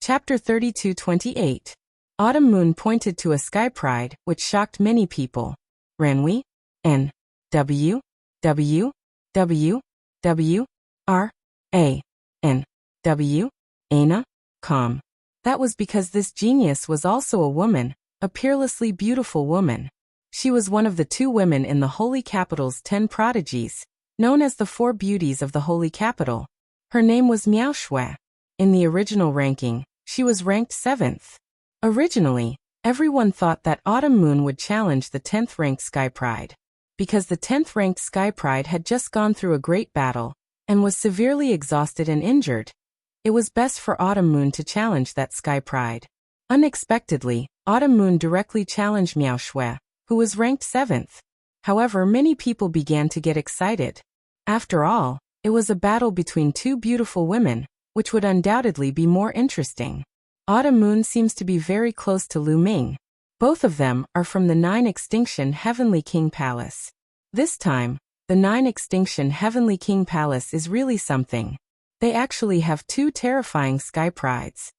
Chapter 32:28. Autumn Moon pointed to a sky pride, which shocked many people. Ranwi? N. W. W. W. W. R. A. N. W. Aina? Com. That was because this genius was also a woman, a peerlessly beautiful woman. She was one of the 2 women in the Holy Capital's 10 prodigies, known as the 4 beauties of the Holy Capital. Her name was Miao Shui. In the original ranking, she was ranked 7th. Originally, everyone thought that Autumn Moon would challenge the 10th ranked Sky Pride. Because the 10th ranked Sky Pride had just gone through a great battle and was severely exhausted and injured, it was best for Autumn Moon to challenge that Sky Pride. Unexpectedly, Autumn Moon directly challenged Miao Shui, who was ranked 7th. However, many people began to get excited. After all, it was a battle between 2 beautiful women, which would undoubtedly be more interesting. Autumn Moon seems to be very close to Lu Ming. Both of them are from the 9 Extinction Heavenly King Palace. This time, the 9 Extinction Heavenly King Palace is really something. They actually have 2 terrifying sky prides.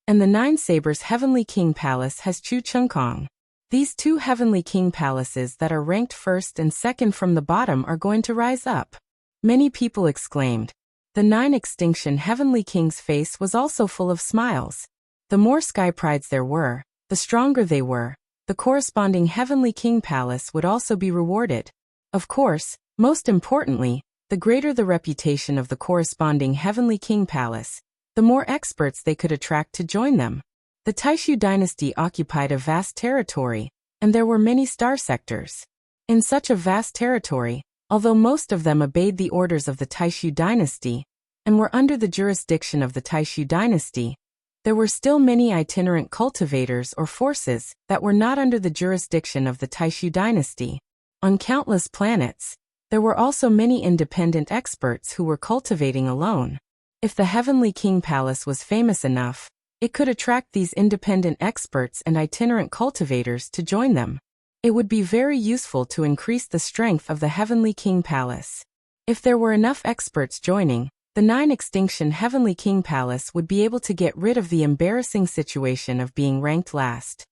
And the 9 Sabers Heavenly King Palace has Chu Chengkong. These 2 Heavenly King Palaces that are ranked 1st and 2nd from the bottom are going to rise up. Many people exclaimed. The 9 Extinction Heavenly King's face was also full of smiles. The more sky prides there were, the stronger they were. The corresponding Heavenly King Palace would also be rewarded. Of course, most importantly, the greater the reputation of the corresponding Heavenly King Palace, the more experts they could attract to join them. The Taishu dynasty occupied a vast territory, and there were many star sectors. In such a vast territory, although most of them obeyed the orders of the Taishu dynasty and were under the jurisdiction of the Taishu dynasty, there were still many itinerant cultivators or forces that were not under the jurisdiction of the Taishu dynasty. On countless planets, there were also many independent experts who were cultivating alone. If the Heavenly King Palace was famous enough, it could attract these independent experts and itinerant cultivators to join them. It would be very useful to increase the strength of the Heavenly King Palace. If there were enough experts joining, the 9 Extinction Heavenly King Palace would be able to get rid of the embarrassing situation of being ranked last.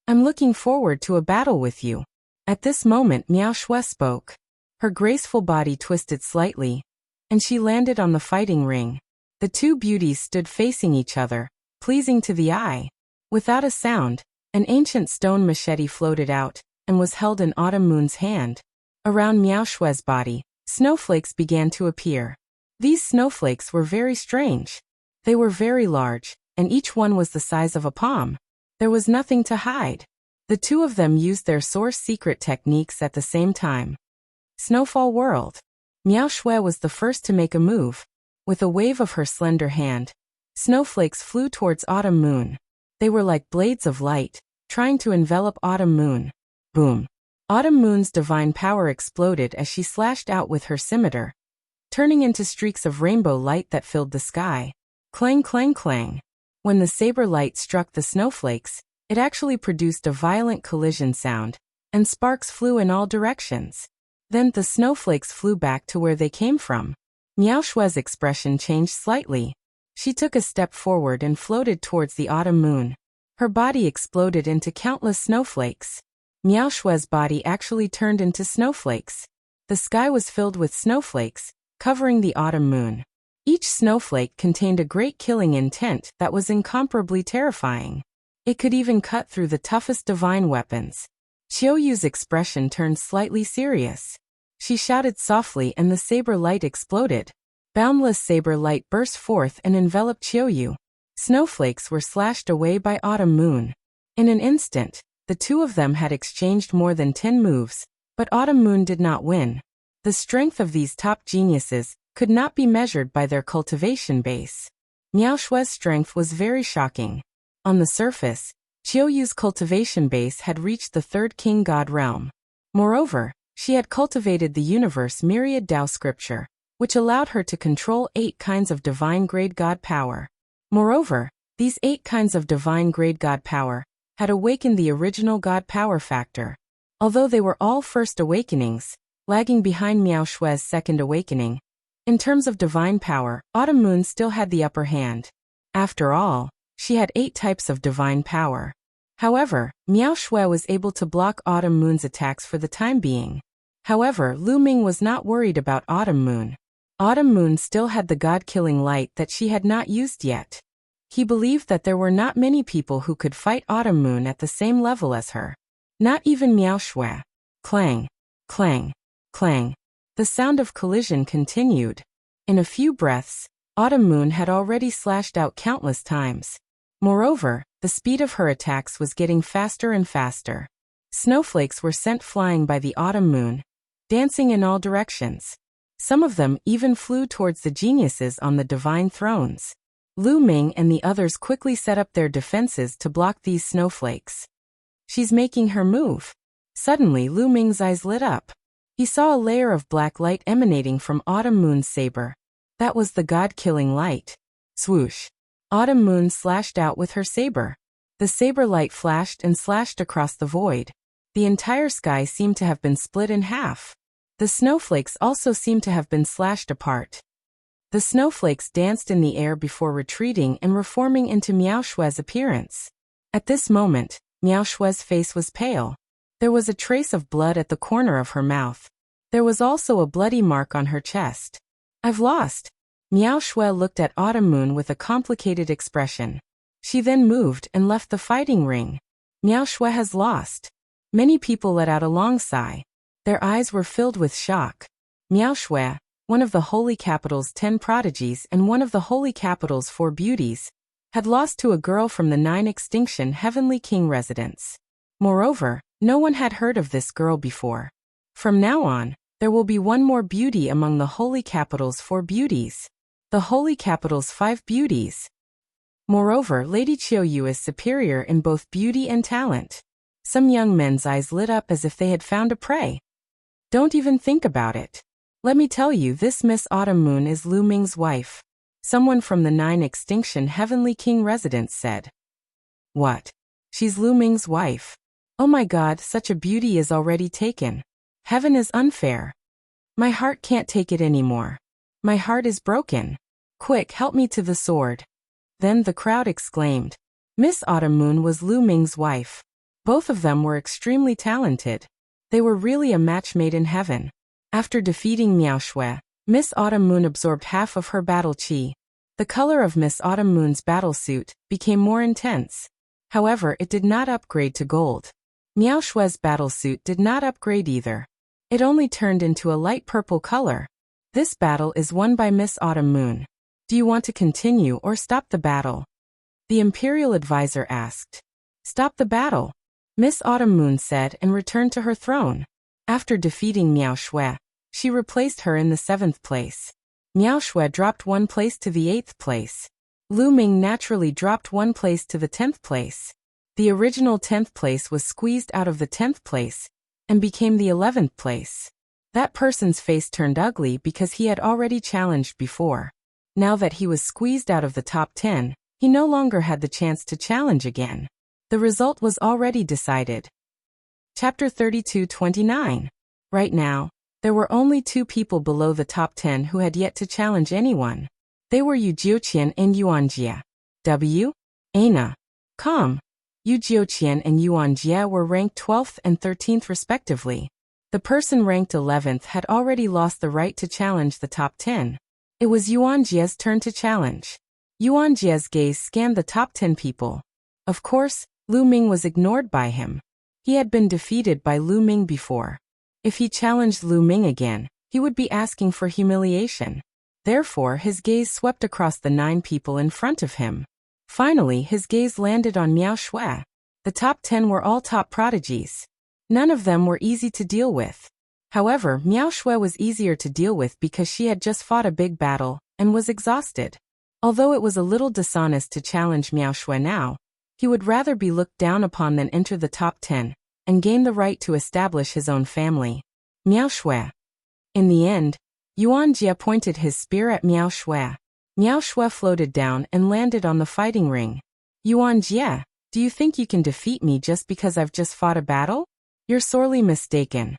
I'm looking forward to a battle with you. At this moment Miao Shui spoke. Her graceful body twisted slightly, and she landed on the fighting ring. The 2 beauties stood facing each other, pleasing to the eye. Without a sound, an ancient stone machete floated out and was held in Autumn Moon's hand. Around Miao Shui's body, snowflakes began to appear. These snowflakes were very strange. They were very large, and each one was the size of a palm. There was nothing to hide. The 2 of them used their source secret techniques at the same time. Snowfall World. Miao Shui was the first to make a move. With a wave of her slender hand, snowflakes flew towards Autumn Moon. They were like blades of light, trying to envelop Autumn Moon. Boom. Autumn Moon's divine power exploded as she slashed out with her scimitar, turning into streaks of rainbow light that filled the sky. Clang, clang, clang. When the saber light struck the snowflakes, it actually produced a violent collision sound, and sparks flew in all directions. Then the snowflakes flew back to where they came from. Miao Shui's expression changed slightly. She took a step forward and floated towards the Autumn Moon. Her body exploded into countless snowflakes. Miao Shui's body actually turned into snowflakes. The sky was filled with snowflakes, covering the Autumn Moon. Each snowflake contained a great killing intent that was incomparably terrifying. It could even cut through the toughest divine weapons. Qiuyu's expression turned slightly serious. She shouted softly and the saber light exploded. Boundless saber light burst forth and enveloped Qiuyu. Snowflakes were slashed away by Autumn Moon. In an instant, the 2 of them had exchanged more than 10 moves, but Autumn Moon did not win. The strength of these top geniuses could not be measured by their cultivation base. Miao Shui's strength was very shocking. On the surface, Qiuyu's cultivation base had reached the 3rd King God realm. Moreover, she had cultivated the universe myriad Tao scripture, which allowed her to control 8 kinds of divine grade God power. Moreover, these 8 kinds of divine grade God power had awakened the original God power factor. Although they were all first awakenings, lagging behind Miao Shui's second awakening, in terms of divine power, Autumn Moon still had the upper hand. After all, She had 8 types of divine power. However, Miao Shui was able to block Autumn Moon's attacks for the time being. However, Lu Ming was not worried about Autumn Moon. Autumn Moon still had the god-killing light that she had not used yet. He believed that there were not many people who could fight Autumn Moon at the same level as her. Not even Miao Shui. Clang, clang, clang. The sound of collision continued. In a few breaths, Autumn Moon had already slashed out countless times. Moreover, the speed of her attacks was getting faster and faster. Snowflakes were sent flying by the Autumn Moon, dancing in all directions. Some of them even flew towards the geniuses on the divine thrones. Lu Ming and the others quickly set up their defenses to block these snowflakes. She's making her move. Suddenly Lu Ming's eyes lit up. He saw a layer of black light emanating from Autumn Moon's saber. That was the god-killing light. Swoosh. Autumn Moon slashed out with her saber. The saber light flashed and slashed across the void. The entire sky seemed to have been split in half. The snowflakes also seemed to have been slashed apart. The snowflakes danced in the air before retreating and reforming into Miao Shui's appearance. At this moment, Miao Shui's face was pale. There was a trace of blood at the corner of her mouth. There was also a bloody mark on her chest. I've lost. Miao Shui looked at Autumn Moon with a complicated expression. She then moved and left the fighting ring. Miao Shui has lost. Many people let out a long sigh. Their eyes were filled with shock. Miao Shui, one of the Holy Capital's 10 prodigies and one of the Holy Capital's 4 beauties, had lost to a girl from the 9 extinction Heavenly King residence. Moreover, no one had heard of this girl before. From now on, there will be one more beauty among the Holy Capital's 4 beauties. The Holy Capital's 5 beauties. Moreover, Lady Qiuyu is superior in both beauty and talent. Some young men's eyes lit up as if they had found a prey. Don't even think about it. Let me tell you, this Miss Autumn Moon is Lu Ming's wife. Someone from the 9 extinction Heavenly King residence said. What? She's Lu Ming's wife. Oh my god, such a beauty is already taken. Heaven is unfair. My heart can't take it anymore. My heart is broken. Quick, help me to the sword. Then the crowd exclaimed. Miss Autumn Moon was Lu Ming's wife. Both of them were extremely talented. They were really a match made in heaven. After defeating Miao Shui, Miss Autumn Moon absorbed half of her battle chi. The color of Miss Autumn Moon's battle suit became more intense. However, it did not upgrade to gold. Miao Shui's battle suit did not upgrade either. It only turned into a light purple color. This battle is won by Miss Autumn Moon. Do you want to continue or stop the battle? The Imperial Advisor asked. Stop the battle. Miss Autumn Moon said and returned to her throne. After defeating Miao Shui, she replaced her in the 7th place. Miao Shui dropped 1 place to the 8th place. Lu Ming naturally dropped 1 place to the 10th place. The original 10th place was squeezed out of the 10th place and became the 11th place. That person's face turned ugly because he had already challenged before. Now that he was squeezed out of the top 10, he no longer had the chance to challenge again. The result was already decided. Chapter 32-29. Right now, there were only 2 people below the top 10 who had yet to challenge anyone. They were Yu Jiuqian and Yuan Jie. W. Ana. Com. Yu Jiuqian and Yuan Jie were ranked 12th and 13th respectively. The person ranked 11th had already lost the right to challenge the top 10. It was Yuan Jie's turn to challenge. Yuan Jie's gaze scanned the top 10 people. Of course, Lu Ming was ignored by him. He had been defeated by Lu Ming before. If he challenged Lu Ming again, he would be asking for humiliation. Therefore, his gaze swept across the 9 people in front of him. Finally, his gaze landed on Miao Shui. The top 10 were all top prodigies. None of them were easy to deal with. However, Miao Shui was easier to deal with because she had just fought a big battle and was exhausted. Although it was a little dishonest to challenge Miao Shui now, he would rather be looked down upon than enter the top 10 and gain the right to establish his own family. Miao Shui. In the end, Yuan Jie pointed his spear at Miao Shui. Miao Shui floated down and landed on the fighting ring. Yuan Jie, do you think you can defeat me just because I've just fought a battle? You're sorely mistaken.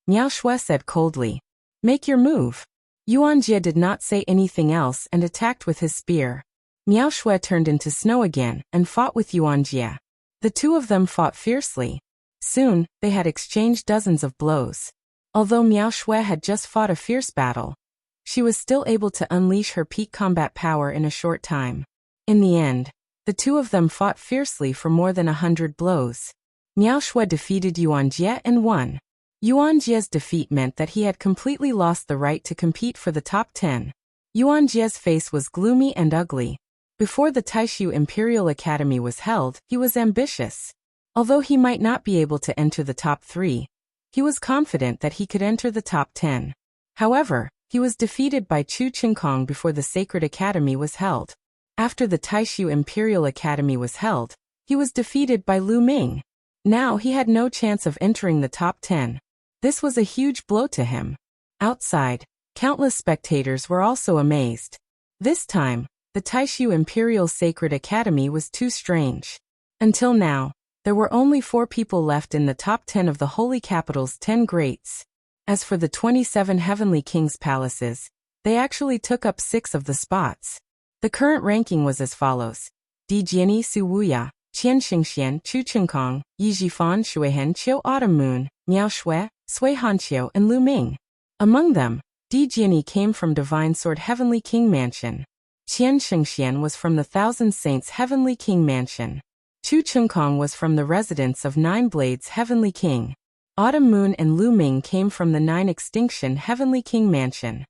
Miao Shui said coldly. Make your move. Yuan Jie did not say anything else and attacked with his spear. Miao Shui turned into snow again and fought with Yuan Jie. The two of them fought fiercely. Soon, they had exchanged dozens of blows. Although Miao Shui had just fought a fierce battle, she was still able to unleash her peak combat power in a short time. In the end, the two of them fought fiercely for more than 100 blows. Miao Shui defeated Yuan Jie and won. Yuan Jie's defeat meant that he had completely lost the right to compete for the top 10. Yuan Jie's face was gloomy and ugly. Before the Taishu Imperial Academy was held, he was ambitious. Although he might not be able to enter the top 3, he was confident that he could enter the top 10. However, he was defeated by Chu Qingkong before the Sacred Academy was held. After the Taishu Imperial Academy was held, he was defeated by Lu Ming. Now he had no chance of entering the top 10. This was a huge blow to him. Outside, countless spectators were also amazed. This time, the Taishu Imperial Sacred Academy was too strange. Until now, there were only 4 people left in the top 10 of the Holy Capital's 10 greats. As for the 27 Heavenly Kings' palaces, they actually took up 6 of the spots. The current ranking was as follows: Di Jiani Su Wuya, Qian Xingxian, Chu Qingkong, Yi Jifan, Shuihen, Qiu Autumn Moon, Miao Shui, Sui Hanqiu, and Lu Ming. Among them, Di Jiani came from Divine Sword Heavenly King Mansion. Qian Xingxian was from the Thousand Saints Heavenly King Mansion. Chu Qingkong was from the residence of 9 Blades Heavenly King. Autumn Moon and Lu Ming came from the 9 Extinction Heavenly King Mansion.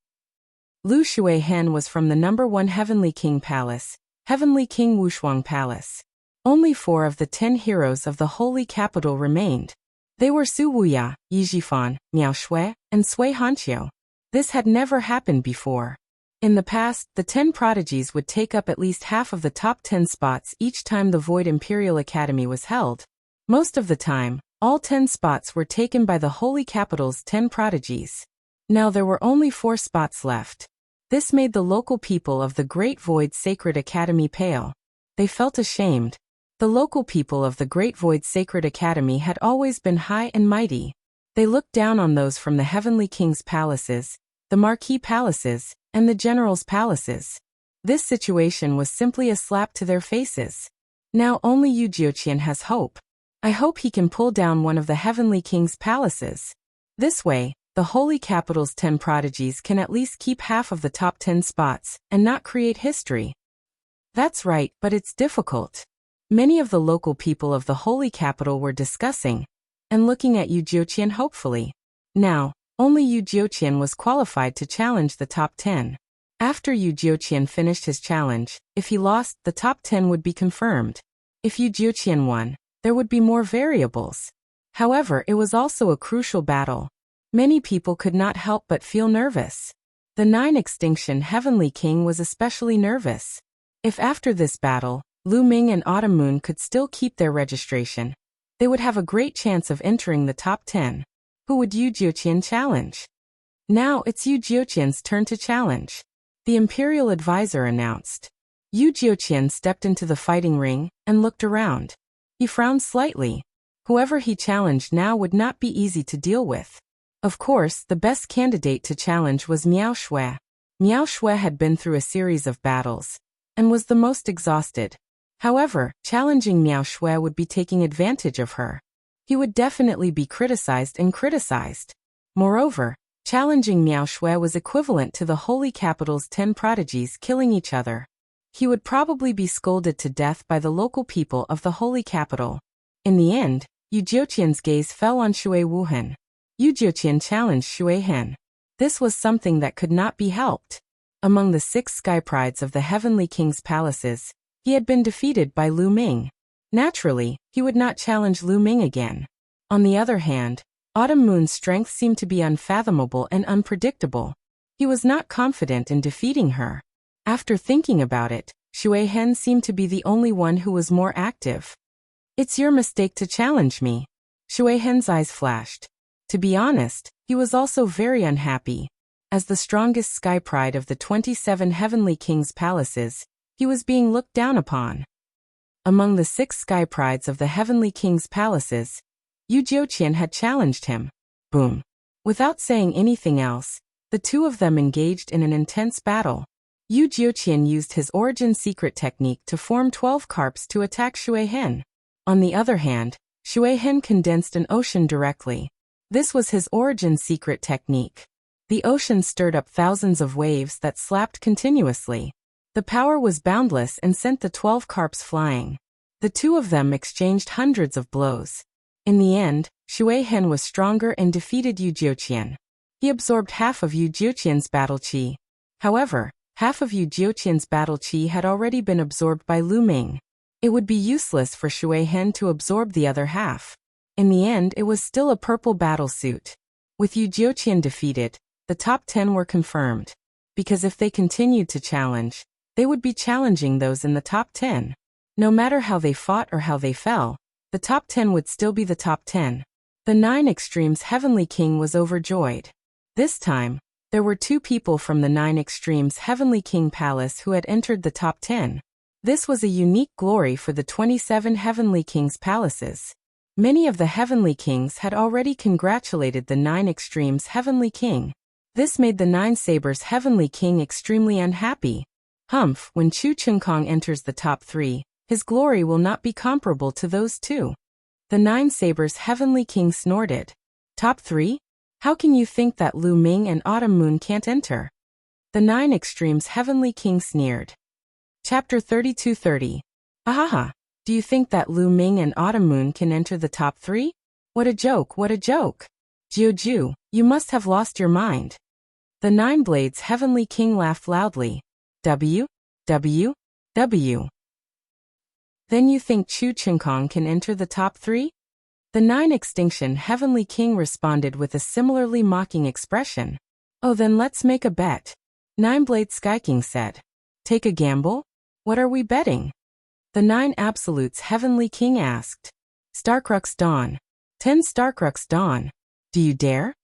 Lu Shuihen was from the number 1 Heavenly King Palace, Heavenly King Wushuang Palace. Only 4 of the 10 heroes of the Holy Capital remained. They were Su Wuya, Yi Jifan, Miao Shui, and Sui Hanqiu. This had never happened before. In the past, the 10 prodigies would take up at least half of the top 10 spots each time the Void Imperial Academy was held. Most of the time, all 10 spots were taken by the Holy Capital's 10 prodigies. Now there were only 4 spots left. This made the local people of the Great Void Sacred Academy pale. They felt ashamed. The local people of the Great Void Sacred Academy had always been high and mighty. They looked down on those from the Heavenly King's palaces, the Marquis palaces, and the General's palaces. This situation was simply a slap to their faces. Now only Yu Jiuqian has hope. I hope he can pull down one of the Heavenly King's palaces. This way, the Holy Capital's 10 prodigies can at least keep half of the top 10 spots and not create history. That's right, but it's difficult. Many of the local people of the Holy Capital were discussing and looking at Yu Jiuqian hopefully. Now, only Yu Jiuqian was qualified to challenge the top 10. After Yu Jiuqian finished his challenge, if he lost, the top 10 would be confirmed. If Yu Jiuqian won, there would be more variables. However, it was also a crucial battle. Many people could not help but feel nervous. The 9 Extinction Heavenly King was especially nervous. If after this battle, Lu Ming and Autumn Moon could still keep their registration, they would have a great chance of entering the top 10. Who would Yu Jiuqian challenge? Now it's Yu Jiuqian's turn to challenge. The Imperial Advisor announced. Yu Jiuqian stepped into the fighting ring and looked around. He frowned slightly. Whoever he challenged now would not be easy to deal with. Of course, the best candidate to challenge was Miao Shui. Miao Shui had been through a series of battles and was the most exhausted. However, challenging Miao Shui would be taking advantage of her. He would definitely be criticized and criticized. Moreover, challenging Miao Shui was equivalent to the Holy Capital's 10 prodigies killing each other. He would probably be scolded to death by the local people of the Holy Capital. In the end, Yu Jiuqian's gaze fell on Shui Wuhen. Yu Jiuqian challenged Shui Hen. This was something that could not be helped. Among the 6 sky prides of the Heavenly King's palaces, he had been defeated by Lu Ming. Naturally, he would not challenge Lu Ming again. On the other hand, Autumn Moon's strength seemed to be unfathomable and unpredictable. He was not confident in defeating her. After thinking about it, Shui Hen seemed to be the only one who was more active. It's your mistake to challenge me. Shui Hen's eyes flashed. To be honest, he was also very unhappy. As the strongest sky pride of the 27 Heavenly Kings' palaces, he was being looked down upon. Among the 6 sky prides of the Heavenly King's palaces, Yu Jiuqian had challenged him. Boom. Without saying anything else, the two of them engaged in an intense battle. Yu Jiuqian used his origin secret technique to form 12 carps to attack Shui Hen. On the other hand, Shui Hen condensed an ocean directly. This was his origin secret technique. The ocean stirred up thousands of waves that slapped continuously. The power was boundless and sent the 12 carps flying. The two of them exchanged hundreds of blows. In the end, Shui Hen was stronger and defeated Yu Jiuqian. He absorbed half of Yu Jiuqian's battle qi. However, half of Yu Jiuqian's battle qi had already been absorbed by Lu Ming. It would be useless for Shui Hen to absorb the other half. In the end, it was still a purple battle suit. With Yu Jiuqian defeated, the top 10 were confirmed. Because if they continued to challenge, they would be challenging those in the top 10. No matter how they fought or how they fell, the top 10 would still be the top 10. The 9 Extremes Heavenly King was overjoyed. This time, there were 2 people from the 9 Extremes Heavenly King Palace who had entered the top 10. This was a unique glory for the 27 Heavenly Kings' palaces. Many of the Heavenly Kings had already congratulated the 9 Extremes Heavenly King. This made the 9 Sabers Heavenly King extremely unhappy. Humph, when Chu Chengkong enters the top 3, his glory will not be comparable to those 2. The 9 Sabers Heavenly King snorted. Top 3? How can you think that Lu Ming and Autumn Moon can't enter? The 9 Extremes Heavenly King sneered. Chapter 3230. Ahaha, do you think that Lu Ming and Autumn Moon can enter the top 3? What a joke, what a joke. Jiuju, you must have lost your mind. The 9 Blades Heavenly King laughed loudly. W. Then you think Chu Chengkong can enter the top 3? The 9 Extinction Heavenly King responded with a similarly mocking expression. Oh, then let's make a bet. 9 Blade Sky King said. Take a gamble? What are we betting? The 9 Absolutes Heavenly King asked. Starcrux Dawn. 10 Starcrux Dawn. Do you dare?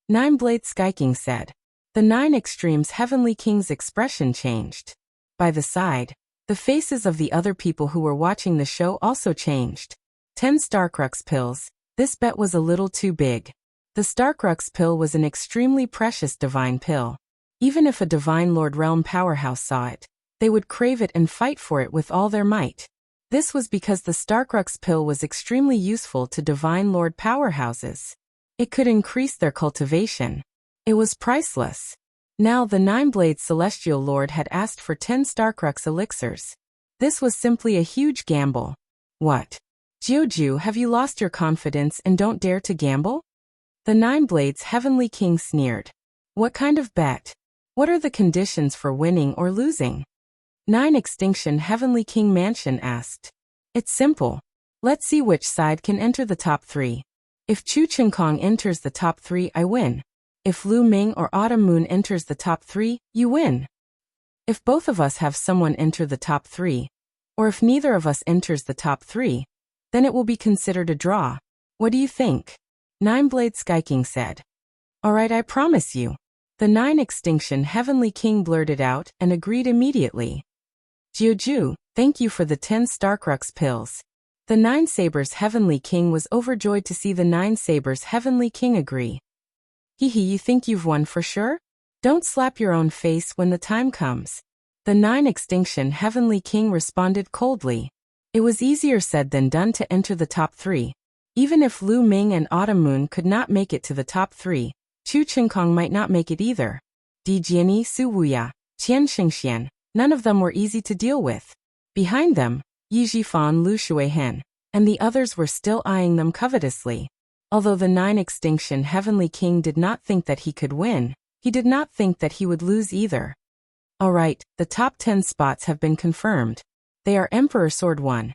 9 Blade Sky King said. The 9 Extremes Heavenly King's expression changed. By the side, the faces of the other people who were watching the show also changed. 10 Starcrux pills. This bet was a little too big. The Starcrux pill was an extremely precious divine pill. Even if a Divine Lord Realm powerhouse saw it, they would crave it and fight for it with all their might. This was because the Starcrux pill was extremely useful to Divine Lord powerhouses. It could increase their cultivation. It was priceless. Now the 9-Blade Celestial Lord had asked for 10 Starcrux elixirs. This was simply a huge gamble. What? Jiuju, have you lost your confidence and don't dare to gamble? The 9 Blades Heavenly King sneered. What kind of bet? What are the conditions for winning or losing? 9 Extinction Heavenly King Mansion asked. It's simple. Let's see which side can enter the top 3. If Chu Chengkong enters the top 3, I win. If Lu Ming or Autumn Moon enters the top 3, you win. If both of us have someone enter the top 3, or if neither of us enters the top 3, then it will be considered a draw. What do you think? 9 Blade Sky King said. Alright, I promise you. The 9 Extinction Heavenly King blurted out and agreed immediately. Jiuju, thank you for the 10 Starcrux pills. The 9 Sabers Heavenly King was overjoyed to see the 9 Sabers Heavenly King agree. Hehe, you think you've won for sure? Don't slap your own face when the time comes. The 9 Extinction Heavenly King responded coldly. It was easier said than done to enter the top 3. Even if Lu Ming and Autumn Moon could not make it to the top 3, Chu Chengkong might not make it either. Di Jianyi Su Wuya, Qian Xingxian, none of them were easy to deal with. Behind them, Yi Zhifan Lu Shuihen, and the others were still eyeing them covetously. Although the 9 Extinction Heavenly King did not think that he could win, he did not think that he would lose either. Alright, the top 10 spots have been confirmed. They are Emperor Sword 1.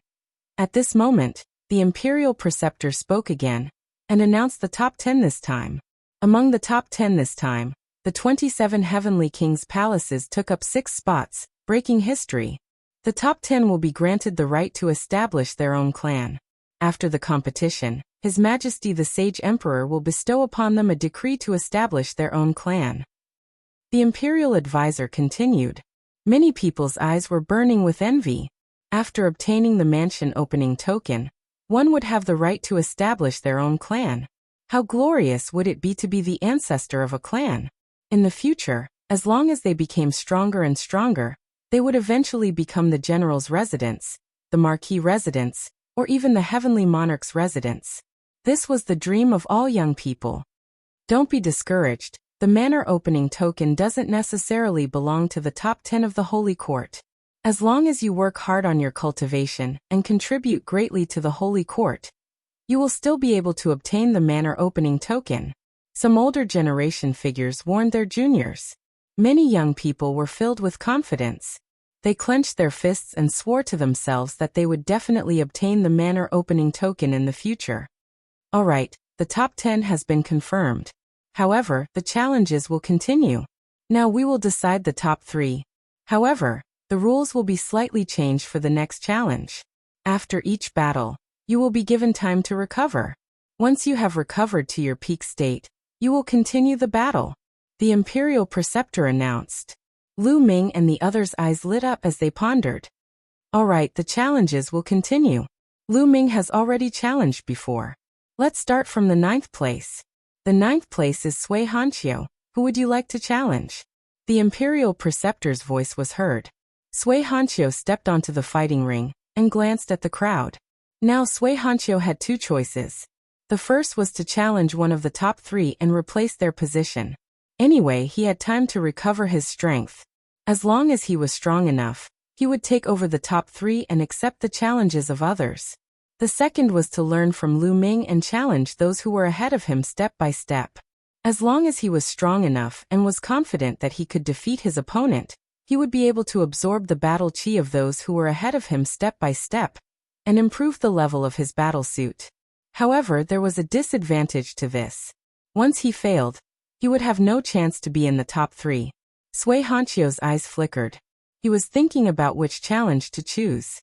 At this moment, the Imperial Preceptor spoke again, and announced the top 10 this time. Among the top 10 this time, the 27 Heavenly Kings' palaces took up 6 spots, breaking history. The top 10 will be granted the right to establish their own clan. After the competition, His Majesty the Sage Emperor will bestow upon them a decree to establish their own clan. The Imperial Advisor continued. Many people's eyes were burning with envy. After obtaining the mansion opening token, one would have the right to establish their own clan. How glorious would it be to be the ancestor of a clan? In the future, As long as they became stronger and stronger, they would eventually become the general's residence, the marquis residence, or even the heavenly monarch's residence. This was the dream of all young people. Don't be discouraged. The manor opening token doesn't necessarily belong to the top 10 of the Holy Court. As long as you work hard on your cultivation and contribute greatly to the Holy Court, you will still be able to obtain the manor opening token. Some older generation figures warned their juniors. Many young people were filled with confidence. They clenched their fists and swore to themselves that they would definitely obtain the manor opening token in the future. Alright, the top 10 has been confirmed. However, the challenges will continue. Now we will decide the top 3. However, the rules will be slightly changed for the next challenge. After each battle, you will be given time to recover. Once you have recovered to your peak state, you will continue the battle. The Imperial Preceptor announced. Lu Ming and the others' eyes lit up as they pondered. Alright, the challenges will continue. Lu Ming has already challenged before. Let's start from the 9th place. The 9th place is Sui Hanqiu. Who would you like to challenge? The Imperial Preceptor's voice was heard. Sui Hanqiu stepped onto the fighting ring and glanced at the crowd. Now Sui Hanqiu had 2 choices. The first was to challenge one of the top 3 and replace their position. Anyway, he had time to recover his strength. As long as he was strong enough, he would take over the top 3 and accept the challenges of others. The second was to learn from Lu Ming and challenge those who were ahead of him step by step. As long as he was strong enough and was confident that he could defeat his opponent, he would be able to absorb the battle chi of those who were ahead of him step by step, and improve the level of his battle suit. However, there was a disadvantage to this. Once he failed, he would have no chance to be in the top 3. Sui Hanqiu's eyes flickered. He was thinking about which challenge to choose.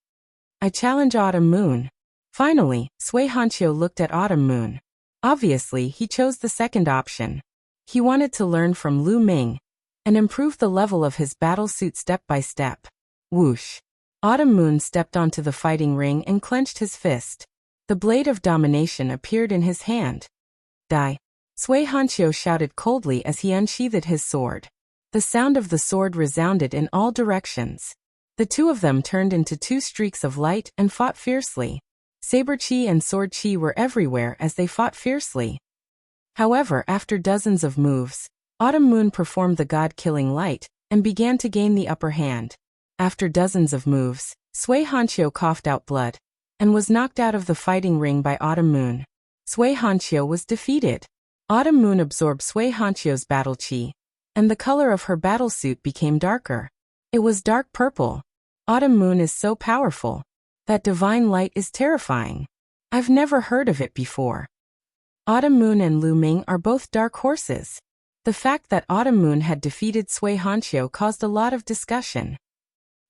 I challenge Autumn Moon. Finally, Sui Hanqiu looked at Autumn Moon. Obviously, he chose the second option. He wanted to learn from Lu Ming and improve the level of his battle suit step by step. Whoosh! Autumn Moon stepped onto the fighting ring and clenched his fist. The blade of domination appeared in his hand. Die! Sui Hanqiu shouted coldly as he unsheathed his sword. The sound of the sword resounded in all directions. The 2 of them turned into 2 streaks of light and fought fiercely. Saber chi and sword chi were everywhere as they fought fiercely. However, after dozens of moves, Autumn Moon performed the god-killing light and began to gain the upper hand. After dozens of moves, Sui Hanqiu coughed out blood and was knocked out of the fighting ring by Autumn Moon. Sui Hanqiu was defeated. Autumn Moon absorbed Sui Hanqiu's battle chi, and the color of her battle suit became darker. It was dark purple. Autumn Moon is so powerful. That divine light is terrifying. I've never heard of it before. Autumn Moon and Lu Ming are both dark horses. The fact that Autumn Moon had defeated Sui Hanqiu caused a lot of discussion.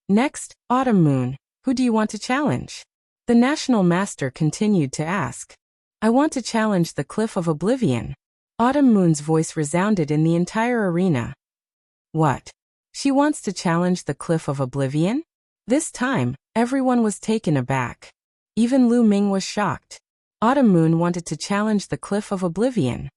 Next, Autumn Moon, who do you want to challenge? The National Master continued to ask. I want to challenge the Cliff of Oblivion. Autumn Moon's voice resounded in the entire arena. What? She wants to challenge the Cliff of Oblivion? This time, everyone was taken aback. Even Lu Ming was shocked. Autumn Moon wanted to challenge the Cliff of Oblivion.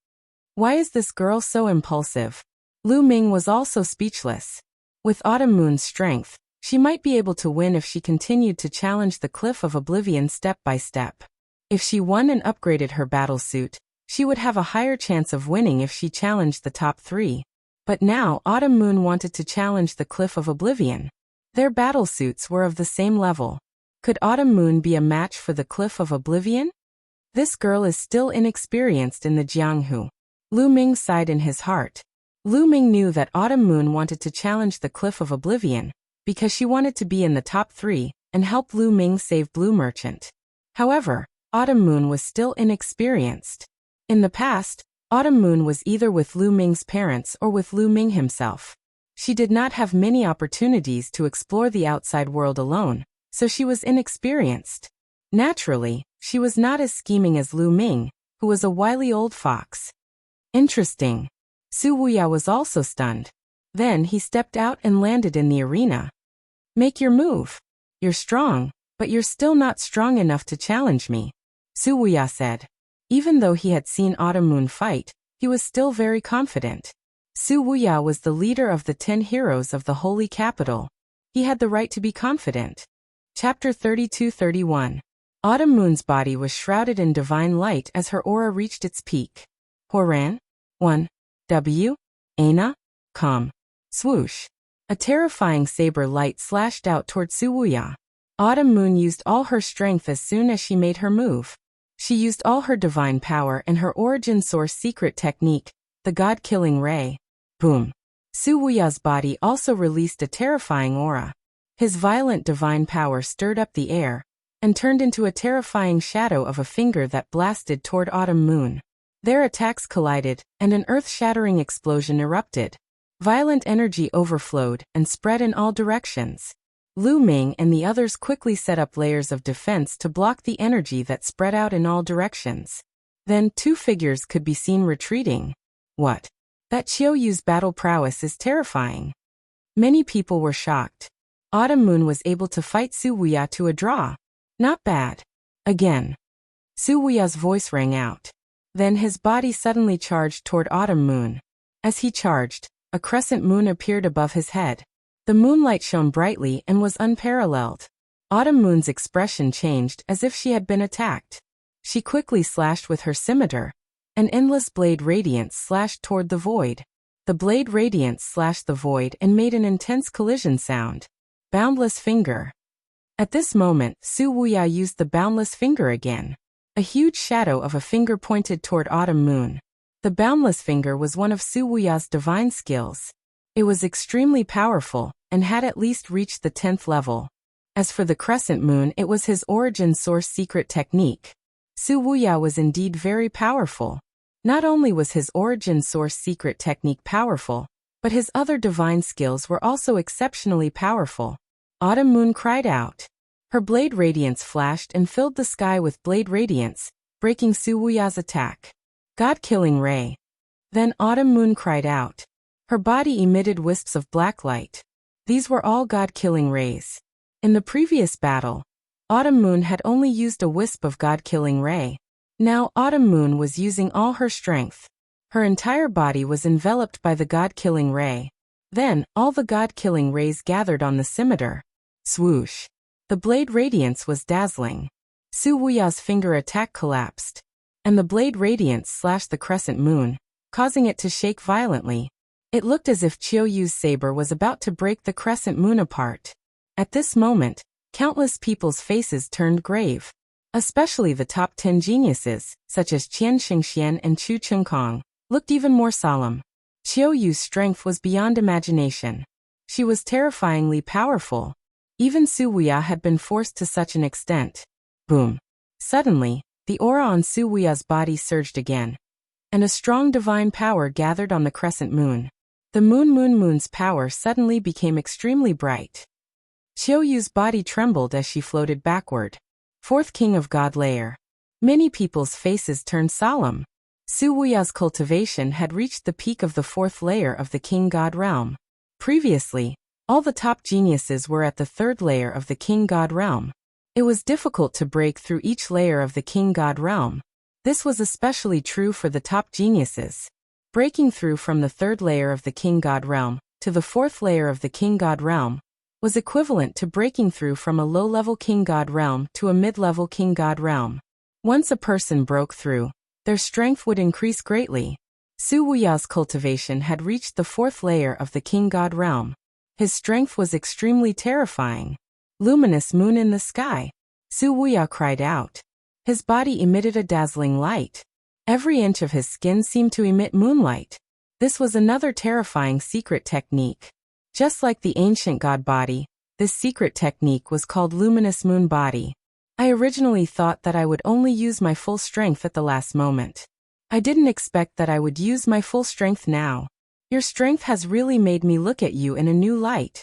Why is this girl so impulsive? Lu Ming was also speechless. With Autumn Moon's strength, she might be able to win if she continued to challenge the Cliff of Oblivion step by step. If she won and upgraded her battle suit, she would have a higher chance of winning if she challenged the top 3. But now Autumn Moon wanted to challenge the Cliff of Oblivion. Their battle suits were of the same level. Could Autumn Moon be a match for the Cliff of Oblivion? This girl is still inexperienced in the Jianghu. Lu Ming sighed in his heart. Lu Ming knew that Autumn Moon wanted to challenge the Cliff of Oblivion because she wanted to be in the top 3 and help Lu Ming save Blue Merchant. However, Autumn Moon was still inexperienced. In the past, Autumn Moon was either with Lu Ming's parents or with Lu Ming himself. She did not have many opportunities to explore the outside world alone, so she was inexperienced. Naturally, she was not as scheming as Lu Ming, who was a wily old fox. Interesting. Su Wuya was also stunned. Then he stepped out and landed in the arena. Make your move. You're strong, but you're still not strong enough to challenge me, Su Wuya said. Even though he had seen Autumn Moon fight, he was still very confident. Su Wuya was the leader of the 10 heroes of the holy capital. He had the right to be confident. Chapter 32-31. Autumn Moon's body was shrouded in divine light as her aura reached its peak. Horan. 1. W. Aina. Com. Swoosh. A terrifying saber light slashed out toward Su Wuya. Autumn Moon used all her strength as soon as she made her move. She used all her divine power and her origin source secret technique, the God-killing ray. Boom. Su Wuya's body also released a terrifying aura. His violent divine power stirred up the air and turned into a terrifying shadow of a finger that blasted toward Autumn Moon. Their attacks collided, and an earth-shattering explosion erupted. Violent energy overflowed and spread in all directions. Lu Ming and the others quickly set up layers of defense to block the energy that spread out in all directions. Then 2 figures could be seen retreating. What? That Qiu Yu's battle prowess is terrifying. Many people were shocked. Autumn Moon was able to fight Su Wuya to a draw. Not bad. Again. Su Wuya's voice rang out. Then his body suddenly charged toward Autumn Moon. As he charged, a crescent moon appeared above his head. The moonlight shone brightly and was unparalleled. Autumn Moon's expression changed as if she had been attacked. She quickly slashed with her scimitar. An endless blade radiance slashed toward the void. The blade radiance slashed the void and made an intense collision sound. Boundless finger. At this moment, Su Wuya used the boundless finger again. A huge shadow of a finger pointed toward Autumn Moon. The boundless finger was one of Su Wuya's divine skills. It was extremely powerful, and had at least reached the 10th level. As for the crescent moon, it was his origin source secret technique. Su Wuya was indeed very powerful. Not only was his origin source secret technique powerful, but his other divine skills were also exceptionally powerful. Autumn Moon cried out. Her blade radiance flashed and filled the sky with blade radiance, breaking Su Wuya's attack. God-killing ray. Then Autumn Moon cried out. Her body emitted wisps of black light. These were all God-killing rays. In the previous battle, Autumn Moon had only used a wisp of God-killing ray. Now Autumn Moon was using all her strength. Her entire body was enveloped by the God-killing ray. Then, all the God-killing rays gathered on the scimitar. Swoosh. The blade radiance was dazzling. Su Wuya's finger attack collapsed, and the blade radiance slashed the crescent moon, causing it to shake violently. It looked as if Qiu Yu's saber was about to break the crescent moon apart. At this moment, countless people's faces turned grave. Especially the top 10 geniuses, such as Qian Xingxian and Chu Chengkong, looked even more solemn. Qiu Yu's strength was beyond imagination. She was terrifyingly powerful. Even Su Wuya had been forced to such an extent. Boom. Suddenly, the aura on Su Wuya's body surged again, and a strong divine power gathered on the crescent moon. The moon's power suddenly became extremely bright. Qiu Yu's body trembled as she floated backward. 4th King of God layer. Many people's faces turned solemn. Su Wuya's cultivation had reached the peak of the 4th layer of the King God realm. Previously, all the top geniuses were at the 3rd layer of the King God realm. It was difficult to break through each layer of the King God realm. This was especially true for the top geniuses. Breaking through from the 3rd layer of the King God realm to the 4th layer of the King God realm was equivalent to breaking through from a low-level King God realm to a mid-level King God realm. Once a person broke through, their strength would increase greatly. Su Wuya's cultivation had reached the 4th layer of the King God realm. His strength was extremely terrifying. Luminous moon in the sky. Su Wuya cried out. His body emitted a dazzling light. Every inch of his skin seemed to emit moonlight. This was another terrifying secret technique. Just like the ancient god body, this secret technique was called luminous moon body. I originally thought that I would only use my full strength at the last moment. I didn't expect that I would use my full strength now. Your strength has really made me look at you in a new light.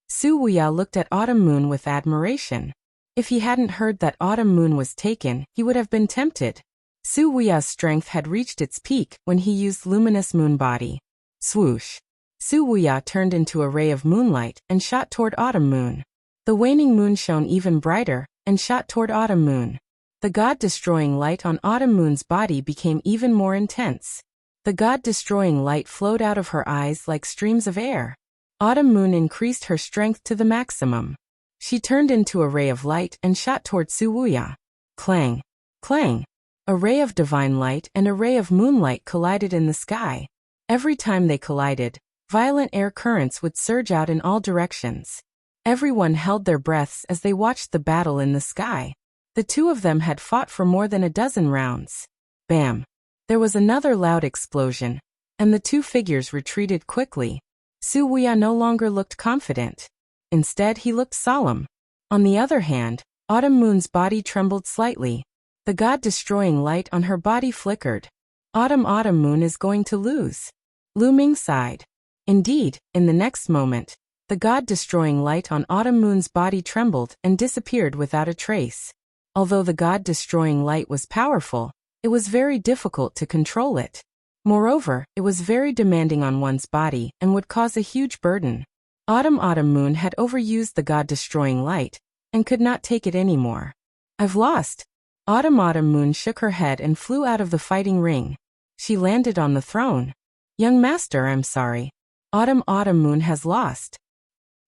Su Wuya looked at Autumn Moon with admiration. If he hadn't heard that Autumn Moon was taken, he would have been tempted. Su Wuya's strength had reached its peak when he used luminous moon body. Swoosh. Su Wuya turned into a ray of moonlight and shot toward Autumn Moon. The waning moon shone even brighter and shot toward Autumn Moon. The god-destroying light on Autumn Moon's body became even more intense. The god-destroying light flowed out of her eyes like streams of air. Autumn Moon increased her strength to the maximum. She turned into a ray of light and shot toward Suwuya. Clang! Clang! A ray of divine light and a ray of moonlight collided in the sky. Every time they collided, violent air currents would surge out in all directions. Everyone held their breaths as they watched the battle in the sky. The two of them had fought for more than a dozen rounds. Bam! There was another loud explosion, and the two figures retreated quickly. Suwuya no longer looked confident. Instead, he looked solemn. On the other hand, Autumn Moon's body trembled slightly. The god-destroying light on her body flickered. Autumn Moon is going to lose. Lu Ming sighed. Indeed, in the next moment, the god-destroying light on Autumn Moon's body trembled and disappeared without a trace. Although the god-destroying light was powerful, it was very difficult to control it. Moreover, it was very demanding on one's body and would cause a huge burden. Autumn Moon had overused the god-destroying light and could not take it anymore. I've lost. Autumn Moon shook her head and flew out of the fighting ring. She landed on the throne. Young master, I'm sorry. Autumn Moon has lost.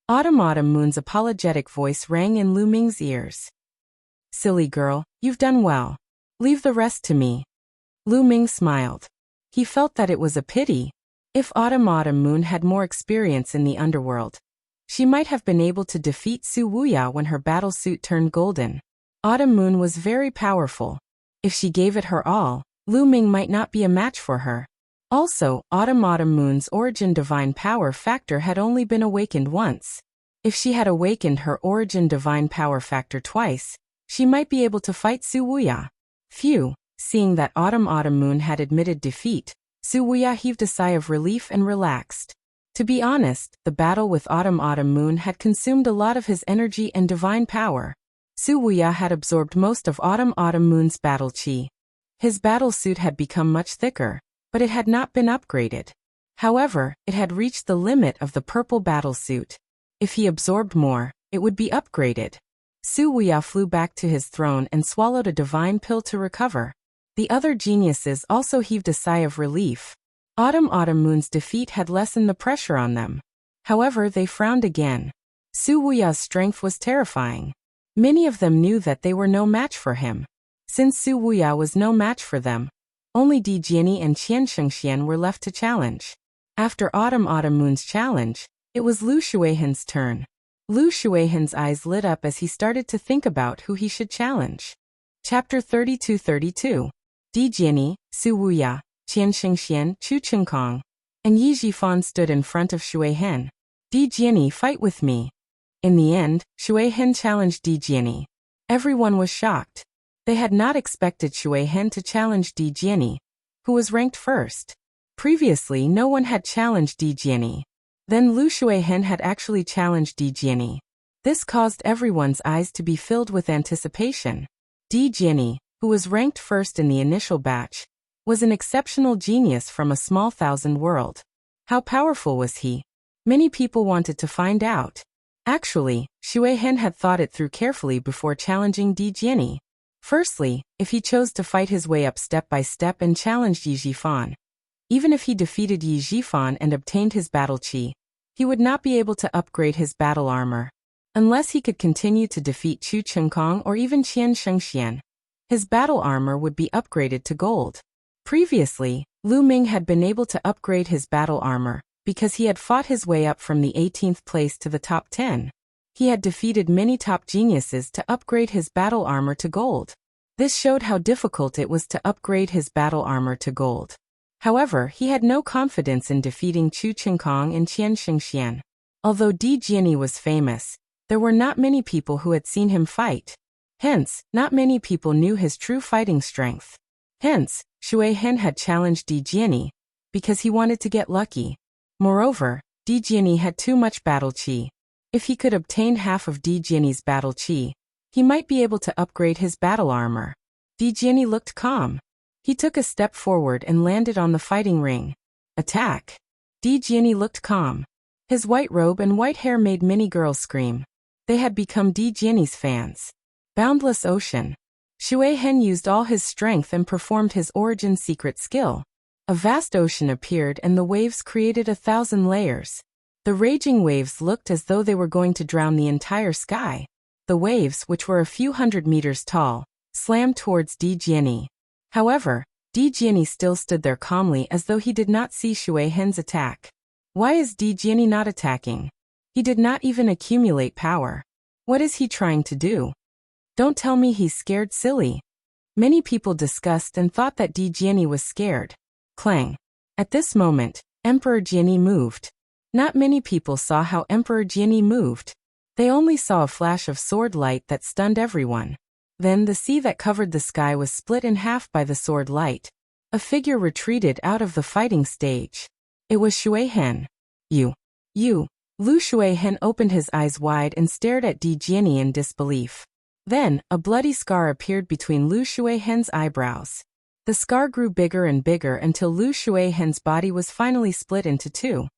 Autumn Moon's apologetic voice rang in Lu Ming's ears. Silly girl, you've done well. Leave the rest to me. Lu Ming smiled. He felt that it was a pity. If Autumn Moon had more experience in the underworld, she might have been able to defeat Suwuya when her battle suit turned golden. Autumn Moon was very powerful. If she gave it her all, Lu Ming might not be a match for her. Also, Autumn Moon's origin divine power factor had only been awakened once. If she had awakened her origin divine power factor twice, she might be able to fight Suwuya. Phew, seeing that Autumn Moon had admitted defeat, Suwuya heaved a sigh of relief and relaxed. To be honest, the battle with Autumn Moon had consumed a lot of his energy and divine power. Suwuya had absorbed most of Autumn Moon's battle chi. His battle suit had become much thicker, but it had not been upgraded. However, it had reached the limit of the purple battle suit. If he absorbed more, it would be upgraded. Suwuya flew back to his throne and swallowed a divine pill to recover. The other geniuses also heaved a sigh of relief. Autumn Moon's defeat had lessened the pressure on them. However, they frowned again. Suwuya's strength was terrifying. Many of them knew that they were no match for him. Since Suwuya was no match for them, only Di Jiani and Qian Shengxian were left to challenge. After Autumn Moon's challenge, it was Lu Shuihan's turn. Lu Shuihan's eyes lit up as he started to think about who he should challenge. Chapter 32-32. Di Jiani, Suwuya, Qian Shengxian, Chu Qingkong, and Yi Jifan stood in front of Shuihan. Di Jiani, fight with me. In the end, Shuihan challenged Di Jiani. Everyone was shocked. They had not expected Shuihan to challenge Di Jiani, who was ranked first. Previously, no one had challenged Di Jiani. Then Lu Shuihan had actually challenged Di Jiani. This caused everyone's eyes to be filled with anticipation. Di Jiani, who was ranked first in the initial batch, was an exceptional genius from a small thousand world. How powerful was he? Many people wanted to find out. Actually, Shuihan had thought it through carefully before challenging Di Jiani. Firstly, if he chose to fight his way up step by step and challenged Yi Jifan, even if he defeated Yi Jifan and obtained his battle chi, he would not be able to upgrade his battle armor. Unless he could continue to defeat Chu Qingkong or even Qian Shengxian, his battle armor would be upgraded to gold. Previously, Lu Ming had been able to upgrade his battle armor because he had fought his way up from the 18th place to the top 10. He had defeated many top geniuses to upgrade his battle armor to gold. This showed how difficult it was to upgrade his battle armor to gold. However, he had no confidence in defeating Chu Qingkong and Qian Shengxian. Although Di Jiani was famous, there were not many people who had seen him fight. Hence, not many people knew his true fighting strength. Hence, Shuihan had challenged Di Jiani because he wanted to get lucky. Moreover, Di Jiani had too much battle chi. If he could obtain half of Di Jiani's battle chi, he might be able to upgrade his battle armor. Di Jiani looked calm. He took a step forward and landed on the fighting ring. Attack! Di Jiani looked calm. His white robe and white hair made many girls scream. They had become Di Jiani's fans. Boundless Ocean. Shuihan used all his strength and performed his origin secret skill. A vast ocean appeared and the waves created 1,000 layers. The raging waves looked as though they were going to drown the entire sky. The waves, which were a few hundred meters tall, slammed towards Di Jiani. However, Di Jiani still stood there calmly as though he did not see Shui Hen's attack. Why is Di Jiani not attacking? He did not even accumulate power. What is he trying to do? Don't tell me he's scared, silly. Many people discussed and thought that Di Jiani was scared. Clang. At this moment, Emperor Jiani moved. Not many people saw how Emperor Jiani moved. They only saw a flash of sword light that stunned everyone. Then the sea that covered the sky was split in half by the sword light. A figure retreated out of the fighting stage. It was Shui Hen. You. Lu Shui Hen opened his eyes wide and stared at Di Jiani in disbelief. Then, a bloody scar appeared between Lu Shui Hen's eyebrows. The scar grew bigger and bigger until Lu Shui Hen's body was finally split into two.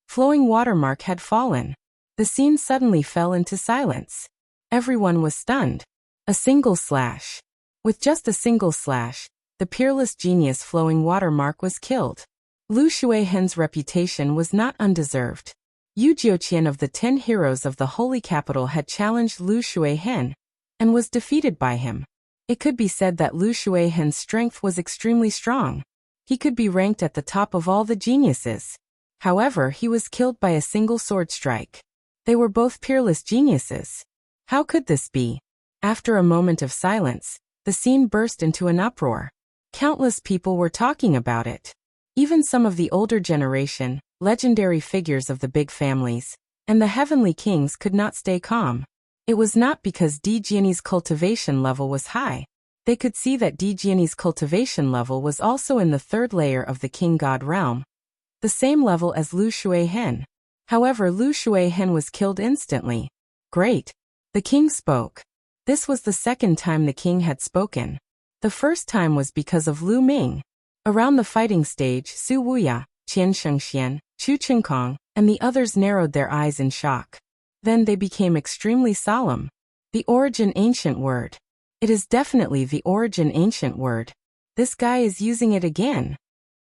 Flowing watermark had fallen. The scene suddenly fell into silence. Everyone was stunned. A single slash. With just a single slash, the peerless genius Flowing Watermark was killed. Lu Shui Hen's reputation was not undeserved. Yu Jiuqian of the 10 heroes of the Holy Capital had challenged Lu Shui Hen, and was defeated by him. It could be said that Lu Shui Hen's strength was extremely strong. He could be ranked at the top of all the geniuses. However, he was killed by a single sword strike. They were both peerless geniuses. How could this be? After a moment of silence, the scene burst into an uproar. Countless people were talking about it. Even some of the older generation, legendary figures of the big families, and the heavenly kings could not stay calm. It was not because Di Jiani's cultivation level was high. They could see that Di Jiani's cultivation level was also in the 3rd layer of the king god realm, the same level as Lu Shui Hen. However, Lu Shui Hen was killed instantly. Great. The king spoke. This was the 2nd time the king had spoken. The first time was because of Lu Ming. Around the fighting stage, Su Wuya, Qian Shengxian, Chu Qingkong, and the others narrowed their eyes in shock. Then they became extremely solemn. The origin ancient word. It is definitely the origin ancient word. This guy is using it again.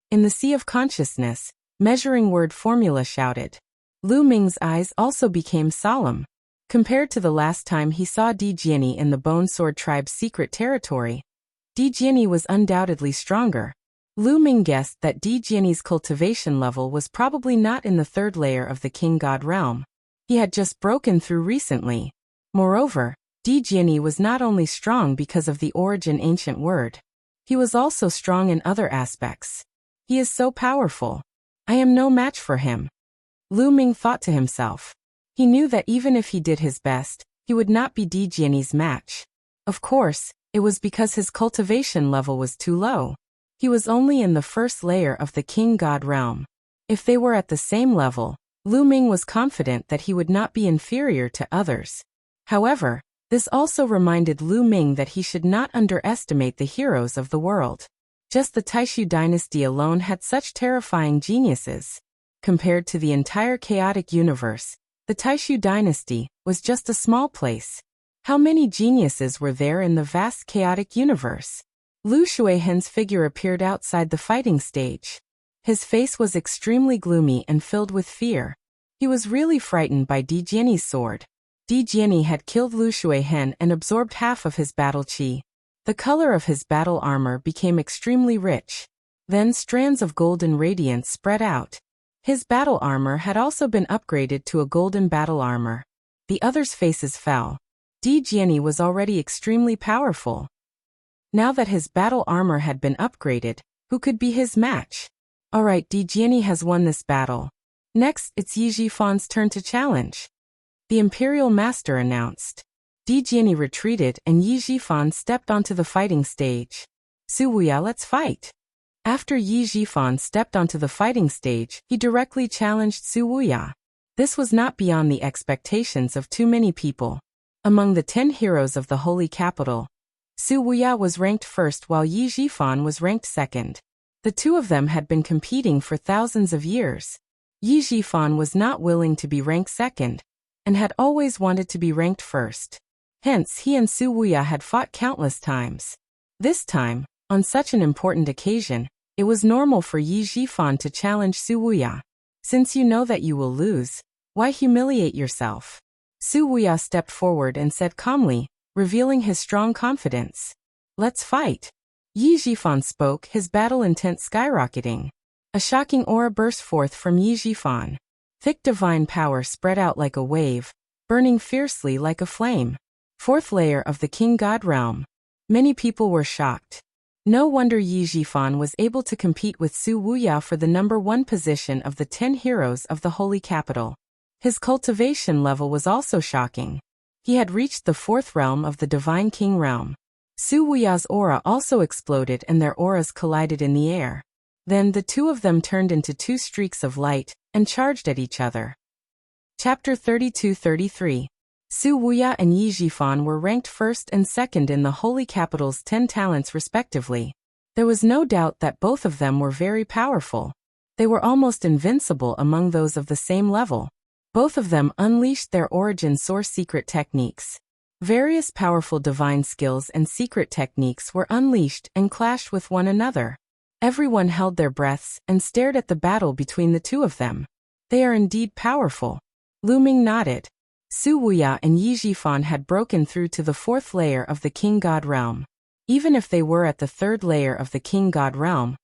In the sea of consciousness, measuring word formula shouted. Lu Ming's eyes also became solemn. Compared to the last time he saw Di Jiani in the Bone Sword tribe's secret territory, Di Jiani was undoubtedly stronger. Lu Ming guessed that Di Jiani's cultivation level was probably not in the 3rd layer of the king god realm. He had just broken through recently. Moreover, Di Jiani was not only strong because of the origin ancient word. He was also strong in other aspects. He is so powerful. I am no match for him. Lu Ming thought to himself. He knew that even if he did his best, he would not be Di Jiani's match. Of course, it was because his cultivation level was too low. He was only in the 1st layer of the king god realm. If they were at the same level, Lu Ming was confident that he would not be inferior to others. However, this also reminded Lu Ming that he should not underestimate the heroes of the world. Just the Taishu dynasty alone had such terrifying geniuses. Compared to the entire chaotic universe, the Taishu dynasty was just a small place. How many geniuses were there in the vast chaotic universe? Lu Shui Hen's figure appeared outside the fighting stage. His face was extremely gloomy and filled with fear. He was really frightened by Di Jiani's sword. Di Jiani had killed Lu Shui Hen and absorbed half of his battle qi. The color of his battle armor became extremely rich. Then strands of golden radiance spread out. His battle armor had also been upgraded to a golden battle armor. The others' faces fell. Di Jiani was already extremely powerful. Now that his battle armor had been upgraded, who could be his match? Alright, Di Jiani has won this battle. Next, it's Yi Jifan's turn to challenge. The Imperial Master announced. Di Jiani retreated and Yi Jifan stepped onto the fighting stage. Su Wuya, let's fight. After Yi Jifan stepped onto the fighting stage, he directly challenged Su Wuya. This was not beyond the expectations of too many people. Among the 10 heroes of the Holy Capital, Su Wuya was ranked 1st while Yi Jifan was ranked 2nd. The two of them had been competing for thousands of years. Yi Jifan was not willing to be ranked 2nd, and had always wanted to be ranked 1st. Hence he and Su Wuya had fought countless times. This time, on such an important occasion, It was normal for Yi Jifan to challenge Su Wuya. Since you know that you will lose, why humiliate yourself? Su Wuya stepped forward and said calmly, revealing his strong confidence. Let's fight. Yi Jifan spoke, his battle intent skyrocketing. A shocking aura burst forth from Yi Jifan. Thick divine power spread out like a wave, burning fiercely like a flame. Fourth layer of the King God realm. Many people were shocked. No wonder Yi Jifan was able to compete with Su Wuya for the #1 position of the 10 heroes of the Holy Capital. His cultivation level was also shocking. He had reached the 4th realm of the Divine King realm. Su Wuya's aura also exploded and their auras collided in the air. Then the two of them turned into 2 streaks of light and charged at each other. Chapter 32-33. Su Wuya and Yi Jifan were ranked 1st and 2nd in the Holy Capital's 10 talents respectively. There was no doubt that both of them were very powerful. They were almost invincible among those of the same level. Both of them unleashed their origin source secret techniques. Various powerful divine skills and secret techniques were unleashed and clashed with one another. Everyone held their breaths and stared at the battle between the two of them. They are indeed powerful. Lu Ming nodded. Su Wuya and Yi Jifan had broken through to the 4th layer of the King God realm. Even if they were at the 3rd layer of the King God realm,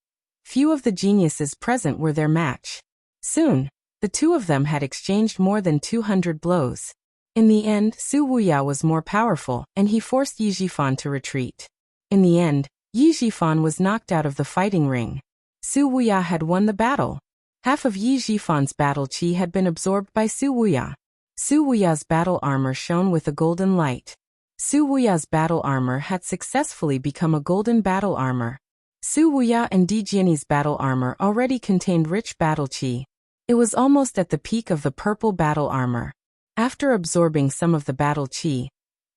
few of the geniuses present were their match. Soon, the two of them had exchanged more than 200 blows. In the end, Su Wuya was more powerful, and he forced Yi Jifan to retreat. In the end, Yi Jifan was knocked out of the fighting ring. Su Wuya had won the battle. Half of Yi Jifan's battle chi had been absorbed by Su Wuya. Su Wuya's battle armor shone with a golden light. Su Wuya's battle armor had successfully become a golden battle armor. Su Wuya and Di Jiani's battle armor already contained rich battle chi. It was almost at the peak of the purple battle armor. After absorbing some of the battle chi,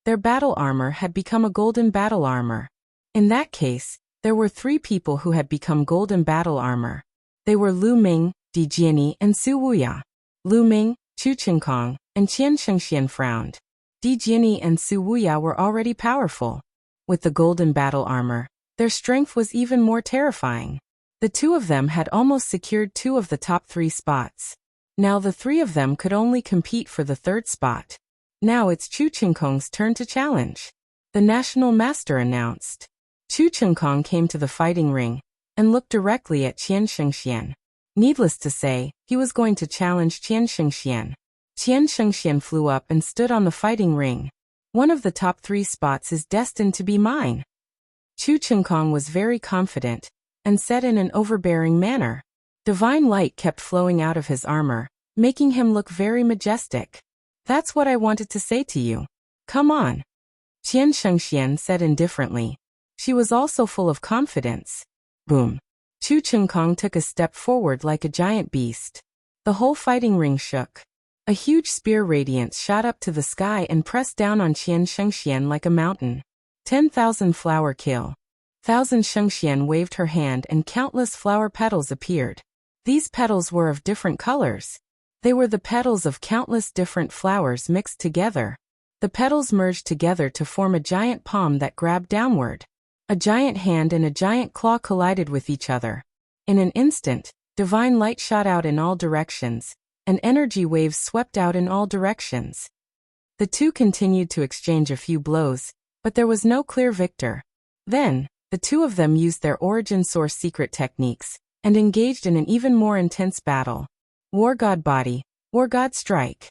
their battle armor had become a golden battle armor. In that case, there were 3 people who had become golden battle armor. They were Lu Ming, Di Jiani, and Su Wuya. Lu Ming, Chu Qingkong, and Qian Shengxian frowned. Di Jiani and Su Wuya were already powerful. With the golden battle armor, their strength was even more terrifying. The two of them had almost secured 2 of the top 3 spots. Now the 3 of them could only compete for the 3rd spot. Now it's Chu Qingkong's turn to challenge. The National Master announced. Chu Qingkong came to the fighting ring and looked directly at Qian Shengxian. Needless to say, he was going to challenge Qian Shengxian. Qian Shengxian flew up and stood on the fighting ring. One of the top 3 spots is destined to be mine. Chu Qingkong was very confident and said in an overbearing manner. Divine light kept flowing out of his armor, making him look very majestic. That's what I wanted to say to you. Come on. Qian Shengxian said indifferently. She was also full of confidence. Boom. Chu Qingkong took a step forward like a giant beast. The whole fighting ring shook. A huge spear radiance shot up to the sky and pressed down on Qian Shengxian like a mountain. 10,000 flower kill. 1,000 Shengxian waved her hand and countless flower petals appeared. These petals were of different colors. They were the petals of countless different flowers mixed together. The petals merged together to form a giant palm that grabbed downward. A giant hand and a giant claw collided with each other. In an instant, divine light shot out in all directions, and energy waves swept out in all directions. The two continued to exchange a few blows, but there was no clear victor. Then, the two of them used their origin source secret techniques, and engaged in an even more intense battle. War God Body, War God Strike.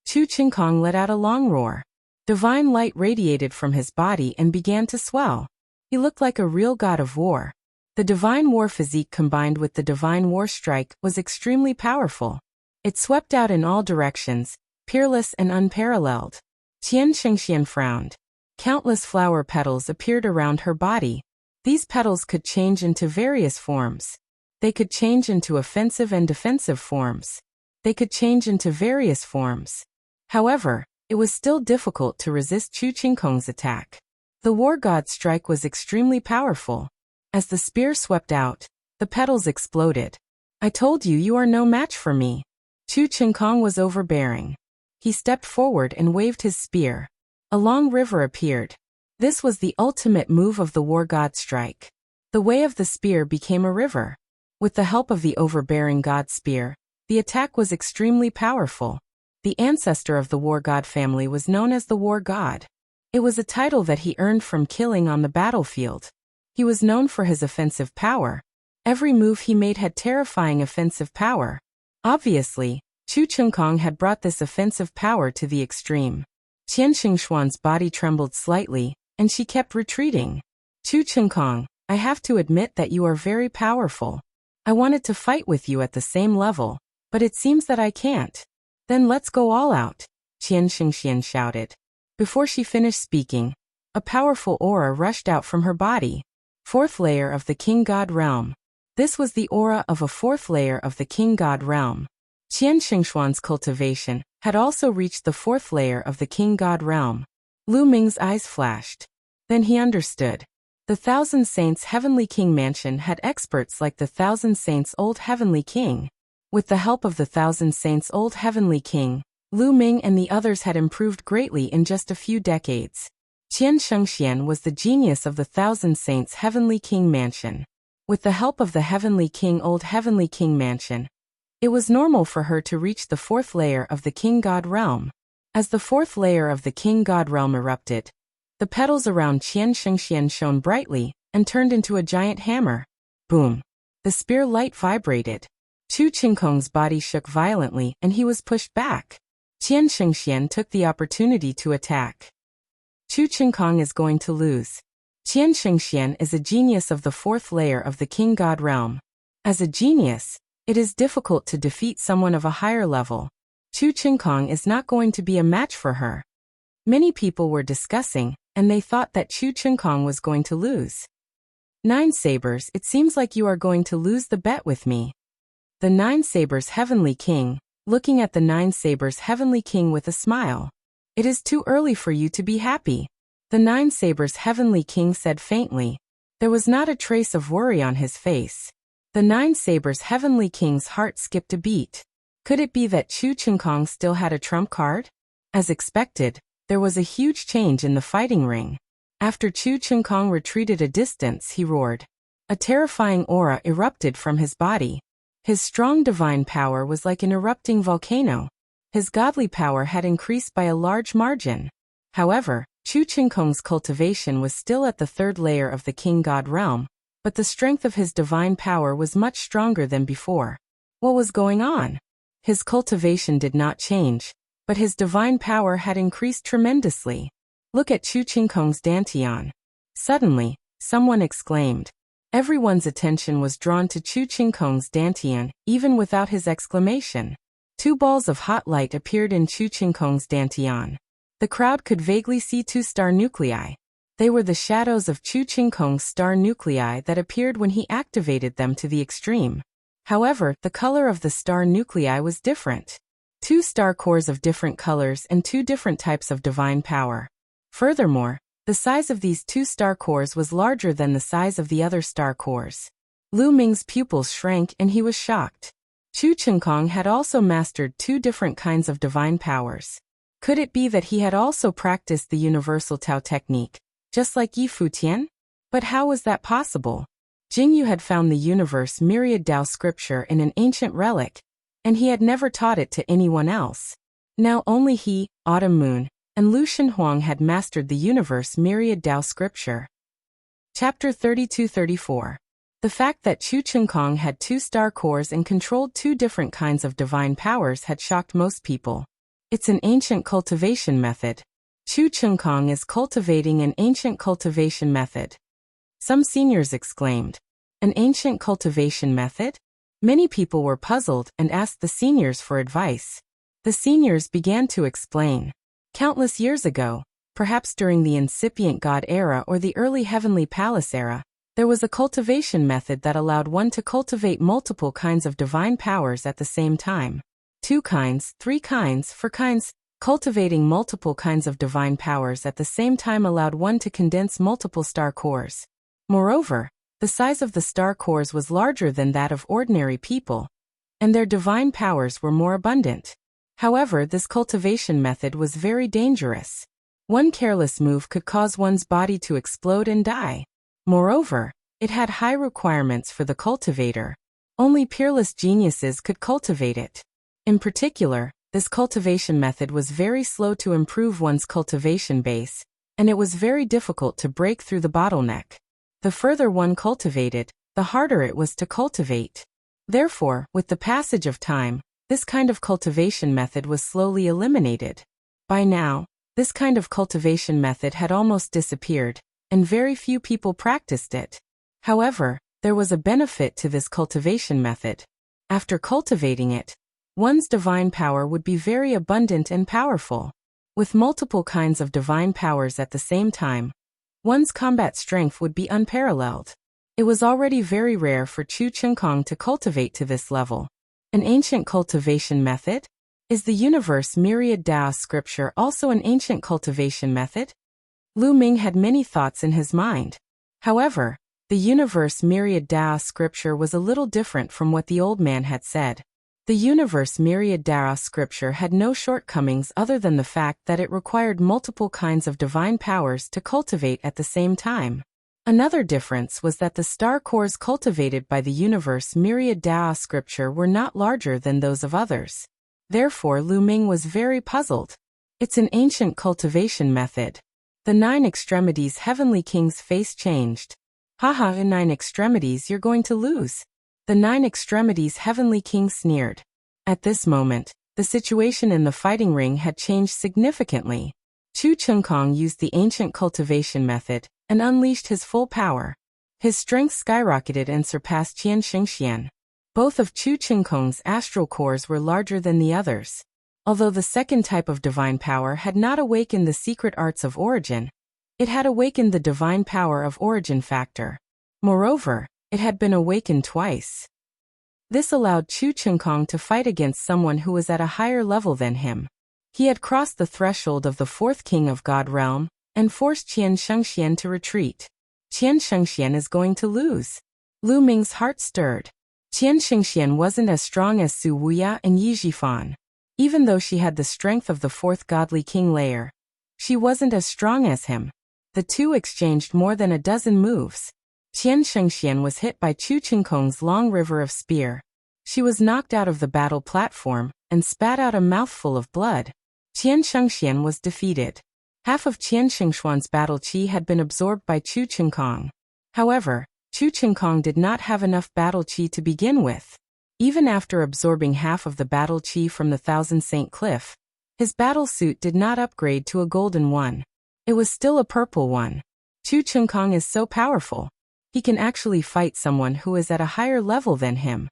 Chu Qingkong let out a long roar. Divine light radiated from his body and began to swell. He looked like a real god of war. The divine war physique combined with the divine war strike was extremely powerful. It swept out in all directions, peerless and unparalleled. Qian Shengxian frowned. Countless flower petals appeared around her body. These petals could change into various forms. They could change into offensive and defensive forms. They could change into various forms. However, it was still difficult to resist Chu Qingkong's attack. The war god strike was extremely powerful. As the spear swept out, the petals exploded. I told you you are no match for me. Chu Qingkong was overbearing. He stepped forward and waved his spear. A long river appeared. This was the ultimate move of the war god strike. The way of the spear became a river. With the help of the overbearing god spear, the attack was extremely powerful. The ancestor of the war god family was known as the war god. It was a title that he earned from killing on the battlefield. He was known for his offensive power. Every move he made had terrifying offensive power. Obviously, Chu Chengkong had brought this offensive power to the extreme. Qian Xingshuan's body trembled slightly, and she kept retreating. Chu Chengkong, I have to admit that you are very powerful. I wanted to fight with you at the same level, but it seems that I can't. Then let's go all out, Qian Xingxian shouted. Before she finished speaking, a powerful aura rushed out from her body. Fourth layer of the King God realm. This was the aura of a fourth layer of the King God realm. Qian Xingshuan's cultivation had also reached the fourth layer of the King God realm. Lu Ming's eyes flashed. Then he understood. The Thousand Saints Heavenly King Mansion had experts like the Thousand Saints Old Heavenly King. With the help of the Thousand Saints Old Heavenly King, Lu Ming and the others had improved greatly in just a few decades. Qian Shengxian was the genius of the Thousand Saints Heavenly King Mansion. With the help of the Heavenly King Old Heavenly King Mansion, it was normal for her to reach the fourth layer of the King God realm. As the fourth layer of the King God realm erupted, the petals around Qian Shengxian shone brightly and turned into a giant hammer. Boom! The spear light vibrated. Chu Chengkong's body shook violently and he was pushed back. Qian Shengxian took the opportunity to attack. Chu Chengkong is going to lose. Qian Shengxian is a genius of the fourth layer of the King God realm. As a genius, it is difficult to defeat someone of a higher level. Chu Chengkong is not going to be a match for her. Many people were discussing, and they thought that Chu Chengkong was going to lose. Nine Sabers, it seems like you are going to lose the bet with me. The Nine Sabers Heavenly King, looking at the Nine Sabers Heavenly King with a smile. It is too early for you to be happy. The Nine Sabers Heavenly King said faintly. There was not a trace of worry on his face. The Nine Sabers Heavenly King's heart skipped a beat. Could it be that Chu Chengkong still had a trump card? As expected, there was a huge change in the fighting ring. After Chu Chengkong retreated a distance, he roared. A terrifying aura erupted from his body. His strong divine power was like an erupting volcano. His godly power had increased by a large margin. However, Chu Chengkong's cultivation was still at the third layer of the King God realm, but the strength of his divine power was much stronger than before. What was going on? His cultivation did not change, but his divine power had increased tremendously. Look at Chu Chengkong's dantian. Suddenly, someone exclaimed. Everyone's attention was drawn to Chu Chengkong's dantian, even without his exclamation. Two balls of hot light appeared in Chu Chengkong's dantian. The crowd could vaguely see two star nuclei. They were the shadows of Chu Chengkong's star nuclei that appeared when he activated them to the extreme. However, the color of the star nuclei was different. Two star cores of different colors and two different types of divine power. Furthermore, the size of these two star cores was larger than the size of the other star cores. Lu Ming's pupils shrank and he was shocked. Chu Chengkong had also mastered two different kinds of divine powers. Could it be that he had also practiced the universal Tao technique, just like Yi Futian? But how was that possible? Jingyu had found the universe myriad Tao scripture in an ancient relic, and he had never taught it to anyone else. Now only he, Autumn Moon, and Lu Shenhuang had mastered the universe myriad Tao scripture. Chapter 32-34. The fact that Chu Chengkong had two star cores and controlled two different kinds of divine powers had shocked most people. It's an ancient cultivation method. Chu Chengkong is cultivating an ancient cultivation method. Some seniors exclaimed. An ancient cultivation method? Many people were puzzled and asked the seniors for advice. The seniors began to explain. Countless years ago, perhaps during the incipient God era or the early Heavenly Palace era, there was a cultivation method that allowed one to cultivate multiple kinds of divine powers at the same time. 2 kinds, 3 kinds, 4 kinds. Cultivating multiple kinds of divine powers at the same time allowed one to condense multiple star cores. Moreover, the size of the star cores was larger than that of ordinary people, and their divine powers were more abundant. However, this cultivation method was very dangerous. One careless move could cause one's body to explode and die. Moreover, It had high requirements for the cultivator. Only peerless geniuses could cultivate it. In particular, this cultivation method was very slow to improve one's cultivation base, and it was very difficult to break through the bottleneck. The further one cultivated, the harder it was to cultivate. Therefore, with the passage of time, this kind of cultivation method was slowly eliminated. By now, this kind of cultivation method had almost disappeared, and very few people practiced it. However, there was a benefit to this cultivation method. After cultivating it, one's divine power would be very abundant and powerful. With multiple kinds of divine powers at the same time, one's combat strength would be unparalleled. It was already very rare for Chu Chengkong to cultivate to this level. An ancient cultivation method? Is the universe myriad Tao scripture also an ancient cultivation method? Lu Ming had many thoughts in his mind. However, the universe myriad Tao scripture was a little different from what the old man had said. The universe myriad Tao scripture had no shortcomings other than the fact that it required multiple kinds of divine powers to cultivate at the same time. Another difference was that the star cores cultivated by the universe myriad Tao scripture were not larger than those of others. Therefore, Lu Ming was very puzzled. It's an ancient cultivation method. The 9 extremities heavenly king's face changed. Haha, in 9 extremities you're going to lose. The 9 extremities heavenly king sneered. At this moment, the situation in the fighting ring had changed significantly. Chu Chengkong used the ancient cultivation method and unleashed his full power. His strength skyrocketed and surpassed Qian Xingxian. Both of Chu Chengkong's astral cores were larger than the others. Although the second type of divine power had not awakened the secret arts of origin, it had awakened the divine power of origin factor. Moreover, it had been awakened twice. This allowed Chu Chengkong to fight against someone who was at a higher level than him. He had crossed the threshold of the 4th king of God realm and forced Qian Shengxian to retreat. Qian Shengxian is going to lose. Lu Ming's heart stirred. Qian Shengxian wasn't as strong as Su Wuya and Yi Jifan. Even though she had the strength of the 4th godly king layer, she wasn't as strong as him. The two exchanged more than a dozen moves. Qian Shengxian was hit by Chu Chengkong's long river of spear. She was knocked out of the battle platform and spat out a mouthful of blood. Qian Shengxian was defeated. Half of Qian Shengshuan's battle qi had been absorbed by Chu Chengkong. However, Chu Chengkong did not have enough battle qi to begin with. Even after absorbing half of the battle qi from the Thousand Saint Cliff, his battle suit did not upgrade to a golden one. It was still a purple one. Chu Chengkong is so powerful. He can actually fight someone who is at a higher level than him.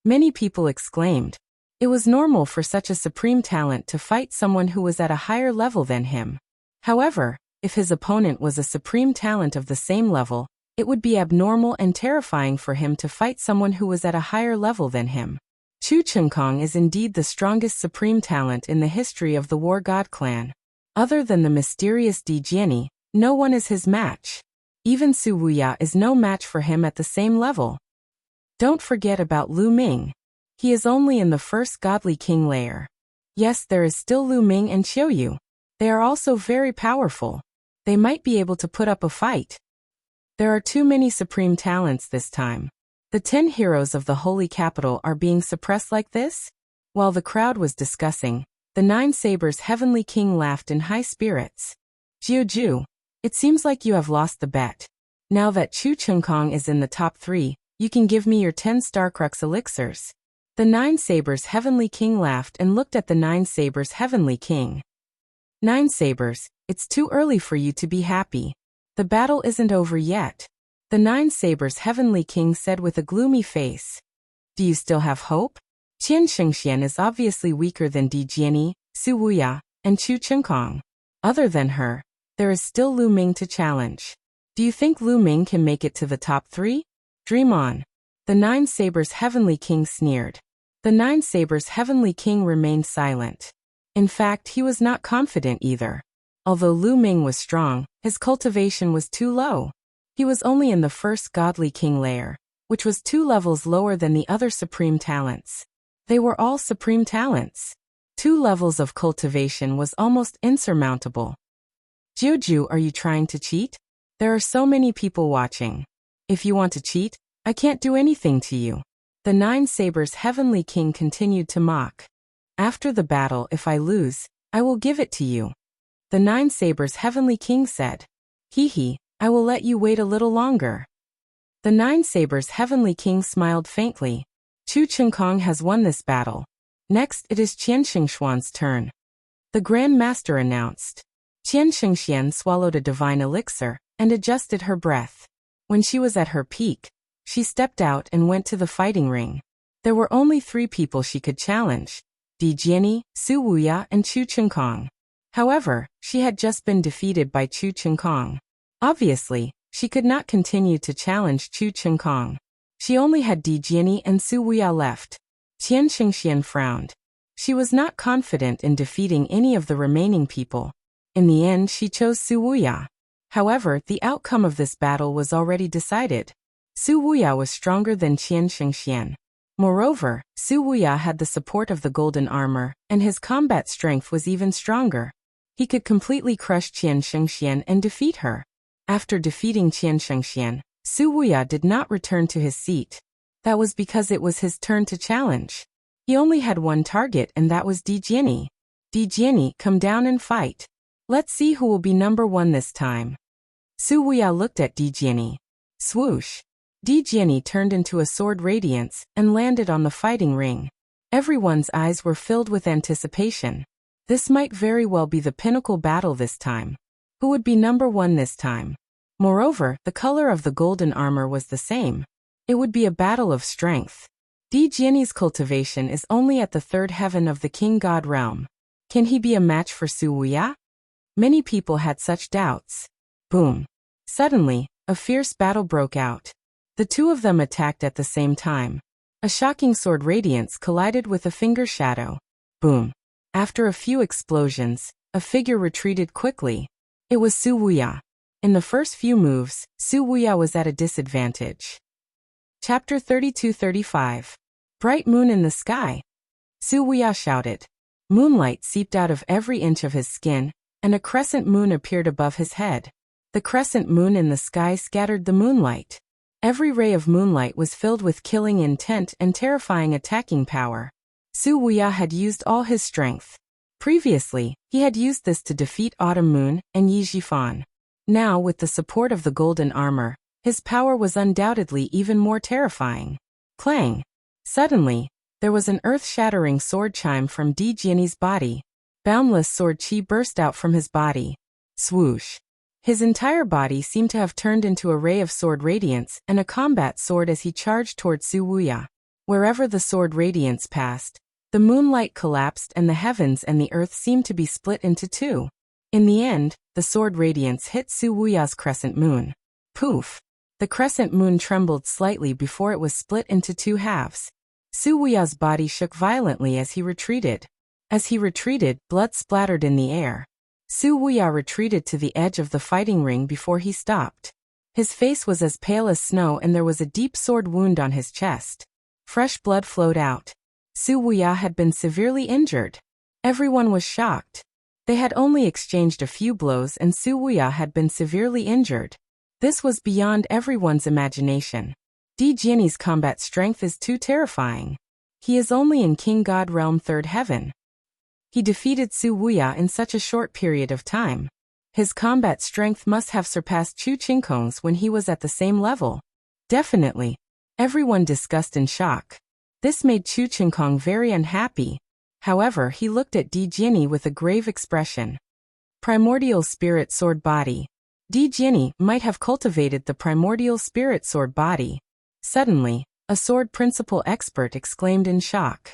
Many people exclaimed. It was normal for such a supreme talent to fight someone who was at a higher level than him. However, if his opponent was a supreme talent of the same level, it would be abnormal and terrifying for him to fight someone who was at a higher level than him. Chu Chengkong is indeed the strongest supreme talent in the history of the War God clan. Other than the mysterious Di Jiani, no one is his match. Even Su Wuya is no match for him at the same level. Don't forget about Lu Ming. He is only in the 1st godly king layer. Yes, there is still Lu Ming and Qiu Yu. They are also very powerful. They might be able to put up a fight. There are too many supreme talents this time. The 10 heroes of the holy capital are being suppressed like this? While the crowd was discussing, the 9 sabers heavenly king laughed in high spirits. Jiu, it seems like you have lost the bet. Now that Chu Chengkong is in the top 3, you can give me your 10 Starcrux elixirs. The 9 sabers heavenly king laughed and looked at the 9 sabers heavenly king. 9 sabers, it's too early for you to be happy. The battle isn't over yet. The 9 sabers heavenly king said with a gloomy face. Do you still have hope? Qian Shengxian is obviously weaker than Di Jiani, Su Wuya, and Chu Chengkong. Other than her, there is still Lu Ming to challenge. Do you think Lu Ming can make it to the top 3? Dream on. The 9 sabers heavenly king sneered. The 9 sabers heavenly king remained silent. In fact, he was not confident either. Although Lu Ming was strong, his cultivation was too low. He was only in the 1st godly king layer, which was 2 levels lower than the other supreme talents. They were all supreme talents. 2 levels of cultivation was almost insurmountable. Jiu, are you trying to cheat? There are so many people watching. If you want to cheat, I can't do anything to you. The Nine Sabers' heavenly king continued to mock. After the battle, if I lose, I will give it to you. The Nine Sabers' heavenly king said. Hee, I will let you wait a little longer. The Nine Sabers' heavenly king smiled faintly. Chu Chengkong has won this battle. Next it is Qian Shingshuan's turn. The Grand Master announced. Qian Shingshuan swallowed a divine elixir and adjusted her breath. When she was at her peak, she stepped out and went to the fighting ring. There were only 3 people she could challenge: Di Jiani, Su Wuya, and Chu Chengkong. However, she had just been defeated by Chu Chengkong. Obviously, she could not continue to challenge Chu Chengkong. She only had Di Jiani and Su Wuya left. Qian Shingshuan frowned. She was not confident in defeating any of the remaining people. In the end, she chose Su Wuya. However, the outcome of this battle was already decided. Su Wuya was stronger than Qian Shingshuan. Moreover, Su Wuya had the support of the golden armor, and his combat strength was even stronger. He could completely crush Qian Shingshuan and defeat her. After defeating Qian Shingshuan, Su Wuya did not return to his seat. That was because it was his turn to challenge. He only had one target, and that was Di Jiani. Di Jiani, come down and fight. Let's see who will be number 1 this time. Su Wuya looked at Di Jiani. Swoosh. Di Jiani turned into a sword radiance and landed on the fighting ring. Everyone's eyes were filled with anticipation. This might very well be the pinnacle battle this time. Who would be number 1 this time? Moreover, the color of the golden armor was the same. It would be a battle of strength. Di Jiani's cultivation is only at the 3rd heaven of the king god realm. Can he be a match for Su Wuya? Many people had such doubts. Boom. Suddenly, a fierce battle broke out. The 2 of them attacked at the same time. A shocking sword radiance collided with a finger shadow. Boom. After a few explosions, a figure retreated quickly. It was Su Wuya. In the first few moves, Su Wuya was at a disadvantage. Chapter 32-35. Bright moon in the sky. Su Wuya shouted. Moonlight seeped out of every inch of his skin, and a crescent moon appeared above his head. The crescent moon in the sky scattered the moonlight. Every ray of moonlight was filled with killing intent and terrifying attacking power. Su Wuya had used all his strength. Previously, he had used this to defeat Autumn Moon and Yi Jifan. Now, with the support of the golden armor, his power was undoubtedly even more terrifying. Clang! Suddenly, there was an earth-shattering sword chime from Di Jiani's body. Boundless sword chi burst out from his body. Swoosh! His entire body seemed to have turned into a ray of sword radiance and a combat sword as he charged toward Su Wuya. Wherever the sword radiance passed, the moonlight collapsed and the heavens and the earth seemed to be split into 2. In the end, the sword radiance hit Su Wuya's crescent moon. Poof! The crescent moon trembled slightly before it was split into 2 halves. Su Wuya's body shook violently as he retreated. As he retreated, blood splattered in the air. Su Wuya retreated to the edge of the fighting ring before he stopped. His face was as pale as snow and there was a deep sword wound on his chest. Fresh blood flowed out. Su Wuya had been severely injured. Everyone was shocked. They had only exchanged a few blows and Su Wuya had been severely injured. This was beyond everyone's imagination. Di Jiani's combat strength is too terrifying. He is only in King God Realm 3rd heaven. He defeated Su Wuya in such a short period of time. His combat strength must have surpassed Chu Chengkong's when he was at the same level. Definitely. Everyone discussed in shock. This made Chu Chengkong very unhappy. However, he looked at Di Jiani with a grave expression. Primordial Spirit Sword Body. Di Jiani might have cultivated the Primordial Spirit Sword Body. Suddenly, a sword principal expert exclaimed in shock.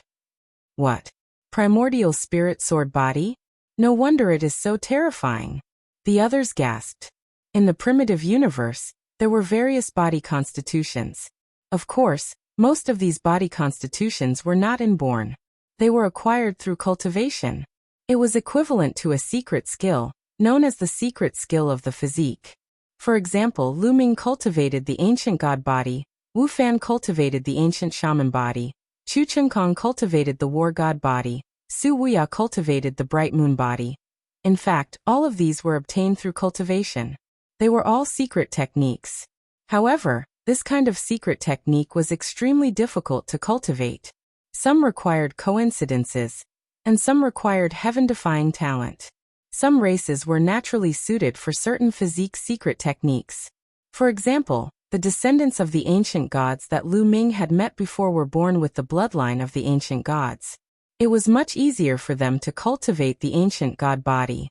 What? Primordial Spirit Sword Body? No wonder it is so terrifying. The others gasped. In the primitive universe, there were various body constitutions. Of course, most of these body constitutions were not inborn. They were acquired through cultivation. It was equivalent to a secret skill, known as the secret skill of the physique. For example, Lu Ming cultivated the ancient god body, Wu Fan cultivated the ancient shaman body, Chu Chengkong cultivated the war god body, Su Wuya cultivated the bright moon body. In fact, all of these were obtained through cultivation. They were all secret techniques. However, This kind of secret technique was extremely difficult to cultivate. Some required coincidences, and some required heaven-defying talent. Some races were naturally suited for certain physique secret techniques. For example, the descendants of the ancient gods that Lu Ming had met before were born with the bloodline of the ancient gods. It was much easier for them to cultivate the ancient god body.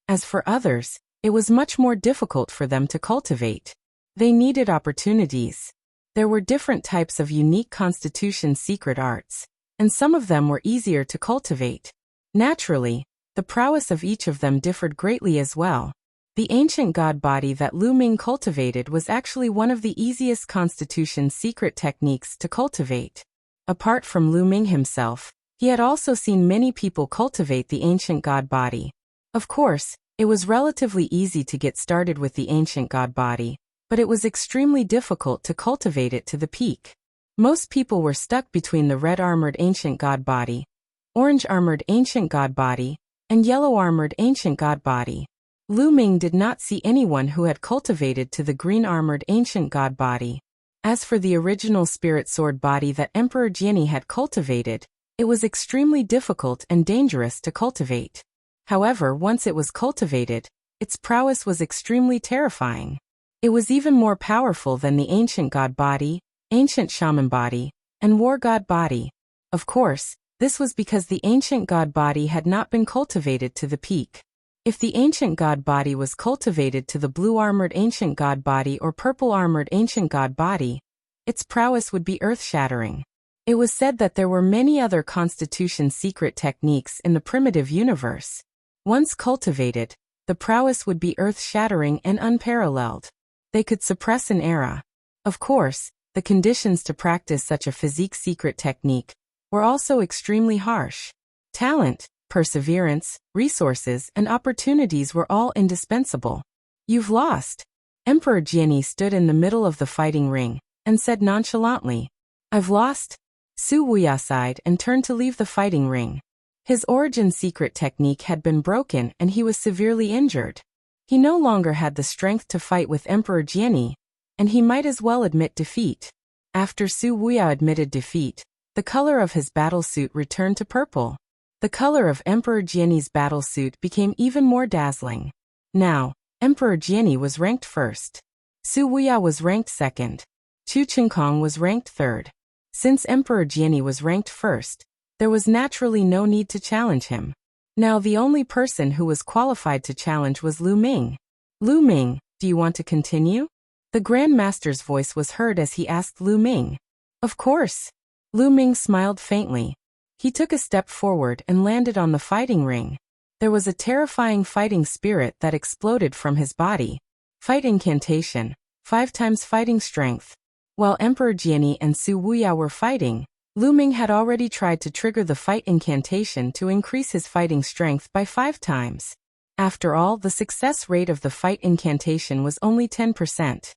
As for others, it was much more difficult for them to cultivate. They needed opportunities. There were different types of unique constitution secret arts, and some of them were easier to cultivate. Naturally, the prowess of each of them differed greatly as well. The ancient god body that Lu Ming cultivated was actually one of the easiest constitution secret techniques to cultivate. Apart from Lu Ming himself, he had also seen many people cultivate the ancient god body. Of course, it was relatively easy to get started with the ancient god body, but it was extremely difficult to cultivate it to the peak. Most people were stuck between the red-armored ancient god body, orange-armored ancient god body, and yellow-armored ancient god body. Lu Ming did not see anyone who had cultivated to the green-armored ancient god body. As for the original spirit sword body that Emperor Jiani had cultivated, it was extremely difficult and dangerous to cultivate. However, once it was cultivated, its prowess was extremely terrifying. It was even more powerful than the ancient god body, ancient shaman body, and war god body. Of course, this was because the ancient god body had not been cultivated to the peak. If the ancient god body was cultivated to the blue-armored ancient god body or purple-armored ancient god body, its prowess would be earth-shattering. It was said that there were many other constitution secret techniques in the primitive universe. Once cultivated, the prowess would be earth-shattering and unparalleled. They could suppress an era. Of course, the conditions to practice such a physique secret technique were also extremely harsh. Talent, perseverance, resources, and opportunities were all indispensable. You've lost. Emperor Jiani stood in the middle of the fighting ring and said nonchalantly, I've lost. Su Wuya sighed and turned to leave the fighting ring. His origin secret technique had been broken and he was severely injured. He no longer had the strength to fight with Emperor Jiani, and he might as well admit defeat. After Su Wuya admitted defeat, the color of his battlesuit returned to purple. The color of Emperor Jiani's battlesuit became even more dazzling. Now, Emperor Jiani was ranked first. Su Wuya was ranked second. Chu Qinkong was ranked third. Since Emperor Jiani was ranked first, there was naturally no need to challenge him. Now the only person who was qualified to challenge was Lu Ming. Lu Ming, do you want to continue? The Grand Master's voice was heard as he asked Lu Ming. Of course. Lu Ming smiled faintly. He took a step forward and landed on the fighting ring. There was a terrifying fighting spirit that exploded from his body. Fight incantation, 5 times fighting strength. While Emperor Jiani and Su Wuya were fighting, Lu Ming had already tried to trigger the fight incantation to increase his fighting strength by 5 times. After all, the success rate of the fight incantation was only 10%.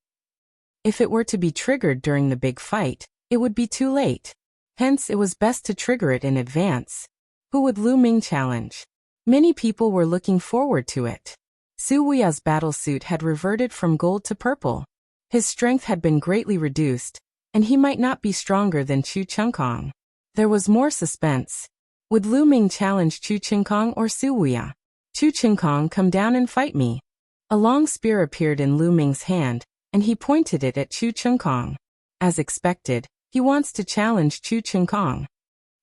If it were to be triggered during the big fight, it would be too late. Hence, it was best to trigger it in advance. Who would Lu Ming challenge? Many people were looking forward to it. Su Wuya's battlesuit had reverted from gold to purple. His strength had been greatly reduced, and he might not be stronger than Chu Qinkong. There was more suspense. Would Lu Ming challenge Chu Qinkong or Su Wuya? Chu Qinkong, come down and fight me. A long spear appeared in Lu Ming's hand, and he pointed it at Chu Qinkong. As expected, he wants to challenge Chu Qinkong.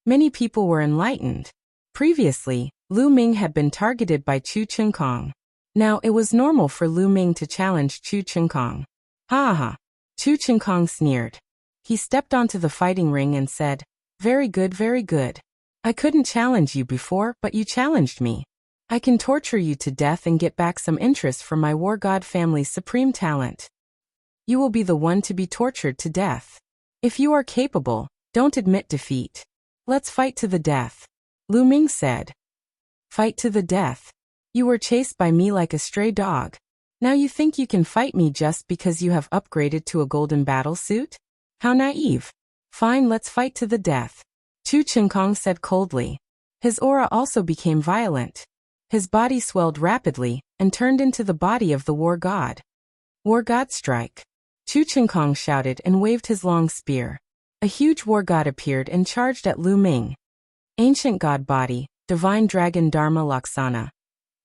Many people were enlightened. Previously, Lu Ming had been targeted by Chu Qinkong. Now it was normal for Lu Ming to challenge Chu Qinkong. Ha ha! Chu Qinkong sneered. He stepped onto the fighting ring and said, very good, very good. I couldn't challenge you before, but you challenged me. I can torture you to death and get back some interest from my war god family's supreme talent. You will be the one to be tortured to death. If you are capable, don't admit defeat. Let's fight to the death. Lu Ming said. Fight to the death. You were chased by me like a stray dog. Now you think you can fight me just because you have upgraded to a golden battlesuit? How naive. Fine, let's fight to the death. Chu Qinkong said coldly. His aura also became violent. His body swelled rapidly and turned into the body of the war god. War god strike. Chu Chengkong shouted and waved his long spear. A huge war god appeared and charged at Lu Ming. Ancient god body, divine dragon Dharma Laksana.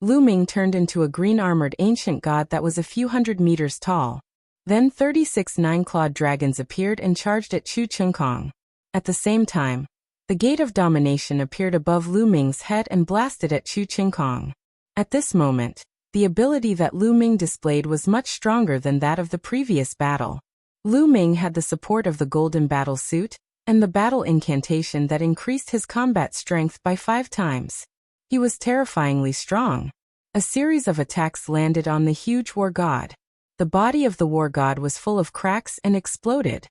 Lu Ming turned into a green-armored ancient god that was a few hundred meters tall. Then 36 nine-clawed dragons appeared and charged at Chu Chengkong. At the same time, the Gate of Domination appeared above Lu Ming's head and blasted at Chu Chengkong. At this moment, the ability that Lu Ming displayed was much stronger than that of the previous battle. Lu Ming had the support of the golden battle suit, and the battle incantation that increased his combat strength by 5 times. He was terrifyingly strong. A series of attacks landed on the huge war god. The body of the war god was full of cracks and exploded.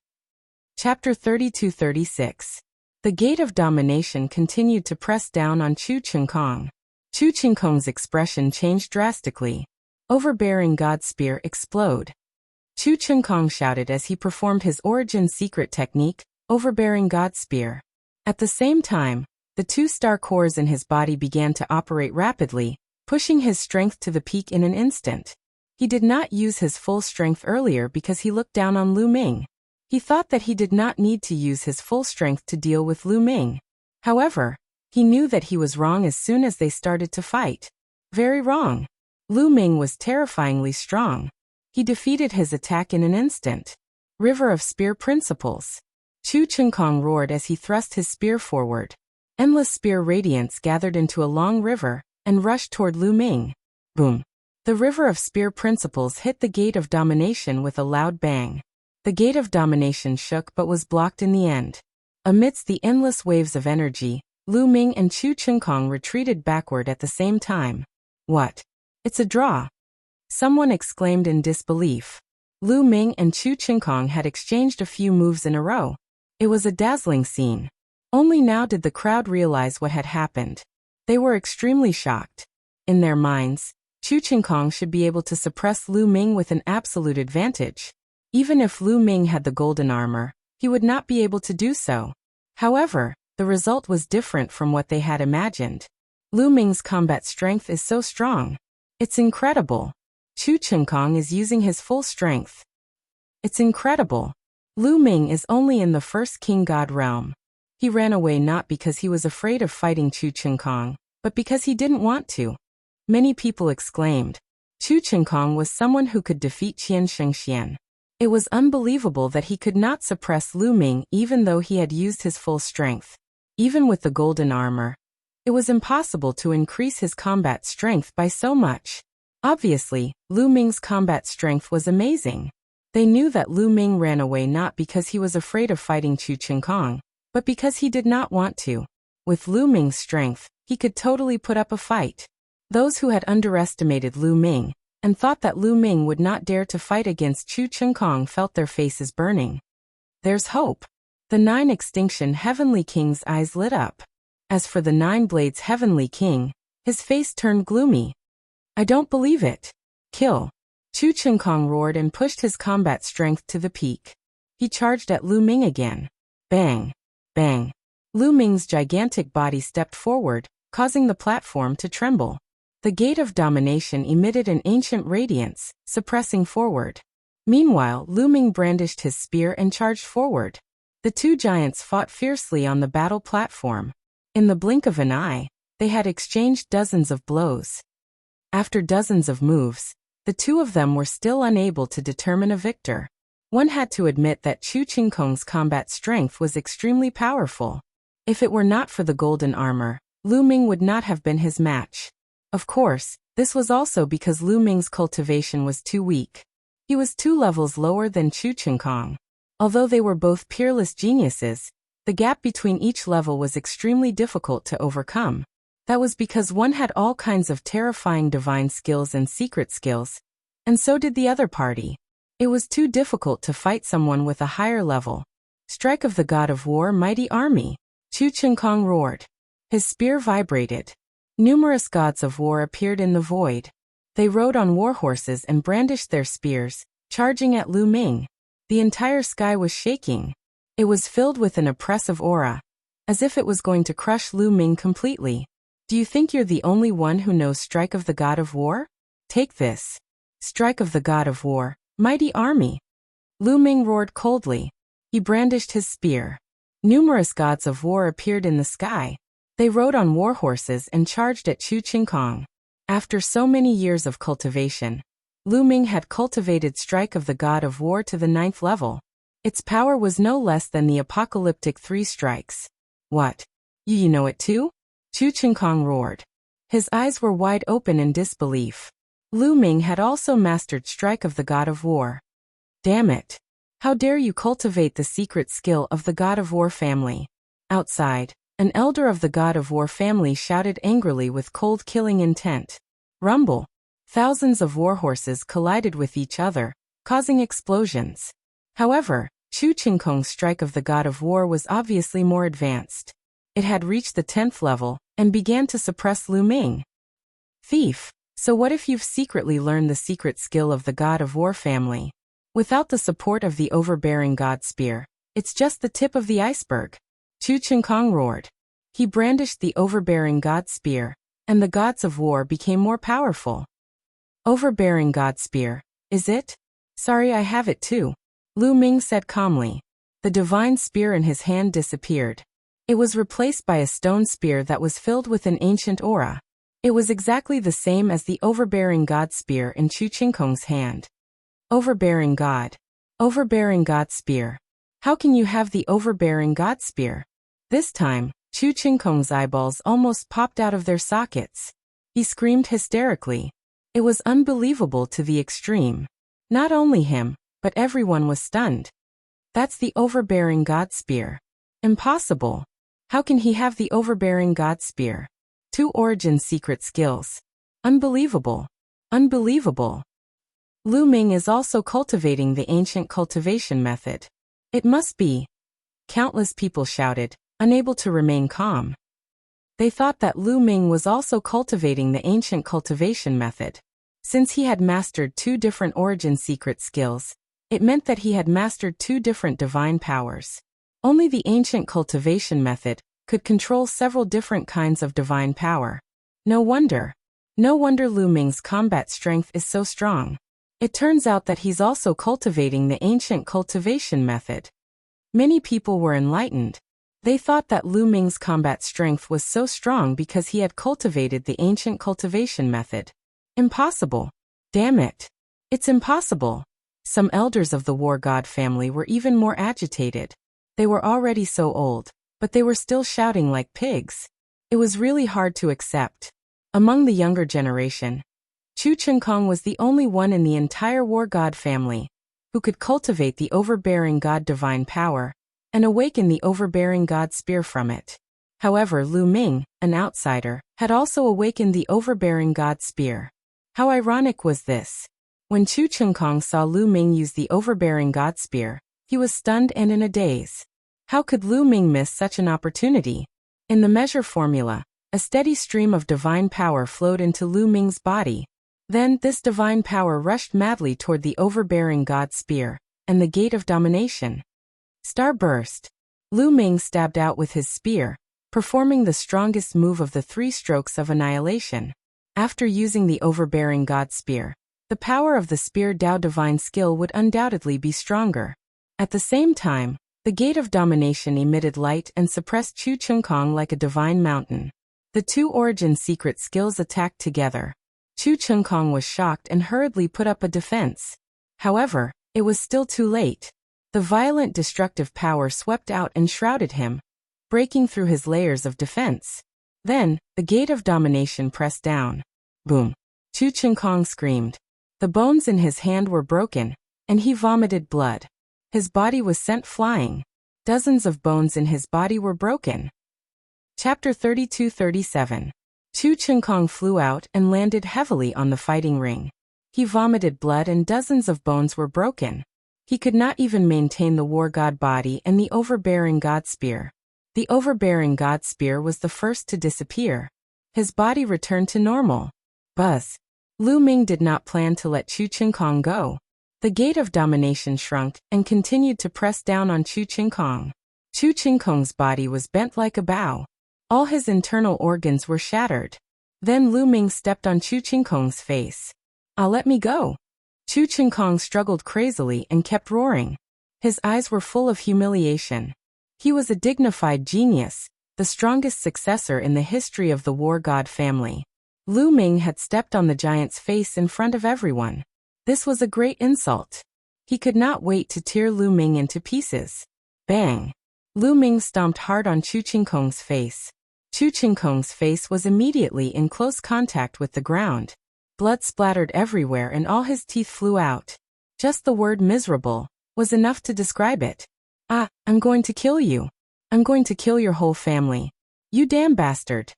Chapter 32-36. The Gate of Domination continued to press down on Chu Chengkong. Chu Chengkong's expression changed drastically. Overbearing God Spear explode. Chu Chengkong shouted as he performed his origin secret technique, Overbearing God Spear. At the same time, the 2 star cores in his body began to operate rapidly, pushing his strength to the peak in an instant. He did not use his full strength earlier because he looked down on Lu Ming. He thought that he did not need to use his full strength to deal with Lu Ming. However, he knew that he was wrong as soon as they started to fight. Very wrong. Lu Ming was terrifyingly strong. He defeated his attack in an instant. River of Spear Principles. Chu Chengkong roared as he thrust his spear forward. Endless spear radiance gathered into a long river and rushed toward Lu Ming. Boom. The River of Spear Principles hit the Gate of Domination with a loud bang. The Gate of Domination shook but was blocked in the end. Amidst the endless waves of energy, Lu Ming and Chu Chengkong retreated backward at the same time. What? It's a draw. Someone exclaimed in disbelief. Lu Ming and Chu Chengkong had exchanged a few moves in a row. It was a dazzling scene. Only now did the crowd realize what had happened. They were extremely shocked. In their minds, Chu Chengkong should be able to suppress Lu Ming with an absolute advantage. Even if Lu Ming had the golden armor, he would not be able to do so. However, the result was different from what they had imagined. Lu Ming's combat strength is so strong. It's incredible. Chu Chengkong is using his full strength. It's incredible. Lu Ming is only in the first king god realm. He ran away not because he was afraid of fighting Chu Chengkong, but because he didn't want to. Many people exclaimed. Chu Chengkong was someone who could defeat Qian Shengxian. It was unbelievable that he could not suppress Lu Ming even though he had used his full strength. Even with the golden armor, it was impossible to increase his combat strength by so much. Obviously, Lu Ming's combat strength was amazing. They knew that Lu Ming ran away not because he was afraid of fighting Chu Chengkong, but because he did not want to. With Lu Ming's strength, he could totally put up a fight. Those who had underestimated Lu Ming and thought that Lu Ming would not dare to fight against Chu Chengkong felt their faces burning. There's hope. The 9 Extinction Heavenly King's eyes lit up. As for the 9 Blades Heavenly King, his face turned gloomy. I don't believe it. Kill. Chu Chengkong roared and pushed his combat strength to the peak. He charged at Lu Ming again. Bang. Bang. Lu Ming's gigantic body stepped forward, causing the platform to tremble. The Gate of Domination emitted an ancient radiance, suppressing forward. Meanwhile, Lu Ming brandished his spear and charged forward. The 2 giants fought fiercely on the battle platform. In the blink of an eye, they had exchanged dozens of blows. After dozens of moves, the 2 of them were still unable to determine a victor. One had to admit that Chu Chengkong's combat strength was extremely powerful. If it were not for the golden armor, Lu Ming would not have been his match. Of course, this was also because Lu Ming's cultivation was too weak. He was 2 levels lower than Chu Chengkong. Although they were both peerless geniuses, the gap between each level was extremely difficult to overcome. That was because one had all kinds of terrifying divine skills and secret skills, and so did the other party. It was too difficult to fight someone with a higher level. Strike of the God of War, mighty army. Chu Chengkong roared. His spear vibrated. Numerous gods of war appeared in the void. They rode on war horses and brandished their spears, charging at Lu Ming. The entire sky was shaking. It was filled with an oppressive aura, as if it was going to crush Lu Ming completely. Do you think you're the only one who knows Strike of the God of War? Take this. Strike of the God of War, mighty army. Lu Ming roared coldly. He brandished his spear. Numerous gods of war appeared in the sky. They rode on war horses and charged at Chu Qingkong. After so many years of cultivation, Lu Ming had cultivated Strike of the God of War to the 9th level. Its power was no less than the apocalyptic 3 strikes. What? You know it too? Chu Qingkong roared. His eyes were wide open in disbelief. Lu Ming had also mastered Strike of the God of War. Damn it! How dare you cultivate the secret skill of the God of War family? Outside, an elder of the God of War family shouted angrily with cold killing intent. Rumble! Thousands of war horses collided with each other, causing explosions. However, Chu Qingkong's Strike of the God of War was obviously more advanced. It had reached the 10th level and began to suppress Lu Ming. Thief! So what if you've secretly learned the secret skill of the God of War family? Without the support of the overbearing God Spear, it's just the tip of the iceberg. Chu Qingkong roared. He brandished the overbearing God Spear, and the gods of war became more powerful. Overbearing God Spear, is it? Sorry, I have it too. Lu Ming said calmly. The divine spear in his hand disappeared. It was replaced by a stone spear that was filled with an ancient aura. It was exactly the same as the overbearing God Spear in Chu Qingkong's hand. Overbearing God. Overbearing God Spear. How can you have the overbearing God Spear? This time, Chu Qingkong's eyeballs almost popped out of their sockets. He screamed hysterically. It was unbelievable to the extreme. Not only him, but everyone was stunned. That's the overbearing God Spear. Impossible. How can he have the overbearing God Spear? 2 origin secret skills. Unbelievable. Unbelievable. Lu Ming is also cultivating the ancient cultivation method. It must be. Countless people shouted, unable to remain calm. They thought that Lu Ming was also cultivating the ancient cultivation method. Since he had mastered 2 different origin secret skills, it meant that he had mastered 2 different divine powers. Only the ancient cultivation method could control several different kinds of divine power. No wonder. No wonder Lu Ming's combat strength is so strong. It turns out that he's also cultivating the ancient cultivation method. Many people were enlightened. They thought that Lu Ming's combat strength was so strong because he had cultivated the ancient cultivation method. Impossible. Damn it. It's impossible. Some elders of the war god family were even more agitated. They were already so old, but they were still shouting like pigs. It was really hard to accept. Among the younger generation, Chu Qingkong was the only one in the entire war god family who could cultivate the overbearing god divine power and awaken the overbearing god spear from it. However, Lu Ming, an outsider, had also awakened the overbearing god spear. How ironic was this? When Chu Qingkong saw Lu Ming use the overbearing god spear, he was stunned and in a daze. How could Lu Ming miss such an opportunity? In the measure formula, a steady stream of divine power flowed into Lu Ming's body. Then, this divine power rushed madly toward the overbearing god spear and the gate of domination. Starburst. Lu Ming stabbed out with his spear, performing the strongest move of the 3 strokes of annihilation. After using the overbearing god spear, the power of the spear Dao divine skill would undoubtedly be stronger. At the same time, the gate of domination emitted light and suppressed Chu Qingkong like a divine mountain. The 2 origin secret skills attacked together. Chu Qingkong was shocked and hurriedly put up a defense. However, it was still too late. The violent destructive power swept out and shrouded him, breaking through his layers of defense. Then, the gate of domination pressed down. Boom! Chu Qingkong screamed. The bones in his hand were broken, and he vomited blood. His body was sent flying. Dozens of bones in his body were broken. Chapter 32-37. Chu Qingkong flew out and landed heavily on the fighting ring. He vomited blood and dozens of bones were broken. He could not even maintain the war god body and the overbearing god spear. The overbearing god spear was the first to disappear. His body returned to normal. Buzz. Lu Ming did not plan to let Chu Qingkong go. The gate of domination shrunk and continued to press down on Chu Qingkong. Chu Qingkong's body was bent like a bow. All his internal organs were shattered. Then Lu Ming stepped on Chu Qingkong's face. "Ah, let me go." Chu Kong struggled crazily and kept roaring. His eyes were full of humiliation. He was a dignified genius, the strongest successor in the history of the war god family. Lu Ming had stepped on the giant's face in front of everyone. This was a great insult. He could not wait to tear Lu Ming into pieces. Bang! Lu Ming stomped hard on Chu Kong's face. Chu Kong's face was immediately in close contact with the ground. Blood splattered everywhere and all his teeth flew out. Just the word miserable was enough to describe it. I'm going to kill you. I'm going to kill your whole family. You damn bastard.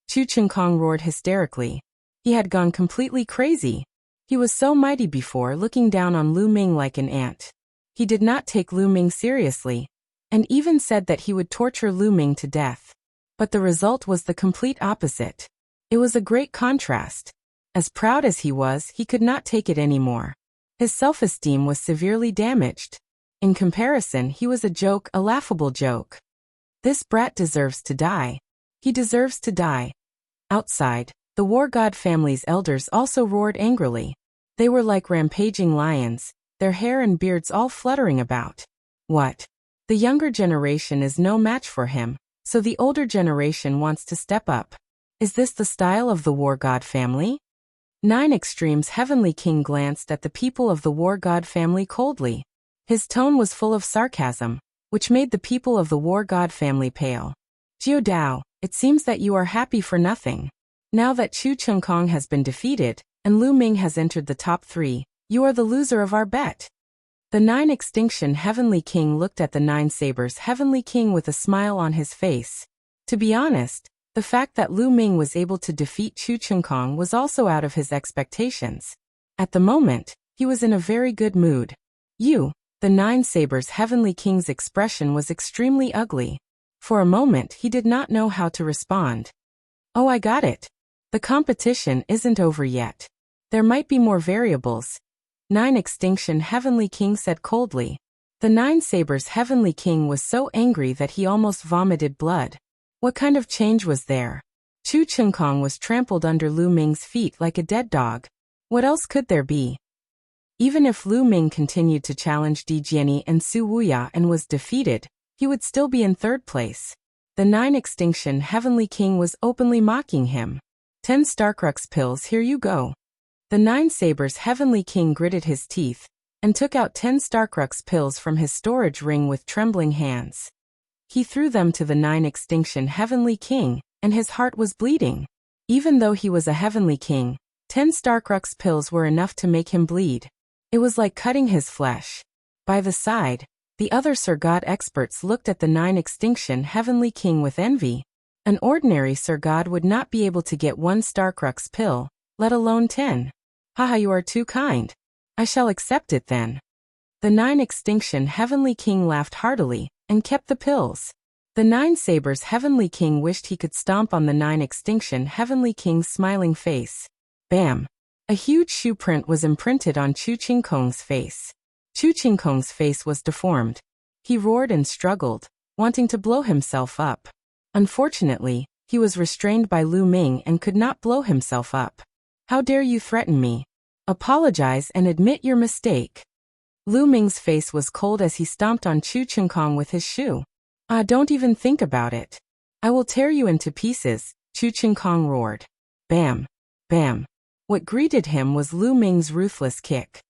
Chu Kong roared hysterically. He had gone completely crazy. He was so mighty before, looking down on Lu Ming like an ant. He did not take Lu Ming seriously, and even said that he would torture Lu Ming to death. But the result was the complete opposite. It was a great contrast. As proud as he was, he could not take it anymore. His self-esteem was severely damaged. In comparison, he was a joke, a laughable joke. This brat deserves to die. He deserves to die. Outside, the war god family's elders also roared angrily. They were like rampaging lions, their hair and beards all fluttering about. What? The younger generation is no match for him, so the older generation wants to step up. Is this the style of the war god family? 9 Extremes Heavenly King glanced at the people of the war god family coldly. His tone was full of sarcasm, which made the people of the war god family pale. Jiu Dao, it seems that you are happy for nothing. Now that Chu Kong has been defeated, and Lu Ming has entered the top 3, you are the loser of our bet. The 9 Extinction Heavenly King looked at the 9 Sabers Heavenly King with a smile on his face. To be honest, the fact that Lu Ming was able to defeat Chu Kong was also out of his expectations. At the moment, he was in a very good mood. The 9 Sabers Heavenly King's expression was extremely ugly. For a moment he did not know how to respond. Oh, I got it. The competition isn't over yet. There might be more variables. 9 Extinction Heavenly King said coldly. The 9 Sabers Heavenly King was so angry that he almost vomited blood. What kind of change was there? Chu Kong was trampled under Lu Ming's feet like a dead dog. What else could there be? Even if Lu Ming continued to challenge Di Jiani and Su Wuya and was defeated, he would still be in 3rd place. The 9 Extinction Heavenly King was openly mocking him. 10 Starcrux pills, here you go. The 9 Sabers Heavenly King gritted his teeth and took out 10 Starcrux pills from his storage ring with trembling hands. He threw them to the 9 Extinction Heavenly King, and his heart was bleeding. Even though he was a Heavenly King, 10 Starcrux pills were enough to make him bleed. It was like cutting his flesh. By the side, the other Sir God experts looked at the 9 Extinction Heavenly King with envy. An ordinary Sir God would not be able to get 1 Starcrux pill, let alone 10. Haha, you are too kind. I shall accept it then. The 9 Extinction Heavenly King laughed heartily and kept the pills. The 9 Sabers Heavenly King wished he could stomp on the 9 Extinction Heavenly King's smiling face. Bam! A huge shoe print was imprinted on Chu Kong's face. Chu Kong's face was deformed. He roared and struggled, wanting to blow himself up. Unfortunately, he was restrained by Lu Ming and could not blow himself up. How dare you threaten me? Apologize and admit your mistake. Lu Ming's face was cold as he stomped on Chu Kong with his shoe. Don't even think about it. I will tear you into pieces, Chu Kong roared. Bam! Bam! What greeted him was Lu Ming's ruthless kick.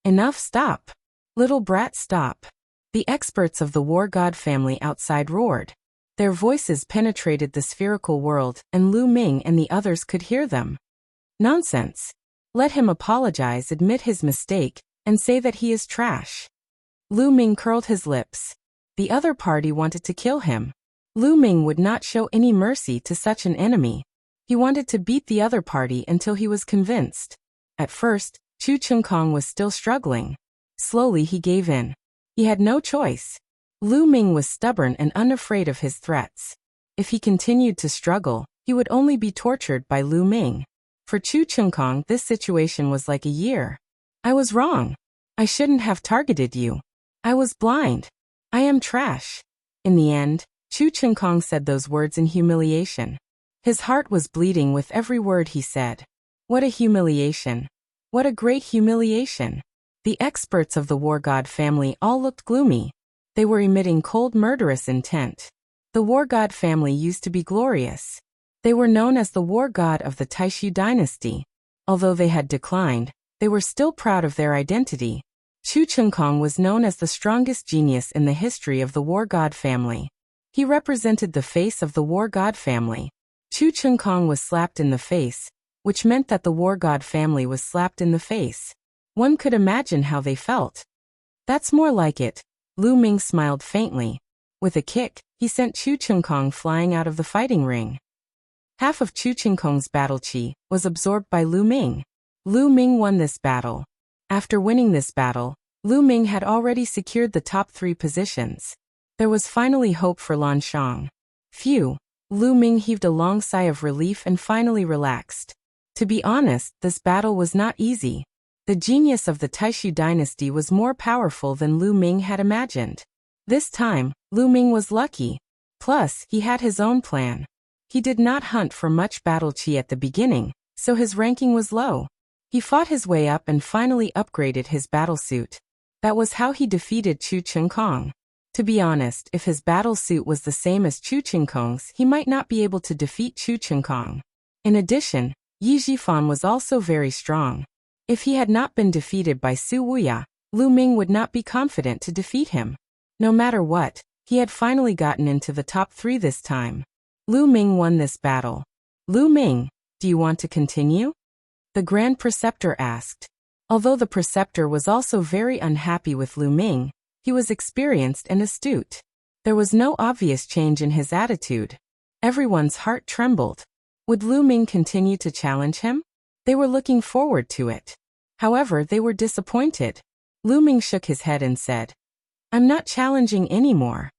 Enough, stop. Little brat, stop. The experts of the war god family outside roared. Their voices penetrated the spherical world, and Lu Ming and the others could hear them. Nonsense. Let him apologize, admit his mistake, and say that he is trash. Lu Ming curled his lips. The other party wanted to kill him. Lu Ming would not show any mercy to such an enemy. He wanted to beat the other party until he was convinced. At first, Chu Kong was still struggling. Slowly he gave in. He had no choice. Lu Ming was stubborn and unafraid of his threats. If he continued to struggle, he would only be tortured by Lu Ming. For Chu Kong, this situation was like a year. I was wrong. I shouldn't have targeted you. I was blind. I am trash. In the end, Chu Kong said those words in humiliation. His heart was bleeding with every word he said. What a humiliation. What a great humiliation. The experts of the war god family all looked gloomy. They were emitting cold, murderous intent. The war god family used to be glorious. They were known as the war god of the Taishu dynasty. Although they had declined, they were still proud of their identity. Chu Chengkong was known as the strongest genius in the history of the war god family. He represented the face of the war god family. Chu Chengkong was slapped in the face, which meant that the war god family was slapped in the face. One could imagine how they felt. That's more like it. Lu Ming smiled faintly. With a kick, he sent Chu Chengkong flying out of the fighting ring. Half of Chu Chengkong's battle chi was absorbed by Lu Ming. Lu Ming won this battle. After winning this battle, Lu Ming had already secured the top 3 positions. There was finally hope for Lan Shang. Phew! Lu Ming heaved a long sigh of relief and finally relaxed. To be honest, this battle was not easy. The genius of the Taishu dynasty was more powerful than Lu Ming had imagined. This time, Lu Ming was lucky. Plus, he had his own plan. He did not hunt for much battle chi at the beginning, so his ranking was low. He fought his way up and finally upgraded his battlesuit. That was how he defeated Chu Chengkong. To be honest, if his battlesuit was the same as Chu Chengkong's, he might not be able to defeat Chu Chengkong. In addition, Yi Jifan was also very strong. If he had not been defeated by Su Wuya, Lu Ming would not be confident to defeat him. No matter what, he had finally gotten into the top 3 this time. Lu Ming won this battle. Lu Ming, do you want to continue? The Grand Preceptor asked. Although the Preceptor was also very unhappy with Lu Ming, he was experienced and astute. There was no obvious change in his attitude. Everyone's heart trembled. Would Lu Ming continue to challenge him? They were looking forward to it. However, they were disappointed. Lu Ming shook his head and said, "I'm not challenging anymore."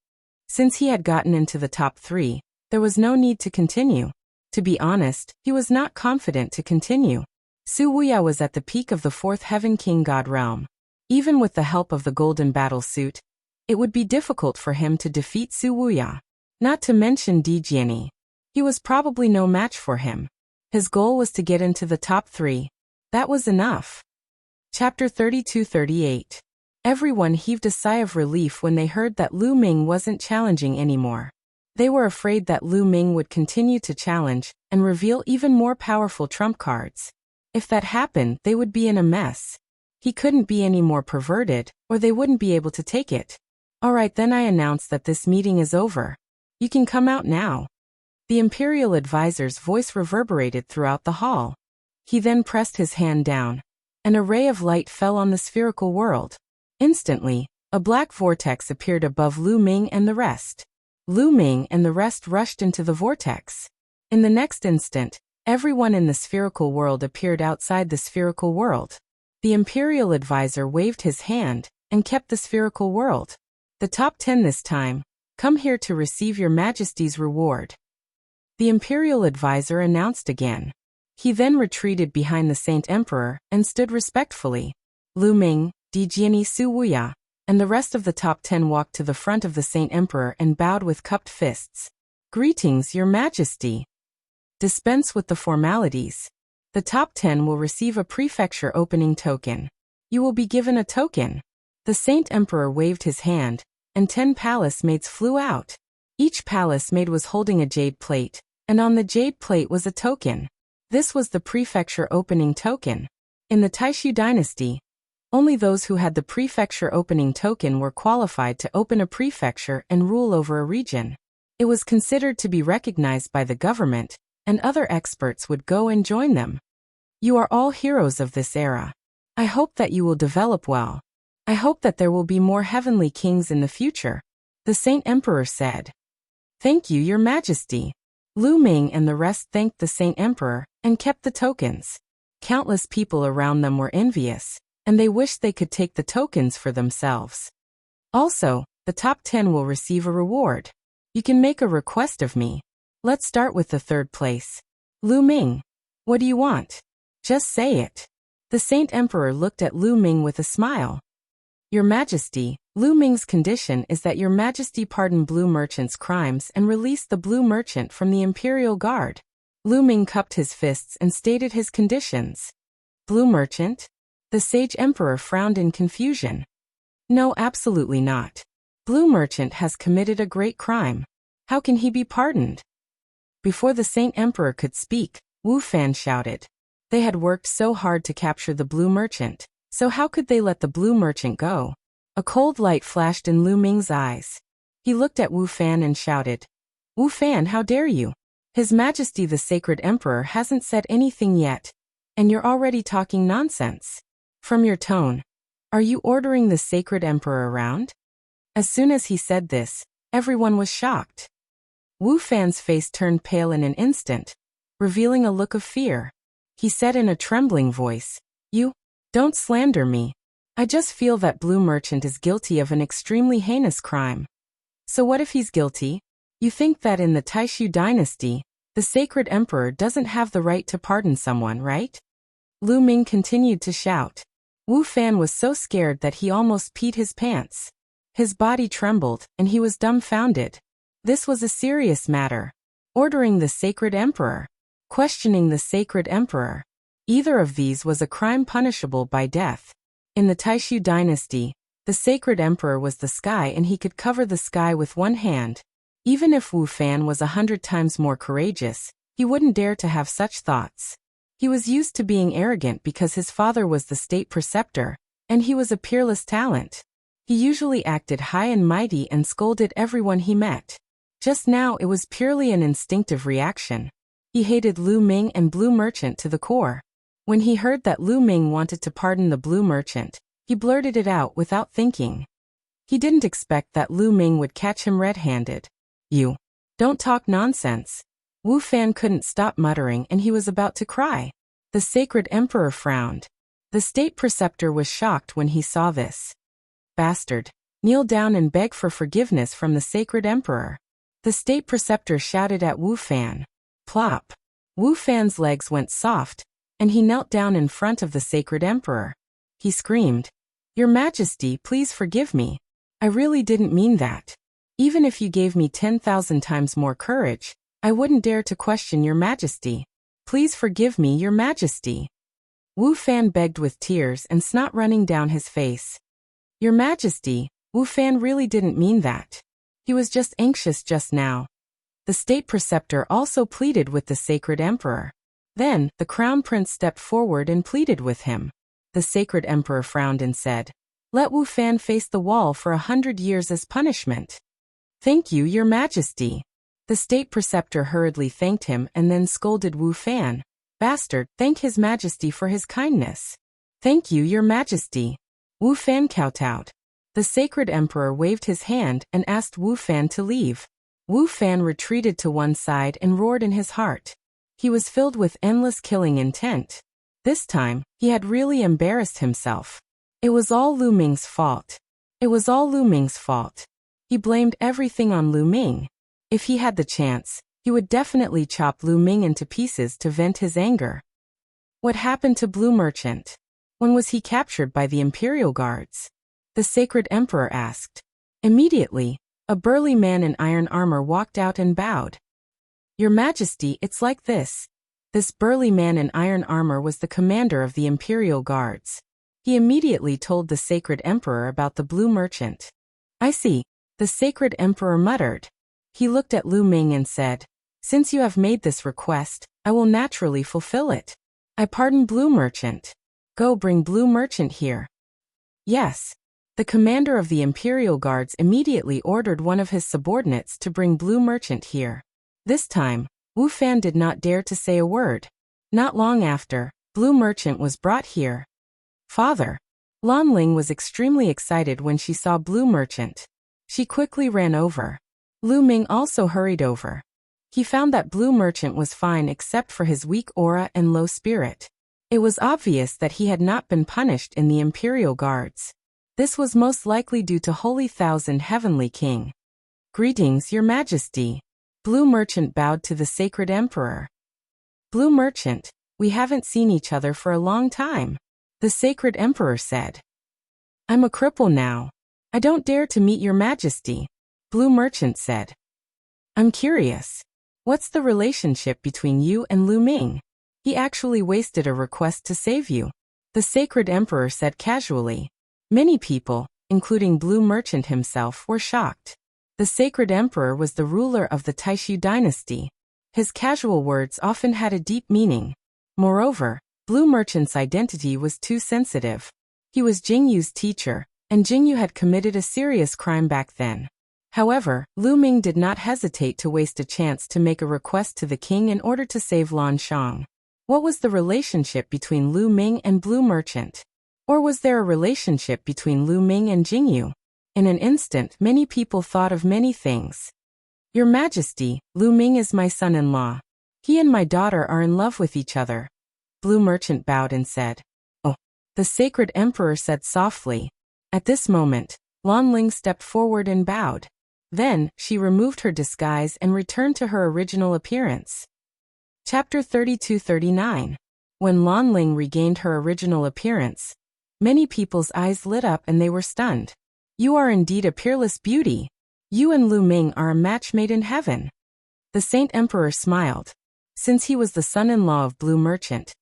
Since he had gotten into the top 3, there was no need to continue. To be honest, he was not confident to continue. Su Wuya was at the peak of the 4th Heaven King God realm. Even with the help of the golden battle suit, it would be difficult for him to defeat Su Wuya. Not to mention Di Jiani. He was probably no match for him. His goal was to get into the top 3. That was enough. Chapter 32-38. Everyone heaved a sigh of relief when they heard that Lu Ming wasn't challenging anymore. They were afraid that Lu Ming would continue to challenge and reveal even more powerful trump cards. If that happened, they would be in a mess. He couldn't be any more perverted, or they wouldn't be able to take it. Alright, then I announce that this meeting is over. You can come out now. The Imperial Advisor's voice reverberated throughout the hall. He then pressed his hand down. An array of light fell on the spherical world. Instantly, a black vortex appeared above Lu Ming and the rest. Lu Ming and the rest rushed into the vortex. In the next instant, everyone in the spherical world appeared outside the spherical world. The Imperial Advisor waved his hand and kept the spherical world. The top 10 this time. Come here to receive your Majesty's reward. The Imperial Advisor announced again. He then retreated behind the Saint Emperor and stood respectfully. Lu Ming, Di Jiani, Su Wuya, and the rest of the top 10 walked to the front of the Saint Emperor and bowed with cupped fists. Greetings, Your Majesty. Dispense with the formalities. The top 10 will receive a prefecture opening token. You will be given a token. The Saint Emperor waved his hand, and 10 palace maids flew out. Each palace maid was holding a jade plate, and on the jade plate was a token. This was the prefecture opening token. In the Taishu dynasty, only those who had the prefecture opening token were qualified to open a prefecture and rule over a region. It was considered to be recognized by the government, and other experts would go and join them. You are all heroes of this era. I hope that you will develop well. I hope that there will be more heavenly kings in the future, the Saint Emperor said. Thank you, Your Majesty. Lu Ming and the rest thanked the Saint Emperor and kept the tokens. Countless people around them were envious, and they wished they could take the tokens for themselves. Also, the top 10 will receive a reward. You can make a request of me. Let's start with the 3rd place. Lu Ming. What do you want? Just say it. The Saint Emperor looked at Lu Ming with a smile. Your Majesty, Lu Ming's condition is that Your Majesty pardon Blue Merchant's crimes and release the Blue Merchant from the Imperial Guard. Lu Ming cupped his fists and stated his conditions. Blue Merchant? The sage emperor frowned in confusion. No, absolutely not. Blue Merchant has committed a great crime. How can he be pardoned? Before the Saint Emperor could speak, Wu Fan shouted. They had worked so hard to capture the Blue Merchant, so how could they let the Blue Merchant go? A cold light flashed in Lu Ming's eyes. He looked at Wu Fan and shouted, Wu Fan, how dare you? His Majesty the Sacred Emperor hasn't said anything yet, and you're already talking nonsense. From your tone, are you ordering the Sacred Emperor around? As soon as he said this, everyone was shocked. Wu Fan's face turned pale in an instant, revealing a look of fear. He said in a trembling voice, You don't slander me. I just feel that Blue Merchant is guilty of an extremely heinous crime. So what if he's guilty? You think that in the Taishu dynasty, the Sacred Emperor doesn't have the right to pardon someone, right? Lu Ming continued to shout. Wu Fan was so scared that he almost peed his pants. His body trembled, and he was dumbfounded. This was a serious matter. Ordering the Sacred Emperor. Questioning the Sacred Emperor. Either of these was a crime punishable by death. In the Taishu dynasty, the Sacred Emperor was the sky and he could cover the sky with one hand. Even if Wu Fan was 100 times more courageous, he wouldn't dare to have such thoughts. He was used to being arrogant because his father was the state preceptor, and he was a peerless talent. He usually acted high and mighty and scolded everyone he met. Just now it was purely an instinctive reaction. He hated Lu Ming and Blue Merchant to the core. When he heard that Lu Ming wanted to pardon the Blue Merchant, he blurted it out without thinking. He didn't expect that Lu Ming would catch him red-handed. You don't talk nonsense. Wu Fan couldn't stop muttering and he was about to cry. The Sacred Emperor frowned. The state preceptor was shocked when he saw this. Bastard, kneel down and beg for forgiveness from the Sacred Emperor. The state preceptor shouted at Wu Fan. Plop. Wu Fan's legs went soft, and he knelt down in front of the Sacred Emperor. He screamed, Your Majesty, please forgive me. I really didn't mean that. Even if you gave me 10,000 times more courage, I wouldn't dare to question Your Majesty. Please forgive me, Your Majesty. Wu Fan begged with tears and snot running down his face. Your Majesty, Wu Fan really didn't mean that. He was just anxious just now. The state preceptor also pleaded with the Sacred Emperor. Then, the Crown Prince stepped forward and pleaded with him. The Sacred Emperor frowned and said, Let Wu Fan face the wall for 100 years as punishment. Thank you, Your Majesty. The state preceptor hurriedly thanked him and then scolded Wu Fan. Bastard, thank His Majesty for his kindness. Thank you, Your Majesty. Wu Fan kowtowed. The Sacred Emperor waved his hand and asked Wu Fan to leave. Wu Fan retreated to one side and roared in his heart. He was filled with endless killing intent. This time, he had really embarrassed himself. It was all Lu Ming's fault. It was all Lu Ming's fault. He blamed everything on Lu Ming. If he had the chance, he would definitely chop Lu Ming into pieces to vent his anger. What happened to Blue Merchant? When was he captured by the Imperial Guards? The Sacred Emperor asked. Immediately, a burly man in iron armor walked out and bowed. Your Majesty, it's like this. This burly man in iron armor was the commander of the Imperial Guards. He immediately told the Sacred Emperor about the Blue Merchant. I see, the Sacred Emperor muttered. He looked at Lu Ming and said, Since you have made this request, I will naturally fulfill it. I pardon Blue Merchant. Go bring Blue Merchant here. Yes. The commander of the Imperial Guards immediately ordered one of his subordinates to bring Blue Merchant here. This time, Wu Fan did not dare to say a word. Not long after, Blue Merchant was brought here. Father. Lan Ling was extremely excited when she saw Blue Merchant. She quickly ran over. Lu Ming also hurried over. He found that Blue Merchant was fine except for his weak aura and low spirit. It was obvious that he had not been punished in the Imperial Guards. This was most likely due to Holy Thousand Heavenly King. Greetings, Your Majesty. Blue Merchant bowed to the Sacred Emperor. Blue Merchant, we haven't seen each other for a long time. The Sacred Emperor said. I'm a cripple now. I don't dare to meet Your Majesty. Blue Merchant said. I'm curious. What's the relationship between you and Lu Ming? He actually wasted a request to save you. The sacred emperor said casually. Many people, including Blue Merchant himself, were shocked. The sacred emperor was the ruler of the Taishu dynasty. His casual words often had a deep meaning. Moreover, Blue Merchant's identity was too sensitive. He was Jingyu's teacher, and Jingyu had committed a serious crime back then. However, Lu Ming did not hesitate to waste a chance to make a request to the king in order to save Lan Shang. What was the relationship between Lu Ming and Blue Merchant? Or was there a relationship between Lu Ming and Jingyu? In an instant, many people thought of many things. Your Majesty, Lu Ming is my son-in-law. He and my daughter are in love with each other. Blue Merchant bowed and said, "Oh." The sacred emperor said softly. At this moment, Lan Ling stepped forward and bowed. Then, she removed her disguise and returned to her original appearance. Chapter 32-39. When Lan Ling regained her original appearance, many people's eyes lit up and they were stunned. You are indeed a peerless beauty. You and Lu Ming are a match made in heaven. The Saint Emperor smiled. Since he was the son-in-law of Blue Merchant,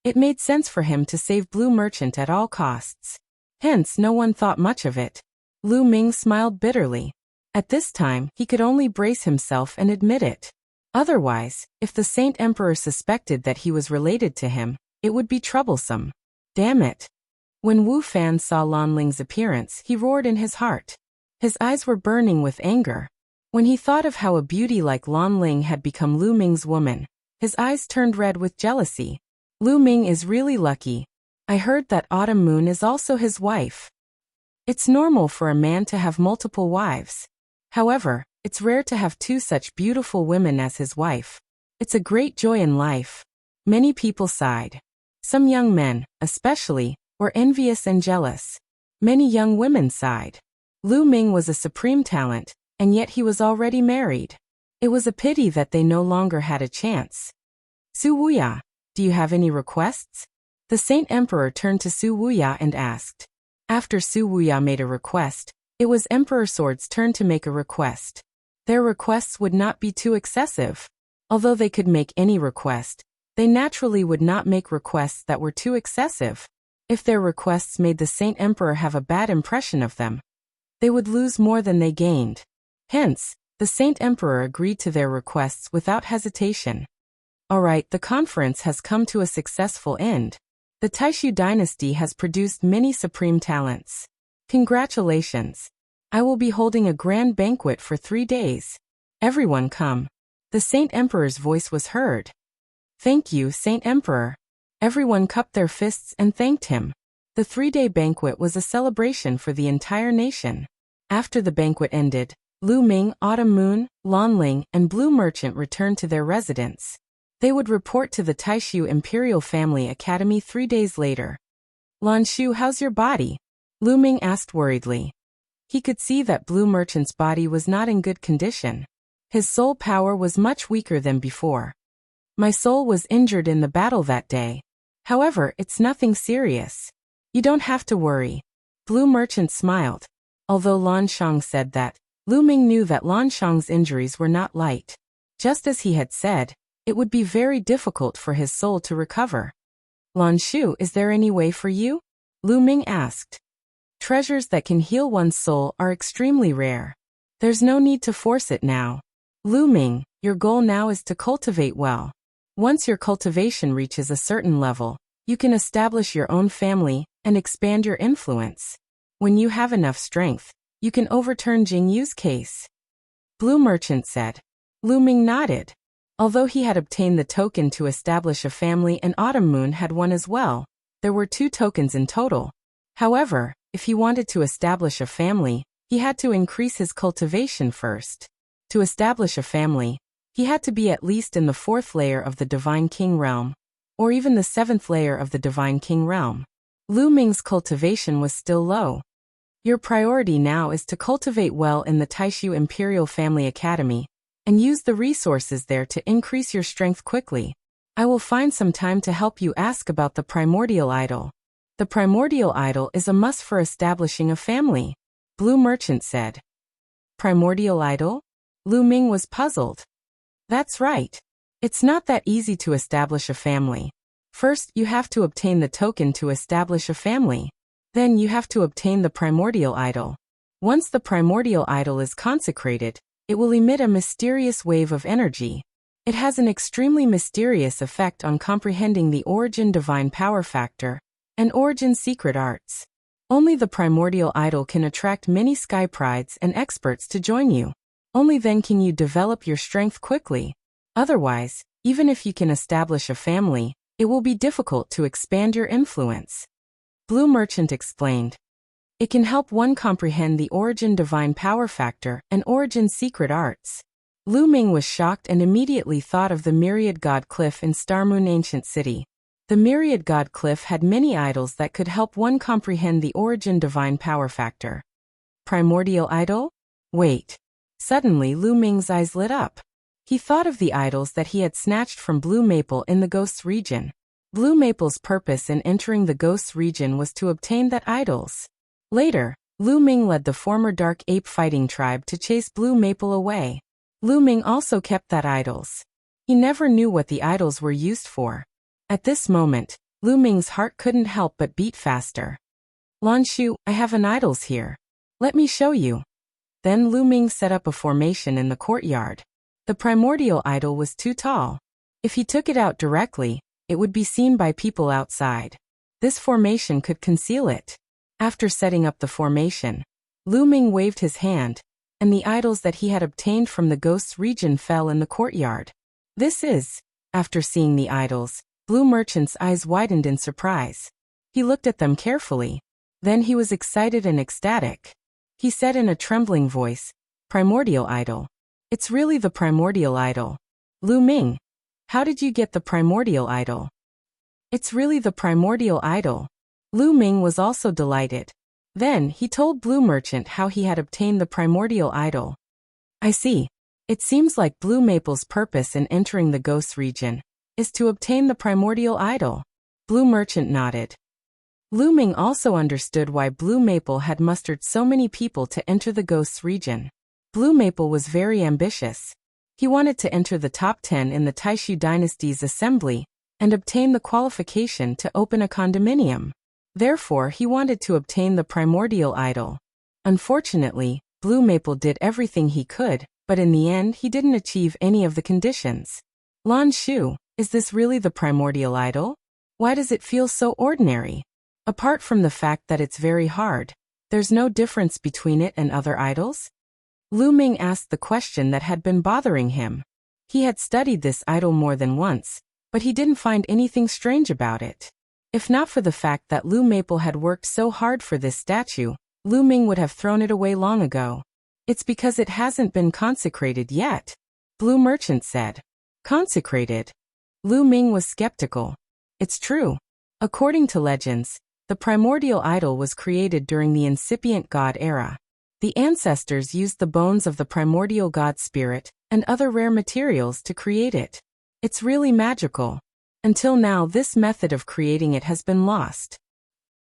it made sense for him to save Blue Merchant at all costs. Hence no one thought much of it. Lu Ming smiled bitterly. At this time, he could only brace himself and admit it. Otherwise, if the Saint Emperor suspected that he was related to him, it would be troublesome. Damn it. When Wu Fan saw Lan Ling's appearance, he roared in his heart. His eyes were burning with anger. When he thought of how a beauty like Lan Ling had become Lu Ming's woman, his eyes turned red with jealousy. Lu Ming is really lucky. I heard that Autumn Moon is also his wife. It's normal for a man to have multiple wives. However, it's rare to have two such beautiful women as his wife. It's a great joy in life. Many people sighed. Some young men, especially, were envious and jealous. Many young women sighed. Lu Ming was a supreme talent, and yet he was already married. It was a pity that they no longer had a chance. Su Wuya, do you have any requests? The Saint Emperor turned to Su Wuya and asked. After Su Wuya made a request, it was Emperor Sword's turn to make a request. Their requests would not be too excessive. Although they could make any request, they naturally would not make requests that were too excessive. If their requests made the Saint Emperor have a bad impression of them, they would lose more than they gained. Hence, the Saint Emperor agreed to their requests without hesitation. Alright, the conference has come to a successful end. The Taishu dynasty has produced many supreme talents. Congratulations. I will be holding a grand banquet for 3 days. Everyone come. The Saint Emperor's voice was heard. Thank you, Saint Emperor. Everyone cupped their fists and thanked him. The 3-day banquet was a celebration for the entire nation. After the banquet ended, Lu Ming, Autumn Moon, Lan Ling, and Blue Merchant returned to their residence. They would report to the Taishu Imperial Family Academy 3 days later. Lan Shu, how's your body? Lu Ming asked worriedly. He could see that Blue Merchant's body was not in good condition. His soul power was much weaker than before. My soul was injured in the battle that day. However, it's nothing serious. You don't have to worry. Blue Merchant smiled. Although Lan Shang said that, Lu Ming knew that Lan Shang's injuries were not light. Just as he had said, it would be very difficult for his soul to recover. Lan Shu, is there any way for you? Lu Ming asked. Treasures that can heal one's soul are extremely rare. There's no need to force it now. Lu Ming, your goal now is to cultivate well. Once your cultivation reaches a certain level, you can establish your own family and expand your influence. When you have enough strength, you can overturn Jingyu's case. Blue Merchant said. Lu Ming nodded. Although he had obtained the token to establish a family and Autumn Moon had one as well, there were 2 tokens in total. However, if he wanted to establish a family, he had to increase his cultivation first. To establish a family, he had to be at least in the 4th layer of the Divine King realm, or even the 7th layer of the Divine King realm. Lu Ming's cultivation was still low. Your priority now is to cultivate well in the Taishu Imperial Family Academy, and use the resources there to increase your strength quickly. I will find some time to help you ask about the primordial idol. The primordial idol is a must for establishing a family, Blue Merchant said. Primordial idol? Lu Ming was puzzled. That's right. It's not that easy to establish a family. First, you have to obtain the token to establish a family. Then you have to obtain the primordial idol. Once the primordial idol is consecrated, it will emit a mysterious wave of energy. It has an extremely mysterious effect on comprehending the origin divine power factor and origin secret arts. Only the primordial idol can attract many sky prides and experts to join you. Only then can you develop your strength quickly. Otherwise, even if you can establish a family, it will be difficult to expand your influence. Blue Merchant explained. It can help one comprehend the origin divine power factor and origin secret arts. Lu Ming was shocked and immediately thought of the Myriad God Cliff in Star Moon Ancient City. The Myriad God Cliff had many idols that could help one comprehend the origin divine power factor. Primordial idol? Wait. Suddenly Lu Ming's eyes lit up. He thought of the idols that he had snatched from Blue Maple in the Ghosts region. Blue Maple's purpose in entering the Ghosts region was to obtain that idols. Later, Lu Ming led the former Dark Ape fighting tribe to chase Blue Maple away. Lu Ming also kept that idols. He never knew what the idols were used for. At this moment, Lu Ming's heart couldn't help but beat faster. Lan Shu, I have an idols here. Let me show you. Then Lu Ming set up a formation in the courtyard. The primordial idol was too tall. If he took it out directly, it would be seen by people outside. This formation could conceal it. After setting up the formation, Lu Ming waved his hand, and the idols that he had obtained from the Ghosts region fell in the courtyard. This is, after seeing the idols, Blue Merchant's eyes widened in surprise. He looked at them carefully. Then he was excited and ecstatic. He said in a trembling voice, Primordial idol. It's really the primordial idol. Lu Ming, how did you get the primordial idol? It's really the primordial idol. Lu Ming was also delighted. Then he told Blue Merchant how he had obtained the primordial idol. I see. It seems like Blue Maple's purpose in entering the Ghosts region is to obtain the primordial idol. Blue Merchant nodded. Lu Ming also understood why Blue Maple had mustered so many people to enter the Ghosts region. Blue Maple was very ambitious. He wanted to enter the top 10 in the Taishu dynasty's assembly and obtain the qualification to open a condominium. Therefore, he wanted to obtain the primordial idol. Unfortunately, Blue Maple did everything he could, but in the end he didn't achieve any of the conditions. Lan Shu, is this really the primordial idol? Why does it feel so ordinary? Apart from the fact that it's very hard, there's no difference between it and other idols? Lu Ming asked the question that had been bothering him. He had studied this idol more than once, but he didn't find anything strange about it. If not for the fact that Lu Maple had worked so hard for this statue, Lu Ming would have thrown it away long ago. It's because it hasn't been consecrated yet. Blue Merchant said. Consecrated? Lu Ming was skeptical. It's true. According to legends, the primordial idol was created during the incipient god era. The ancestors used the bones of the primordial god spirit and other rare materials to create it. It's really magical. Until now, this method of creating it has been lost.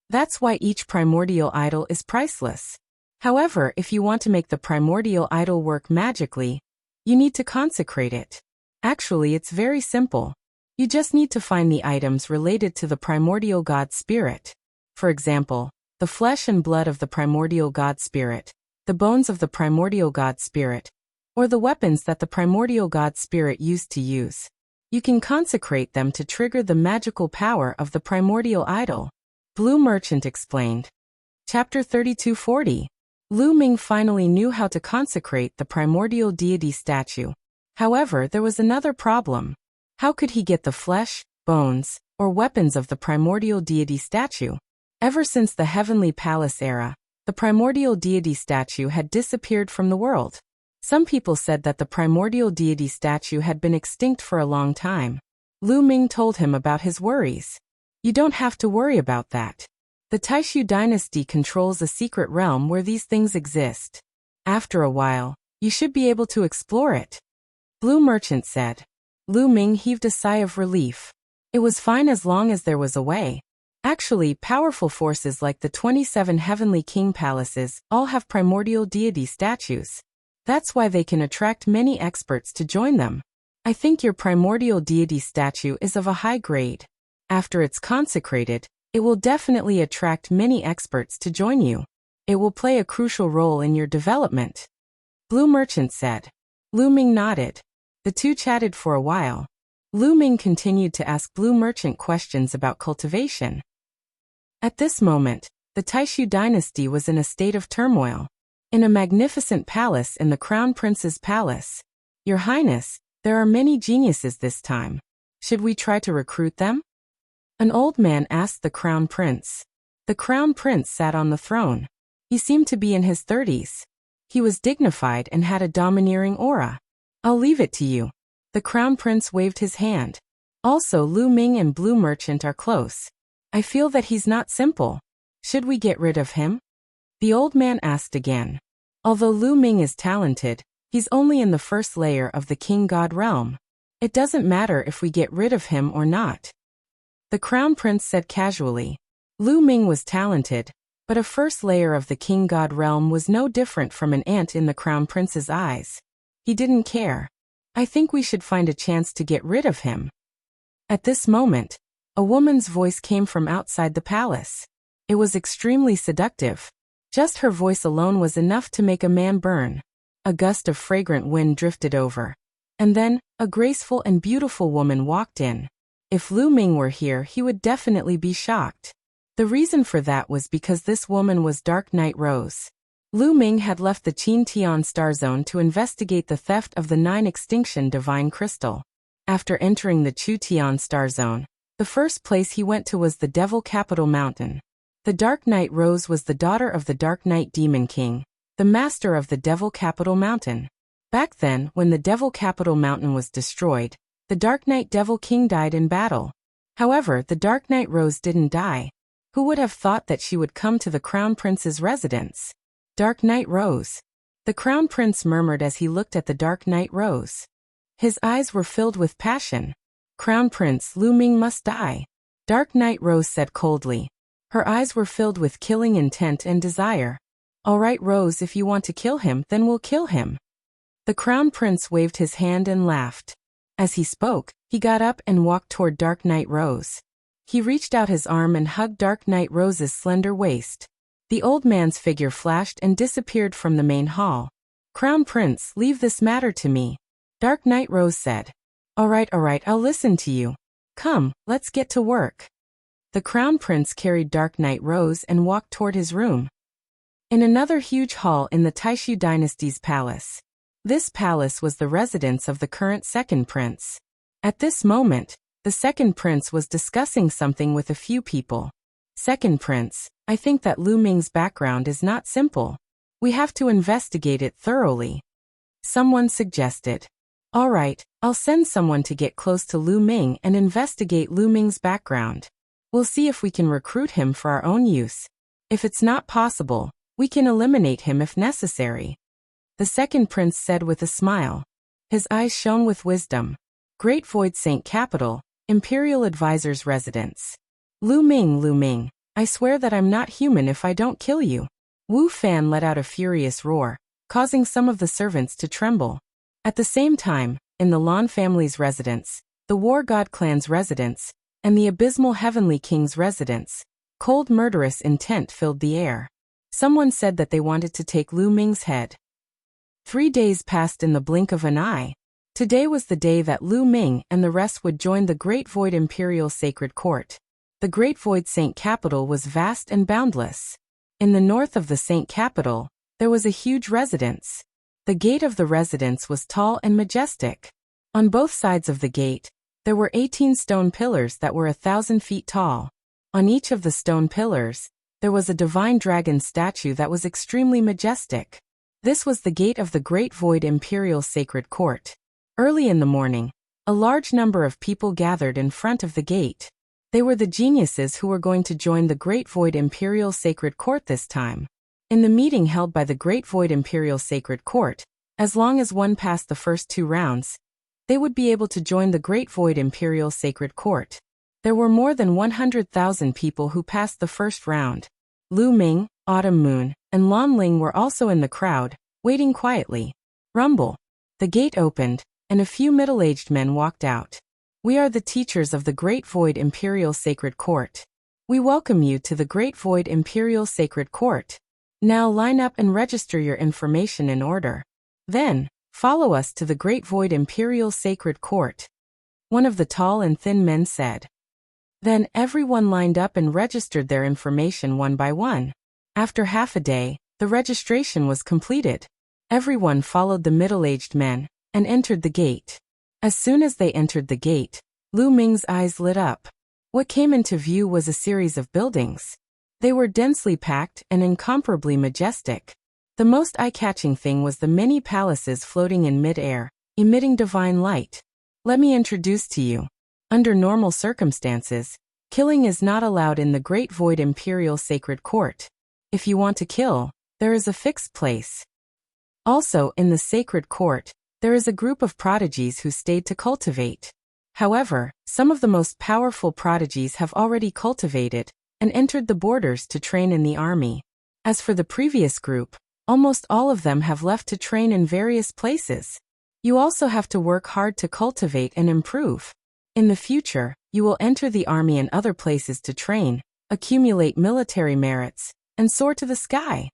That's why each primordial idol is priceless. However, if you want to make the primordial idol work magically, you need to consecrate it. Actually, it's very simple. You just need to find the items related to the primordial god spirit. For example, the flesh and blood of the primordial god spirit, the bones of the primordial god spirit, or the weapons that the primordial god spirit used to use. You can consecrate them to trigger the magical power of the primordial idol. Blue Merchant explained. Chapter 3240. Lu Ming finally knew how to consecrate the primordial deity statue. However, there was another problem. How could he get the flesh, bones, or weapons of the primordial deity statue? Ever since the Heavenly Palace era, the primordial deity statue had disappeared from the world. Some people said that the primordial deity statue had been extinct for a long time. Lu Ming told him about his worries. You don't have to worry about that. The Taishu dynasty controls a secret realm where these things exist. After a while, you should be able to explore it. Blue Merchant said. Lu Ming heaved a sigh of relief. It was fine as long as there was a way. Actually, powerful forces like the 27 Heavenly King Palaces all have primordial deity statues. That's why they can attract many experts to join them. I think your primordial deity statue is of a high grade. After it's consecrated, it will definitely attract many experts to join you. It will play a crucial role in your development. Blue Merchant said. Lu Ming nodded. The two chatted for a while. Lu Ming continued to ask Blue Merchant questions about cultivation. At this moment, the Taishu dynasty was in a state of turmoil. In a magnificent palace in the Crown Prince's palace. Your Highness, there are many geniuses this time. Should we try to recruit them? An old man asked the Crown Prince. The Crown Prince sat on the throne. He seemed to be in his 30s. He was dignified and had a domineering aura. I'll leave it to you. The Crown Prince waved his hand. Also, Lu Ming and Blue Merchant are close. I feel that he's not simple. Should we get rid of him? The old man asked again. Although Lu Ming is talented, he's only in the first layer of the King God realm. It doesn't matter if we get rid of him or not. The Crown Prince said casually. Lu Ming was talented, but a first layer of the King God realm was no different from an ant in the Crown Prince's eyes. He didn't care. I think we should find a chance to get rid of him. At this moment, a woman's voice came from outside the palace. It was extremely seductive. Just her voice alone was enough to make a man burn. A gust of fragrant wind drifted over. And then, a graceful and beautiful woman walked in. If Lu Ming were here, he would definitely be shocked. The reason for that was because this woman was Dark Knight Rose. Lu Ming had left the Qin Tian Star Zone to investigate the theft of the 9 Extinction Divine Crystal. After entering the Chu Tian Star Zone, the first place he went to was the Devil Capital Mountain. The Dark Knight Rose was the daughter of the Dark Knight Demon King, the master of the Devil Capital Mountain. Back then, when the Devil Capital Mountain was destroyed, the Dark Knight Devil King died in battle. However, the Dark Knight Rose didn't die. Who would have thought that she would come to the Crown Prince's residence? Dark Knight Rose. The Crown Prince murmured as he looked at the Dark Knight Rose. His eyes were filled with passion. Crown Prince Lu Ming must die. Dark Knight Rose said coldly. Her eyes were filled with killing intent and desire. All right, Rose, if you want to kill him, then we'll kill him. The Crown Prince waved his hand and laughed. As he spoke, he got up and walked toward Dark Knight Rose. He reached out his arm and hugged Dark Knight Rose's slender waist. The old man's figure flashed and disappeared from the main hall. Crown Prince, leave this matter to me. Dark Knight Rose said. All right, I'll listen to you. Come, let's get to work. The Crown Prince carried Dark Knight Rose and walked toward his room. In another huge hall in the Taishu dynasty's palace. This palace was the residence of the current second prince. At this moment, the second prince was discussing something with a few people. Second prince, I think that Lu Ming's background is not simple. We have to investigate it thoroughly. Someone suggested. All right, I'll send someone to get close to Lu Ming and investigate Lu Ming's background. We'll see if we can recruit him for our own use. If it's not possible, we can eliminate him if necessary. The second prince said with a smile. His eyes shone with wisdom. Great Void Saint Capital, Imperial Advisor's residence. Lu Ming, I swear that I'm not human if I don't kill you. Wu Fan let out a furious roar, causing some of the servants to tremble. At the same time, in the Lan family's residence, the War God clan's residence, and the Abysmal Heavenly King's residence, cold murderous intent filled the air. Someone said that they wanted to take Lu Ming's head. 3 days passed in the blink of an eye. Today was the day that Lu Ming and the rest would join the Great Void Imperial Sacred Court. The Great Void Saint Capital was vast and boundless. In the north of the Saint Capital, there was a huge residence. The gate of the residence was tall and majestic. On both sides of the gate, there were 18 stone pillars that were 1,000 feet tall. On each of the stone pillars, there was a divine dragon statue that was extremely majestic. This was the gate of the Great Void Imperial Sacred Court. Early in the morning, a large number of people gathered in front of the gate. They were the geniuses who were going to join the Great Void Imperial Sacred Court this time. In the meeting held by the Great Void Imperial Sacred Court, as long as one passed the first 2 rounds, they would be able to join the Great Void Imperial Sacred Court. There were more than 100,000 people who passed the first round. Lu Ming, Autumn Moon, and Lan Ling were also in the crowd, waiting quietly. Rumble. The gate opened, and a few middle-aged men walked out. We are the teachers of the Great Void Imperial Sacred Court. We welcome you to the Great Void Imperial Sacred Court. Now line up and register your information in order. Then, follow us to the Great Void Imperial Sacred Court. One of the tall and thin men said. Then everyone lined up and registered their information one by one. After half a day, the registration was completed. Everyone followed the middle-aged men and entered the gate. As soon as they entered the gate, Lu Ming's eyes lit up. What came into view was a series of buildings. They were densely packed and incomparably majestic. The most eye-catching thing was the many palaces floating in mid-air, emitting divine light. Let me introduce to you. Under normal circumstances, killing is not allowed in the Great Void Imperial Sacred Court. If you want to kill, there is a fixed place. Also, in the Sacred Court, there is a group of prodigies who stayed to cultivate. However, some of the most powerful prodigies have already cultivated and entered the borders to train in the army. As for the previous group, almost all of them have left to train in various places. You also have to work hard to cultivate and improve. In the future, you will enter the army and other places to train, accumulate military merits, and soar to the sky.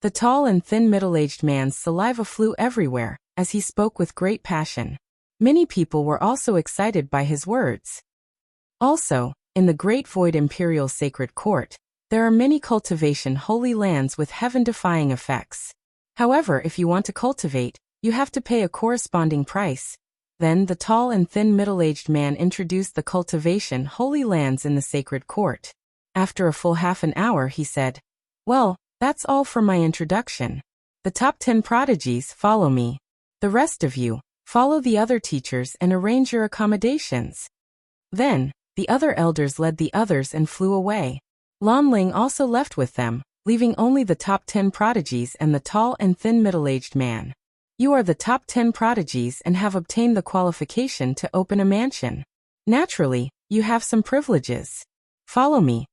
The tall and thin middle-aged man's saliva flew everywhere as he spoke with great passion. Many people were also excited by his words. Also, in the Great Void Imperial Sacred Court, there are many cultivation holy lands with heaven-defying effects. However, if you want to cultivate, you have to pay a corresponding price. Then the tall and thin middle-aged man introduced the cultivation holy lands in the Sacred Court. After a full half an hour he said, "Well, that's all for my introduction. The top 10 prodigies follow me. The rest of you, follow the other teachers and arrange your accommodations." Then, the other elders led the others and flew away. Lan Ling also left with them, leaving only the top 10 prodigies and the tall and thin middle-aged man. You are the top 10 prodigies and have obtained the qualification to open a mansion. Naturally, you have some privileges. Follow me.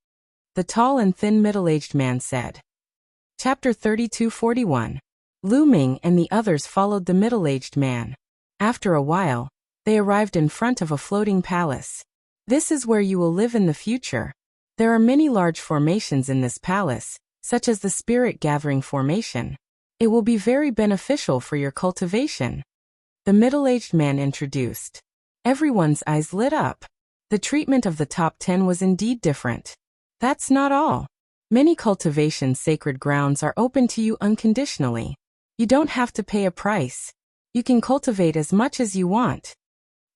The tall and thin middle-aged man said. Chapter 32:41. Lu Ming and the others followed the middle-aged man. After a while, they arrived in front of a floating palace. This is where you will live in the future. There are many large formations in this palace, such as the Spirit Gathering Formation. It will be very beneficial for your cultivation. The middle-aged man introduced. Everyone's eyes lit up. The treatment of the top 10 was indeed different. That's not all. Many cultivation sacred grounds are open to you unconditionally. You don't have to pay a price. You can cultivate as much as you want.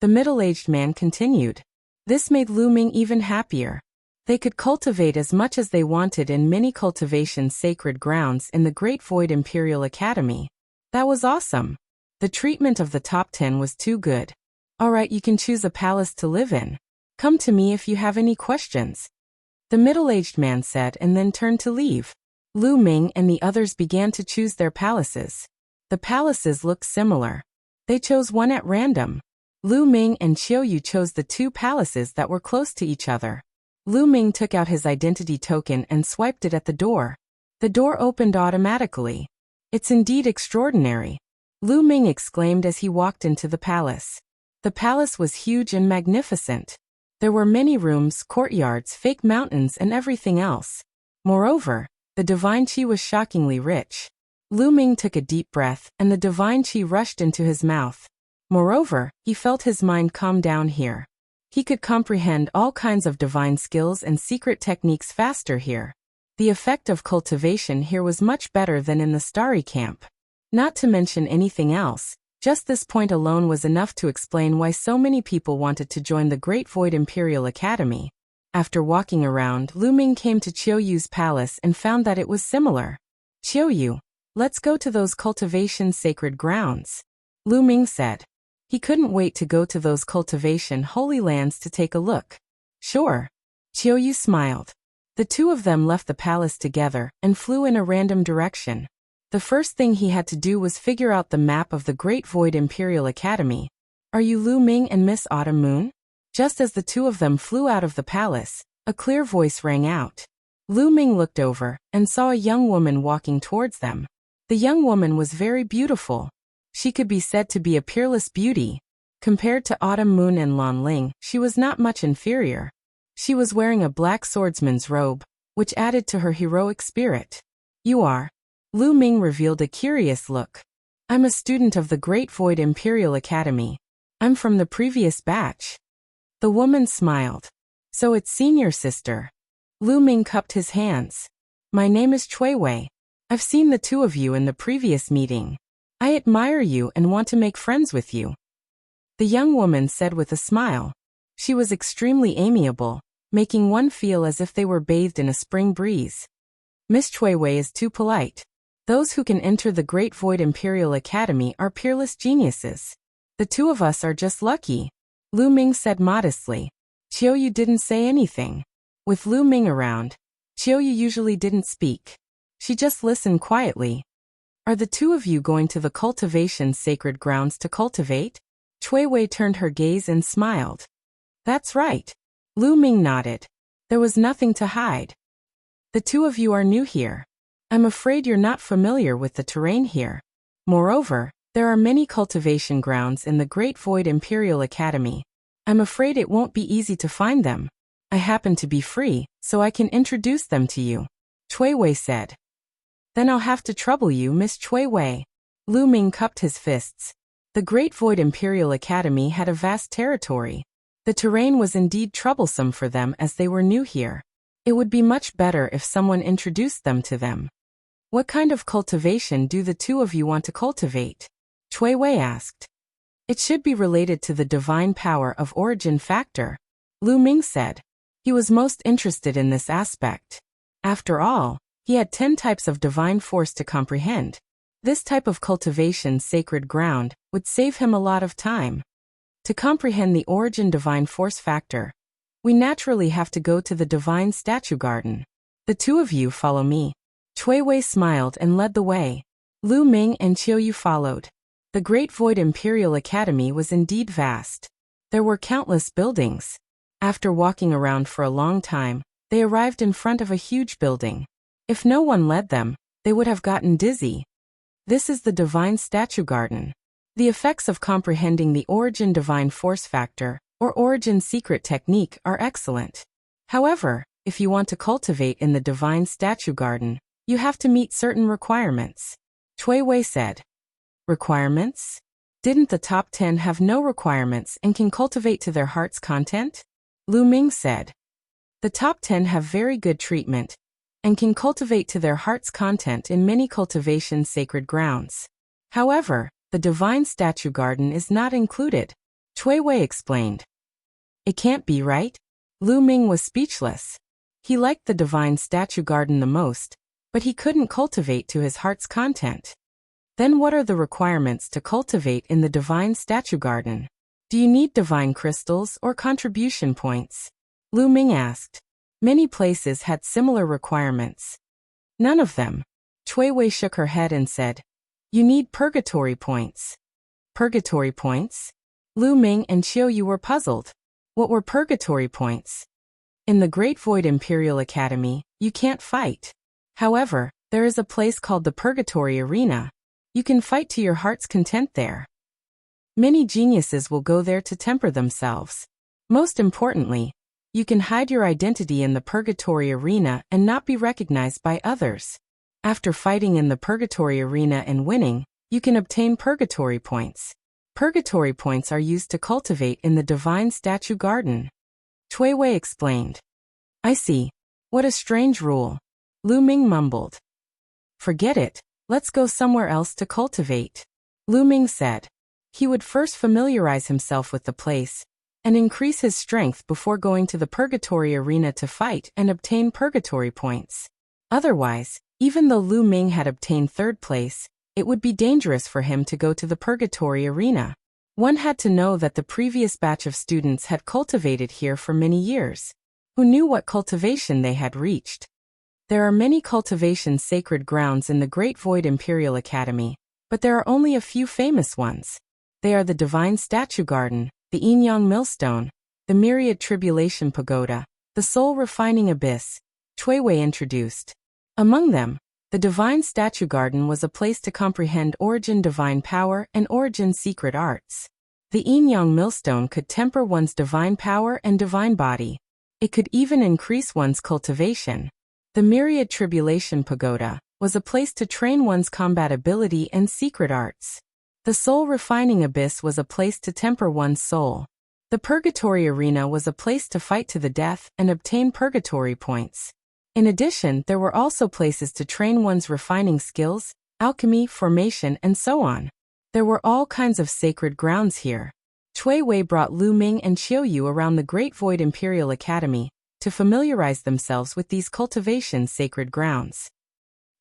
The middle-aged man continued. This made Lu Ming even happier. They could cultivate as much as they wanted in many cultivation sacred grounds in the Great Void Imperial Academy. That was awesome. The treatment of the top 10 was too good. Alright, you can choose a palace to live in. Come to me if you have any questions. The middle-aged man said and then turned to leave. Lu Ming and the others began to choose their palaces. The palaces looked similar. They chose one at random. Lu Ming and Qiuyu chose the 2 palaces that were close to each other. Lu Ming took out his identity token and swiped it at the door. The door opened automatically. It's indeed extraordinary. Lu Ming exclaimed as he walked into the palace. The palace was huge and magnificent. There were many rooms, courtyards, fake mountains, and everything else. Moreover, the divine qi was shockingly rich. Lu Ming took a deep breath, and the divine qi rushed into his mouth. Moreover, he felt his mind calm down here. He could comprehend all kinds of divine skills and secret techniques faster here. The effect of cultivation here was much better than in the Starry Camp. Not to mention anything else, just this point alone was enough to explain why so many people wanted to join the Great Void Imperial Academy. After walking around, Lu Ming came to Qiuyu's palace and found that it was similar. Qiuyu, let's go to those cultivation sacred grounds. Lu Ming said. He couldn't wait to go to those cultivation holy lands to take a look. Sure. Qiuyu smiled. The 2 of them left the palace together and flew in a random direction. The first thing he had to do was figure out the map of the Great Void Imperial Academy. Are you Lu Ming and Miss Autumn Moon? Just as the 2 of them flew out of the palace, a clear voice rang out. Lu Ming looked over and saw a young woman walking towards them. The young woman was very beautiful. She could be said to be a peerless beauty. Compared to Autumn Moon and Lan Ling, she was not much inferior. She was wearing a black swordsman's robe, which added to her heroic spirit. You are? Lu Ming revealed a curious look. I'm a student of the Great Void Imperial Academy. I'm from the previous batch. The woman smiled. So it's senior sister. Lu Ming cupped his hands. My name is Chui Wei. I've seen the two of you in the previous meeting. I admire you and want to make friends with you. The young woman said with a smile. She was extremely amiable, making one feel as if they were bathed in a spring breeze. Miss Chui Wei is too polite. Those who can enter the Great Void Imperial Academy are peerless geniuses. The two of us are just lucky, Lu Ming said modestly. Qiuyu didn't say anything. With Lu Ming around, Qiuyu usually didn't speak. She just listened quietly. Are the two of you going to the cultivation sacred grounds to cultivate? Chui Wei turned her gaze and smiled. That's right. Lu Ming nodded. There was nothing to hide. The two of you are new here. I'm afraid you're not familiar with the terrain here. Moreover, there are many cultivation grounds in the Great Void Imperial Academy. I'm afraid it won't be easy to find them. I happen to be free, so I can introduce them to you, Chui Wei said. Then I'll have to trouble you, Miss Chui Wei. Lu Ming cupped his fists. The Great Void Imperial Academy had a vast territory. The terrain was indeed troublesome for them as they were new here. It would be much better if someone introduced them to them. What kind of cultivation do the two of you want to cultivate? Chui Wei asked. It should be related to the divine power of origin factor, Lu Ming said. He was most interested in this aspect. After all, he had 10 types of divine force to comprehend. This type of cultivation sacred ground would save him a lot of time. To comprehend the origin divine force factor, we naturally have to go to the divine statue garden. The two of you follow me. Chui Wei smiled and led the way. Lu Ming and Qiuyu followed. The Great Void Imperial Academy was indeed vast. There were countless buildings. After walking around for a long time, they arrived in front of a huge building. If no one led them, they would have gotten dizzy. This is the Divine Statue Garden. The effects of comprehending the origin divine force factor, or origin secret technique, are excellent. However, if you want to cultivate in the Divine Statue Garden, you have to meet certain requirements, Chui Wei said. Requirements? Didn't the top 10 have no requirements and can cultivate to their heart's content? Lu Ming said. The top 10 have very good treatment and can cultivate to their heart's content in many cultivation sacred grounds. However, the Divine Statue Garden is not included, Chui Wei explained. It can't be right? Lu Ming was speechless. He liked the Divine Statue Garden the most, but he couldn't cultivate to his heart's content. Then what are the requirements to cultivate in the Divine Statue Garden? Do you need divine crystals or contribution points? Lu Ming asked. Many places had similar requirements. None of them. Chui Wei shook her head and said, You need purgatory points. Purgatory points? Lu Ming and Qiuyu were puzzled. What were purgatory points? In the Great Void Imperial Academy, you can't fight. However, there is a place called the Purgatory Arena. You can fight to your heart's content there. Many geniuses will go there to temper themselves. Most importantly, you can hide your identity in the Purgatory Arena and not be recognized by others. After fighting in the Purgatory Arena and winning, you can obtain Purgatory points. Purgatory points are used to cultivate in the Divine Statue Garden. Chui Wei explained. I see. What a strange rule. Lu Ming mumbled. Forget it. Let's go somewhere else to cultivate. Lu Ming said. He would first familiarize himself with the place and increase his strength before going to the Purgatory Arena to fight and obtain Purgatory points. Otherwise, even though Lu Ming had obtained third place, it would be dangerous for him to go to the Purgatory Arena. One had to know that the previous batch of students had cultivated here for many years. Who knew what cultivation they had reached? There are many cultivation sacred grounds in the Great Void Imperial Academy, but there are only a few famous ones. They are the Divine Statue Garden, the Yin-Yang Millstone, the Myriad Tribulation Pagoda, the Soul Refining Abyss, Chui Wei introduced. Among them, the Divine Statue Garden was a place to comprehend origin divine power and origin secret arts. The yin-yang millstone could temper one's divine power and divine body. It could even increase one's cultivation. The myriad tribulation pagoda was a place to train one's combat ability and secret arts. The soul refining abyss was a place to temper one's soul. The purgatory arena was a place to fight to the death and obtain purgatory points. In addition, there were also places to train one's refining skills, alchemy, formation, and so on. There were all kinds of sacred grounds here. Cui Wei brought Lu Ming and Qiu Yu around the Great Void Imperial Academy to familiarize themselves with these cultivation sacred grounds.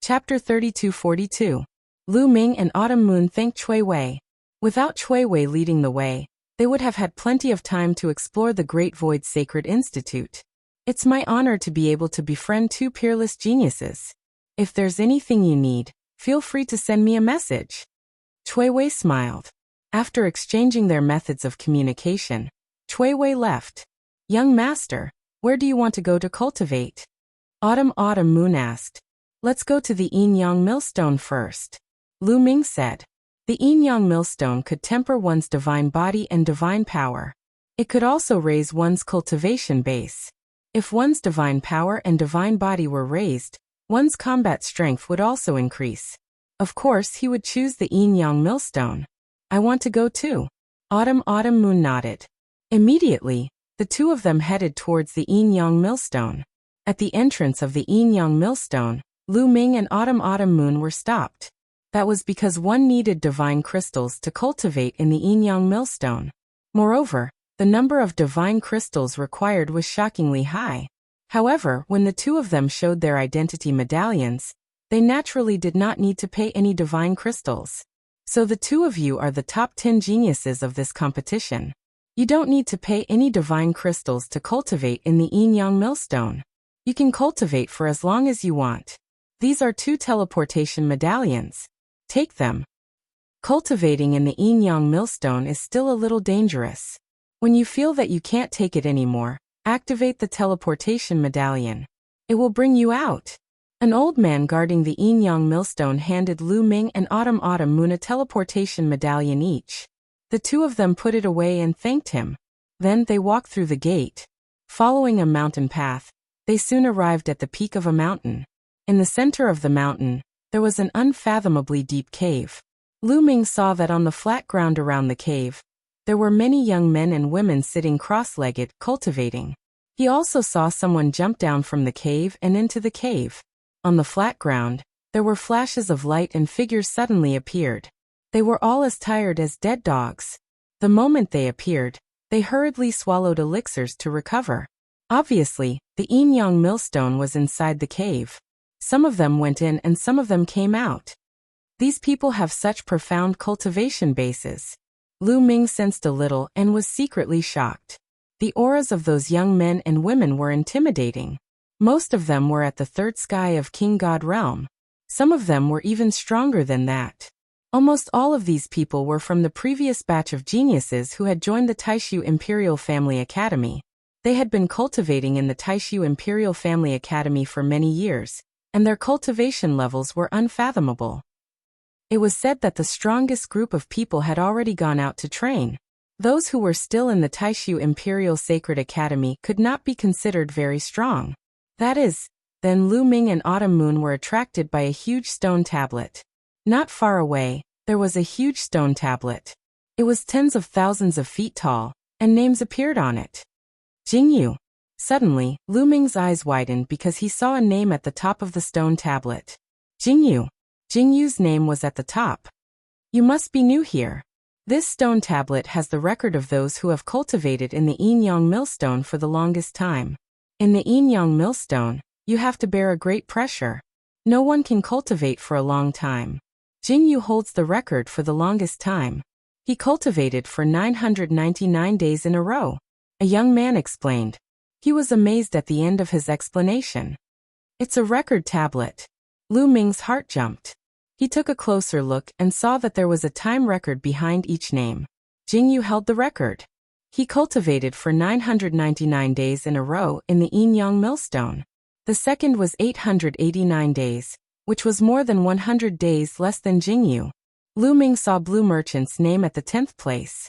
Chapter 32-42. Lu Ming and Autumn Moon thanked Cui Wei. Without Cui Wei leading the way, they would have had plenty of time to explore the Great Void Sacred Institute. It's my honor to be able to befriend two peerless geniuses. If there's anything you need, feel free to send me a message. Cui Wei smiled. After exchanging their methods of communication, Cui Wei left. Young master, where do you want to go to cultivate? Autumn Moon asked. Let's go to the yin-yang millstone first. Lu Ming said. The yin-yang millstone could temper one's divine body and divine power. It could also raise one's cultivation base. If one's divine power and divine body were raised, one's combat strength would also increase. Of course, he would choose the yin-yang millstone. I want to go too. Autumn Moon nodded. Immediately, the two of them headed towards the yin-yang millstone. At the entrance of the yin-yang millstone, Lu Ming and Autumn Moon were stopped. That was because one needed divine crystals to cultivate in the yin-yang millstone. Moreover, the number of divine crystals required was shockingly high. However, when the two of them showed their identity medallions, they naturally did not need to pay any divine crystals. So the two of you are the top 10 geniuses of this competition. You don't need to pay any divine crystals to cultivate in the yin-yang millstone. You can cultivate for as long as you want. These are 2 teleportation medallions. Take them. Cultivating in the yin-yang millstone is still a little dangerous. When you feel that you can't take it anymore, activate the teleportation medallion. It will bring you out. An old man guarding the yin-yang millstone handed Lu Ming and Autumn Moon a teleportation medallion each. The two of them put it away and thanked him. Then they walked through the gate. Following a mountain path, they soon arrived at the peak of a mountain. In the center of the mountain, there was an unfathomably deep cave. Lu Ming saw that on the flat ground around the cave, there were many young men and women sitting cross-legged, cultivating. He also saw someone jump down from the cave and into the cave. On the flat ground, there were flashes of light and figures suddenly appeared. They were all as tired as dead dogs. The moment they appeared, they hurriedly swallowed elixirs to recover. Obviously, the yin-yang millstone was inside the cave. Some of them went in and some of them came out. These people have such profound cultivation bases. Lu Ming sensed a little and was secretly shocked. The auras of those young men and women were intimidating. Most of them were at the 3rd sky of King God realm. Some of them were even stronger than that. Almost all of these people were from the previous batch of geniuses who had joined the Taishu Imperial Family Academy. They had been cultivating in the Taishu Imperial Family Academy for many years, and their cultivation levels were unfathomable. It was said that the strongest group of people had already gone out to train. Those who were still in the Taishu Imperial Sacred Academy could not be considered very strong. That is, then Lu Ming and Autumn Moon were attracted by a huge stone tablet. Not far away, there was a huge stone tablet. It was tens of thousands of feet tall, and names appeared on it. Jingyu. Suddenly, Lu Ming's eyes widened because he saw a name at the top of the stone tablet. Jingyu. Jingyu's name was at the top. You must be new here. This stone tablet has the record of those who have cultivated in the yin-yang millstone for the longest time. In the yin-yang millstone, you have to bear a great pressure. No one can cultivate for a long time. Jingyu holds the record for the longest time. He cultivated for 999 days in a row. A young man explained. He was amazed at the end of his explanation. It's a record tablet. Lu Ming's heart jumped. He took a closer look and saw that there was a time record behind each name. Jingyu held the record. He cultivated for 999 days in a row in the yin-yang millstone. The second was 889 days, which was more than 100 days less than Jingyu. Lu Ming saw Blue Merchant's name at the 10th place.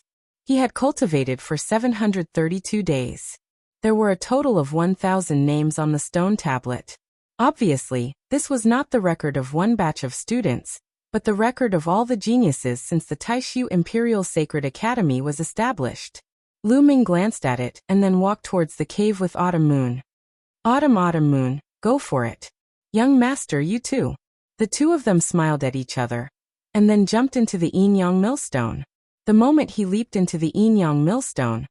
He had cultivated for 732 days. There were a total of 1,000 names on the stone tablet. Obviously, this was not the record of one batch of students, but the record of all the geniuses since the Taishu Imperial Sacred Academy was established. Lu Ming glanced at it and then walked towards the cave with Autumn Moon. Autumn Moon, go for it. Young master, you too. The two of them smiled at each other, and then jumped into the Yin-Yang millstone. The moment he leaped into the Yin-Yang millstone,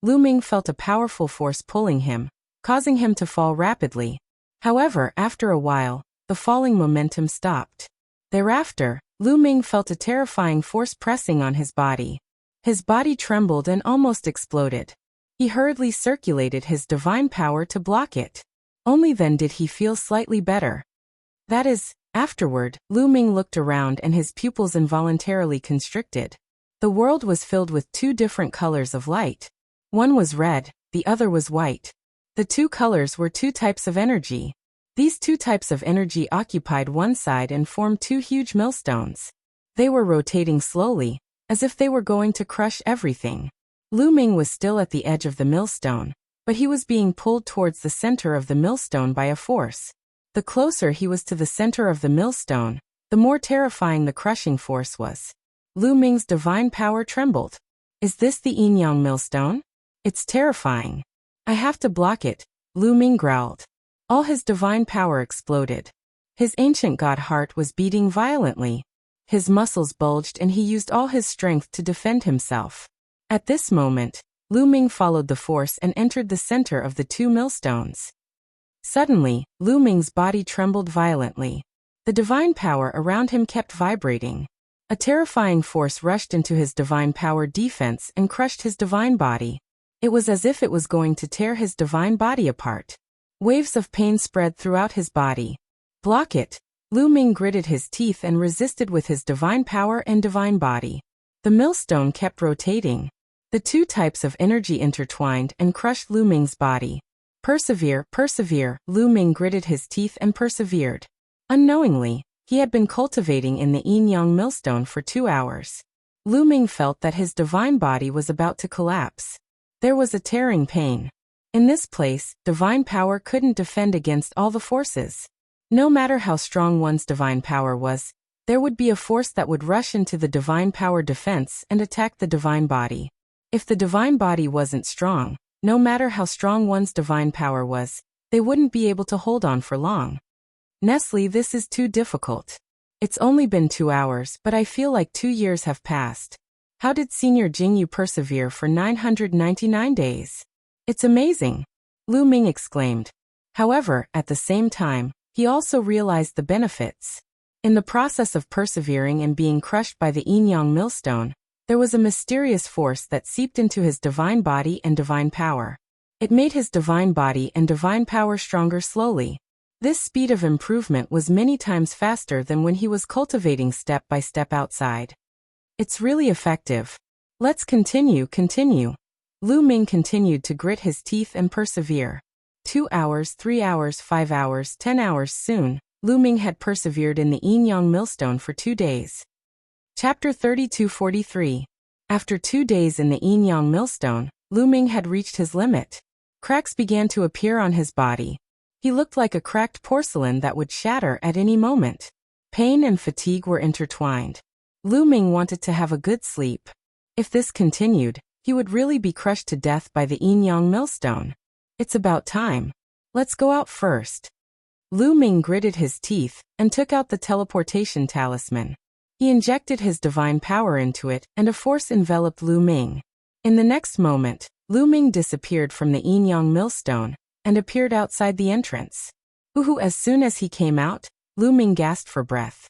Lu Ming felt a powerful force pulling him, causing him to fall rapidly. However, after a while, the falling momentum stopped. Thereafter, Lu Ming felt a terrifying force pressing on his body. His body trembled and almost exploded. He hurriedly circulated his divine power to block it. Only then did he feel slightly better. That is, afterward, Lu Ming looked around and his pupils involuntarily constricted. The world was filled with two different colors of light. One was red, the other was white. The two colors were two types of energy. These two types of energy occupied one side and formed two huge millstones. They were rotating slowly, as if they were going to crush everything. Lu Ming was still at the edge of the millstone, but he was being pulled towards the center of the millstone by a force. The closer he was to the center of the millstone, the more terrifying the crushing force was. Lu Ming's divine power trembled. Is this the Yin-Yang millstone? It's terrifying. I have to block it, Lu Ming growled. All his divine power exploded. His ancient god heart was beating violently. His muscles bulged and he used all his strength to defend himself. At this moment, Lu Ming followed the force and entered the center of the two millstones. Suddenly, Lu Ming's body trembled violently. The divine power around him kept vibrating. A terrifying force rushed into his divine power defense and crushed his divine body. It was as if it was going to tear his divine body apart. Waves of pain spread throughout his body. Block it! Lu Ming gritted his teeth and resisted with his divine power and divine body. The millstone kept rotating. The two types of energy intertwined and crushed Lu Ming's body. Persevere, persevere, Lu Ming gritted his teeth and persevered. Unknowingly, he had been cultivating in the Yin-Yang millstone for 2 hours. Lu Ming felt that his divine body was about to collapse. There was a tearing pain. In this place, divine power couldn't defend against all the forces. No matter how strong one's divine power was, there would be a force that would rush into the divine power defense and attack the divine body. If the divine body wasn't strong, no matter how strong one's divine power was, they wouldn't be able to hold on for long. Nestle, this is too difficult. It's only been 2 hours, but I feel like 2 years have passed. How did Senior Jingyu persevere for 999 days? It's amazing, Lu Ming exclaimed. However, at the same time, he also realized the benefits. In the process of persevering and being crushed by the Yin-Yang millstone, there was a mysterious force that seeped into his divine body and divine power. It made his divine body and divine power stronger slowly. This speed of improvement was many times faster than when he was cultivating step by step outside. It's really effective. Let's continue. Lu Ming continued to grit his teeth and persevere. 2 hours, 3 hours, 5 hours, 10 hours soon, Lu Ming had persevered in the Yin-Yang millstone for 2 days. Chapter 3243. After 2 days in the Yin-Yang millstone, Lu Ming had reached his limit. Cracks began to appear on his body. He looked like a cracked porcelain that would shatter at any moment. Pain and fatigue were intertwined. Lu Ming wanted to have a good sleep. If this continued, he would really be crushed to death by the Yin-Yang millstone. It's about time. Let's go out first. Lu Ming gritted his teeth and took out the teleportation talisman. He injected his divine power into it and a force enveloped Lu Ming. In the next moment, Lu Ming disappeared from the Yin-Yang millstone and appeared outside the entrance. As soon as he came out, Lu Ming gasped for breath.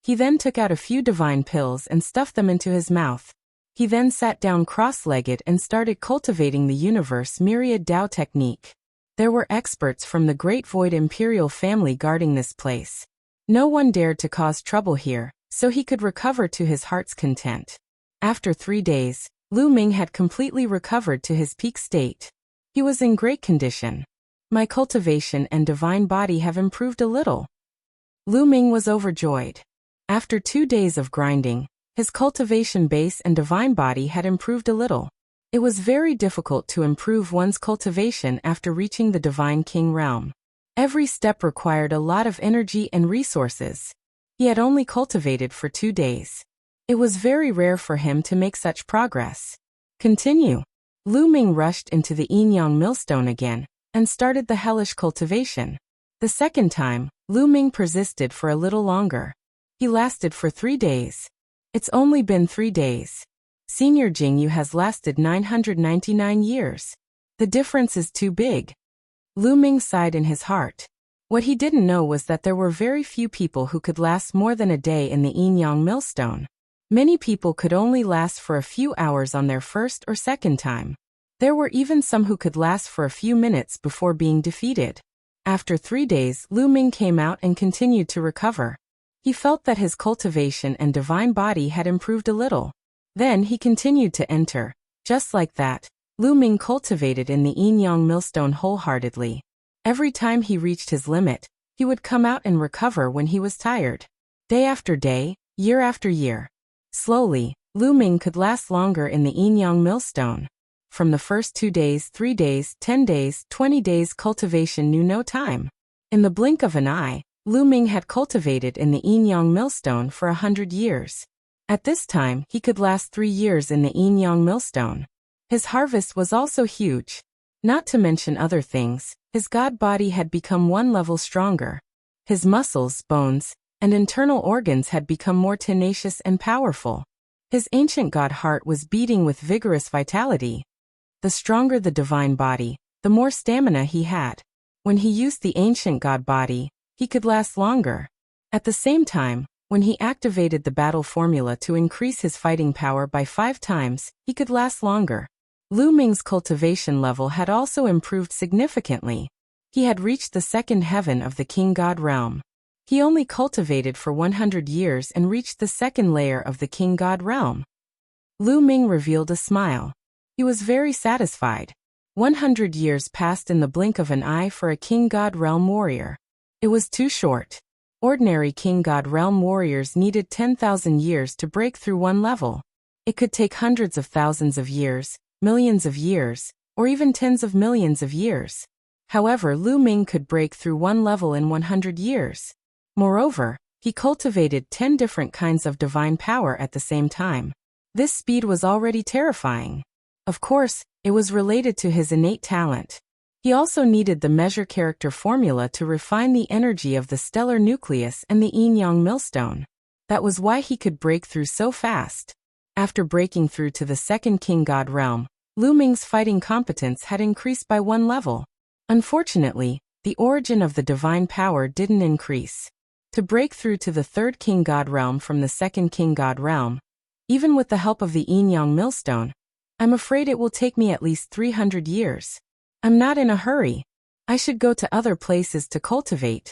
He then took out a few divine pills and stuffed them into his mouth. He then sat down cross-legged and started cultivating the universe myriad Tao technique. There were experts from the Great Void Imperial family guarding this place. No one dared to cause trouble here, so he could recover to his heart's content. After 3 days, Lu Ming had completely recovered to his peak state. He was in great condition. My cultivation and divine body have improved a little. Lu Ming was overjoyed. After 2 days of grinding, His cultivation base and divine body had improved a little. It was very difficult to improve one's cultivation after reaching the divine king realm. Every step required a lot of energy and resources. He had only cultivated for 2 days. It was very rare for him to make such progress. Continue. Lu Ming rushed into the yin-yang millstone again and started the hellish cultivation. The second time, Lu Ming persisted for a little longer. He lasted for 3 days. It's only been 3 days. Senior Jingyu has lasted 999 years. The difference is too big. Lu Ming sighed in his heart. What he didn't know was that there were very few people who could last more than a day in the yin-yang millstone. Many people could only last for a few hours on their first or second time. There were even some who could last for a few minutes before being defeated. After 3 days, Lu Ming came out and continued to recover. He felt that his cultivation and divine body had improved a little. Then he continued to enter. Just like that, Lu Ming cultivated in the yin-yang millstone wholeheartedly. Every time he reached his limit, he would come out and recover when he was tired. Day after day, year after year. Slowly, Lu Ming could last longer in the yin-yang millstone. From the first 2 days, 3 days, 10 days, 20 days, cultivation knew no time. In the blink of an eye, Lu Ming had cultivated in the yin-yang millstone for 100 years. At this time, he could last 3 years in the yin-yang millstone. His harvest was also huge. Not to mention other things, his god body had become 1 level stronger. His muscles, bones, and internal organs had become more tenacious and powerful. His ancient god heart was beating with vigorous vitality. The stronger the divine body, the more stamina he had. When he used the ancient god body, he could last longer. At the same time, when he activated the battle formula to increase his fighting power by 5 times, he could last longer. Lu Ming's cultivation level had also improved significantly. He had reached the second heaven of the king god realm. He only cultivated for 100 years and reached the second layer of the king god realm. Lu Ming revealed a smile. He was very satisfied. 100 years passed in the blink of an eye for a king god realm warrior. It was too short. Ordinary king god realm warriors needed 10,000 years to break through 1 level. It could take hundreds of thousands of years, millions of years, or even tens of millions of years. However, Lu Ming could break through 1 level in 100 years. Moreover, he cultivated 10 different kinds of divine power at the same time. This speed was already terrifying. Of course, it was related to his innate talent. He also needed the measure character formula to refine the energy of the stellar nucleus and the yin-yang millstone. That was why he could break through so fast. After breaking through to the second king god realm, Lu Ming's fighting competence had increased by 1 level. Unfortunately, the origin of the divine power didn't increase. To break through to the third king god realm from the second king god realm, even with the help of the yin-yang millstone, I'm afraid it will take me at least 300 years. I'm not in a hurry. I should go to other places to cultivate.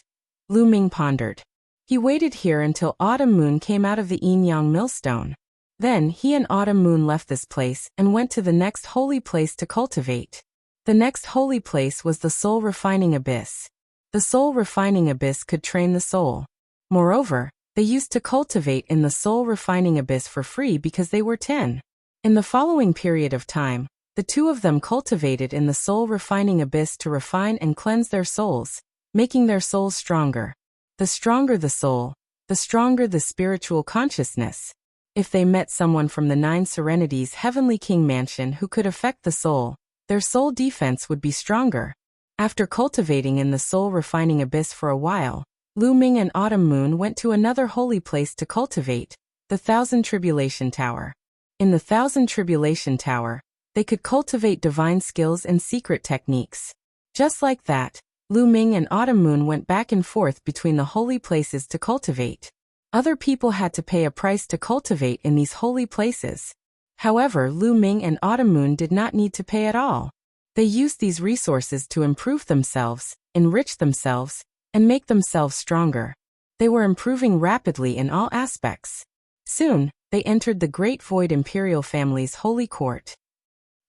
Lu Ming pondered. He waited here until Autumn Moon came out of the yin-yang millstone. Then he and Autumn Moon left this place and went to the next holy place to cultivate. The next holy place was the soul refining abyss. The soul refining abyss could train the soul. Moreover, they used to cultivate in the soul refining abyss for free because they were 10. In the following period of time, the 2 of them cultivated in the soul refining abyss to refine and cleanse their souls, making their souls stronger. The stronger the soul, the stronger the spiritual consciousness. If they met someone from the 9 Serenities Heavenly King Mansion who could affect the soul, their soul defense would be stronger. After cultivating in the soul refining abyss for a while, Lu Ming and Autumn Moon went to another holy place to cultivate, the Thousand Tribulation Tower. In the Thousand Tribulation Tower, they could cultivate divine skills and secret techniques. Just like that, Lu Ming and Autumn Moon went back and forth between the holy places to cultivate. Other people had to pay a price to cultivate in these holy places. However, Lu Ming and Autumn Moon did not need to pay at all. They used these resources to improve themselves, enrich themselves, and make themselves stronger. They were improving rapidly in all aspects. Soon, they entered the Great Void Imperial family's holy court.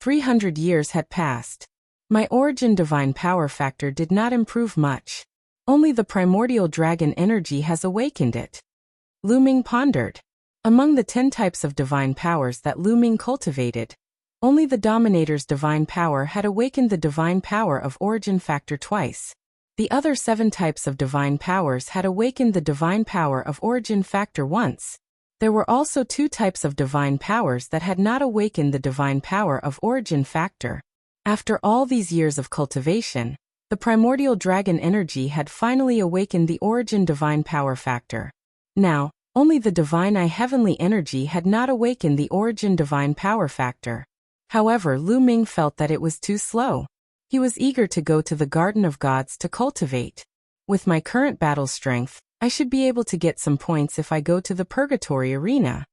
300 years had passed. My origin divine power factor did not improve much. Only the primordial dragon energy has awakened it. Lu Ming pondered. Among the 10 types of divine powers that Lu Ming cultivated, only the Dominator's divine power had awakened the divine power of origin factor twice. The other 7 types of divine powers had awakened the divine power of origin factor once. There were also 2 types of divine powers that had not awakened the divine power of origin factor. After all these years of cultivation, the primordial dragon energy had finally awakened the origin divine power factor. Now, only the divine eye heavenly energy had not awakened the origin divine power factor. However, Lu Ming felt that it was too slow. He was eager to go to the Garden of Gods to cultivate. With my current battle strength, I should be able to get some points if I go to the Purgatory Arena.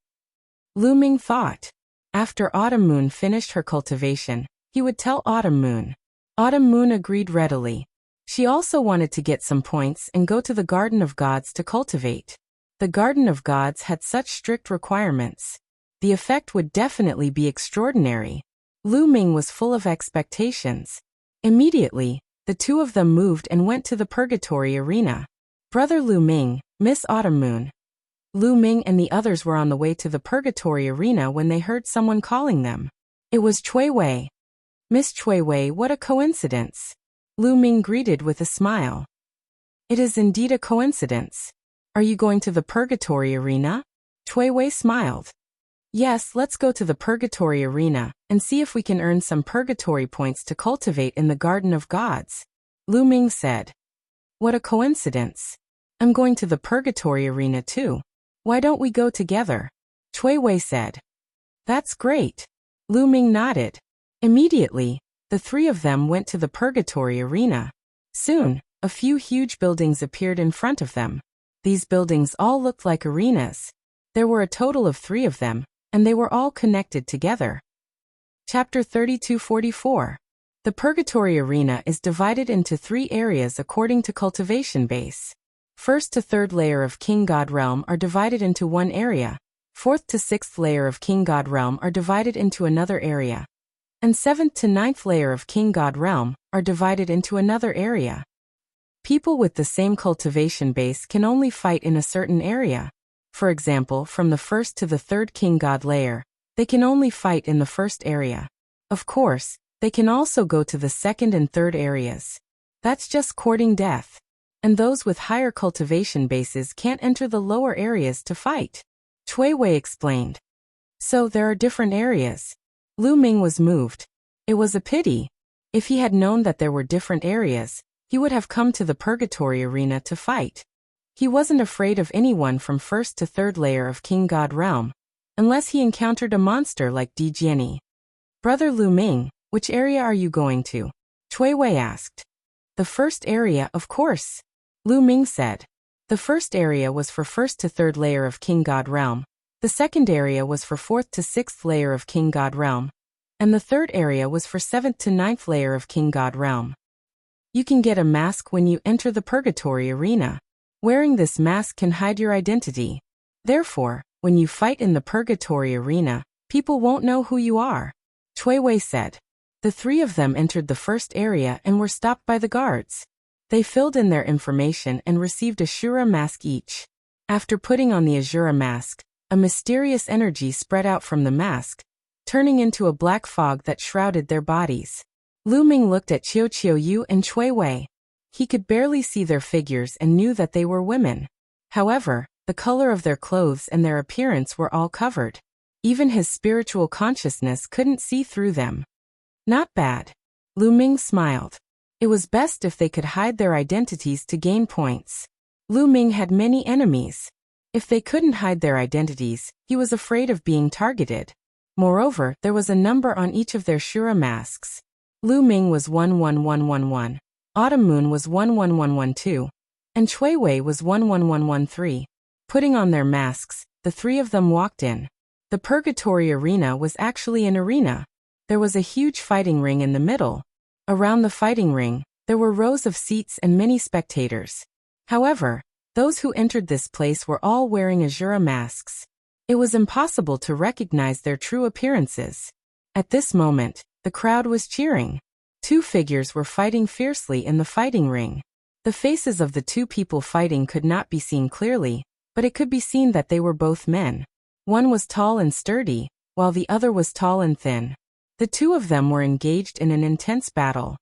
Lu Ming thought. After Autumn Moon finished her cultivation, he would tell Autumn Moon. Autumn Moon agreed readily. She also wanted to get some points and go to the Garden of Gods to cultivate. The Garden of Gods had such strict requirements. The effect would definitely be extraordinary. Lu Ming was full of expectations. Immediately, the 2 of them moved and went to the Purgatory Arena. Brother Lu Ming, Miss Autumn Moon. Lu Ming and the others were on the way to the Purgatory Arena when they heard someone calling them. It was Cui Wei. Miss Cui Wei, what a coincidence. Lu Ming greeted with a smile. It is indeed a coincidence. Are you going to the Purgatory Arena? Cui Wei smiled. Yes, let's go to the Purgatory Arena and see if we can earn some Purgatory points to cultivate in the Garden of Gods. Lu Ming said. What a coincidence. I'm going to the Purgatory Arena too. Why don't we go together? Cui Wei said. That's great. Lu Ming nodded. Immediately, the 3 of them went to the Purgatory Arena. Soon, a few huge buildings appeared in front of them. These buildings all looked like arenas. There were a total of 3 of them, and they were all connected together. Chapter 3244. The Purgatory Arena is divided into 3 areas according to cultivation base. 1st to 3rd layer of King God Realm are divided into one area, 4th to 6th layer of King God Realm are divided into another area, and 7th to 9th layer of King God Realm are divided into another area. People with the same cultivation base can only fight in a certain area. For example, from the 1st to the 3rd King God layer, they can only fight in the 1st area. Of course, they can also go to the 2nd and 3rd areas. That's just courting death. And those with higher cultivation bases can't enter the lower areas to fight. Cui Wei explained. So there are different areas. Lu Ming was moved. It was a pity. If he had known that there were different areas, he would have come to the Purgatory Arena to fight. He wasn't afraid of anyone from 1st to 3rd layer of King God Realm, unless he encountered a monster like Di Jiani. Brother Lu Ming, which area are you going to? Cui Wei asked. The 1st area, of course. Lu Ming said. The 1st area was for 1st to 3rd layer of King God Realm. The 2nd area was for 4th to 6th layer of King God Realm. And the 3rd area was for 7th to 9th layer of King God Realm. You can get a mask when you enter the Purgatory Arena. Wearing this mask can hide your identity. Therefore, when you fight in the Purgatory Arena, people won't know who you are. Cui Wei said. The 3 of them entered the 1st area and were stopped by the guards. They filled in their information and received a Shura mask each. After putting on the Azura mask, a mysterious energy spread out from the mask, turning into a black fog that shrouded their bodies. Lu Ming looked at Qiu Qiu and Cui Wei. He could barely see their figures and knew that they were women. However, the color of their clothes and their appearance were all covered. Even his spiritual consciousness couldn't see through them. Not bad. Lu Ming smiled. It was best if they could hide their identities to gain points. Lu Ming had many enemies. If they couldn't hide their identities, he was afraid of being targeted. Moreover, there was a number on each of their Shura masks. Lu Ming was 11111. Autumn Moon was 11112. And Cui Wei was 11113. Putting on their masks, the 3 of them walked in. The Purgatory Arena was actually an arena. There was a huge fighting ring in the middle. Around the fighting ring, there were rows of seats and many spectators. However, those who entered this place were all wearing Azura masks. It was impossible to recognize their true appearances. At this moment, the crowd was cheering. 2 figures were fighting fiercely in the fighting ring. The faces of the 2 people fighting could not be seen clearly, but it could be seen that they were both men. One was tall and sturdy, while the other was tall and thin. The two of them were engaged in an intense battle.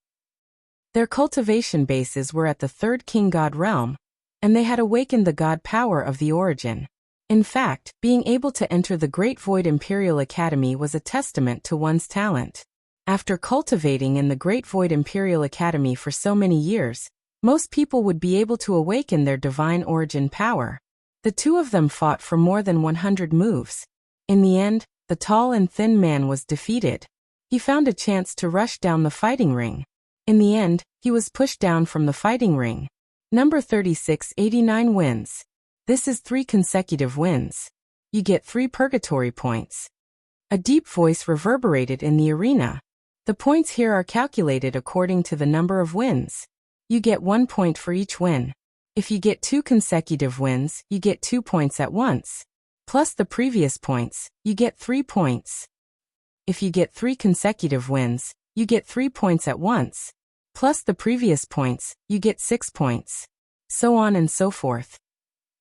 Their cultivation bases were at the third king god realm, and they had awakened the god power of the origin. In fact, being able to enter the Great Void Imperial Academy was a testament to one's talent. After cultivating in the Great Void Imperial Academy for so many years, most people would be able to awaken their divine origin power. The two of them fought for more than 100 moves. In the end, the tall and thin man was defeated. He found a chance to rush down the fighting ring. In the end, he was pushed down from the fighting ring. Number 3689 wins. This is 3 consecutive wins. You get 3 purgatory points. A deep voice reverberated in the arena. The points here are calculated according to the number of wins. You get 1 point for each win. If you get 2 consecutive wins, you get 2 points at once. Plus the previous points, you get 3 points. If you get 3 consecutive wins, you get 3 points at once. Plus the previous points, you get 6 points. So on and so forth.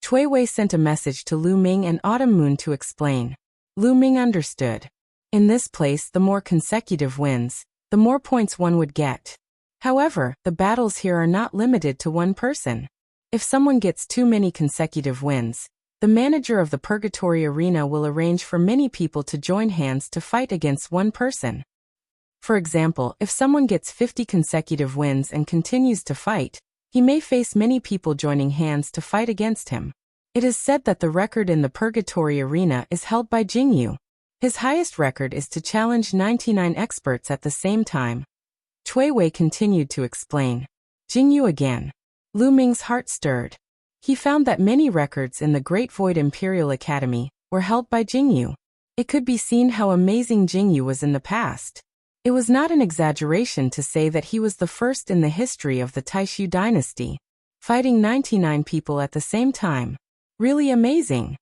Cui Wei sent a message to Lu Ming and Autumn Moon to explain. Lu Ming understood. In this place, the more consecutive wins, the more points one would get. However, the battles here are not limited to one person. If someone gets too many consecutive wins, the manager of the Purgatory Arena will arrange for many people to join hands to fight against one person. For example, if someone gets 50 consecutive wins and continues to fight, he may face many people joining hands to fight against him. It is said that the record in the Purgatory Arena is held by Jingyu. His highest record is to challenge 99 experts at the same time. Cui Wei continued to explain. Jingyu again. Lu Ming's heart stirred. He found that many records in the Great Void Imperial Academy were held by Jingyu. It could be seen how amazing Jingyu was in the past. It was not an exaggeration to say that he was the first in the history of the Taishu dynasty, fighting 99 people at the same time. Really amazing.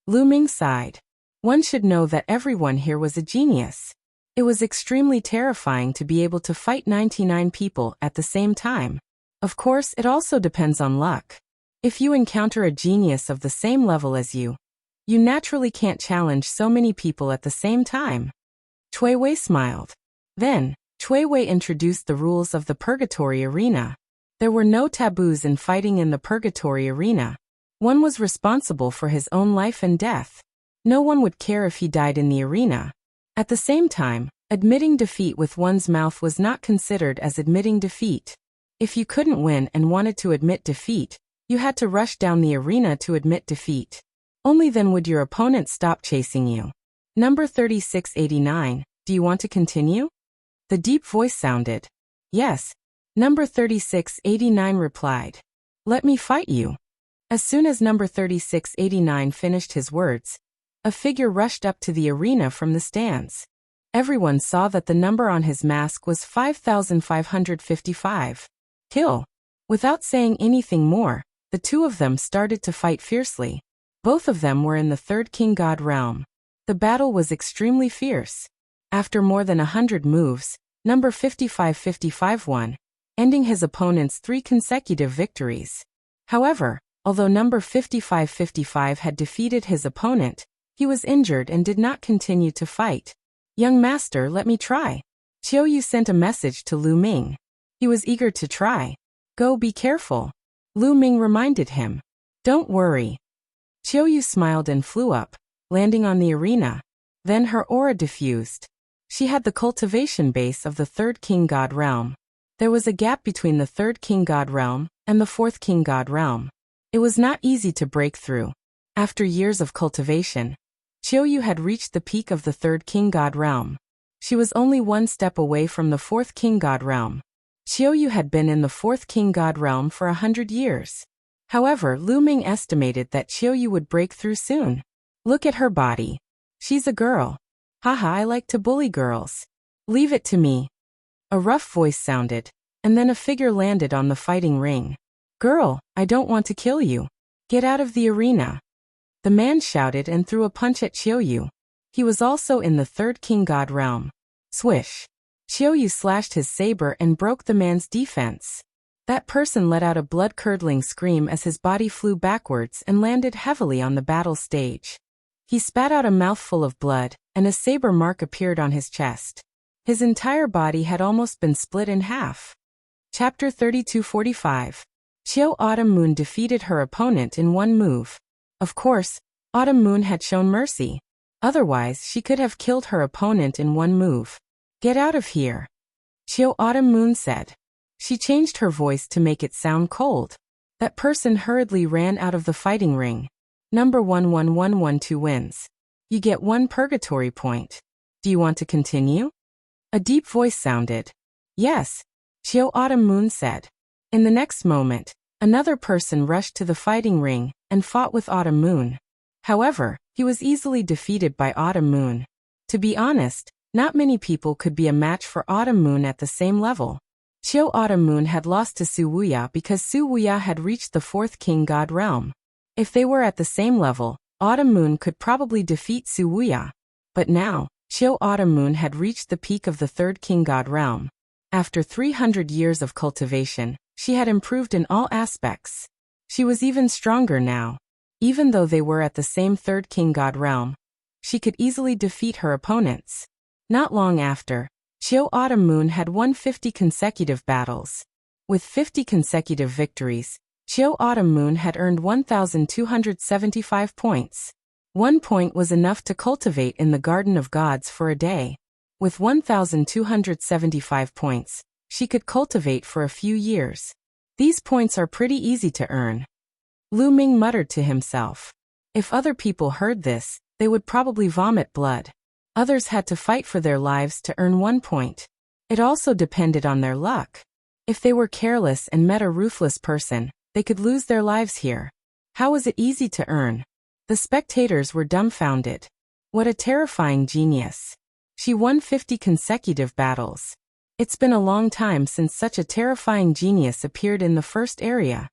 Lu Ming sighed. One should know that everyone here was a genius. It was extremely terrifying to be able to fight 99 people at the same time. Of course, it also depends on luck. If you encounter a genius of the same level as you naturally can't challenge so many people at the same time. Cui Wei smiled. Then, Cui Wei introduced the rules of the Purgatory Arena. There were no taboos in fighting in the Purgatory Arena. One was responsible for his own life and death. No one would care if he died in the arena. At the same time, admitting defeat with one's mouth was not considered as admitting defeat. If you couldn't win and wanted to admit defeat, you had to rush down the arena to admit defeat. Only then would your opponent stop chasing you. Number 3689, do you want to continue? The deep voice sounded. Yes. Number 3689 replied. Let me fight you. As soon as number 3689 finished his words, a figure rushed up to the arena from the stands. Everyone saw that the number on his mask was 5555. Kill. Without saying anything more, the two of them started to fight fiercely. Both of them were in the third king god realm. The battle was extremely fierce. After more than 100 moves, number 5555 won, ending his opponent's 3 consecutive victories. However, although number 5555 had defeated his opponent, he was injured and did not continue to fight. Young master, let me try. Qiuyu sent a message to Lu Ming. He was eager to try. Go, be careful. Lu Ming reminded him. Don't worry. Qiuyu smiled and flew up, landing on the arena. Then her aura diffused. She had the cultivation base of the third king god realm. There was a gap between the third king god realm and the fourth king god realm. It was not easy to break through. After years of cultivation, Qiuyu had reached the peak of the third king god realm. She was only one step away from the fourth king god realm. Qiuyu had been in the fourth king god realm for 100 years. However, Lu Ming estimated that Qiuyu would break through soon. Look at her body. She's a girl. Haha, I like to bully girls. Leave it to me. A rough voice sounded, and then a figure landed on the fighting ring. Girl, I don't want to kill you. Get out of the arena. The man shouted and threw a punch at Qiuyu. He was also in the third king god realm. Swish. Qiuyu slashed his saber and broke the man's defense. That person let out a blood-curdling scream as his body flew backwards and landed heavily on the battle stage. He spat out a mouthful of blood, and a saber mark appeared on his chest. His entire body had almost been split in half. Chapter 32:45. Chiyo Autumn Moon defeated her opponent in one move. Of course, Autumn Moon had shown mercy. Otherwise, she could have killed her opponent in one move. Get out of here, Chiyo Autumn Moon said. She changed her voice to make it sound cold. That person hurriedly ran out of the fighting ring. Number 11112 wins. You get 1 purgatory point. Do you want to continue? A deep voice sounded. Yes, Chiyo Autumn Moon said. In the next moment, another person rushed to the fighting ring and fought with Autumn Moon. However, he was easily defeated by Autumn Moon. To be honest, not many people could be a match for Autumn Moon at the same level. Chiyo Autumn Moon had lost to Suwuya because Suwuya had reached the 4th King God realm. If they were at the same level, Autumn Moon could probably defeat Suwuya. But now, Chiyo Autumn Moon had reached the peak of the 3rd King God realm. After 300 years of cultivation, she had improved in all aspects. She was even stronger now. Even though they were at the same 3rd King God realm, she could easily defeat her opponents. Not long after, Chiyo Autumn Moon had won 50 consecutive battles. With 50 consecutive victories, Chiyo Autumn Moon had earned 1,275 points. 1 point was enough to cultivate in the Garden of Gods for a day. With 1,275 points, she could cultivate for a few years. These points are pretty easy to earn. Lu Ming muttered to himself. If other people heard this, they would probably vomit blood. Others had to fight for their lives to earn 1 point. It also depended on their luck. If they were careless and met a ruthless person, they could lose their lives here. How was it easy to earn? The spectators were dumbfounded. What a terrifying genius. She won 50 consecutive battles. It's been a long time since such a terrifying genius appeared in the first area.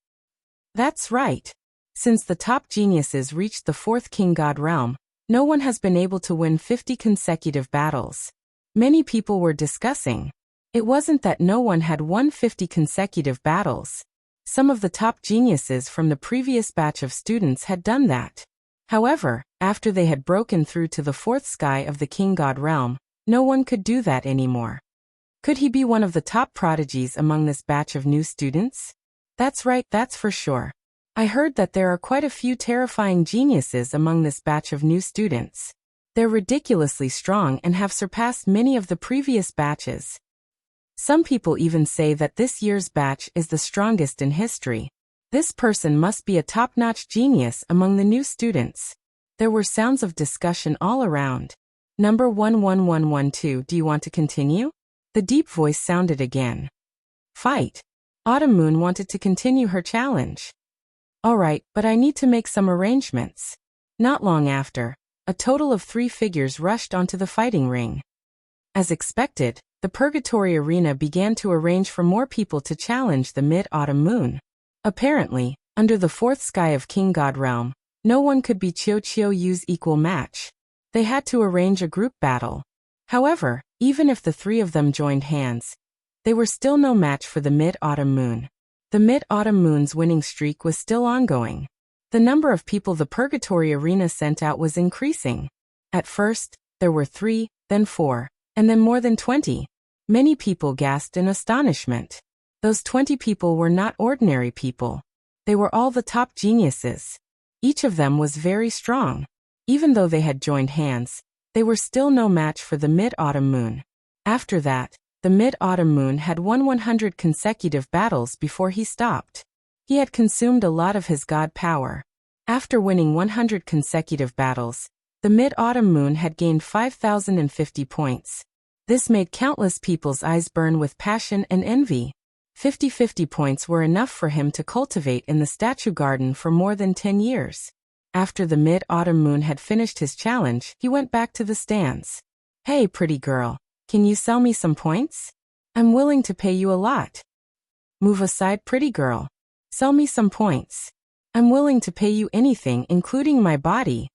That's right. Since the top geniuses reached the 4th King God realm, no one has been able to win 50 consecutive battles. Many people were discussing. It wasn't that no one had won 50 consecutive battles. Some of the top geniuses from the previous batch of students had done that. However, after they had broken through to the 4th sky of the King God realm, no one could do that anymore. Could he be one of the top prodigies among this batch of new students? That's right, that's for sure. I heard that there are quite a few terrifying geniuses among this batch of new students. They're ridiculously strong and have surpassed many of the previous batches. Some people even say that this year's batch is the strongest in history. This person must be a top-notch genius among the new students. There were sounds of discussion all around. Number 11112, do you want to continue? The deep voice sounded again. Fight. Autumn Moon wanted to continue her challenge. Alright, but I need to make some arrangements. Not long after, a total of 3 figures rushed onto the fighting ring. As expected, the Purgatory Arena began to arrange for more people to challenge the Mid-Autumn Moon. Apparently, under the 4th sky of King God Realm, no one could be Chiyo Yu's equal match. They had to arrange a group battle. However, even if the 3 of them joined hands, they were still no match for the Mid-Autumn Moon. The Mid-Autumn Moon's winning streak was still ongoing. The number of people the Purgatory Arena sent out was increasing. At first, there were 3, then 4, and then more than 20. Many people gasped in astonishment. Those 20 people were not ordinary people. They were all the top geniuses. Each of them was very strong. Even though they had joined hands, they were still no match for the Mid-Autumn Moon. After that, the Mid-Autumn Moon had won 100 consecutive battles before he stopped. He had consumed a lot of his god power. After winning 100 consecutive battles, the Mid-Autumn Moon had gained 5,050 points. This made countless people's eyes burn with passion and envy. 50 points were enough for him to cultivate in the statue garden for more than 10 years. After the Mid-Autumn Moon had finished his challenge, he went back to the stands. Hey, pretty girl. Can you sell me some points? I'm willing to pay you a lot. Move aside, pretty girl. Sell me some points. I'm willing to pay you anything, including my body.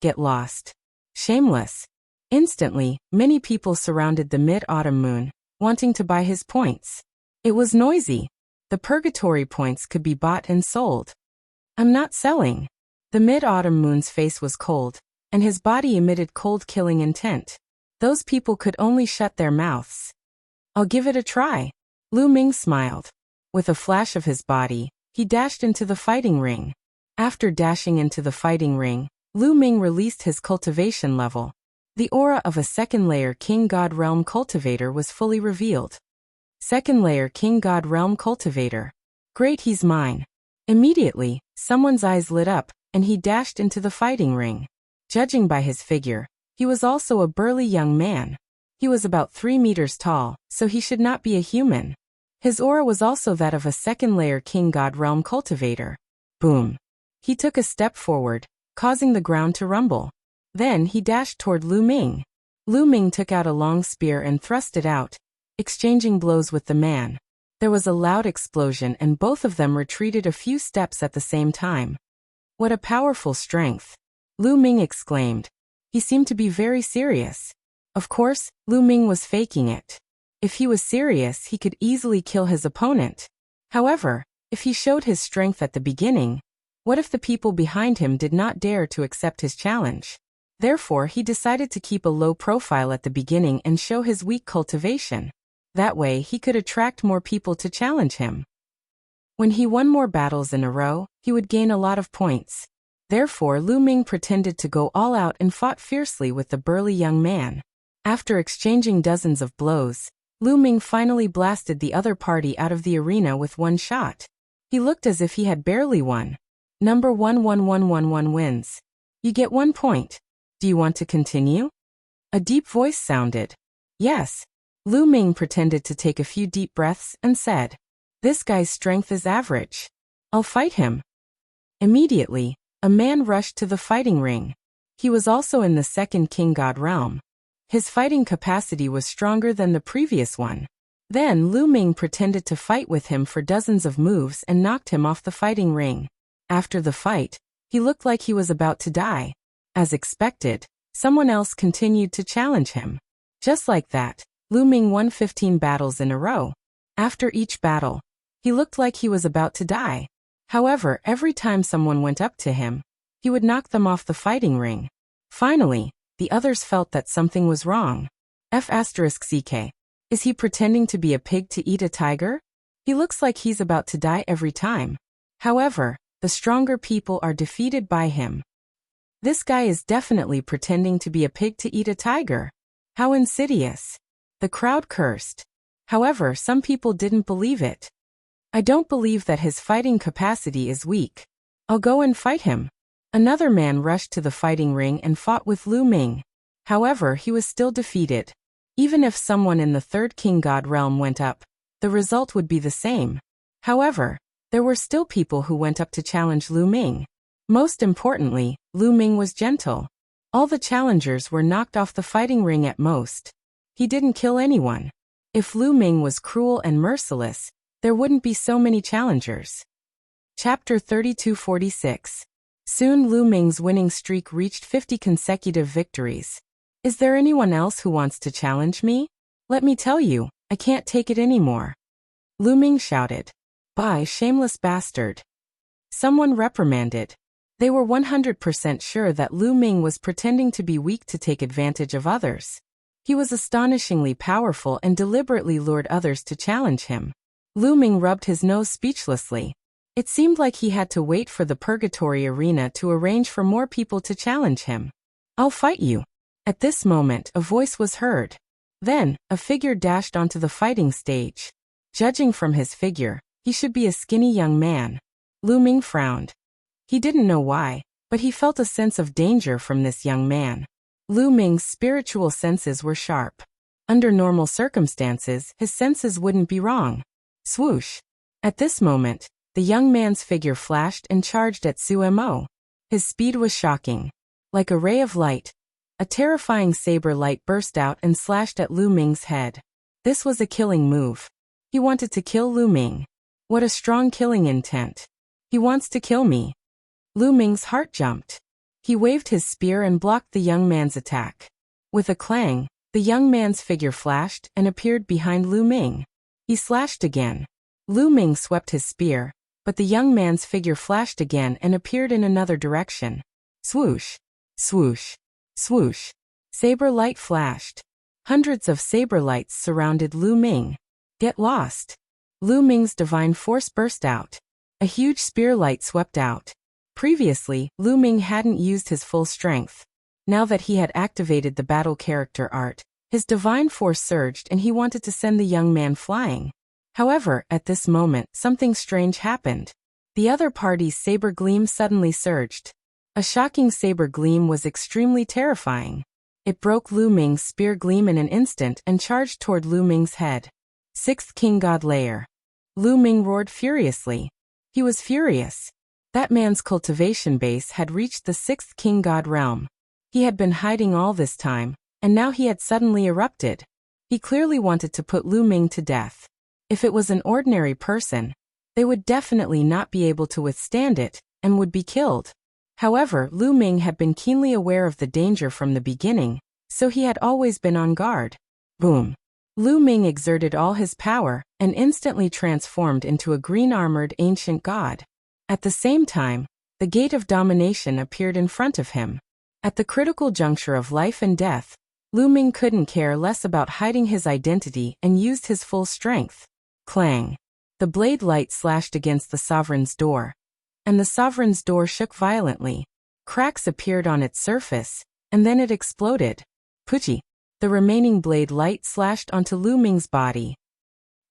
Get lost. Shameless. Instantly, many people surrounded the Mid-Autumn Moon, wanting to buy his points. It was noisy. The purgatory points could be bought and sold. I'm not selling. The Mid-Autumn Moon's face was cold. and his body emitted cold killing intent. Those people could only shut their mouths. I'll give it a try. Lu Ming smiled. With a flash of his body, he dashed into the fighting ring. After dashing into the fighting ring, Lu Ming released his cultivation level. The aura of a second-layer King God Realm Cultivator was fully revealed. Second-layer King God Realm Cultivator. Great, he's mine. Immediately, someone's eyes lit up, and he dashed into the fighting ring. Judging by his figure, he was also a burly young man. He was about 3 meters tall, so he should not be a human. His aura was also that of a second-layer King God Realm Cultivator. Boom. He took a step forward, causing the ground to rumble. Then he dashed toward Lu Ming. Lu Ming took out a long spear and thrust it out, exchanging blows with the man. There was a loud explosion and both of them retreated a few steps at the same time. What a powerful strength! Lu Ming exclaimed. He seemed to be very serious. Of course, Lu Ming was faking it. If he was serious, he could easily kill his opponent. However, if he showed his strength at the beginning, what if the people behind him did not dare to accept his challenge? Therefore, he decided to keep a low profile at the beginning and show his weak cultivation. That way, he could attract more people to challenge him. When he won more battles in a row, he would gain a lot of points. Therefore, Lu Ming pretended to go all out and fought fiercely with the burly young man. After exchanging dozens of blows, Lu Ming finally blasted the other party out of the arena with one shot. He looked as if he had barely won. Number 11111 wins. You get 1 point. Do you want to continue? A deep voice sounded. Yes. Lu Ming pretended to take a few deep breaths and said, "This guy's strength is average. I'll fight him." Immediately, a man rushed to the fighting ring. He was also in the second King God realm. His fighting capacity was stronger than the previous one. Then Lu Ming pretended to fight with him for dozens of moves and knocked him off the fighting ring. After the fight, he looked like he was about to die. As expected, someone else continued to challenge him. Just like that, Lu Ming won 15 battles in a row. After each battle, he looked like he was about to die. However, every time someone went up to him, he would knock them off the fighting ring. Finally, the others felt that something was wrong. F***CK. Is he pretending to be a pig to eat a tiger? He looks like he's about to die every time. However, the stronger people are defeated by him. This guy is definitely pretending to be a pig to eat a tiger. How insidious. The crowd cursed. However, some people didn't believe it. I don't believe that his fighting capacity is weak. I'll go and fight him. Another man rushed to the fighting ring and fought with Lu Ming. However, he was still defeated. Even if someone in the third King God realm went up, the result would be the same. However, there were still people who went up to challenge Lu Ming. Most importantly, Lu Ming was gentle. All the challengers were knocked off the fighting ring at most. He didn't kill anyone. If Lu Ming was cruel and merciless, there wouldn't be so many challengers. Chapter 3246. Soon Lu Ming's winning streak reached 50 consecutive victories. Is there anyone else who wants to challenge me? Let me tell you, I can't take it anymore. Lu Ming shouted. Bye, shameless bastard. Someone reprimanded. They were 100% sure that Lu Ming was pretending to be weak to take advantage of others. He was astonishingly powerful and deliberately lured others to challenge him. Lu Ming rubbed his nose speechlessly. It seemed like he had to wait for the Purgatory Arena to arrange for more people to challenge him. I'll fight you. At this moment, a voice was heard. Then, a figure dashed onto the fighting stage. Judging from his figure, he should be a skinny young man. Lu Ming frowned. He didn't know why, but he felt a sense of danger from this young man. Lu Ming's spiritual senses were sharp. Under normal circumstances, his senses wouldn't be wrong. Swoosh. At this moment, the young man's figure flashed and charged at Su Mo. His speed was shocking. Like a ray of light, a terrifying saber light burst out and slashed at Lu Ming's head. This was a killing move. He wanted to kill Lu Ming. What a strong killing intent. He wants to kill me. Lu Ming's heart jumped. He waved his spear and blocked the young man's attack. With a clang, the young man's figure flashed and appeared behind Lu Ming. He slashed again. Lu Ming swept his spear, but the young man's figure flashed again and appeared in another direction. Swoosh. Swoosh. Swoosh. Saber light flashed. Hundreds of saber lights surrounded Lu Ming. Get lost. Lu Ming's divine force burst out. A huge spear light swept out. Previously, Lu Ming hadn't used his full strength. Now that he had activated the battle character art, his divine force surged and he wanted to send the young man flying. However, at this moment, something strange happened. The other party's saber gleam suddenly surged. A shocking saber gleam was extremely terrifying. It broke Lu Ming's spear gleam in an instant and charged toward Lu Ming's head. Sixth King God Layer. Lu Ming roared furiously. He was furious. That man's cultivation base had reached the sixth King God realm. He had been hiding all this time, and now he had suddenly erupted. He clearly wanted to put Lu Ming to death. If it was an ordinary person, they would definitely not be able to withstand it, and would be killed. However, Lu Ming had been keenly aware of the danger from the beginning, so he had always been on guard. Boom. Lu Ming exerted all his power, and instantly transformed into a green-armored ancient god. At the same time, the gate of domination appeared in front of him. At the critical juncture of life and death, Lu Ming couldn't care less about hiding his identity and used his full strength. Clang. The blade light slashed against the sovereign's door, and the sovereign's door shook violently. Cracks appeared on its surface, and then it exploded. Puchi. The remaining blade light slashed onto Lu Ming's body.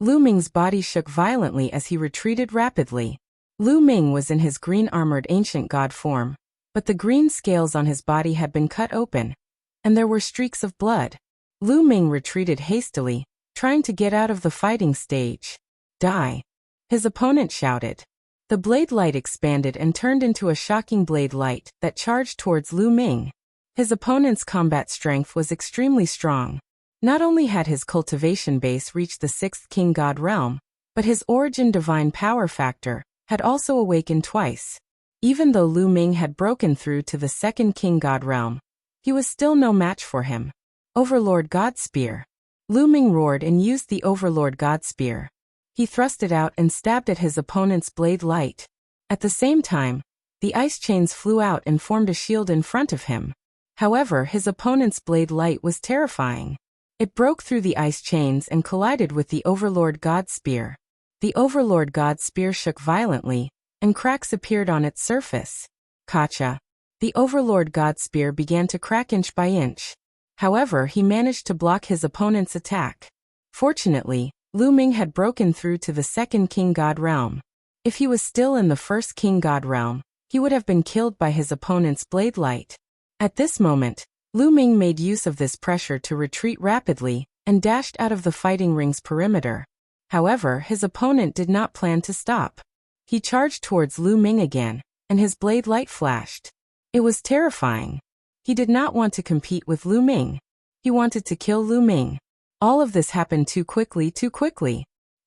Lu Ming's body shook violently as he retreated rapidly. Lu Ming was in his green-armored ancient god form, but the green scales on his body had been cut open, and there were streaks of blood. Lu Ming retreated hastily, trying to get out of the fighting stage. Die. His opponent shouted. The blade light expanded and turned into a shocking blade light that charged towards Lu Ming. His opponent's combat strength was extremely strong. Not only had his cultivation base reached the sixth King God realm, but his origin divine power factor had also awakened twice. Even though Lu Ming had broken through to the second King God realm, he was still no match for him. Overlord God Spear. Lu Ming roared and used the Overlord God Spear. He thrust it out and stabbed at his opponent's blade light. At the same time, the ice chains flew out and formed a shield in front of him. However, his opponent's blade light was terrifying. It broke through the ice chains and collided with the Overlord God Spear. The Overlord God Spear shook violently, and cracks appeared on its surface. Kacha. The Overlord God Spear began to crack inch by inch. However, he managed to block his opponent's attack. Fortunately, Lu Ming had broken through to the second King God realm. If he was still in the first King God realm, he would have been killed by his opponent's blade light. At this moment, Lu Ming made use of this pressure to retreat rapidly, and dashed out of the fighting ring's perimeter. However, his opponent did not plan to stop. He charged towards Lu Ming again, and his blade light flashed. It was terrifying. He did not want to compete with Lu Ming. He wanted to kill Lu Ming. All of this happened too quickly.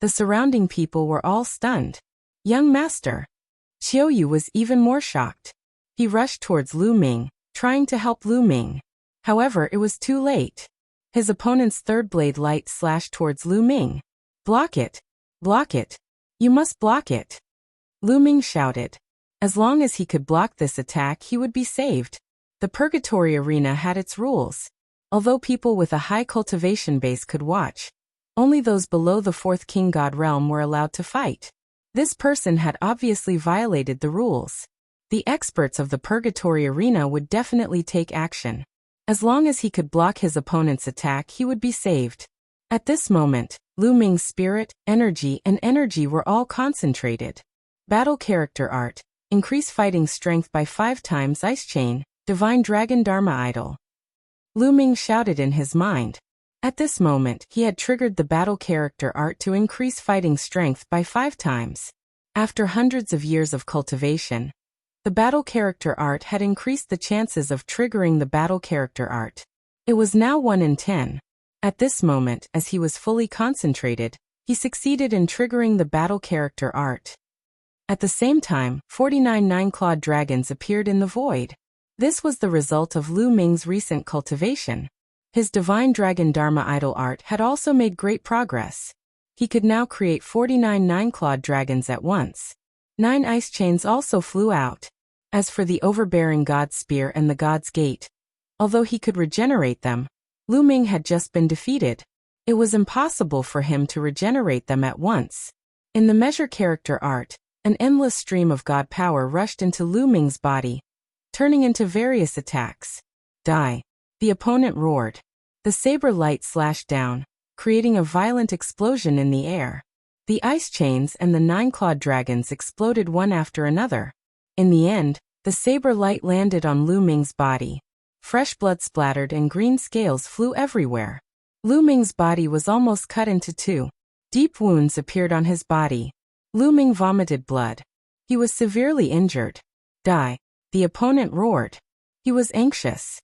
The surrounding people were all stunned. Young master. Qiuyu was even more shocked. He rushed towards Lu Ming, trying to help Lu Ming. However, it was too late. His opponent's third blade light slashed towards Lu Ming. Block it. Block it. You must block it. Lu Ming shouted. As long as he could block this attack, he would be saved. The Purgatory Arena had its rules. Although people with a high cultivation base could watch, only those below the fourth King God realm were allowed to fight. This person had obviously violated the rules. The experts of the Purgatory Arena would definitely take action. As long as he could block his opponent's attack, he would be saved. At this moment, Lu Ming's spirit, energy, and energy were all concentrated. Battle character art. Increase fighting strength by 5 times Ice Chain, Divine Dragon Dharma Idol. Lu Ming shouted in his mind. At this moment, he had triggered the battle character art to increase fighting strength by 5 times. After hundreds of years of cultivation, the battle character art had increased the chances of triggering the battle character art. It was now 1 in 10. At this moment, as he was fully concentrated, he succeeded in triggering the battle character art. At the same time, 49 nine-clawed dragons appeared in the void. This was the result of Lu Ming's recent cultivation. His Divine Dragon Dharma Idol art had also made great progress. He could now create 49 nine-clawed dragons at once. 9 ice chains also flew out. As for the overbearing God's Spear and the God's Gate, although he could regenerate them, Lu Ming had just been defeated. It was impossible for him to regenerate them at once. In the measure character art, an endless stream of God power rushed into Lu Ming's body, turning into various attacks. Die. The opponent roared. The saber light slashed down, creating a violent explosion in the air. The ice chains and the nine-clawed dragons exploded one after another. In the end, the saber light landed on Lu Ming's body. Fresh blood splattered and green scales flew everywhere. Lu Ming's body was almost cut into two. Deep wounds appeared on his body. Lu Ming vomited blood. He was severely injured. Die. The opponent roared. He was anxious.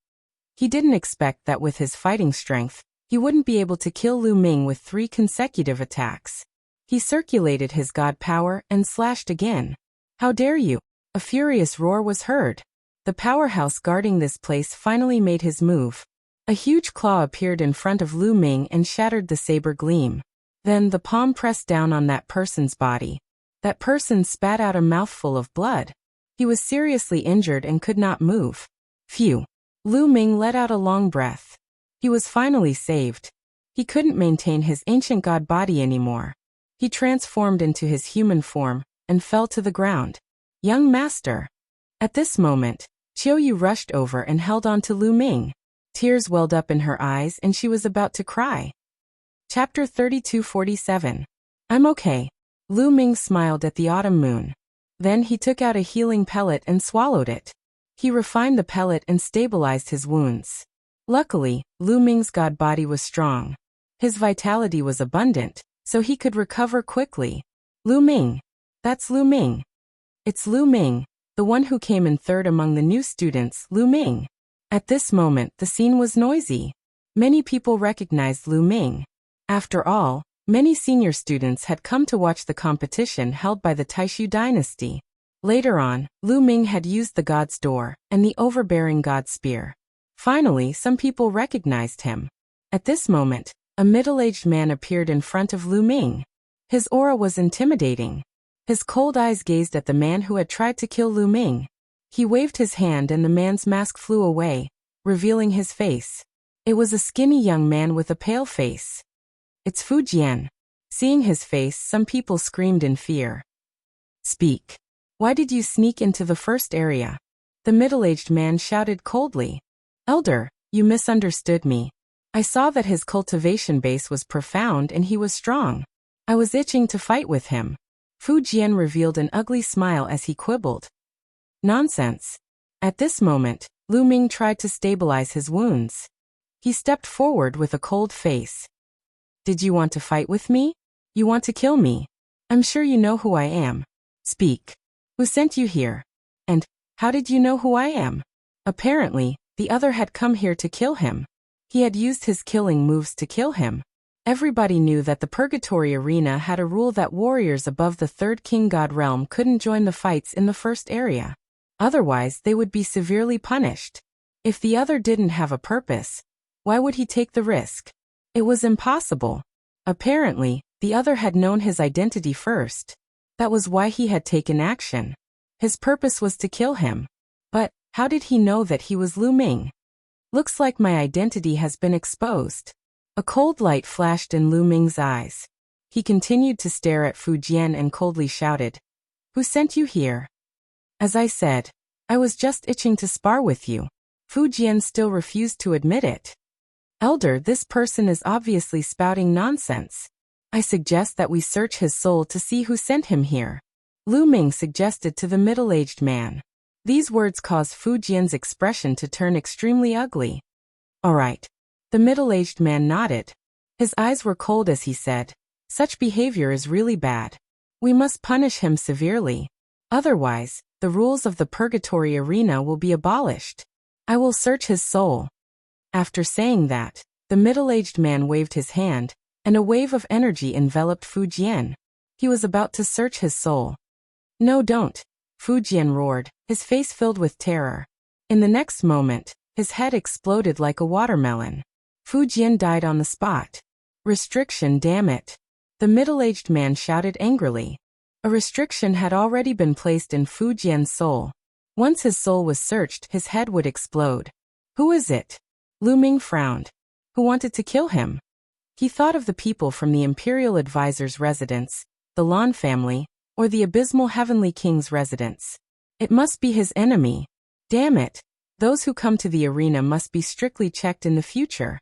He didn't expect that with his fighting strength, he wouldn't be able to kill Lu Ming with 3 consecutive attacks. He circulated his god power and slashed again. How dare you? A furious roar was heard. The powerhouse guarding this place finally made his move. A huge claw appeared in front of Lu Ming and shattered the saber gleam. Then the palm pressed down on that person's body. That person spat out a mouthful of blood. He was seriously injured and could not move. Phew. Lu Ming let out a long breath. He was finally saved. He couldn't maintain his ancient god body anymore. He transformed into his human form and fell to the ground. Young master. At this moment, Qiu Yu rushed over and held on to Lu Ming. Tears welled up in her eyes and she was about to cry. Chapter 3247. I'm okay. Lu Ming smiled at the autumn moon. Then he took out a healing pellet and swallowed it. He refined the pellet and stabilized his wounds. Luckily, Lu Ming's god body was strong. His vitality was abundant, so he could recover quickly. Lu Ming. That's Lu Ming. It's Lu Ming, the one who came in third among the new students, Lu Ming. At this moment, the scene was noisy. Many people recognized Lu Ming. After all, many senior students had come to watch the competition held by the Taishu dynasty. Later on, Lu Ming had used the God's Door and the overbearing God's Spear. Finally, some people recognized him. At this moment, a middle-aged man appeared in front of Lu Ming. His aura was intimidating. His cold eyes gazed at the man who had tried to kill Lu Ming. He waved his hand and the man's mask flew away, revealing his face. It was a skinny young man with a pale face. It's Fu Jian. Seeing his face, some people screamed in fear. Speak. Why did you sneak into the first area? The middle-aged man shouted coldly. Elder, you misunderstood me. I saw that his cultivation base was profound and he was strong. I was itching to fight with him. Fu Jian revealed an ugly smile as he quibbled. Nonsense. At this moment, Lu Ming tried to stabilize his wounds. He stepped forward with a cold face. Did you want to fight with me? You want to kill me? I'm sure you know who I am. Speak. Who sent you here? And how did you know who I am? Apparently, the other had come here to kill him. He had used his killing moves to kill him. Everybody knew that the Purgatory Arena had a rule that warriors above the third King God realm couldn't join the fights in the first area. Otherwise, they would be severely punished. If the other didn't have a purpose, why would he take the risk? It was impossible. Apparently, the other had known his identity first. That was why he had taken action. His purpose was to kill him. But how did he know that he was Lu Ming? Looks like my identity has been exposed. A cold light flashed in Lu Ming's eyes. He continued to stare at Fu Jian and coldly shouted, Who sent you here? As I said, I was just itching to spar with you. Fu Jian still refused to admit it. Elder, this person is obviously spouting nonsense. I suggest that we search his soul to see who sent him here. Lu Ming suggested to the middle-aged man. These words caused Fu Jian's expression to turn extremely ugly. All right. The middle-aged man nodded. His eyes were cold as he said, Such behavior is really bad. We must punish him severely. Otherwise, the rules of the Purgatory Arena will be abolished. I will search his soul. After saying that, the middle-aged man waved his hand, and a wave of energy enveloped Fu Jian. He was about to search his soul. No, don't, Fu Jian roared, his face filled with terror. In the next moment, his head exploded like a watermelon. Fu Jian died on the spot. Restriction, damn it. The middle-aged man shouted angrily. A restriction had already been placed in Fu Jian's soul. Once his soul was searched, his head would explode. Who is it? Lu Ming frowned. Who wanted to kill him? He thought of the people from the Imperial Advisor's residence, the Lan family, or the abysmal Heavenly King's residence. It must be his enemy. Damn it. Those who come to the arena must be strictly checked in the future.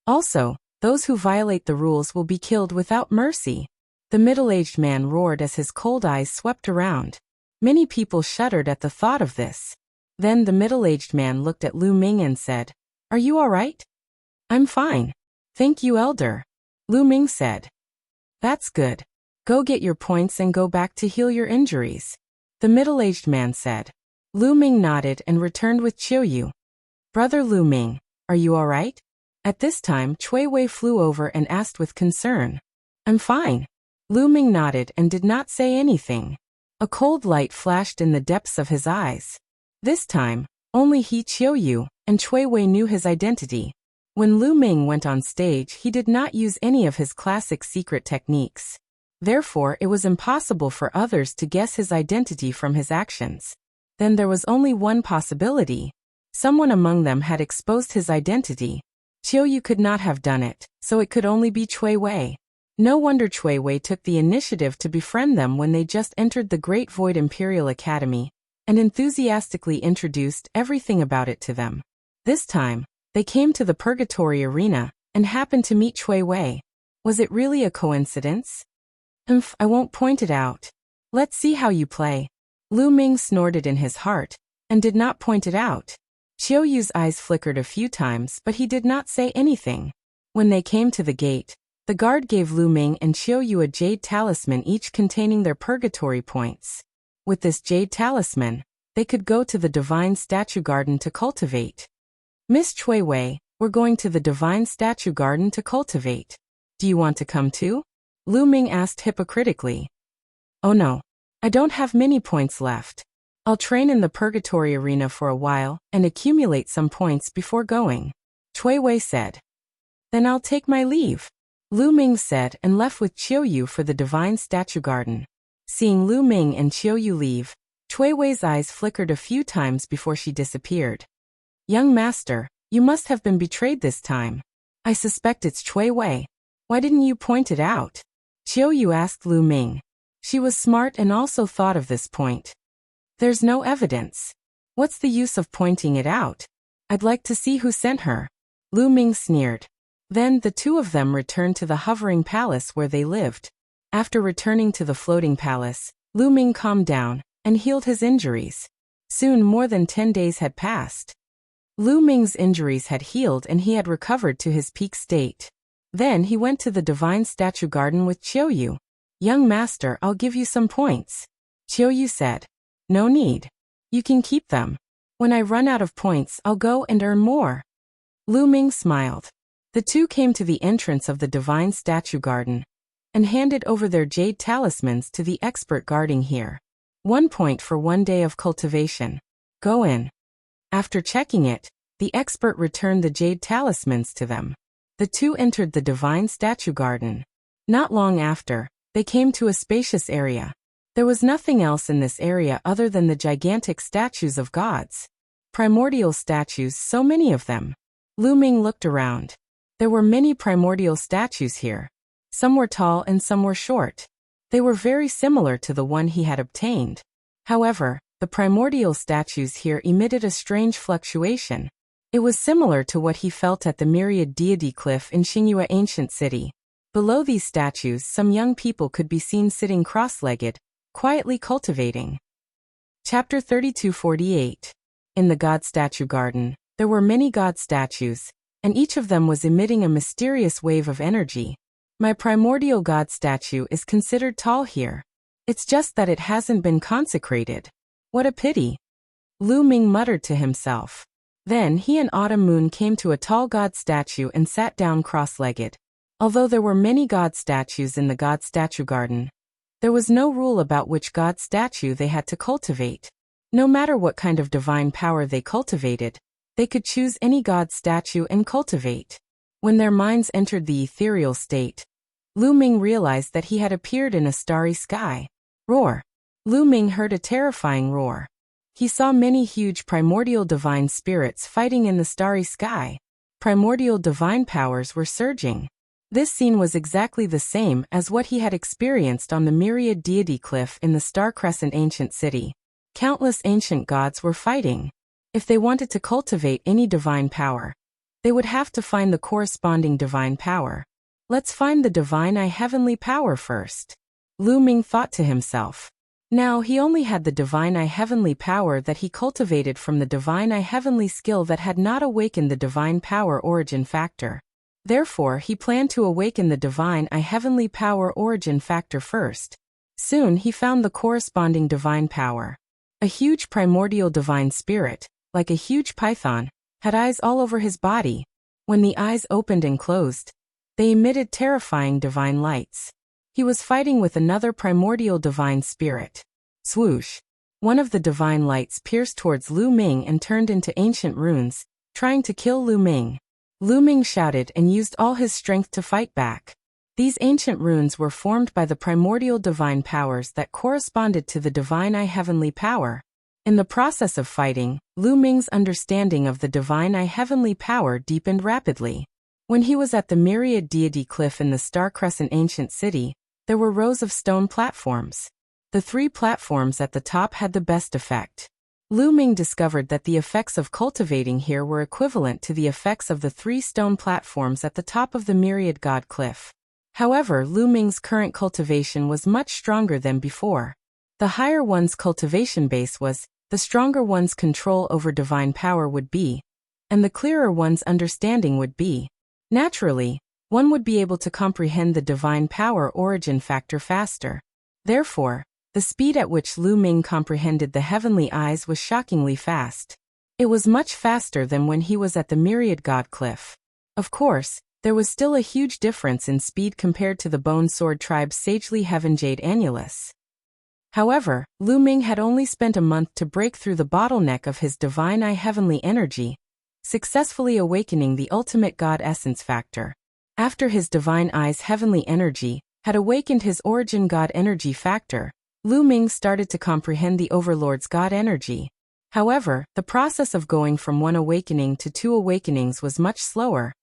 Also, those who violate the rules will be killed without mercy. The middle-aged man roared as his cold eyes swept around. Many people shuddered at the thought of this. Then the middle-aged man looked at Lu Ming and said, "Are you all right?" "I'm fine. Thank you, Elder," Lu Ming said. "That's good. Go get your points and go back to heal your injuries," the middle-aged man said. Lu Ming nodded and returned with Qiuyu. "Brother Lu Ming, are you all right?" At this time, Cui Wei flew over and asked with concern. "I'm fine." Lu Ming nodded and did not say anything. A cold light flashed in the depths of his eyes. This time, only he, Qiuyu, and Cui Wei knew his identity. When Lu Ming went on stage, he did not use any of his classic secret techniques. Therefore, it was impossible for others to guess his identity from his actions. Then there was only one possibility. Someone among them had exposed his identity. Qiuyu could not have done it, so it could only be Cui Wei. No wonder Cui Wei took the initiative to befriend them when they just entered the Great Void Imperial Academy, and enthusiastically introduced everything about it to them. This time, they came to the Purgatory Arena, and happened to meet Cui Wei. Was it really a coincidence? I won't point it out. Let's see how you play. Lu Ming snorted in his heart, and did not point it out. Qiuyu's eyes flickered a few times, but he did not say anything. When they came to the gate, the guard gave Lu Ming and Qiuyu a jade talisman, each containing their purgatory points. With this jade talisman, they could go to the Divine Statue Garden to cultivate. "Miss Cui Wei, we're going to the Divine Statue Garden to cultivate. Do you want to come too?" Lu Ming asked hypocritically. "Oh no. I don't have many points left. I'll train in the Purgatory Arena for a while, and accumulate some points before going," Cui Wei said. "Then I'll take my leave," Lu Ming said, and left with Qiuyu for the Divine Statue Garden. Seeing Lu Ming and Qiuyu leave, Cui Wei's eyes flickered a few times before she disappeared. "Young master, you must have been betrayed this time. I suspect it's Cui Wei. Why didn't you point it out?" Qiuyu asked Lu Ming. She was smart and also thought of this point. "There's no evidence. What's the use of pointing it out? I'd like to see who sent her," Lu Ming sneered. Then the two of them returned to the hovering palace where they lived. After returning to the floating palace, Lu Ming calmed down and healed his injuries. Soon more than 10 days had passed. Lu Ming's injuries had healed and he had recovered to his peak state. Then he went to the Divine Statue Garden with Qiuyu. "Young master, I'll give you some points," Qiuyu said. "No need. You can keep them. When I run out of points, I'll go and earn more." Lu Ming smiled. The two came to the entrance of the Divine Statue Garden, and handed over their jade talismans to the expert guarding here. 1 point for 1 day of cultivation. Go in. After checking it, the expert returned the jade talismans to them. The two entered the Divine Statue Garden. Not long after, they came to a spacious area. There was nothing else in this area other than the gigantic statues of gods. Primordial statues, so many of them. Lu Ming looked around. There were many primordial statues here. Some were tall and some were short. They were very similar to the one he had obtained. However, the primordial statues here emitted a strange fluctuation. It was similar to what he felt at the Myriad Deity Cliff in Xingyue Ancient City. Below these statues, some young people could be seen sitting cross-legged, quietly cultivating. Chapter 3248. In the God Statue Garden, there were many god statues, and each of them was emitting a mysterious wave of energy. My primordial god statue is considered tall here. It's just that it hasn't been consecrated. What a pity. Lu Ming muttered to himself. Then he and Autumn Moon came to a tall god statue and sat down cross-legged. Although there were many god statues in the God Statue Garden, there was no rule about which god statue they had to cultivate. No matter what kind of divine power they cultivated, they could choose any god statue and cultivate. When their minds entered the ethereal state, Lu Ming realized that he had appeared in a starry sky. Roar! Lu Ming heard a terrifying roar. He saw many huge primordial divine spirits fighting in the starry sky. Primordial divine powers were surging. This scene was exactly the same as what he had experienced on the myriad deity cliff in the Star Crescent ancient city. Countless ancient gods were fighting. If they wanted to cultivate any divine power, they would have to find the corresponding divine power. Let's find the divine heavenly power first, Lu Ming thought to himself. Now he only had the divine heavenly power that he cultivated from the divine heavenly skill that had not awakened the divine power origin factor. Therefore he planned to awaken the divine heavenly power origin factor first. Soon he found the corresponding divine power. A huge primordial divine spirit, like a huge python, had eyes all over his body. When the eyes opened and closed, they emitted terrifying divine lights. He was fighting with another primordial divine spirit. Swoosh! One of the divine lights pierced towards Lu Ming and turned into ancient runes, trying to kill Lu Ming. Lu Ming shouted and used all his strength to fight back. These ancient runes were formed by the primordial divine powers that corresponded to the divine heavenly power. In the process of fighting, Lu Ming's understanding of the divine heavenly power deepened rapidly. When he was at the myriad deity cliff in the Star Crescent ancient city, there were rows of stone platforms. The 3 platforms at the top had the best effect. Lu Ming discovered that the effects of cultivating here were equivalent to the effects of the 3 stone platforms at the top of the myriad god cliff. However, Lu Ming's current cultivation was much stronger than before. The higher one's cultivation base was, the stronger one's control over divine power would be, and the clearer one's understanding would be. Naturally, one would be able to comprehend the divine power origin factor faster. Therefore, the speed at which Lu Ming comprehended the heavenly eyes was shockingly fast. It was much faster than when he was at the myriad god cliff. Of course, there was still a huge difference in speed compared to the Bone Sword tribe's sagely Heaven Jade Annulus. However, Lu Ming had only spent a month to break through the bottleneck of his divine heavenly energy, successfully awakening the ultimate god essence factor. After his divine eye's heavenly energy had awakened his origin god energy factor, Lu Ming started to comprehend the overlord's god energy. However, the process of going from 1 awakening to 2 awakenings was much slower,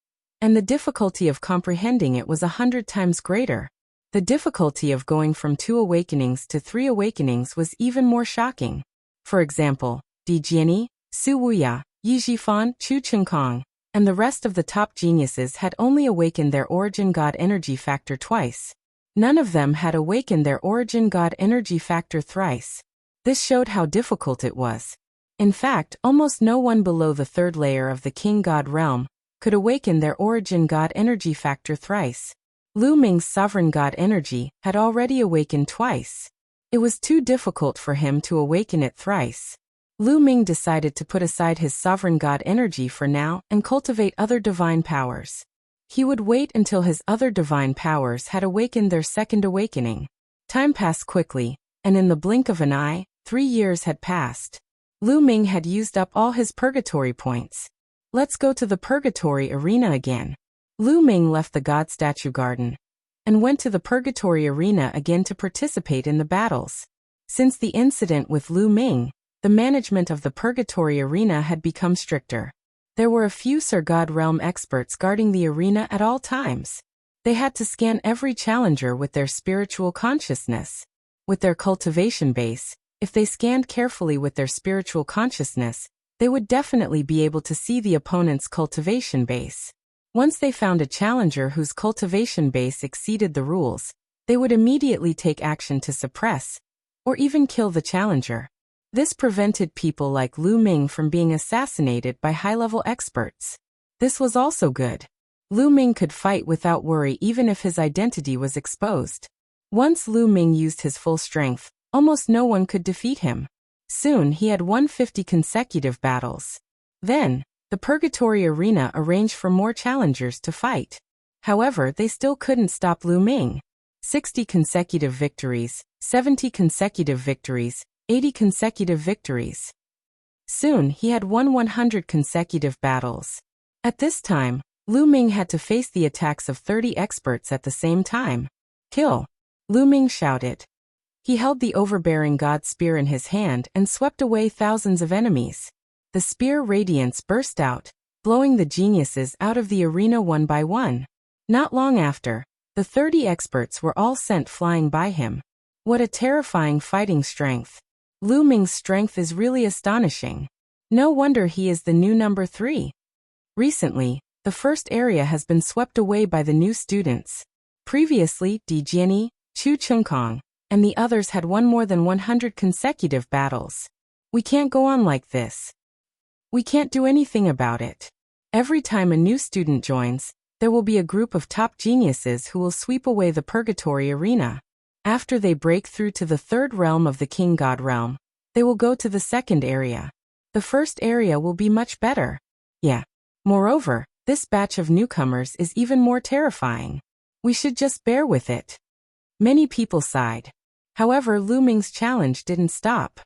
and the difficulty of comprehending it was 100 times greater. The difficulty of going from 2 awakenings to 3 awakenings was even more shocking. For example, Di Jiani, Su Wuya, Yi Jifan, Chu Chengkong, and the rest of the top geniuses had only awakened their origin god energy factor twice. None of them had awakened their origin god energy factor thrice. This showed how difficult it was. In fact, almost no one below the 3rd layer of the king god realm could awaken their origin god energy factor thrice. Lu Ming's sovereign god energy had already awakened twice. It was too difficult for him to awaken it thrice. Lu Ming decided to put aside his sovereign god energy for now and cultivate other divine powers. He would wait until his other divine powers had awakened their 2nd awakening. Time passed quickly, and in the blink of an eye, 3 years had passed. Lu Ming had used up all his purgatory points. Let's go to the purgatory arena again. Lu Ming left the god statue garden and went to the purgatory arena again to participate in the battles. Since the incident with Lu Ming, the management of the purgatory arena had become stricter. There were a few Sir God Realm experts guarding the arena at all times. They had to scan every challenger with their spiritual consciousness. With their cultivation base, if they scanned carefully with their spiritual consciousness, they would definitely be able to see the opponent's cultivation base. Once they found a challenger whose cultivation base exceeded the rules, they would immediately take action to suppress, or even kill the challenger. This prevented people like Lu Ming from being assassinated by high-level experts. This was also good. Lu Ming could fight without worry even if his identity was exposed. Once Lu Ming used his full strength, almost no one could defeat him. Soon he had won 50 consecutive battles. Then, the Purgatory Arena arranged for more challengers to fight. However, they still couldn't stop Lu Ming. 60 consecutive victories, 70 consecutive victories, 80 consecutive victories. Soon he had won 100 consecutive battles. At this time, Lu Ming had to face the attacks of 30 experts at the same time. Kill! Lu Ming shouted. He held the overbearing god spear in his hand and swept away thousands of enemies. The spear radiance burst out, blowing the geniuses out of the arena one by one. Not long after, the 30 experts were all sent flying by him. What a terrifying fighting strength. Lu Ming's strength is really astonishing. No wonder he is the new number 3. Recently, the first area has been swept away by the new students. Previously, Di Jianyi, Chu Chengkong, and the others had won more than 100 consecutive battles. We can't go on like this. We can't do anything about it. Every time a new student joins, there will be a group of top geniuses who will sweep away the purgatory arena. After they break through to the third realm of the King God realm, they will go to the second area. The first area will be much better. Yeah. Moreover, this batch of newcomers is even more terrifying. We should just bear with it. Many people sighed. However, Lu Ming's challenge didn't stop.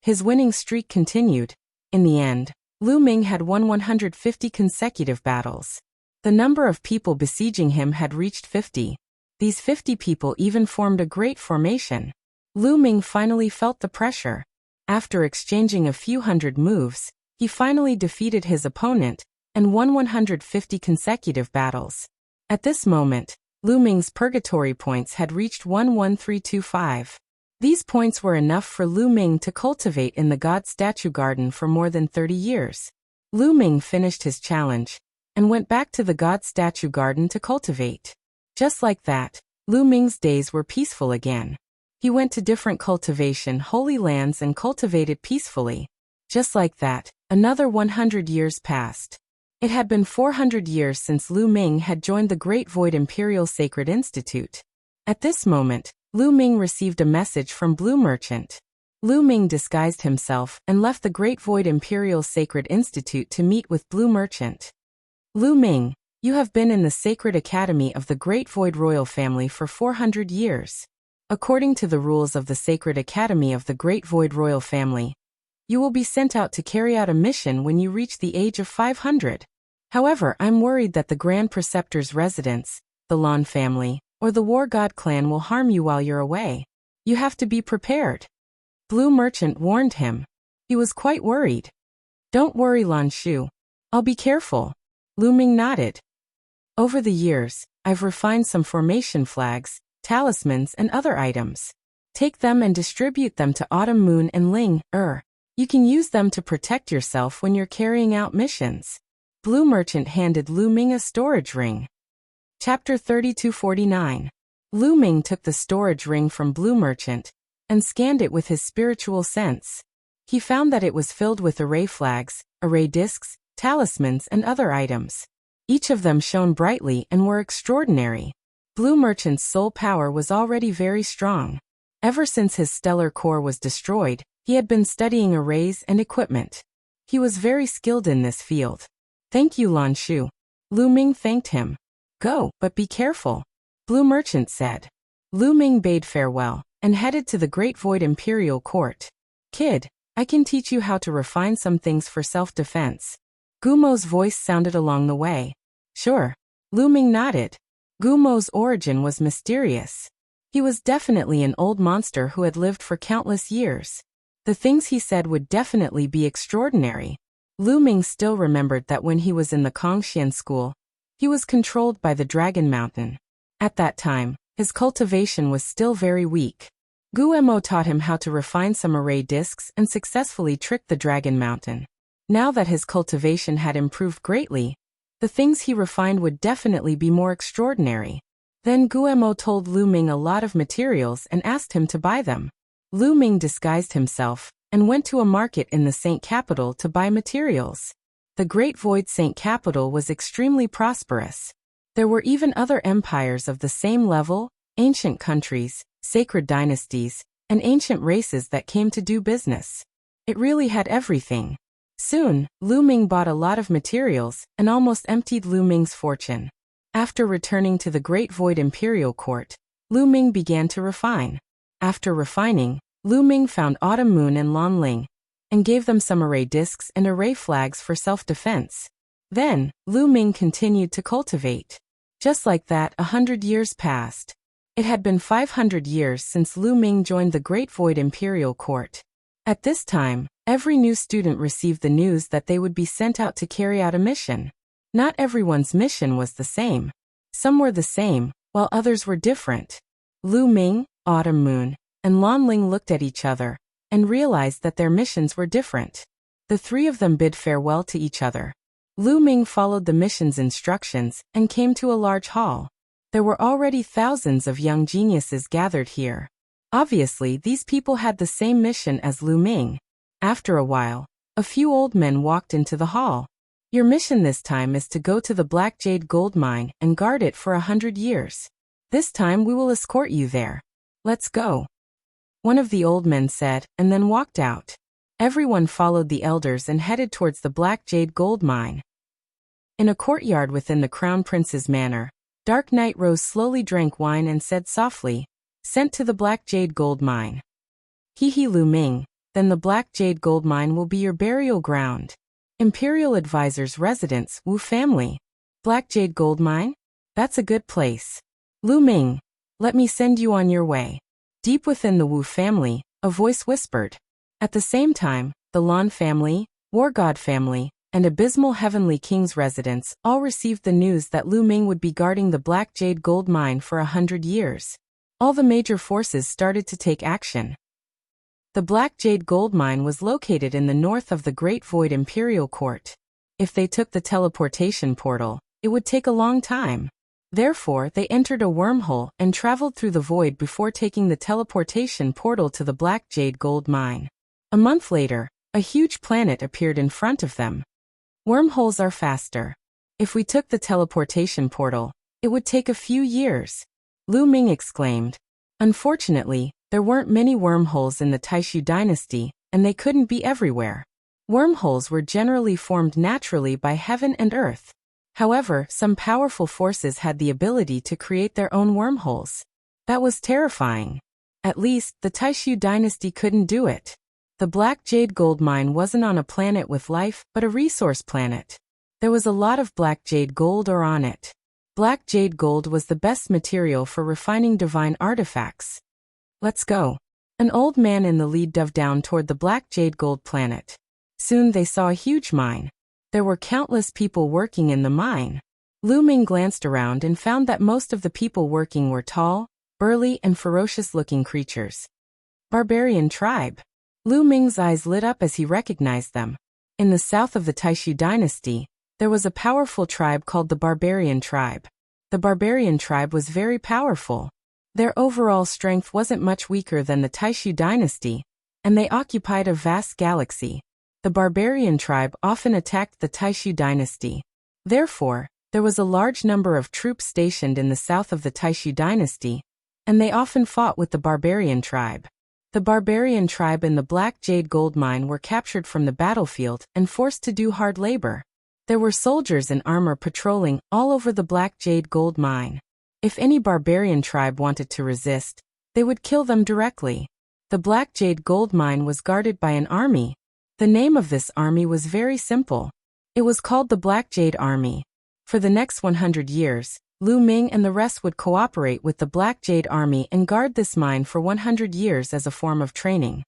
His winning streak continued. In the end, Lu Ming had won 150 consecutive battles. The number of people besieging him had reached 50. These 50 people even formed a great formation. Lu Ming finally felt the pressure. After exchanging a few hundred moves, he finally defeated his opponent and won 150 consecutive battles. At this moment, Lu Ming's purgatory points had reached 11325. These points were enough for Lu Ming to cultivate in the God Statue Garden for more than 30 years. Lu Ming finished his challenge and went back to the God Statue Garden to cultivate. Just like that, Lu Ming's days were peaceful again. He went to different cultivation holy lands and cultivated peacefully. Just like that, another 100 years passed. It had been 400 years since Lu Ming had joined the Great Void Imperial Sacred Institute. At this moment, Lu Ming received a message from Blue Merchant. Lu Ming disguised himself and left the Great Void Imperial Sacred Institute to meet with Blue Merchant. Lu Ming, you have been in the Sacred Academy of the Great Void Royal Family for 400 years. According to the rules of the Sacred Academy of the Great Void Royal Family, you will be sent out to carry out a mission when you reach the age of 500. However, I'm worried that the Grand Preceptor's residence, the Lan family, or the War God clan will harm you while you're away. You have to be prepared. Blue Merchant warned him. He was quite worried. Don't worry, Lan Shu. I'll be careful. Lu Ming nodded. Over the years, I've refined some formation flags, talismans and other items. Take them and distribute them to Autumn Moon and Ling. You can use them to protect yourself when you're carrying out missions. Blue Merchant handed Lu Ming a storage ring. Chapter 3249. Lu Ming took the storage ring from Blue Merchant and scanned it with his spiritual sense. He found that it was filled with array flags, array discs, talismans and other items. Each of them shone brightly and were extraordinary. Blue Merchant's soul power was already very strong. Ever since his stellar core was destroyed, he had been studying arrays and equipment. He was very skilled in this field. Thank you, Lan Shu. Lu Ming thanked him. Go, but be careful, Blue Merchant said. Lu Ming bade farewell and headed to the Great Void Imperial Court. Kid, I can teach you how to refine some things for self-defense. Gumo's voice sounded along the way. Sure. Lu Ming nodded. Gumo's origin was mysterious. He was definitely an old monster who had lived for countless years. The things he said would definitely be extraordinary. Lu Ming still remembered that when he was in the Kongxian school, he was controlled by the Dragon Mountain. At that time, his cultivation was still very weak. Guemo taught him how to refine some array discs and successfully trick the Dragon Mountain. Now that his cultivation had improved greatly, the things he refined would definitely be more extraordinary. Then Guemo told Lu Ming a lot of materials and asked him to buy them. Lu Ming disguised himself and went to a market in the Saint Capital to buy materials. The Great Void Saint Capital was extremely prosperous. There were even other empires of the same level, ancient countries, sacred dynasties, and ancient races that came to do business. It really had everything. Soon, Lu Ming bought a lot of materials and almost emptied Lu Ming's fortune. After returning to the Great Void Imperial Court, Lu Ming began to refine. After refining, Lu Ming found Autumn Moon and Lan Ling, and gave them some array discs and array flags for self-defense. Then, Lu Ming continued to cultivate. Just like that, 100 years passed. It had been 500 years since Lu Ming joined the Great Void Imperial Court. At this time, every new student received the news that they would be sent out to carry out a mission. Not everyone's mission was the same. Some were the same, while others were different. Lu Ming, Autumn Moon, and Lan Ling looked at each other and realized that their missions were different. The three of them bid farewell to each other. Lu Ming followed the mission's instructions and came to a large hall. There were already thousands of young geniuses gathered here. Obviously, these people had the same mission as Lu Ming. After a while, a few old men walked into the hall. Your mission this time is to go to the Black Jade Gold Mine and guard it for 100 years. This time we will escort you there. Let's go. One of the old men said, and then walked out. Everyone followed the elders and headed towards the Black Jade Gold Mine. In a courtyard within the Crown Prince's manor, Dark Knight Rose slowly drank wine and said softly, "Sent to the Black Jade Gold Mine." "He Lu Ming, then the Black Jade Gold Mine will be your burial ground. Imperial Advisor's residence, Wu family. Black Jade Gold Mine? That's a good place. Lu Ming, let me send you on your way." Deep within the Wu family, a voice whispered. At the same time, the Lan family, War God family, and Abysmal Heavenly King's residence all received the news that Lu Ming would be guarding the Black Jade Gold Mine for 100 years. All the major forces started to take action. The Black Jade Gold Mine was located in the north of the Great Void Imperial Court. If they took the teleportation portal, it would take a long time. Therefore, they entered a wormhole and traveled through the void before taking the teleportation portal to the Black Jade Gold Mine. A month later, a huge planet appeared in front of them. Wormholes are faster. If we took the teleportation portal, it would take a few years. Lu Ming exclaimed. Unfortunately, there weren't many wormholes in the Taishu dynasty, and they couldn't be everywhere. Wormholes were generally formed naturally by heaven and earth. However, some powerful forces had the ability to create their own wormholes. That was terrifying. At least, the Taishu dynasty couldn't do it. The Black Jade Gold Mine wasn't on a planet with life, but a resource planet. There was a lot of Black Jade Gold ore on it. Black Jade Gold was the best material for refining divine artifacts. Let's go. An old man in the lead dove down toward the Black Jade Gold planet. Soon they saw a huge mine. There were countless people working in the mine. Lu Ming glanced around and found that most of the people working were tall, burly, and ferocious-looking creatures. Barbarian tribe. Lu Ming's eyes lit up as he recognized them. In the south of the Taishu dynasty, there was a powerful tribe called the Barbarian tribe. The Barbarian tribe was very powerful. Their overall strength wasn't much weaker than the Taishu dynasty, and they occupied a vast galaxy. The Barbarian tribe often attacked the Taishu dynasty. Therefore, there was a large number of troops stationed in the south of the Taishu dynasty, and they often fought with the Barbarian tribe. The Barbarian tribe and the Black Jade Gold Mine were captured from the battlefield and forced to do hard labor. There were soldiers in armor patrolling all over the Black Jade Gold Mine. If any Barbarian tribe wanted to resist, they would kill them directly. The Black Jade Gold Mine was guarded by an army. The name of this army was very simple. It was called the Black Jade Army. For the next 100 years, Lu Ming and the rest would cooperate with the Black Jade Army and guard this mine for 100 years as a form of training.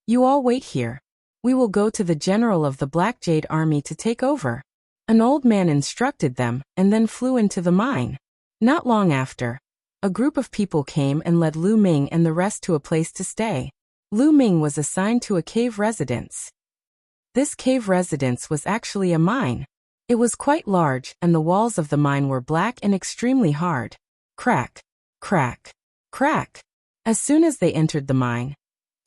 You all wait here. We will go to the general of the Black Jade Army to take over. An old man instructed them and then flew into the mine. Not long after, a group of people came and led Lu Ming and the rest to a place to stay. Lu Ming was assigned to a cave residence. This cave residence was actually a mine. It was quite large, and the walls of the mine were black and extremely hard. Crack, crack, crack. As soon as they entered the mine,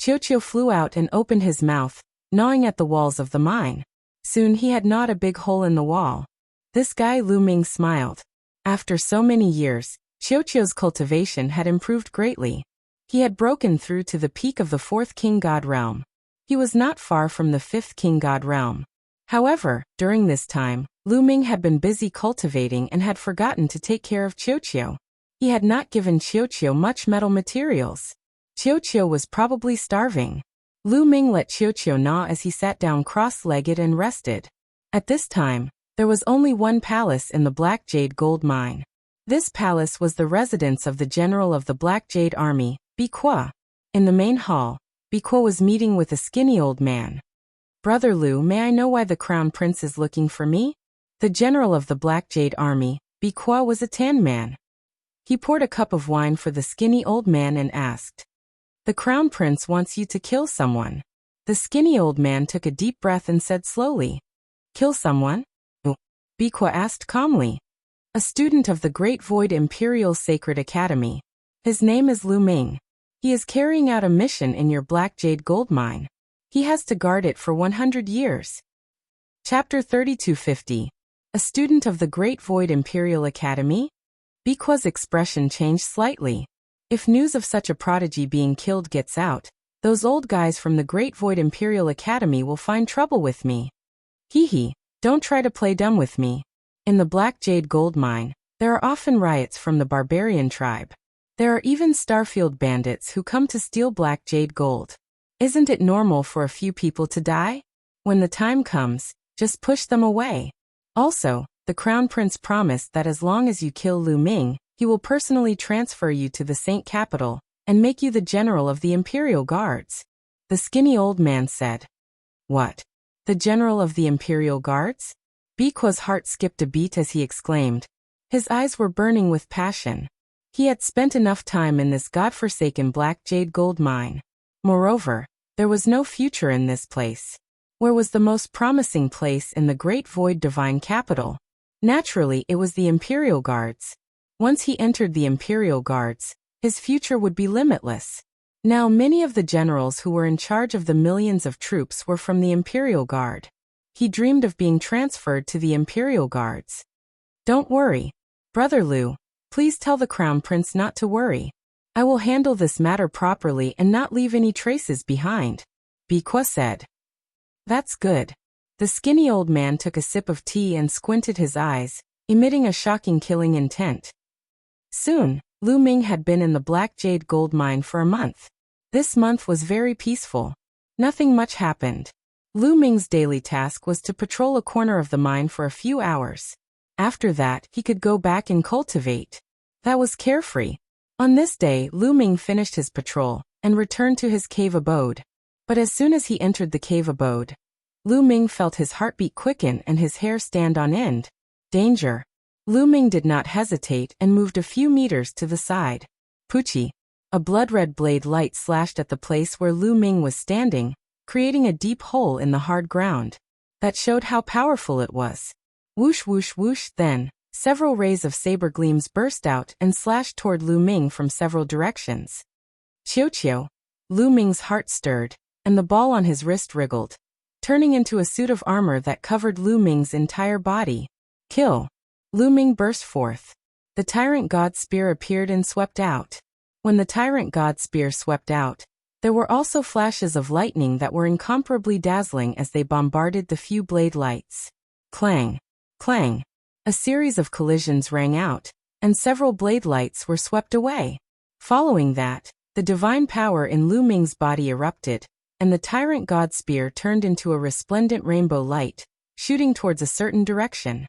Qiuqiu flew out and opened his mouth, gnawing at the walls of the mine. Soon he had gnawed a big hole in the wall. This guy Lu Ming smiled. After so many years, Qiuqiu's cultivation had improved greatly. He had broken through to the peak of the 4th King God realm. He was not far from the 5th King God realm. However, during this time, Lu Ming had been busy cultivating and had forgotten to take care of Qiuqiu. He had not given Qiuqiu much metal materials. Qiuqiu was probably starving. Lu Ming let Qiuqiu gnaw as he sat down cross-legged and rested. At this time, there was only one palace in the Black Jade Gold Mine. This palace was the residence of the general of the Black Jade Army, Biqua. In the main hall, Biqua was meeting with a skinny old man. "Brother Liu, may I know why the crown prince is looking for me?" The general of the Black Jade Army, Biqua, was a tan man. He poured a cup of wine for the skinny old man and asked, "The crown prince wants you to kill someone." The skinny old man took a deep breath and said slowly, "Kill someone?" Biqua asked calmly. "A student of the Great Void Imperial Sacred Academy. His name is Lu Ming. He is carrying out a mission in your Black Jade gold mine. He has to guard it for 100 years. Chapter 3250. A student of the Great Void Imperial Academy? Biqua's expression changed slightly. If news of such a prodigy being killed gets out, those old guys from the Great Void Imperial Academy will find trouble with me. Hee, don't try to play dumb with me. In the Black Jade gold mine, there are often riots from the barbarian tribe. There are even Starfield bandits who come to steal Black Jade gold. Isn't it normal for a few people to die? When the time comes, just push them away. Also, the Crown Prince promised that as long as you kill Lu Ming, he will personally transfer you to the Saint Capital and make you the general of the Imperial Guards. The skinny old man said. What? The general of the Imperial Guards? Biqua's heart skipped a beat as he exclaimed. His eyes were burning with passion. He had spent enough time in this godforsaken Black Jade gold mine. Moreover, there was no future in this place. Where was the most promising place in the Great Void Divine Capital? Naturally, it was the Imperial Guards. Once he entered the Imperial Guards, his future would be limitless. Now many of the generals who were in charge of the millions of troops were from the Imperial Guard. He dreamed of being transferred to the Imperial Guards. Don't worry. Brother Liu, please tell the Crown Prince not to worry. I will handle this matter properly and not leave any traces behind, Biqua said. That's good. The skinny old man took a sip of tea and squinted his eyes, emitting a shocking killing intent. Soon, Lu Ming had been in the Black Jade gold mine for a month. This month was very peaceful. Nothing much happened. Lu Ming's daily task was to patrol a corner of the mine for a few hours. After that, he could go back and cultivate. That was carefree. On this day, Lu Ming finished his patrol and returned to his cave abode. But as soon as he entered the cave abode, Lu Ming felt his heartbeat quicken and his hair stand on end. Danger. Lu Ming did not hesitate and moved a few meters to the side. Puchi. A blood-red blade light slashed at the place where Lu Ming was standing, creating a deep hole in the hard ground. That showed how powerful it was. Whoosh whoosh whoosh, then, several rays of saber gleams burst out and slashed toward Lu Ming from several directions. Chiu. Lu Ming's heart stirred, and the ball on his wrist wriggled, turning into a suit of armor that covered Lu Ming's entire body. Kill. Lu Ming burst forth. The Tyrant God Spear appeared and swept out. When the Tyrant God Spear swept out, there were also flashes of lightning that were incomparably dazzling as they bombarded the few blade lights. Clang. Clang. A series of collisions rang out, and several blade lights were swept away. Following that, the divine power in Lu Ming's body erupted, and the Tyrant God Spear turned into a resplendent rainbow light, shooting towards a certain direction.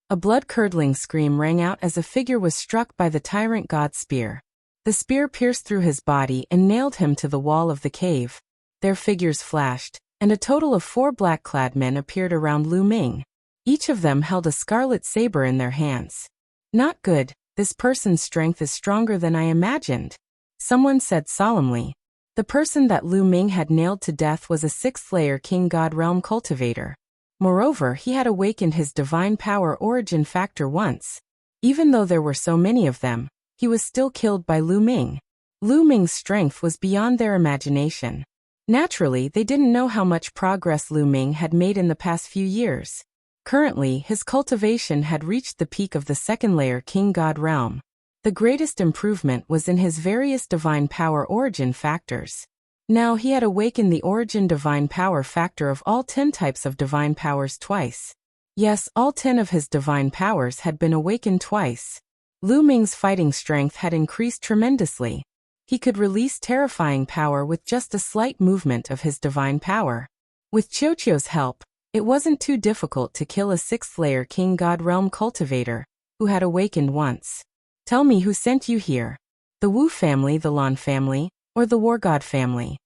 A blood-curdling scream rang out as a figure was struck by the Tyrant God Spear. The spear pierced through his body and nailed him to the wall of the cave. Their figures flashed, and a total of 4 black-clad men appeared around Lu Ming. Each of them held a scarlet saber in their hands. Not good, this person's strength is stronger than I imagined, someone said solemnly. The person that Lu Ming had nailed to death was a 6th-layer King God Realm cultivator. Moreover, he had awakened his divine power origin factor once. Even though there were so many of them, he was still killed by Lu Ming. Lu Ming's strength was beyond their imagination. Naturally, they didn't know how much progress Lu Ming had made in the past few years. Currently, his cultivation had reached the peak of the 2nd-layer King God Realm. The greatest improvement was in his various divine power origin factors. Now he had awakened the origin divine power factor of all 10 types of divine powers twice. Yes, all 10 of his divine powers had been awakened twice. Lu Ming's fighting strength had increased tremendously. He could release terrifying power with just a slight movement of his divine power. With Chiu's help, it wasn't too difficult to kill a 6th-layer King God Realm cultivator, who had awakened once. Tell me who sent you here. The Wu family, the Lan family, or the War God family?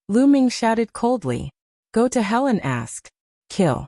Lu Ming shouted coldly. Go to hell and ask. Kill.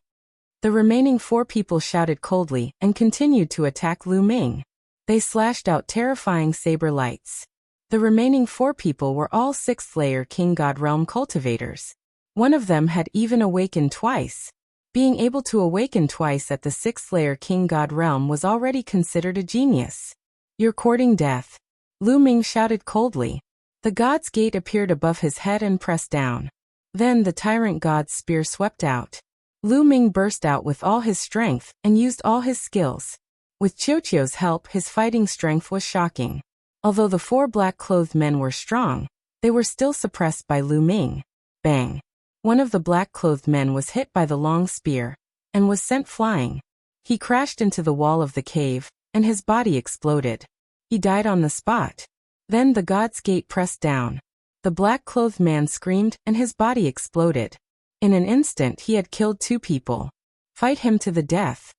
The remaining 4 people shouted coldly and continued to attack Lu Ming. They slashed out terrifying saber lights. The remaining 4 people were all 6th layer King God Realm cultivators. One of them had even awakened twice. Being able to awaken twice at the 6th layer King God Realm was already considered a genius. You're courting death. Lu Ming shouted coldly. The God's Gate appeared above his head and pressed down. Then the tyrant God's spear swept out. Lu Ming burst out with all his strength and used all his skills. With Qiuqiu's help, his fighting strength was shocking. Although the 4 black-clothed men were strong, they were still suppressed by Lu Ming. Bang! One of the black-clothed men was hit by the long spear and was sent flying. He crashed into the wall of the cave, and his body exploded. He died on the spot. Then the God's Gate pressed down. The black-clothed man screamed and his body exploded. In an instant he had killed 2 people. Fight him to the death.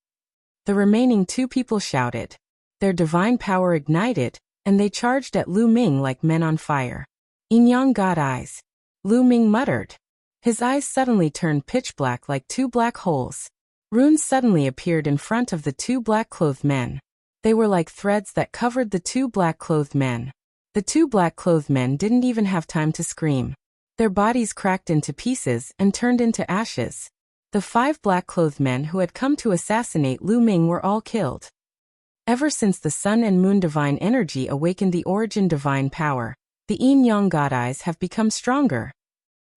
The remaining 2 people shouted. Their divine power ignited, and they charged at Lu Ming like men on fire. Yin Yang God eyes. Lu Ming muttered. His eyes suddenly turned pitch black like 2 black holes. Runes suddenly appeared in front of the 2 black-clothed men. They were like threads that covered the 2 black-clothed men. The 2 black-clothed men didn't even have time to scream. Their bodies cracked into pieces and turned into ashes. The 5 black-clothed men who had come to assassinate Lu Ming were all killed. Ever since the Sun and Moon divine energy awakened the origin divine power, the Yin Yang God eyes have become stronger.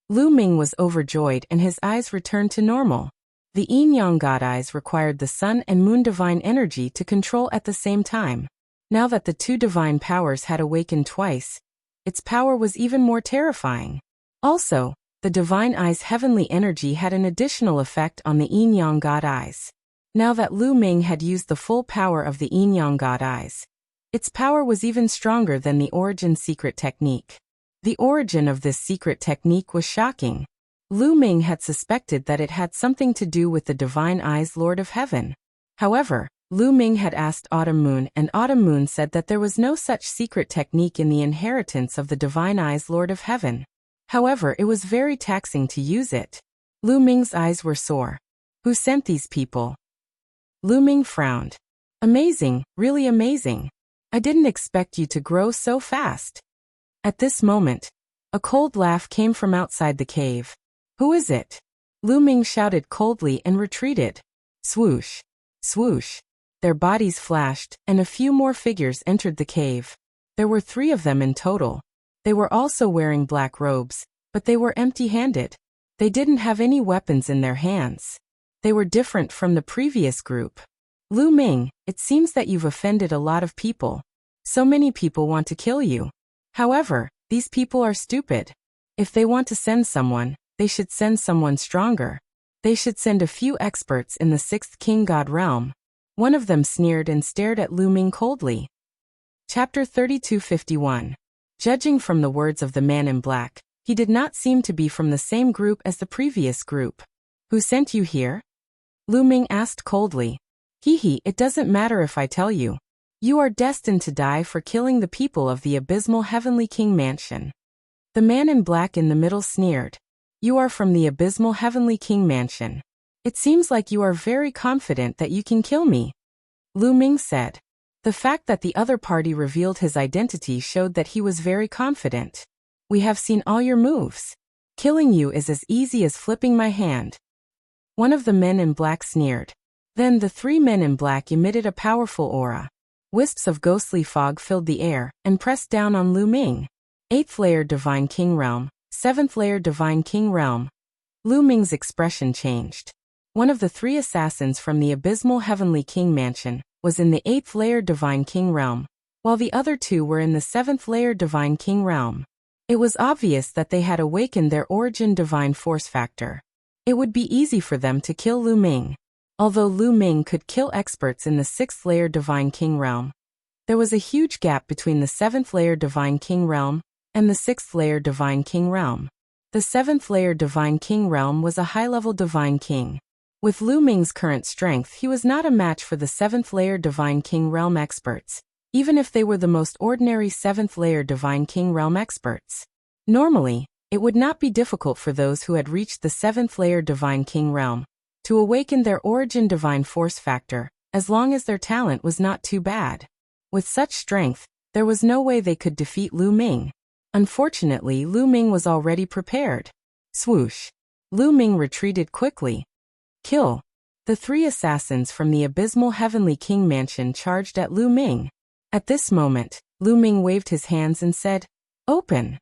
Lu Ming was overjoyed and his eyes returned to normal. The Yin Yang God eyes required the Sun and Moon divine energy to control at the same time. Now that the 2 divine powers had awakened twice, its power was even more terrifying. Also, the divine eye's heavenly energy had an additional effect on the Yin Yang God eyes. Now that Lu Ming had used the full power of the Yin Yang God eyes, its power was even stronger than the origin secret technique. The origin of this secret technique was shocking. Lu Ming had suspected that it had something to do with the divine eye's Lord of Heaven. However, Lu Ming had asked Autumn Moon, and Autumn Moon said that there was no such secret technique in the inheritance of the divine eye's Lord of Heaven. However, it was very taxing to use it. Lu Ming's eyes were sore. Who sent these people? Lu Ming frowned. Amazing, really amazing. I didn't expect you to grow so fast. At this moment, a cold laugh came from outside the cave. Who is it? Lu Ming shouted coldly and retreated. Swoosh. Swoosh. Their bodies flashed, and a few more figures entered the cave. There were 3 of them in total. They were also wearing black robes, but they were empty-handed. They didn't have any weapons in their hands. They were different from the previous group. Lu Ming, it seems that you've offended a lot of people. So many people want to kill you. However, these people are stupid. If they want to send someone, they should send someone stronger. They should send a few experts in the 6th King God realm. One of them sneered and stared at Lu Ming coldly. Chapter 3251. Judging from the words of the man in black, he did not seem to be from the same group as the previous group. Who sent you here? Lu Ming asked coldly. Hee, it doesn't matter if I tell you. You are destined to die for killing the people of the abysmal Heavenly King Mansion. The man in black in the middle sneered. You are from the abysmal Heavenly King Mansion. It seems like you are very confident that you can kill me. Lu Ming said. The fact that the other party revealed his identity showed that he was very confident. We have seen all your moves. Killing you is as easy as flipping my hand. One of the men in black sneered. Then the 3 men in black emitted a powerful aura. Wisps of ghostly fog filled the air and pressed down on Lu Ming. 8th layer Divine King Realm, 7th layer Divine King Realm. Lu Ming's expression changed. One of the 3 assassins from the abysmal Heavenly King Mansion was in the 8th layer Divine King Realm, while the other 2 were in the 7th layer Divine King Realm. It was obvious that they had awakened their origin divine force factor. It would be easy for them to kill Lu Ming. Although Lu Ming could kill experts in the 6th layer Divine King Realm, there was a huge gap between the 7th layer Divine King Realm and the 6th layer Divine King Realm. The 7th layer Divine King Realm was a high-level Divine King. With Lu Ming's current strength, he was not a match for the 7th-layer Divine King Realm experts, even if they were the most ordinary 7th-layer Divine King Realm experts. Normally, it would not be difficult for those who had reached the 7th-layer Divine King Realm to awaken their origin Divine Force factor, as long as their talent was not too bad. With such strength, there was no way they could defeat Lu Ming. Unfortunately, Lu Ming was already prepared. Swoosh! Lu Ming retreated quickly. Kill! The 3 assassins from the abysmal Heavenly King Mansion charged at Lu Ming. At this moment, Lu Ming waved his hands and said, "Open!"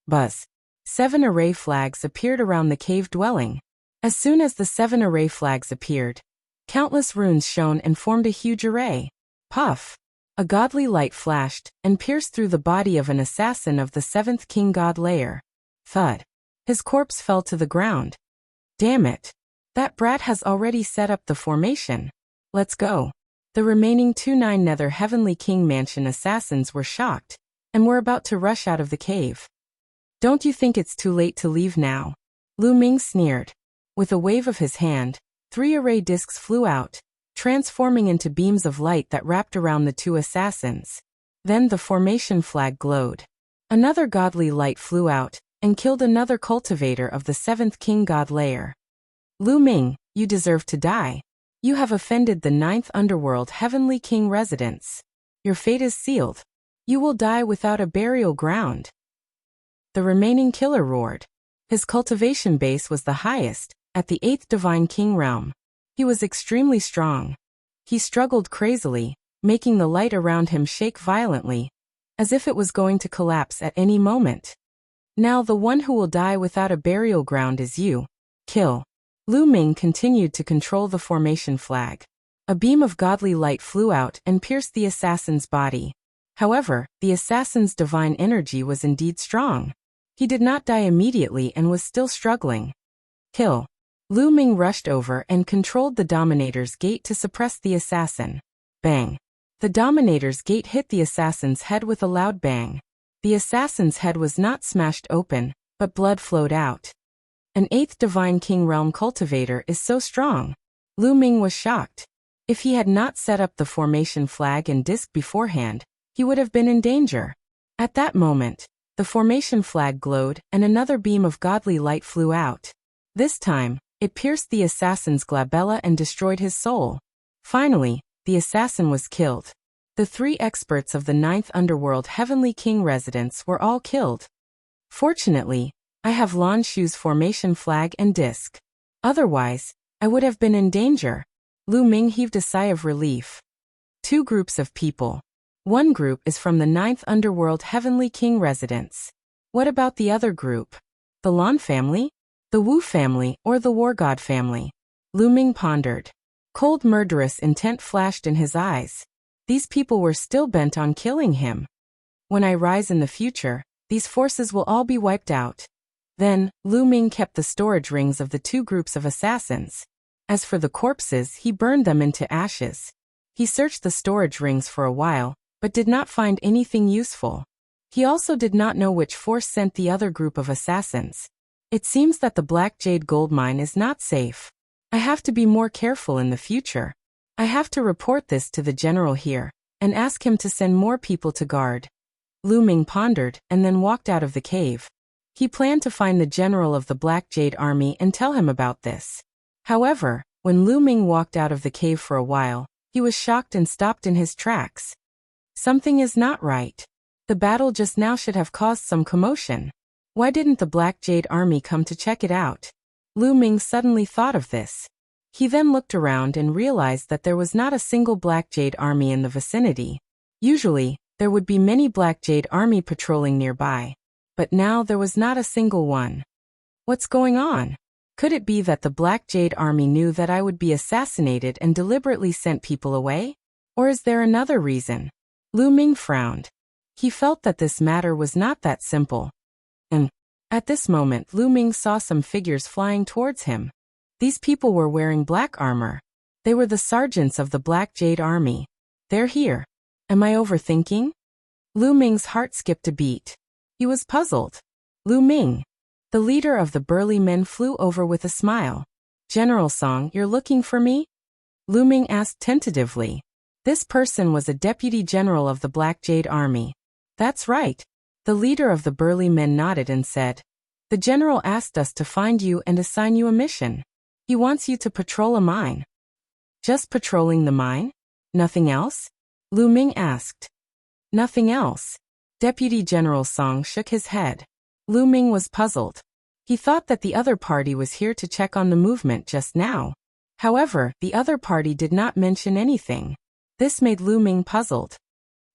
Buzz! 7 array flags appeared around the cave dwelling. As soon as the 7 array flags appeared, countless runes shone and formed a huge array. Puff! A godly light flashed and pierced through the body of an assassin of the 7th King God layer. Thud! His corpse fell to the ground. Damn it! That brat has already set up the formation. Let's go. The remaining 2 Nether Heavenly King Mansion assassins were shocked and were about to rush out of the cave. Don't you think it's too late to leave now? Lu Ming sneered. With a wave of his hand, 3 array discs flew out, transforming into beams of light that wrapped around the 2 assassins. Then the formation flag glowed. Another godly light flew out and killed another cultivator of the 7th King God layer. Lu Ming, you deserve to die. You have offended the 9th Underworld Heavenly King residents. Your fate is sealed. You will die without a burial ground. The remaining killer roared. His cultivation base was the highest, at the 8th Divine King realm. He was extremely strong. He struggled crazily, making the light around him shake violently, as if it was going to collapse at any moment. Now the one who will die without a burial ground is you. Kill. Lu Ming continued to control the formation flag. A beam of godly light flew out and pierced the assassin's body. However, the assassin's divine energy was indeed strong. He did not die immediately and was still struggling. Kill. Lu Ming rushed over and controlled the Dominator's gate to suppress the assassin. Bang. The Dominator's gate hit the assassin's head with a loud bang. The assassin's head was not smashed open, but blood flowed out. An 8th Divine King Realm cultivator is so strong. Lu Ming was shocked. If he had not set up the formation flag and disc beforehand, he would have been in danger. At that moment, the formation flag glowed and another beam of godly light flew out. This time, it pierced the assassin's glabella and destroyed his soul. Finally, the assassin was killed. The 3 experts of the 9th Underworld Heavenly King residents were all killed. Fortunately, I have Lan Shu's formation flag and disc. Otherwise, I would have been in danger. Lu Ming heaved a sigh of relief. 2 groups of people. One group is from the 9th Underworld Heavenly King residents. What about the other group? The Lan family? The Wu family or the War God family? Lu Ming pondered. Cold murderous intent flashed in his eyes. These people were still bent on killing him. When I rise in the future, these forces will all be wiped out. Then, Lu Ming kept the storage rings of the 2 groups of assassins. As for the corpses, he burned them into ashes. He searched the storage rings for a while, but did not find anything useful. He also did not know which force sent the other group of assassins. It seems that the Black Jade gold mine is not safe. I have to be more careful in the future. I have to report this to the general here, and ask him to send more people to guard. Lu Ming pondered and then walked out of the cave. He planned to find the general of the Black Jade army and tell him about this. However, when Lu Ming walked out of the cave for a while, he was shocked and stopped in his tracks. Something is not right. The battle just now should have caused some commotion. Why didn't the Black Jade army come to check it out? Lu Ming suddenly thought of this. He then looked around and realized that there was not a single Black Jade army in the vicinity. Usually, there would be many Black Jade army patrolling nearby. But now there was not a single one. What's going on? Could it be that the Black Jade army knew that I would be assassinated and deliberately sent people away? Or is there another reason? Lu Ming frowned. He felt that this matter was not that simple. And at this moment, Lu Ming saw some figures flying towards him. These people were wearing black armor. They were the sergeants of the Black Jade army. They're here. Am I overthinking? Lu Ming's heart skipped a beat. He was puzzled. Lu Ming. The leader of the burly men flew over with a smile. General Song, you're looking for me? Lu Ming asked tentatively. This person was a deputy general of the Black Jade Army. That's right. The leader of the burly men nodded and said, the general asked us to find you and assign you a mission. He wants you to patrol a mine. Just patrolling the mine? Nothing else? Lu Ming asked. Nothing else. Deputy General Song shook his head. Lu Ming was puzzled. He thought that the other party was here to check on the movement just now. However, the other party did not mention anything. This made Lu Ming puzzled.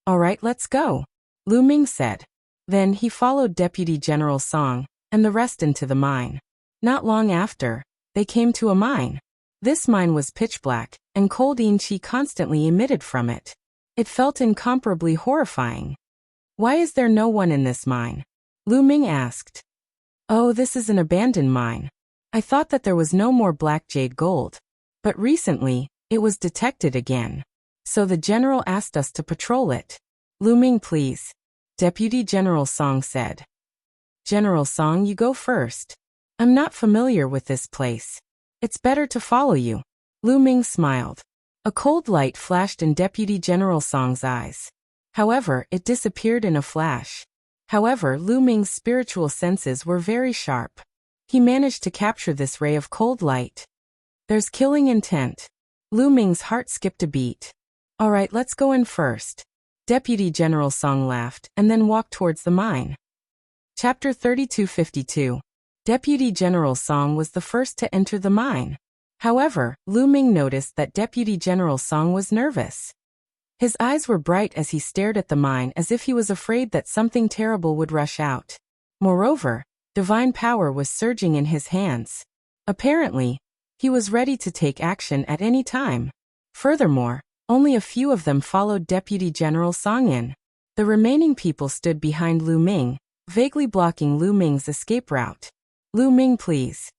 All right, let's go, Lu Ming said. Then he followed Deputy General Song and the rest into the mine. Not long after, they came to a mine. This mine was pitch black, and cold qi constantly emitted from it. It felt incomparably horrifying. Why is there no one in this mine? Lu Ming asked. Oh, this is an abandoned mine. I thought that there was no more black jade gold. But recently, it was detected again. So the general asked us to patrol it. Lu Ming, please. Deputy General Song said. General Song, you go first. I'm not familiar with this place. It's better to follow you. Lu Ming smiled. A cold light flashed in Deputy General Song's eyes. However, it disappeared in a flash. However, Lu Ming's spiritual senses were very sharp. He managed to capture this ray of cold light. There's killing intent. Lu Ming's heart skipped a beat. All right, let's go in first. Deputy General Song laughed and then walked towards the mine. Chapter 3252. Deputy General Song was the first to enter the mine. However, Lu Ming noticed that Deputy General Song was nervous. His eyes were bright as he stared at the mine as if he was afraid that something terrible would rush out. Moreover, divine power was surging in his hands. Apparently, he was ready to take action at any time. Furthermore, only a few of them followed Deputy General Song in. The remaining people stood behind Lu Ming, vaguely blocking Lu Ming's escape route. Lu Ming, please.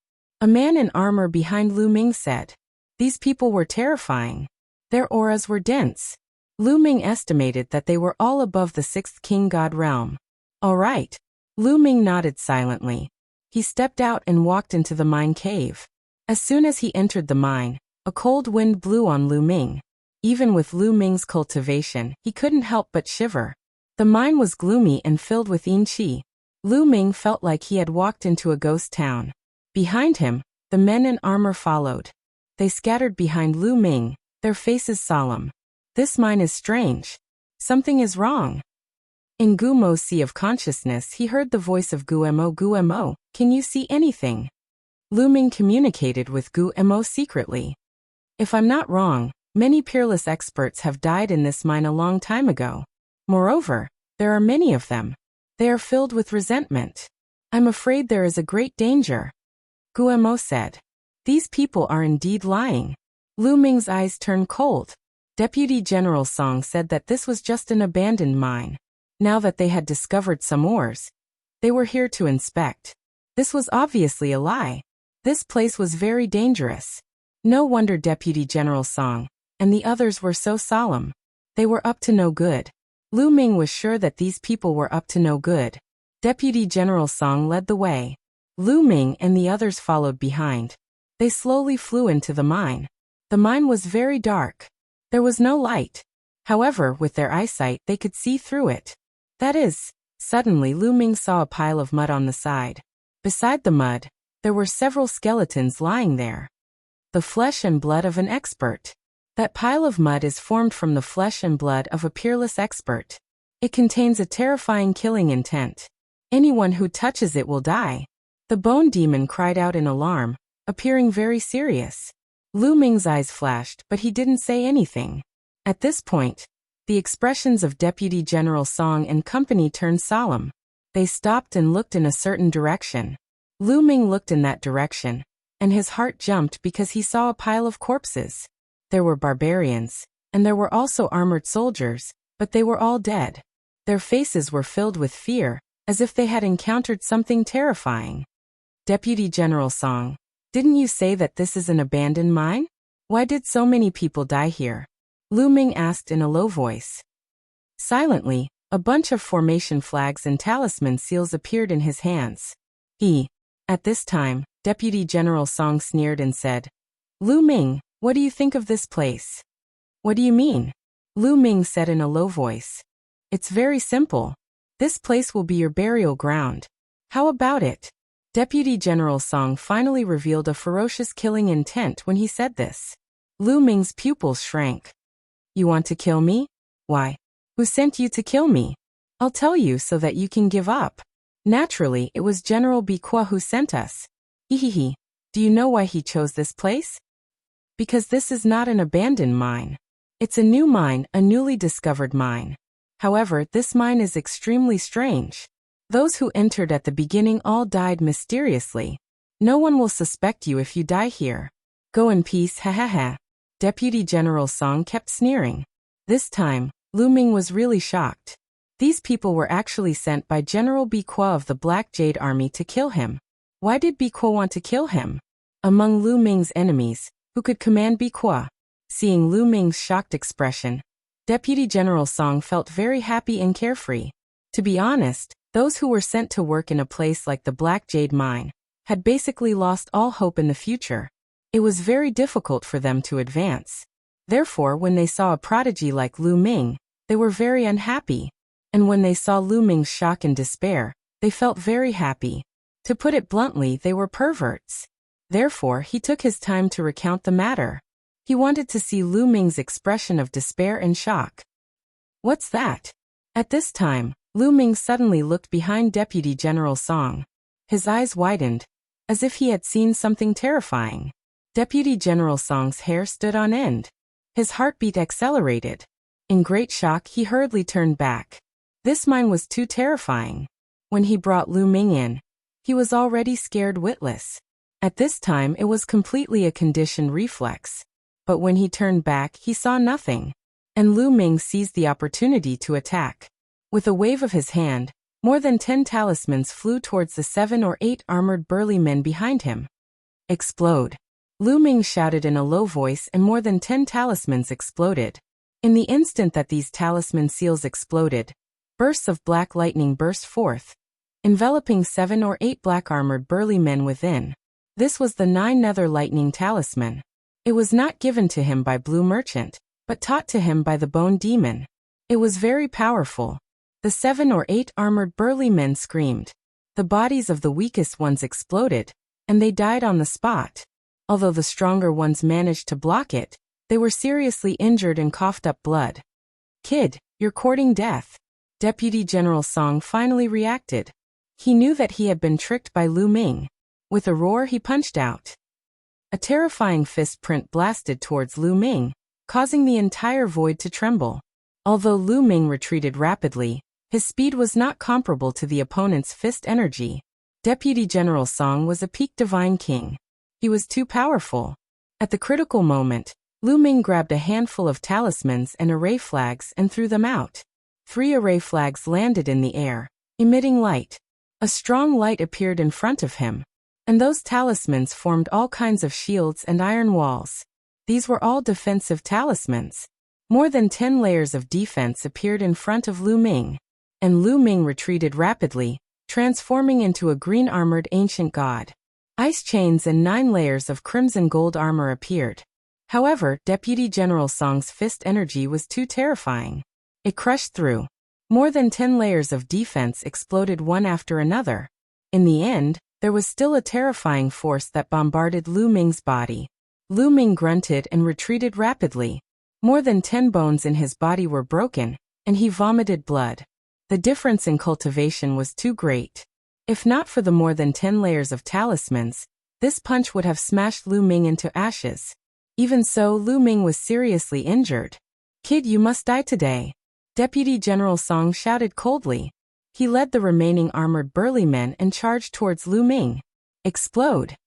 A man in armor behind Lu Ming said. These people were terrifying. Their auras were dense. Lu Ming estimated that they were all above the 6th King God realm. All right. Lu Ming nodded silently. He stepped out and walked into the mine cave. As soon as he entered the mine, a cold wind blew on Lu Ming. Even with Lu Ming's cultivation, he couldn't help but shiver. The mine was gloomy and filled with qi. Lu Ming felt like he had walked into a ghost town. Behind him, the men in armor followed. They scattered behind Lu Ming, their faces solemn. This mine is strange. Something is wrong. In Gumo's sea of consciousness, he heard the voice of Gumo. Gumo, can you see anything? Lu Ming communicated with Gumo secretly. If I'm not wrong, many peerless experts have died in this mine a long time ago. Moreover, there are many of them. They are filled with resentment. I'm afraid there is a great danger. Gumo said. These people are indeed lying. Lu Ming's eyes turned cold. Deputy General Song said that this was just an abandoned mine. Now that they had discovered some ores, they were here to inspect. This was obviously a lie. This place was very dangerous. No wonder Deputy General Song and the others were so solemn. They were up to no good. Lu Ming was sure that these people were up to no good. Deputy General Song led the way. Lu Ming and the others followed behind. They slowly flew into the mine. The mine was very dark. There was no light. However, with their eyesight, they could see through it. That is, suddenly Lu Ming saw a pile of mud on the side. Beside the mud, there were several skeletons lying there. The flesh and blood of an expert. That pile of mud is formed from the flesh and blood of a peerless expert. It contains a terrifying killing intent. Anyone who touches it will die. The bone demon cried out in alarm, appearing very serious. Lu Ming's eyes flashed, but he didn't say anything. At this point, the expressions of Deputy General Song and company turned solemn. They stopped and looked in a certain direction. Lu Ming looked in that direction, and his heart jumped because he saw a pile of corpses. There were barbarians, and there were also armored soldiers, but they were all dead. Their faces were filled with fear, as if they had encountered something terrifying. Deputy General Song, didn't you say that this is an abandoned mine? Why did so many people die here? Lu Ming asked in a low voice. Silently, a bunch of formation flags and talisman seals appeared in his hands. At this time, Deputy General Song sneered and said, Lu Ming, what do you think of this place? What do you mean? Lu Ming said in a low voice. It's very simple. This place will be your burial ground. How about it? Deputy General Song finally revealed a ferocious killing intent when he said this. Lu Ming's pupils shrank. You want to kill me? Why? Who sent you to kill me? I'll tell you so that you can give up. Naturally, it was General Bikwa who sent us. Hehehe. Do you know why he chose this place? Because this is not an abandoned mine. It's a new mine, a newly discovered mine. However, this mine is extremely strange. Those who entered at the beginning all died mysteriously. No one will suspect you if you die here. Go in peace, ha ha ha. Deputy General Song kept sneering. This time, Lu Ming was really shocked. These people were actually sent by General Bikwa of the Black Jade Army to kill him. Why did Bikwa want to kill him? Among Lu Ming's enemies, who could command Bikwa? Seeing Lu Ming's shocked expression, Deputy General Song felt very happy and carefree. To be honest, those who were sent to work in a place like the Black Jade Mine had basically lost all hope in the future. It was very difficult for them to advance. Therefore, when they saw a prodigy like Lu Ming, they were very unhappy. And when they saw Lu Ming's shock and despair, they felt very happy. To put it bluntly, they were perverts. Therefore, he took his time to recount the matter. He wanted to see Lu Ming's expression of despair and shock. What's that? At this time, Lu Ming suddenly looked behind Deputy General Song. His eyes widened, as if he had seen something terrifying. Deputy General Song's hair stood on end. His heartbeat accelerated. In great shock, he hurriedly turned back. This mine was too terrifying. When he brought Lu Ming in, he was already scared witless. At this time, it was completely a conditioned reflex. But when he turned back, he saw nothing. And Lu Ming seized the opportunity to attack. With a wave of his hand, more than 10 talismans flew towards the 7 or 8 armored burly men behind him. Explode! Lu Ming shouted in a low voice and more than 10 talismans exploded. In the instant that these talisman seals exploded, bursts of black lightning burst forth, enveloping 7 or 8 black armored burly men within. This was the 9 nether lightning talisman. It was not given to him by Blue Merchant, but taught to him by the Bone Demon. It was very powerful. The 7 or 8 armored burly men screamed. The bodies of the weakest ones exploded, and they died on the spot. Although the stronger ones managed to block it, they were seriously injured and coughed up blood. Kid, you're courting death. Deputy General Song finally reacted. He knew that he had been tricked by Lu Ming. With a roar, he punched out. A terrifying fist print blasted towards Lu Ming, causing the entire void to tremble. Although Lu Ming retreated rapidly, his speed was not comparable to the opponent's fist energy. Deputy General Song was a peak divine king. He was too powerful. At the critical moment, Lu Ming grabbed a handful of talismans and array flags and threw them out. 3 array flags landed in the air, emitting light. A strong light appeared in front of him, and those talismans formed all kinds of shields and iron walls. These were all defensive talismans. More than 10 layers of defense appeared in front of Lu Ming, and Lu Ming retreated rapidly, transforming into a green-armored ancient god. Ice chains and 9 layers of crimson gold armor appeared. However, Deputy General Song's fist energy was too terrifying. It crushed through. More than 10 layers of defense exploded one after another. In the end, there was still a terrifying force that bombarded Lu Ming's body. Lu Ming grunted and retreated rapidly. More than 10 bones in his body were broken, and he vomited blood. The difference in cultivation was too great. If not for the more than 10 layers of talismans, this punch would have smashed Lu Ming into ashes. Even so, Lu Ming was seriously injured. Kid, you must die today. Deputy General Song shouted coldly. He led the remaining armored burly men and charged towards Lu Ming. Explode!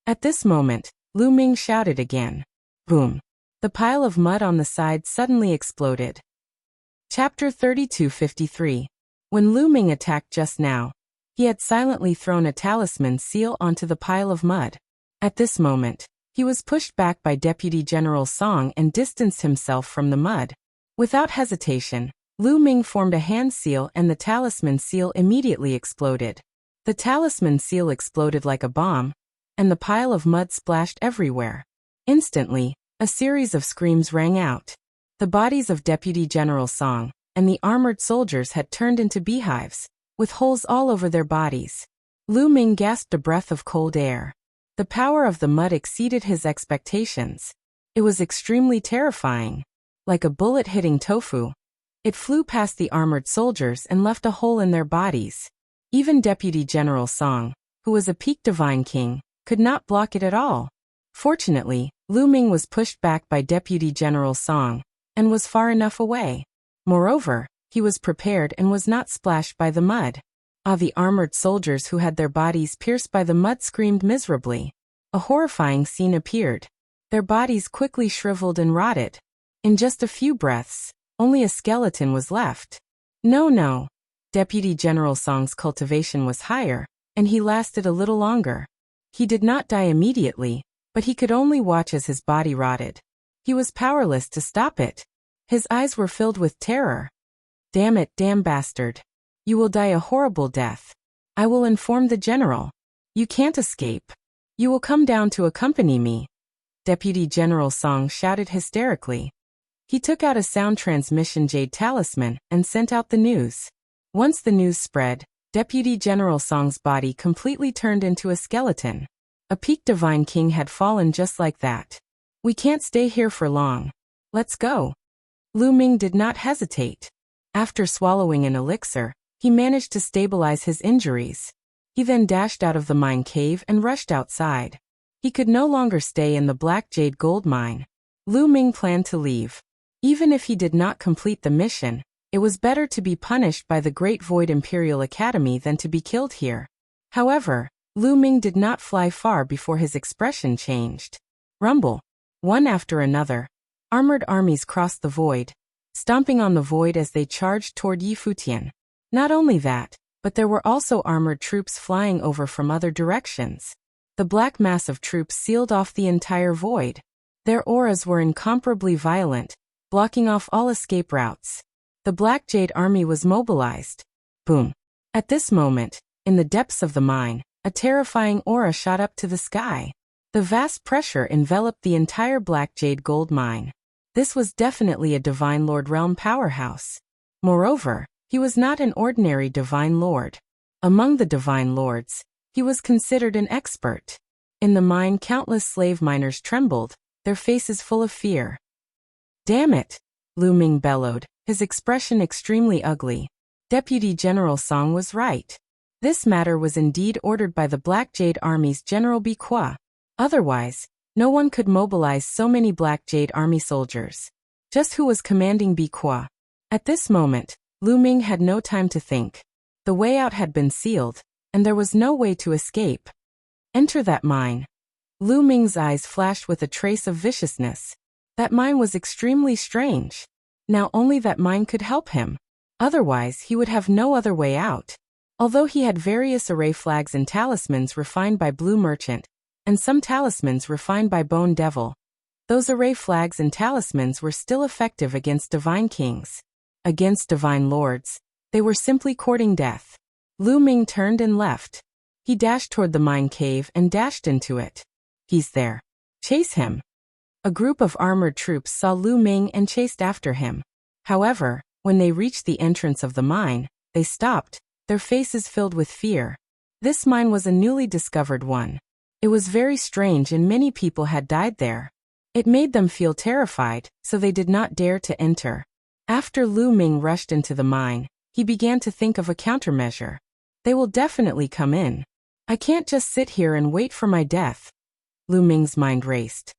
At this moment, Lu Ming shouted again. Boom! The pile of mud on the side suddenly exploded. Chapter 3253. When Lu Ming attacked just now, he had silently thrown a talisman seal onto the pile of mud. At this moment, he was pushed back by Deputy General Song and distanced himself from the mud. Without hesitation, Lu Ming formed a hand seal and the talisman seal immediately exploded. The talisman seal exploded like a bomb, and the pile of mud splashed everywhere. Instantly, a series of screams rang out. The bodies of Deputy General Song and the armored soldiers had turned into beehives, with holes all over their bodies. Lu Ming gasped a breath of cold air. The power of the mud exceeded his expectations. It was extremely terrifying. Like a bullet hitting tofu, it flew past the armored soldiers and left a hole in their bodies. Even Deputy General Song, who was a peak divine king, could not block it at all. Fortunately, Lu Ming was pushed back by Deputy General Song and was far enough away. Moreover, he was prepared and was not splashed by the mud. The armored soldiers who had their bodies pierced by the mud screamed miserably. A horrifying scene appeared. Their bodies quickly shriveled and rotted. In just a few breaths, only a skeleton was left. No. Deputy General Song's cultivation was higher, and he lasted a little longer. He did not die immediately, but he could only watch as his body rotted. He was powerless to stop it. His eyes were filled with terror. Damn it, damn bastard. You will die a horrible death. I will inform the general. You can't escape. You will come down to accompany me. Deputy General Song shouted hysterically. He took out a sound transmission jade talisman and sent out the news. Once the news spread, Deputy General Song's body completely turned into a skeleton. A peak divine king had fallen just like that. We can't stay here for long. Let's go. Lu Ming did not hesitate. After swallowing an elixir, he managed to stabilize his injuries. He then dashed out of the mine cave and rushed outside. He could no longer stay in the Black Jade gold mine. Lu Ming planned to leave. Even if he did not complete the mission, it was better to be punished by the Great Void Imperial Academy than to be killed here. However, Lu Ming did not fly far before his expression changed. Rumble. One after another, armored armies crossed the void, stomping on the void as they charged toward Yifutian. Not only that, but there were also armored troops flying over from other directions. The black mass of troops sealed off the entire void. Their auras were incomparably violent, blocking off all escape routes. The Black Jade army was mobilized. Boom. At this moment, in the depths of the mine, a terrifying aura shot up to the sky. The vast pressure enveloped the entire Black Jade gold mine. This was definitely a Divine Lord realm powerhouse. Moreover, he was not an ordinary Divine Lord. Among the Divine Lords, he was considered an expert. In the mine, countless slave miners trembled, their faces full of fear. Damn it! Lu Ming bellowed, his expression extremely ugly. Deputy General Song was right. This matter was indeed ordered by the Black Jade Army's General Biqua. Otherwise, no one could mobilize so many Black Jade Army soldiers. Just who was commanding Biqua? At this moment, Lu Ming had no time to think. The way out had been sealed, and there was no way to escape. Enter that mine. Lu Ming's eyes flashed with a trace of viciousness. That mine was extremely strange. Now only that mine could help him. Otherwise, he would have no other way out. Although he had various array flags and talismans refined by Blue Merchant, and some talismans refined by Bone Devil, those array flags and talismans were still effective against divine kings. Against divine lords, they were simply courting death. Lu Ming turned and left. He dashed toward the mine cave and dashed into it. He's there. Chase him. A group of armored troops saw Lu Ming and chased after him. However, when they reached the entrance of the mine, they stopped, their faces filled with fear. This mine was a newly discovered one. It was very strange and many people had died there. It made them feel terrified, so they did not dare to enter. After Lu Ming rushed into the mine, he began to think of a countermeasure. They will definitely come in. I can't just sit here and wait for my death. Lu Ming's mind raced.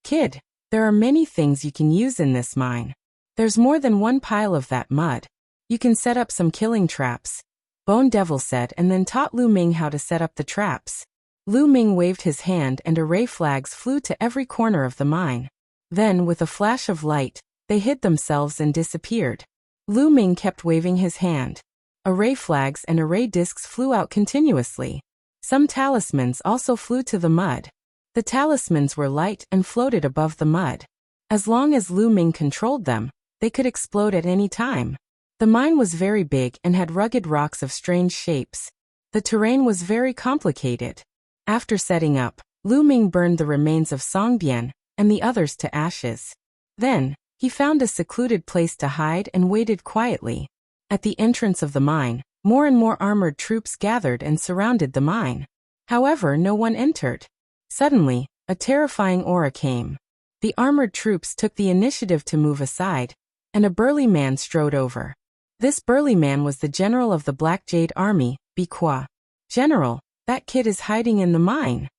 Kid, there are many things you can use in this mine. There's more than one pile of that mud. You can set up some killing traps, Bone Devil said, and then taught Lu Ming how to set up the traps. Lu Ming waved his hand and array flags flew to every corner of the mine. Then, with a flash of light, they hid themselves and disappeared. Lu Ming kept waving his hand. Array flags and array discs flew out continuously. Some talismans also flew to the mud. The talismans were light and floated above the mud. As long as Lu Ming controlled them, they could explode at any time. The mine was very big and had rugged rocks of strange shapes. The terrain was very complicated. After setting up, Lu Ming burned the remains of Songbian and the others to ashes. Then, he found a secluded place to hide and waited quietly. At the entrance of the mine, more and more armored troops gathered and surrounded the mine. However, no one entered. Suddenly, a terrifying aura came. The armored troops took the initiative to move aside, and a burly man strode over. This burly man was the general of the Black Jade Army, Bikwa. "General, that kid is hiding in the mine,"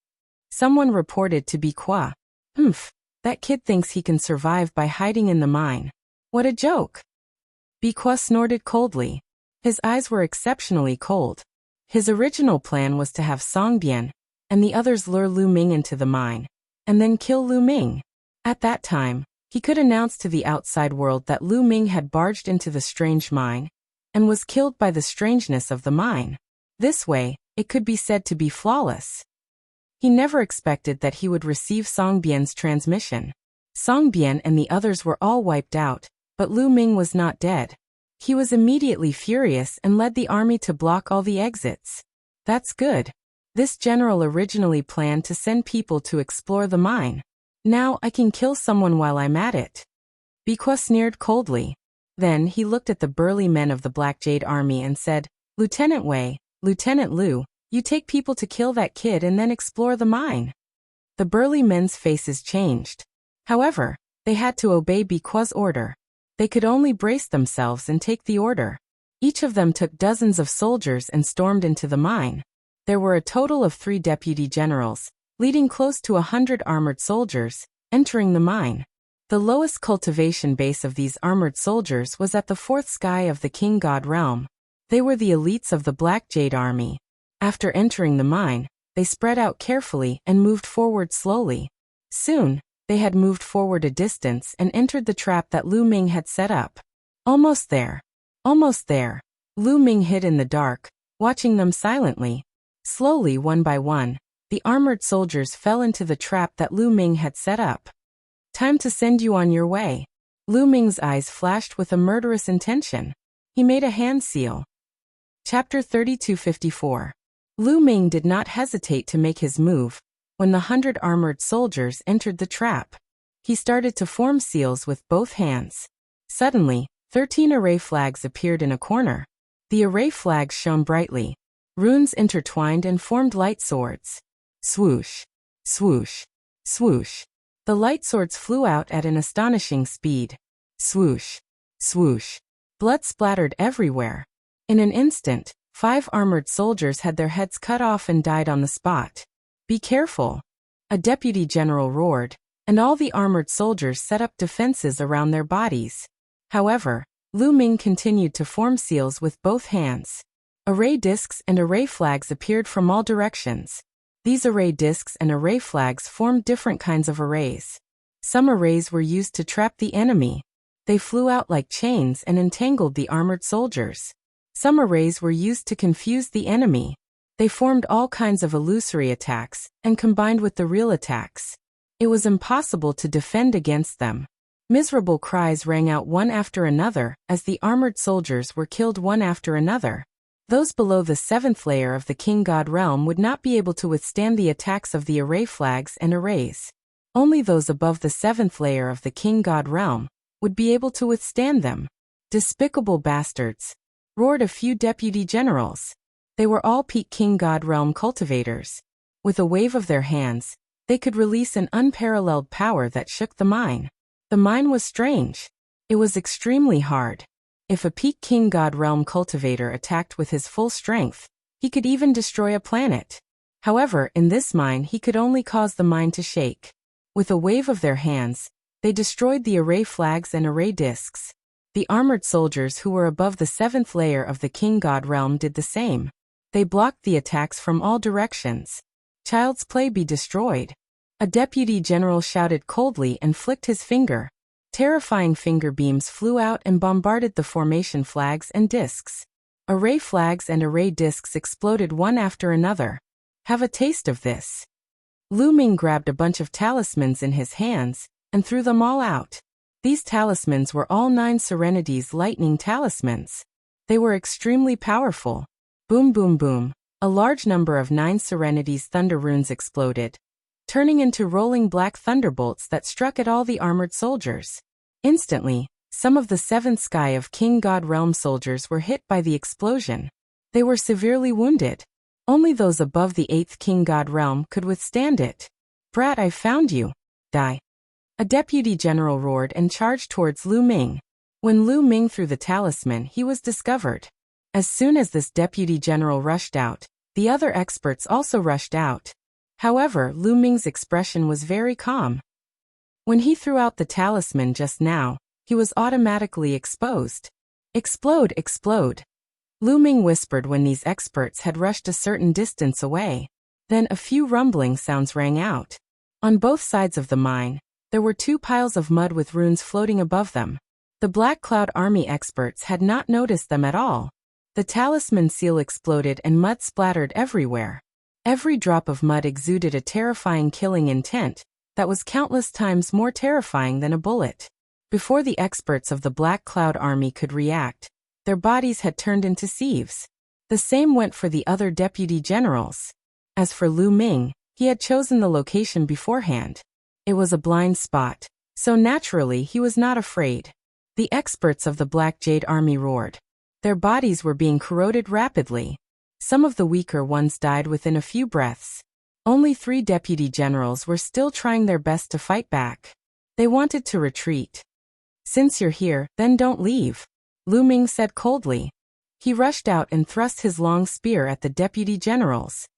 someone reported to Bikwa. That kid thinks he can survive by hiding in the mine. What a joke." Bikwa snorted coldly. His eyes were exceptionally cold. His original plan was to have Songbian and the others lure Lu Ming into the mine, and then kill Lu Ming. At that time, he could announce to the outside world that Lu Ming had barged into the strange mine and was killed by the strangeness of the mine. This way, it could be said to be flawless. He never expected that he would receive Songbian's transmission. Songbian and the others were all wiped out, but Lu Ming was not dead. He was immediately furious and led the army to block all the exits. That's good. This general originally planned to send people to explore the mine. Now I can kill someone while I'm at it. Bikwa sneered coldly. Then he looked at the burly men of the Black Jade Army and said, "Lieutenant Wei, Lieutenant Lu, you take people to kill that kid and then explore the mine." The burly men's faces changed. However, they had to obey Bikwa's order. They could only brace themselves and take the order. Each of them took dozens of soldiers and stormed into the mine. There were a total of 3 deputy generals, leading close to 100 armored soldiers, entering the mine. The lowest cultivation base of these armored soldiers was at the 4th sky of the King God realm. They were the elites of the Black Jade Army. After entering the mine, they spread out carefully and moved forward slowly. Soon, they had moved forward a distance and entered the trap that Lu Ming had set up. Almost there. Almost there. Lu Ming hid in the dark, watching them silently. Slowly, one by one, the armored soldiers fell into the trap that Lu Ming had set up. "Time to send you on your way." Lu Ming's eyes flashed with a murderous intention. He made a hand seal. Chapter 3254. Lu Ming did not hesitate to make his move. When the 100 armored soldiers entered the trap, he started to form seals with both hands. Suddenly, 13 array flags appeared in a corner. The array flags shone brightly. Runes intertwined and formed light swords. Swoosh, swoosh, swoosh. The light swords flew out at an astonishing speed. Swoosh, swoosh. Blood splattered everywhere. In an instant, 5 armored soldiers had their heads cut off and died on the spot. "Be careful," a deputy general roared, and all the armored soldiers set up defenses around their bodies. However, Lu Ming continued to form seals with both hands. Array discs and array flags appeared from all directions. These array discs and array flags formed different kinds of arrays. Some arrays were used to trap the enemy. They flew out like chains and entangled the armored soldiers. Some arrays were used to confuse the enemy. They formed all kinds of illusory attacks and combined with the real attacks. It was impossible to defend against them. Miserable cries rang out one after another as the armored soldiers were killed one after another. Those below the 7th layer of the King God realm would not be able to withstand the attacks of the array flags and arrays. Only those above the 7th layer of the King God realm would be able to withstand them. "Despicable bastards!" roared a few deputy generals. They were all peak King God realm cultivators. With a wave of their hands, they could release an unparalleled power that shook the mine. The mine was strange. It was extremely hard. If a peak King God realm cultivator attacked with his full strength, he could even destroy a planet. However, in this mine he could only cause the mine to shake. With a wave of their hands, they destroyed the array flags and array discs. The armored soldiers who were above the 7th layer of the King God realm did the same. They blocked the attacks from all directions. "Child's play be destroyed." A deputy general shouted coldly and flicked his finger. Terrifying finger beams flew out and bombarded the formation flags and discs. Array flags and array discs exploded one after another. "Have a taste of this." Lu Ming grabbed a bunch of talismans in his hands and threw them all out. These talismans were all 9 Serenity's lightning talismans. They were extremely powerful. Boom boom boom. A large number of 9 Serenity's thunder runes exploded, turning into rolling black thunderbolts that struck at all the armored soldiers. Instantly, some of the 7th Sky of King God Realm soldiers were hit by the explosion. They were severely wounded. Only those above the 8th King God Realm could withstand it. "Brat, I found you. Die." A deputy general roared and charged towards Lu Ming. When Lu Ming threw the talisman, he was discovered. As soon as this deputy general rushed out, the other experts also rushed out. However, Lu Ming's expression was very calm. When he threw out the talisman just now, he was automatically exposed. "Explode, explode," Lu Ming whispered when these experts had rushed a certain distance away. Then a few rumbling sounds rang out. On both sides of the mine, there were 2 piles of mud with runes floating above them. The Black Cloud Army experts had not noticed them at all. The talisman seal exploded and mud splattered everywhere. Every drop of mud exuded a terrifying killing intent that was countless times more terrifying than a bullet. Before the experts of the Black Cloud Army could react, their bodies had turned into sieves. The same went for the other deputy generals. As for Lu Ming, he had chosen the location beforehand. It was a blind spot, so naturally he was not afraid. The experts of the Black Jade Army roared. Their bodies were being corroded rapidly. Some of the weaker ones died within a few breaths. Only 3 deputy generals were still trying their best to fight back. They wanted to retreat. "Since you're here, then don't leave," Lu Ming said coldly. He rushed out and thrust his long spear at the deputy generals.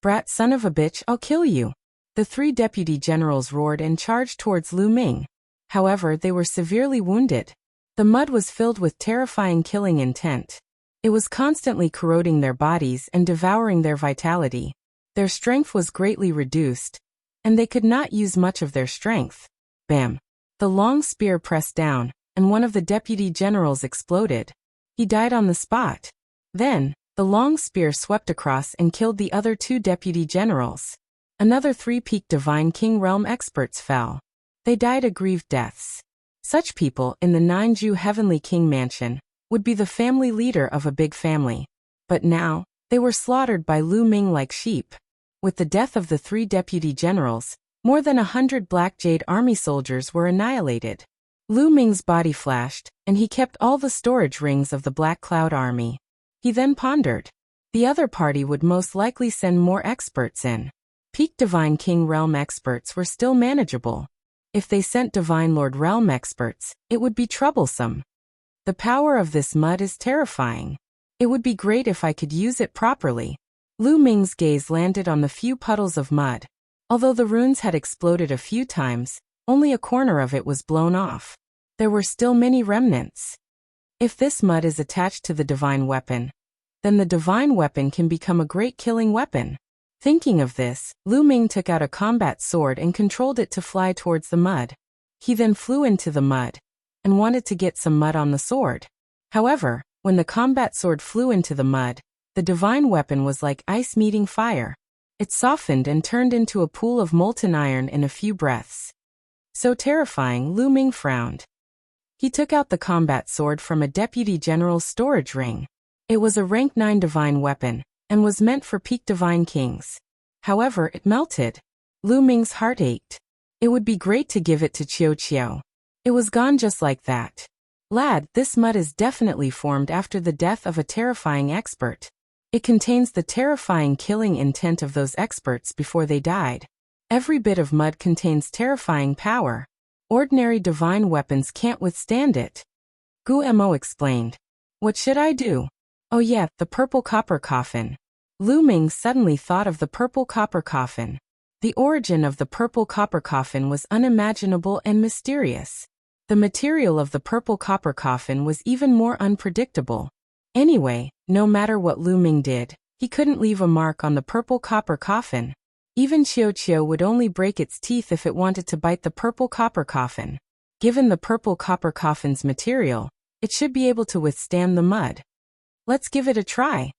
"Brat, son of a bitch, I'll kill you." The 3 deputy generals roared and charged towards Lu Ming. However, they were severely wounded. The mud was filled with terrifying killing intent. It was constantly corroding their bodies and devouring their vitality. Their strength was greatly reduced, and they could not use much of their strength. Bam! The long spear pressed down, and one of the deputy generals exploded. He died on the spot. Then, the long spear swept across and killed the other 2 deputy generals. Another 3 peak Divine King Realm experts fell. They died aggrieved deaths. Such people in the 9-Ju Heavenly King Mansion would be the family leader of a big family. But now, they were slaughtered by Lu Ming like sheep. With the death of the 3 deputy generals, more than 100 Black Jade Army soldiers were annihilated. Lu Ming's body flashed, and he kept all the storage rings of the Black Cloud Army. He then pondered. The other party would most likely send more experts in. Peak Divine King Realm experts were still manageable. If they sent Divine Lord Realm experts, it would be troublesome. The power of this mud is terrifying. It would be great if I could use it properly. Lu Ming's gaze landed on the few puddles of mud. Although the runes had exploded a few times, only a corner of it was blown off. There were still many remnants. If this mud is attached to the divine weapon, then the divine weapon can become a great killing weapon. Thinking of this, Lu Ming took out a combat sword and controlled it to fly towards the mud. He then flew into the mud and wanted to get some mud on the sword. However, when the combat sword flew into the mud, the divine weapon was like ice meeting fire. It softened and turned into a pool of molten iron in a few breaths. So terrifying, Lu Ming frowned. He took out the combat sword from a deputy general's storage ring. It was a rank 9 divine weapon, and was meant for peak divine kings. However, it melted. Lu Ming's heart ached. It would be great to give it to Qiu Qiu. It was gone just like that. "Lad, this mud is definitely formed after the death of a terrifying expert. It contains the terrifying killing intent of those experts before they died. Every bit of mud contains terrifying power. Ordinary divine weapons can't withstand it." Gu Mo explained. "What should I do?" "Oh yeah, the purple copper coffin." Lu Ming suddenly thought of the purple copper coffin. The origin of the purple copper coffin was unimaginable and mysterious. The material of the purple copper coffin was even more unpredictable. Anyway, no matter what Lu Ming did, he couldn't leave a mark on the purple copper coffin. Even Qiu Qiu would only break its teeth if it wanted to bite the purple copper coffin. Given the purple copper coffin's material, it should be able to withstand the mud. Let's give it a try.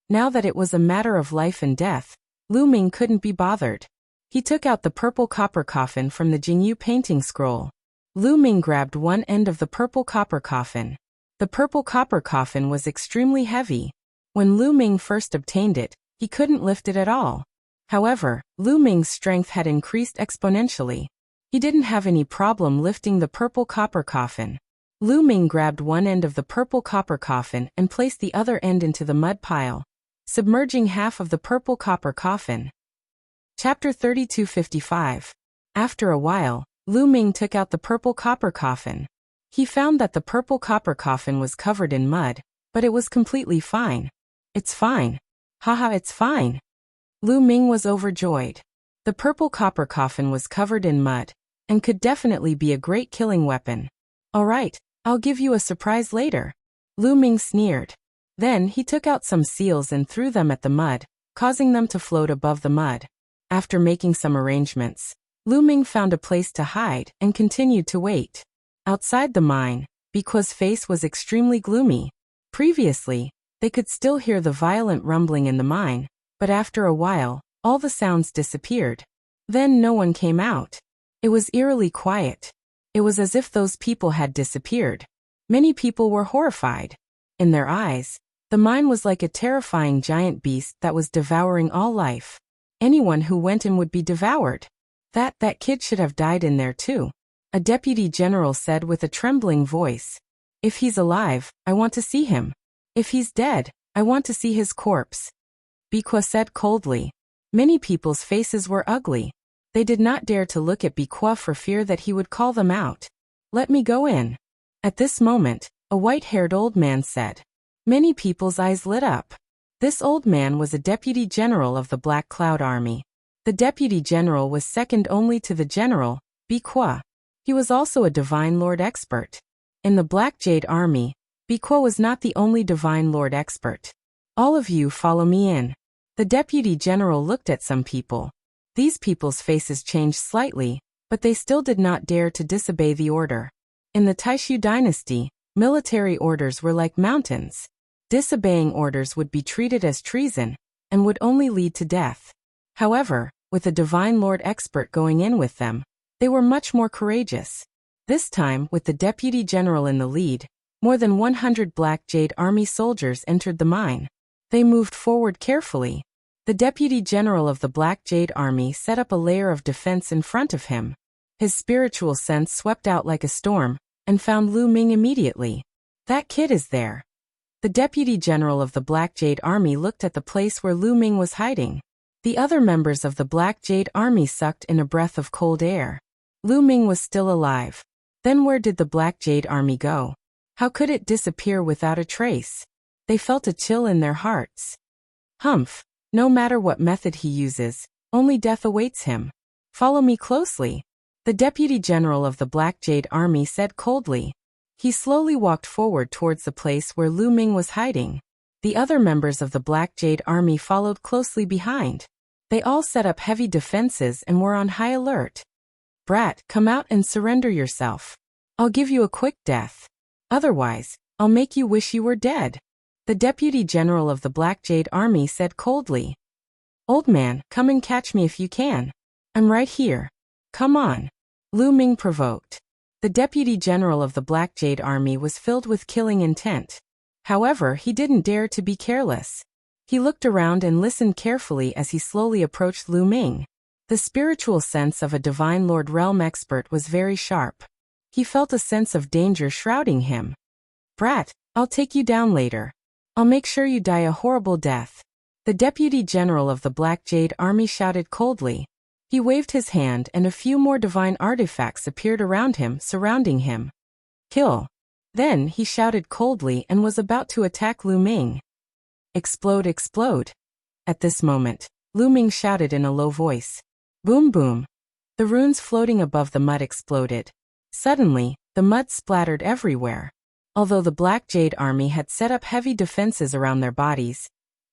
Now that it was a matter of life and death, Lu Ming couldn't be bothered. He took out the purple copper coffin from the Jingyu painting scroll. Lu Ming grabbed one end of the purple copper coffin. The purple copper coffin was extremely heavy. When Lu Ming first obtained it, He couldn't lift it at all. However, Lu Ming's strength had increased exponentially. He didn't have any problem lifting the purple copper coffin. Lu Ming grabbed one end of the purple copper coffin and placed the other end into the mud pile, submerging half of the purple copper coffin. Chapter 3255. After a while, Lu Ming took out the purple copper coffin. He found that the purple copper coffin was covered in mud, but it was completely fine. It's fine. Haha, it's fine. Lu Ming was overjoyed. The purple copper coffin was covered in mud, and could definitely be a great killing weapon. All right, I'll give you a surprise later. Lu Ming sneered. Then he took out some seals and threw them at the mud, causing them to float above the mud. After making some arrangements, Lu Ming found a place to hide and continued to wait. Outside the mine, Bikuo's face was extremely gloomy. Previously, they could still hear the violent rumbling in the mine, but after a while, all the sounds disappeared. Then no one came out. It was eerily quiet. It was as if those people had disappeared. Many people were horrified. In their eyes, the mine was like a terrifying giant beast that was devouring all life. Anyone who went in would be devoured. That kid should have died in there too. A deputy general said with a trembling voice. If he's alive, I want to see him. If he's dead, I want to see his corpse. Bikuo said coldly. Many people's faces were ugly. They did not dare to look at Bikuo for fear that he would call them out. Let me go in. At this moment, a white-haired old man said. Many people's eyes lit up. This old man was a deputy general of the Black Cloud Army. The deputy general was second only to the general, Bikuo. He was also a Divine Lord expert. In the Black Jade Army, Bikuo was not the only Divine Lord expert. All of you follow me in. The deputy general looked at some people. These people's faces changed slightly, but they still did not dare to disobey the order. In the Taishu dynasty, military orders were like mountains. Disobeying orders would be treated as treason, and would only lead to death. However, with a Divine Lord expert going in with them, they were much more courageous. This time, with the deputy general in the lead, more than 100 Black Jade Army soldiers entered the mine. They moved forward carefully. The deputy general of the Black Jade Army set up a layer of defense in front of him. His spiritual sense swept out like a storm, and found Lu Ming immediately. That kid is there. The deputy general of the Black Jade Army looked at the place where Lu Ming was hiding. The other members of the Black Jade Army sucked in a breath of cold air. Lu Ming was still alive. Then where did the Black Jade Army go? How could it disappear without a trace? They felt a chill in their hearts. Humph, no matter what method he uses, only death awaits him. Follow me closely. The deputy general of the Black Jade Army said coldly. He slowly walked forward towards the place where Lu Ming was hiding. The other members of the Black Jade Army followed closely behind. They all set up heavy defenses and were on high alert. Brat, come out and surrender yourself. I'll give you a quick death. Otherwise, I'll make you wish you were dead. The deputy general of the Black Jade Army said coldly. Old man, come and catch me if you can. I'm right here. Come on. Lu Ming provoked. The deputy general of the Black Jade Army was filled with killing intent. However, he didn't dare to be careless. He looked around and listened carefully as he slowly approached Lu Ming. The spiritual sense of a Divine Lord realm expert was very sharp. He felt a sense of danger shrouding him. Brat, I'll take you down later. I'll make sure you die a horrible death. The deputy general of the Black Jade Army shouted coldly. He waved his hand and a few more divine artifacts appeared around him, surrounding him. Kill. Then he shouted coldly and was about to attack Lu Ming. Explode, explode. At this moment, Lu Ming shouted in a low voice. Boom boom. The runes floating above the mud exploded. Suddenly, the mud splattered everywhere. Although the Black Jade Army had set up heavy defenses around their bodies,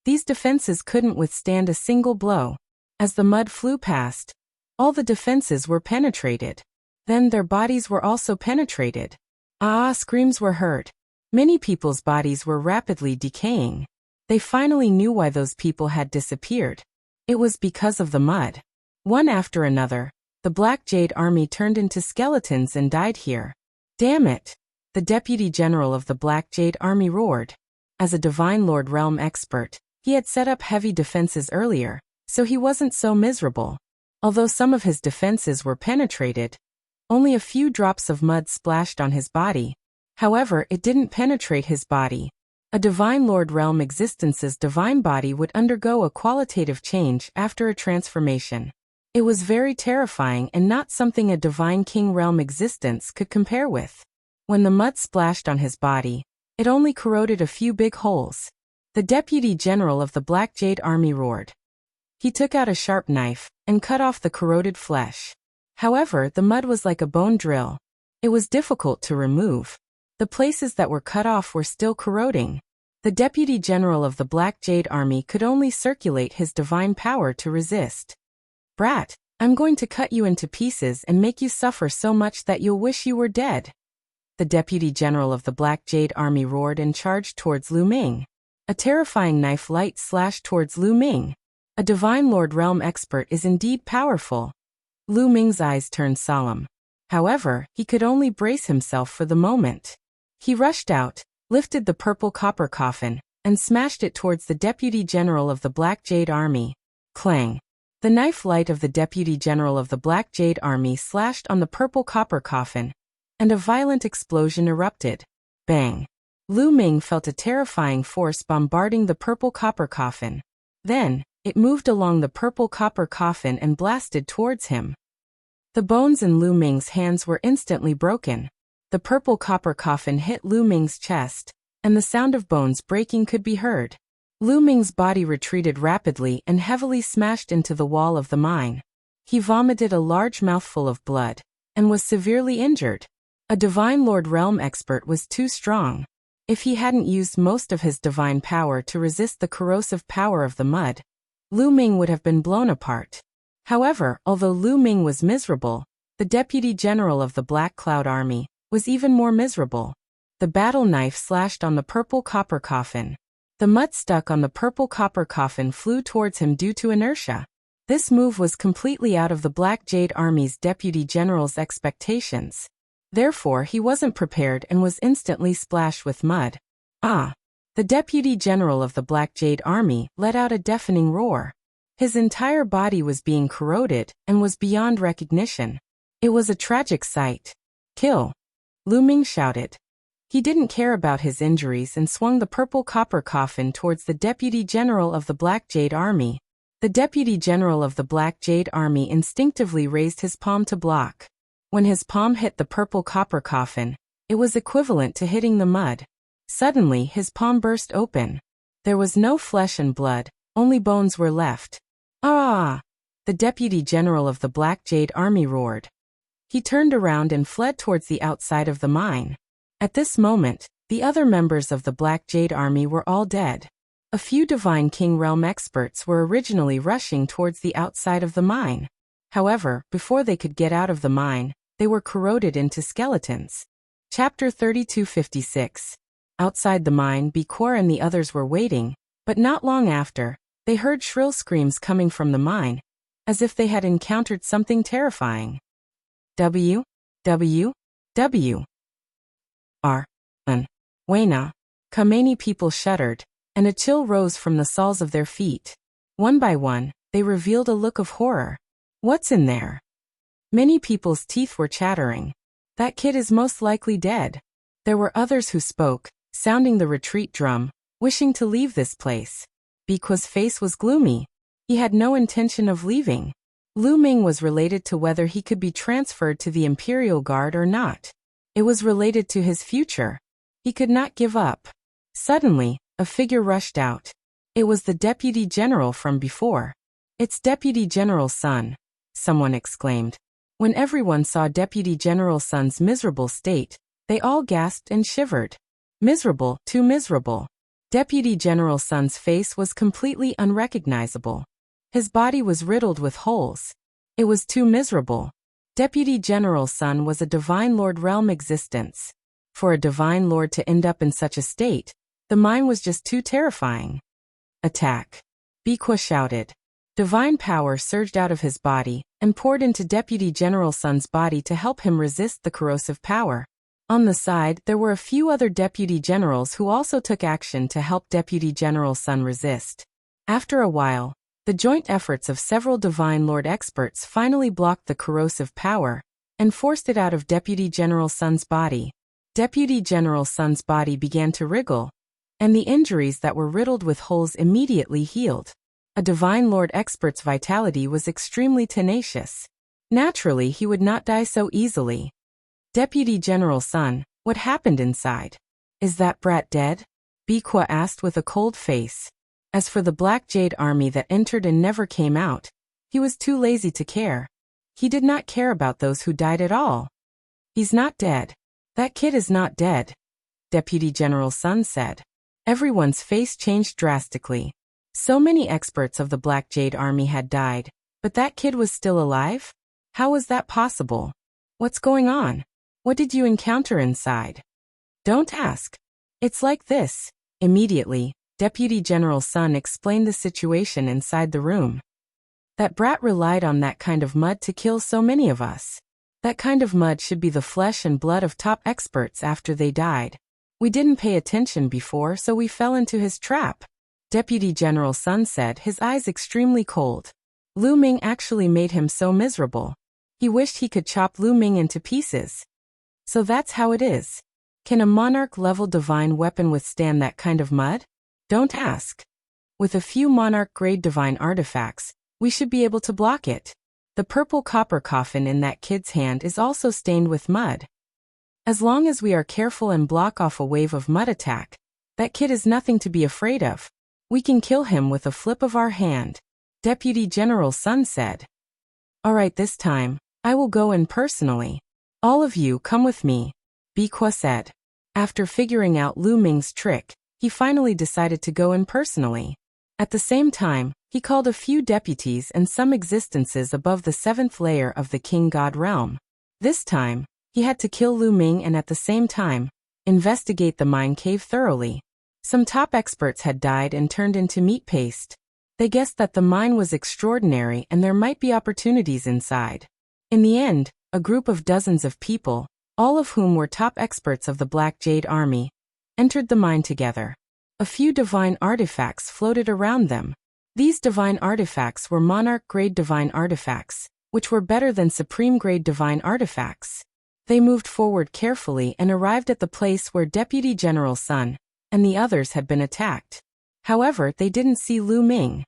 these defenses couldn't withstand a single blow. As the mud flew past, all the defenses were penetrated. Then their bodies were also penetrated. Ah, screams were heard. Many people's bodies were rapidly decaying. They finally knew why those people had disappeared. It was because of the mud. One after another, the Black Jade Army turned into skeletons and died here. Damn it! The deputy general of the Black Jade Army roared. As a Divine Lord realm expert, He had set up heavy defenses earlier, so he wasn't so miserable. Although some of his defenses were penetrated, only a few drops of mud splashed on his body. However, it didn't penetrate his body. A Divine Lord Realm existence's divine body would undergo a qualitative change after a transformation. It was very terrifying and not something a Divine King Realm existence could compare with. When the mud splashed on his body, it only corroded a few big holes. The Deputy General of the Black Jade Army roared. He took out a sharp knife and cut off the corroded flesh. However, the mud was like a bone drill. It was difficult to remove. The places that were cut off were still corroding. The Deputy General of the Black Jade Army could only circulate his divine power to resist. Brat, I'm going to cut you into pieces and make you suffer so much that you'll wish you were dead. The Deputy General of the Black Jade Army roared and charged towards Lu Ming. A terrifying knife light slashed towards Lu Ming. A Divine Lord Realm expert is indeed powerful. Lu Ming's eyes turned solemn. However, he could only brace himself for the moment. He rushed out, lifted the purple copper coffin, and smashed it towards the Deputy General of the Black Jade Army. Clang! The knife light of the Deputy General of the Black Jade Army slashed on the purple copper coffin, and a violent explosion erupted. Bang! Lu Ming felt a terrifying force bombarding the purple copper coffin. Then, it moved along the purple copper coffin and blasted towards him. The bones in Lu Ming's hands were instantly broken. The purple copper coffin hit Lu Ming's chest, and the sound of bones breaking could be heard. Lu Ming's body retreated rapidly and heavily smashed into the wall of the mine. He vomited a large mouthful of blood, and was severely injured. A Divine Lord Realm expert was too strong. If he hadn't used most of his divine power to resist the corrosive power of the mud, Lu Ming would have been blown apart. However, although Lu Ming was miserable, the Deputy General of the Black Cloud Army was even more miserable. The battle knife slashed on the purple copper coffin. The mud stuck on the purple copper coffin flew towards him due to inertia. This move was completely out of the Black Jade Army's Deputy General's expectations. Therefore, he wasn't prepared and was instantly splashed with mud. Ah! The Deputy General of the Black Jade Army let out a deafening roar. His entire body was being corroded and was beyond recognition. It was a tragic sight. Kill! Lu Ming shouted. He didn't care about his injuries and swung the purple copper coffin towards the Deputy General of the Black Jade Army. The Deputy General of the Black Jade Army instinctively raised his palm to block. When his palm hit the purple copper coffin, it was equivalent to hitting the mud. Suddenly, his palm burst open. There was no flesh and blood, only bones were left. Ah! The Deputy General of the Black Jade Army roared. He turned around and fled towards the outside of the mine. At this moment, the other members of the Black Jade Army were all dead. A few Divine King Realm experts were originally rushing towards the outside of the mine. However, before they could get out of the mine, they were corroded into skeletons. Chapter 3256. Outside the mine, Bikor and the others were waiting, but not long after, they heard shrill screams coming from the mine, as if they had encountered something terrifying. W. Wayna. Kameni people shuddered, and a chill rose from the soles of their feet. One by one, they revealed a look of horror. What's in there? Many people's teeth were chattering. That kid is most likely dead. There were others who spoke, sounding the retreat drum, wishing to leave this place. Bikor's face was gloomy. He had no intention of leaving. Lu Ming was related to whether he could be transferred to the Imperial Guard or not. It was related to his future. He could not give up. Suddenly, a figure rushed out. It was the Deputy General from before. It's Deputy General Sun, someone exclaimed. When everyone saw Deputy General Sun's miserable state, they all gasped and shivered. Miserable, too miserable. Deputy General Sun's face was completely unrecognizable. His body was riddled with holes. It was too miserable. Deputy General Sun was a Divine Lord Realm existence. For a Divine Lord to end up in such a state, the mine was just too terrifying. Attack! Bikor shouted. Divine power surged out of his body and poured into Deputy General Sun's body to help him resist the corrosive power. On the side, there were a few other Deputy Generals who also took action to help Deputy General Sun resist. After a while, the joint efforts of several Divine Lord experts finally blocked the corrosive power and forced it out of Deputy General Sun's body. Deputy General Sun's body began to wriggle, and the injuries that were riddled with holes immediately healed. A Divine Lord expert's vitality was extremely tenacious. Naturally, he would not die so easily. Deputy General Sun, what happened inside? Is that brat dead? Biqua asked with a cold face. As for the Black Jade Army that entered and never came out, he was too lazy to care. He did not care about those who died at all. He's not dead. That kid is not dead, Deputy General Sun said. Everyone's face changed drastically. So many experts of the Black Jade Army had died, but that kid was still alive? How was that possible? What's going on? What did you encounter inside? Don't ask. It's like this. Immediately, Deputy General Sun explained the situation inside the room. That brat relied on that kind of mud to kill so many of us. That kind of mud should be the flesh and blood of top experts after they died. We didn't pay attention before, so we fell into his trap. Deputy General Sun said, his eyes extremely cold. Lu Ming actually made him so miserable. He wished he could chop Lu Ming into pieces. So that's how it is. Can a Monarch-level divine weapon withstand that kind of mud? Don't ask. With a few Monarch-grade divine artifacts, we should be able to block it. The purple copper coffin in that kid's hand is also stained with mud. As long as we are careful and block off a wave of mud attack, that kid is nothing to be afraid of. We can kill him with a flip of our hand, Deputy General Sun said. All right, this time, I will go in personally. All of you come with me, Biqua said. After figuring out Lu Ming's trick, he finally decided to go in personally. At the same time, he called a few deputies and some existences above the 7th layer of the King God realm. This time, he had to kill Lu Ming and at the same time, investigate the mine cave thoroughly. Some top experts had died and turned into meat paste. They guessed that the mine was extraordinary and there might be opportunities inside. In the end, a group of dozens of people, all of whom were top experts of the Black Jade Army, entered the mine together. A few divine artifacts floated around them. These divine artifacts were Monarch-grade divine artifacts, which were better than Supreme-grade divine artifacts. They moved forward carefully and arrived at the place where Deputy General Sun and the others had been attacked. However, they didn't see Lu Ming.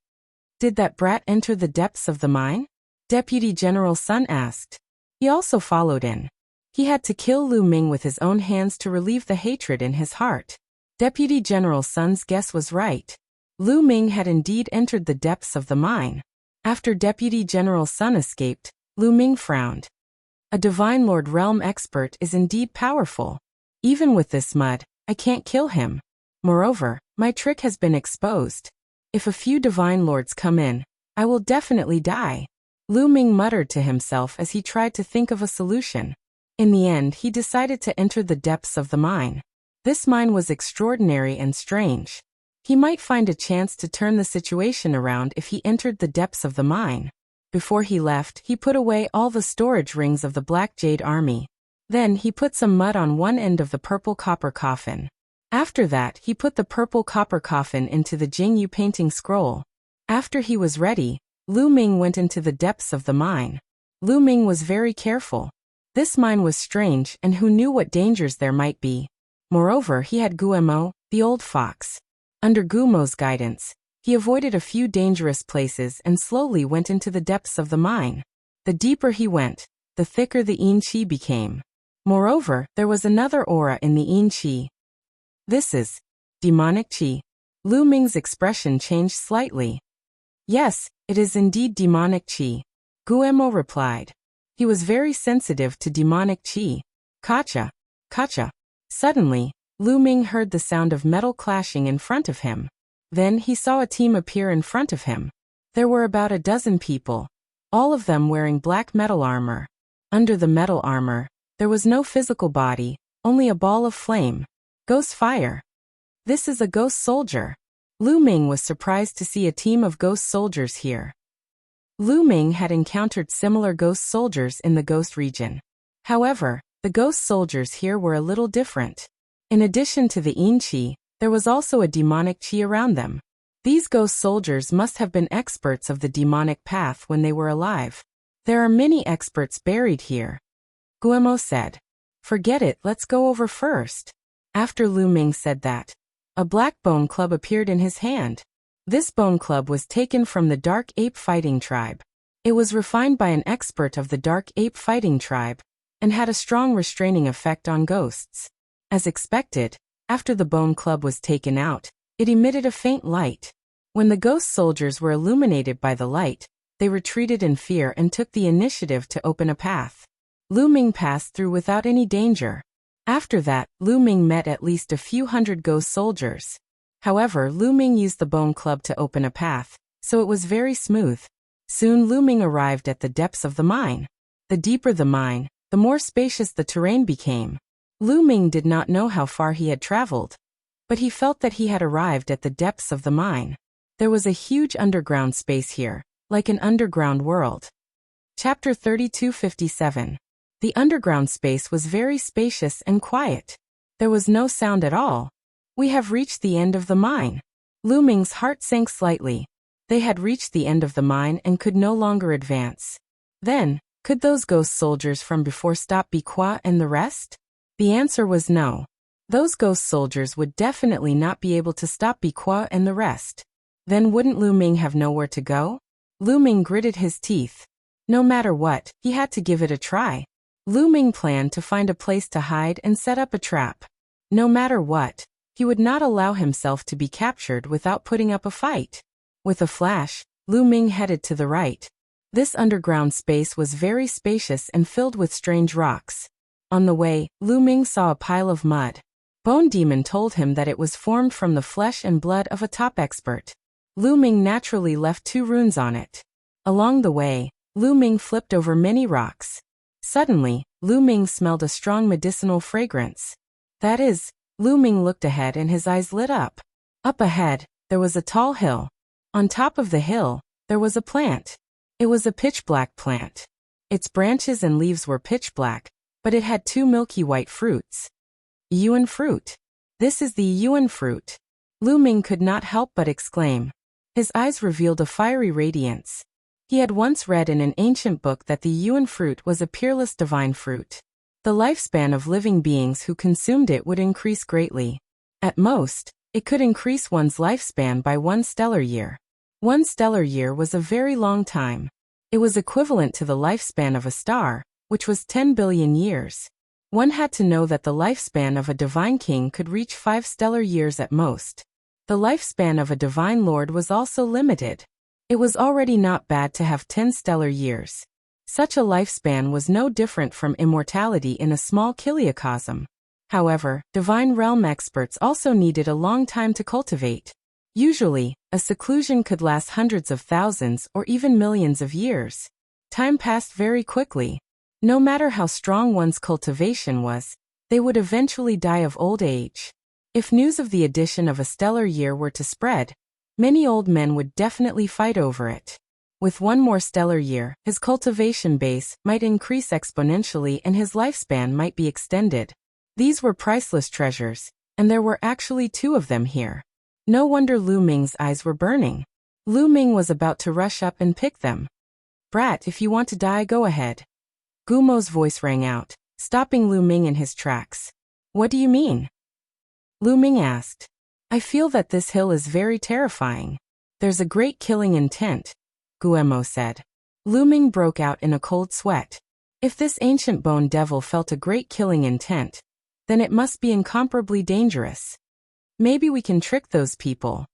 Did that brat enter the depths of the mine? Deputy General Sun asked. He also followed in. He had to kill Lu Ming with his own hands to relieve the hatred in his heart. Deputy General Sun's guess was right. Lu Ming had indeed entered the depths of the mine. After Deputy General Sun escaped, Lu Ming frowned. A Divine Lord Realm expert is indeed powerful. Even with this mud, I can't kill him. Moreover, my trick has been exposed. If a few Divine Lords come in, I will definitely die. Lu Ming muttered to himself as he tried to think of a solution. In the end, he decided to enter the depths of the mine. This mine was extraordinary and strange. He might find a chance to turn the situation around if he entered the depths of the mine. Before he left, he put away all the storage rings of the Black Jade Army. Then he put some mud on one end of the purple copper coffin. After that, he put the purple copper coffin into the Jingyu painting scroll. After he was ready, Lu Ming went into the depths of the mine. Lu Ming was very careful. This mine was strange, and who knew what dangers there might be. Moreover, he had Guemo, the old fox. Under Gumo's guidance, he avoided a few dangerous places and slowly went into the depths of the mine. The deeper he went, the thicker the Yin Qi became. Moreover, there was another aura in the Yin Qi. This is demonic Qi. Lu Ming's expression changed slightly. Yes, it is indeed demonic Qi, Guemo replied. He was very sensitive to demonic Qi. Kacha, kacha. Suddenly, Lu Ming heard the sound of metal clashing in front of him. Then he saw a team appear in front of him. There were about a dozen people, all of them wearing black metal armor. Under the metal armor, there was no physical body, only a ball of flame. Ghost fire. This is a ghost soldier. Lu Ming was surprised to see a team of ghost soldiers here. Lu Ming had encountered similar ghost soldiers in the ghost region. However, the ghost soldiers here were a little different. In addition to the Yin Qi, there was also a demonic Qi around them. These ghost soldiers must have been experts of the demonic path when they were alive. There are many experts buried here. Guemo said. Forget it, let's go over first. After Lu Ming said that, a black bone club appeared in his hand. This bone club was taken from the Dark Ape Fighting Tribe. It was refined by an expert of the Dark Ape Fighting Tribe, and had a strong restraining effect on ghosts. As expected, after the bone club was taken out, it emitted a faint light. When the ghost soldiers were illuminated by the light, they retreated in fear and took the initiative to open a path. Lu Ming passed through without any danger. After that, Lu Ming met at least a few hundred ghost soldiers. However, Lu Ming used the bone club to open a path, so it was very smooth. Soon Lu Ming arrived at the depths of the mine. The deeper the mine, the more spacious the terrain became. Lu Ming did not know how far he had traveled, but he felt that he had arrived at the depths of the mine. There was a huge underground space here, like an underground world. Chapter 3257. The underground space was very spacious and quiet. There was no sound at all. We have reached the end of the mine. Lu Ming's heart sank slightly. They had reached the end of the mine and could no longer advance. Then, could those ghost soldiers from before stop Biqua and the rest? The answer was no. Those ghost soldiers would definitely not be able to stop Biqua and the rest. Then wouldn't Lu Ming have nowhere to go? Lu Ming gritted his teeth. No matter what, he had to give it a try. Lu Ming planned to find a place to hide and set up a trap. No matter what, he would not allow himself to be captured without putting up a fight. With a flash, Lu Ming headed to the right. This underground space was very spacious and filled with strange rocks. On the way, Lu Ming saw a pile of mud. Bone Demon told him that it was formed from the flesh and blood of a top expert. Lu Ming naturally left 2 runes on it. Along the way, Lu Ming flipped over many rocks. Suddenly, Lu Ming smelled a strong medicinal fragrance. That is, Lu Ming looked ahead and his eyes lit up. Up ahead, there was a tall hill. On top of the hill, there was a plant. It was a pitch-black plant. Its branches and leaves were pitch-black, but it had 2 milky white fruits. Yuan fruit. This is the Yuan fruit. Lu Ming could not help but exclaim. His eyes revealed a fiery radiance. He had once read in an ancient book that the Yuan fruit was a peerless divine fruit. The lifespan of living beings who consumed it would increase greatly. At most, it could increase one's lifespan by 1 stellar year. 1 stellar year was a very long time. It was equivalent to the lifespan of a star, which was 10 billion years. One had to know that the lifespan of a divine king could reach 5 stellar years at most. The lifespan of a divine lord was also limited. It was already not bad to have 10 stellar years. Such a lifespan was no different from immortality in a small kiliocosm. However, divine realm experts also needed a long time to cultivate. Usually, a seclusion could last hundreds of thousands or even millions of years. Time passed very quickly. No matter how strong one's cultivation was, they would eventually die of old age. If news of the addition of a stellar year were to spread, many old men would definitely fight over it. With 1 more stellar year, his cultivation base might increase exponentially and his lifespan might be extended. These were priceless treasures, and there were actually 2 of them here. No wonder Lu Ming's eyes were burning. Lu Ming was about to rush up and pick them. Brat, if you want to die, go ahead. Gumo's voice rang out, stopping Lu Ming in his tracks. What do you mean? Lu Ming asked. I feel that this hill is very terrifying. There's a great killing intent, Guemo said. Lu Ming broke out in a cold sweat. If this ancient bone devil felt a great killing intent, then it must be incomparably dangerous. Maybe we can trick those people.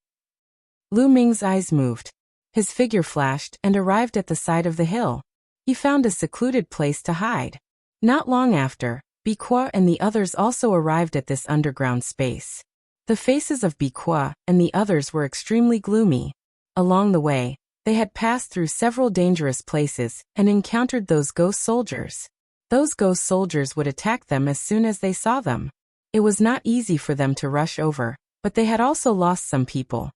Lu Ming's eyes moved. His figure flashed and arrived at the side of the hill. He found a secluded place to hide. Not long after, Biqua and the others also arrived at this underground space. The faces of Biqua and the others were extremely gloomy. Along the way, they had passed through several dangerous places and encountered those ghost soldiers. Those ghost soldiers would attack them as soon as they saw them. It was not easy for them to rush over, but they had also lost some people.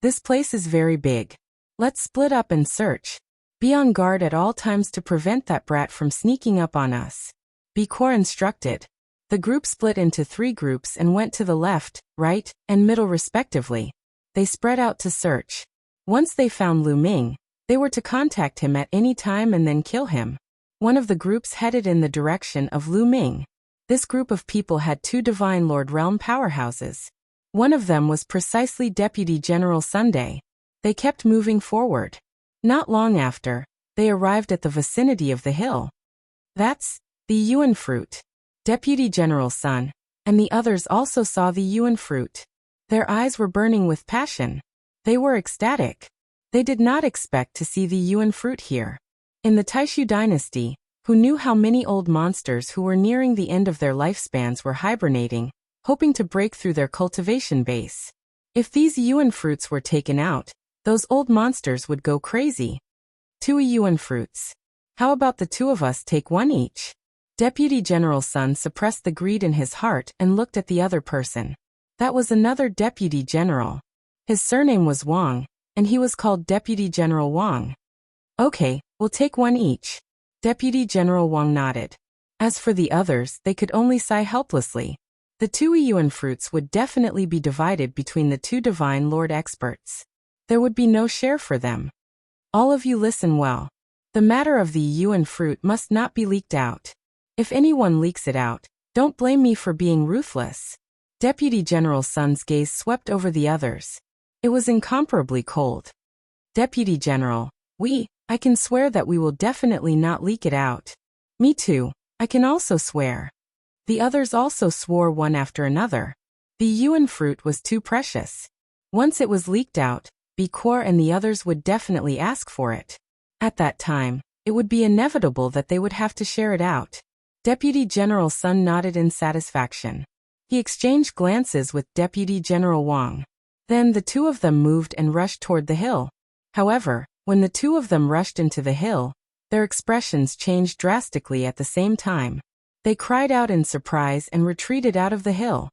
This place is very big. Let's split up and search. Be on guard at all times to prevent that brat from sneaking up on us. Biqua instructed. The group split into 3 groups and went to the left, right, and middle respectively. They spread out to search. Once they found Lu Ming, they were to contact him at any time and then kill him. One of the groups headed in the direction of Lu Ming. This group of people had two Divine Lord Realm powerhouses. One of them was precisely Deputy General Sunday. They kept moving forward. Not long after, they arrived at the vicinity of the hill. That's the yuan fruit. Deputy General Sun and the others also saw the yuan fruit. Their eyes were burning with passion. They were ecstatic. They did not expect to see the yuan fruit here. In the Taishu dynasty, who knew how many old monsters who were nearing the end of their lifespans were hibernating, hoping to break through their cultivation base. If these yuan fruits were taken out, those old monsters would go crazy. 2 yuan fruits. How about the two of us take one each? Deputy General Sun suppressed the greed in his heart and looked at the other person. That was another Deputy General. His surname was Wang, and he was called Deputy General Wang. Okay, we'll take one each. Deputy General Wang nodded. As for the others, they could only sigh helplessly. The 2 yuan fruits would definitely be divided between the 2 Divine Lord experts. There would be no share for them. All of you listen well. The matter of the yuan fruit must not be leaked out. If anyone leaks it out, don't blame me for being ruthless. Deputy General Sun's gaze swept over the others. It was incomparably cold. Deputy General, I can swear that we will definitely not leak it out. Me too, I can also swear. The others also swore one after another. The yuan fruit was too precious. Once it was leaked out, Bikor and the others would definitely ask for it. At that time, it would be inevitable that they would have to share it out. Deputy General Sun nodded in satisfaction. He exchanged glances with Deputy General Wang. Then the two of them moved and rushed toward the hill. However, when the two of them rushed into the hill, their expressions changed drastically at the same time. They cried out in surprise and retreated out of the hill.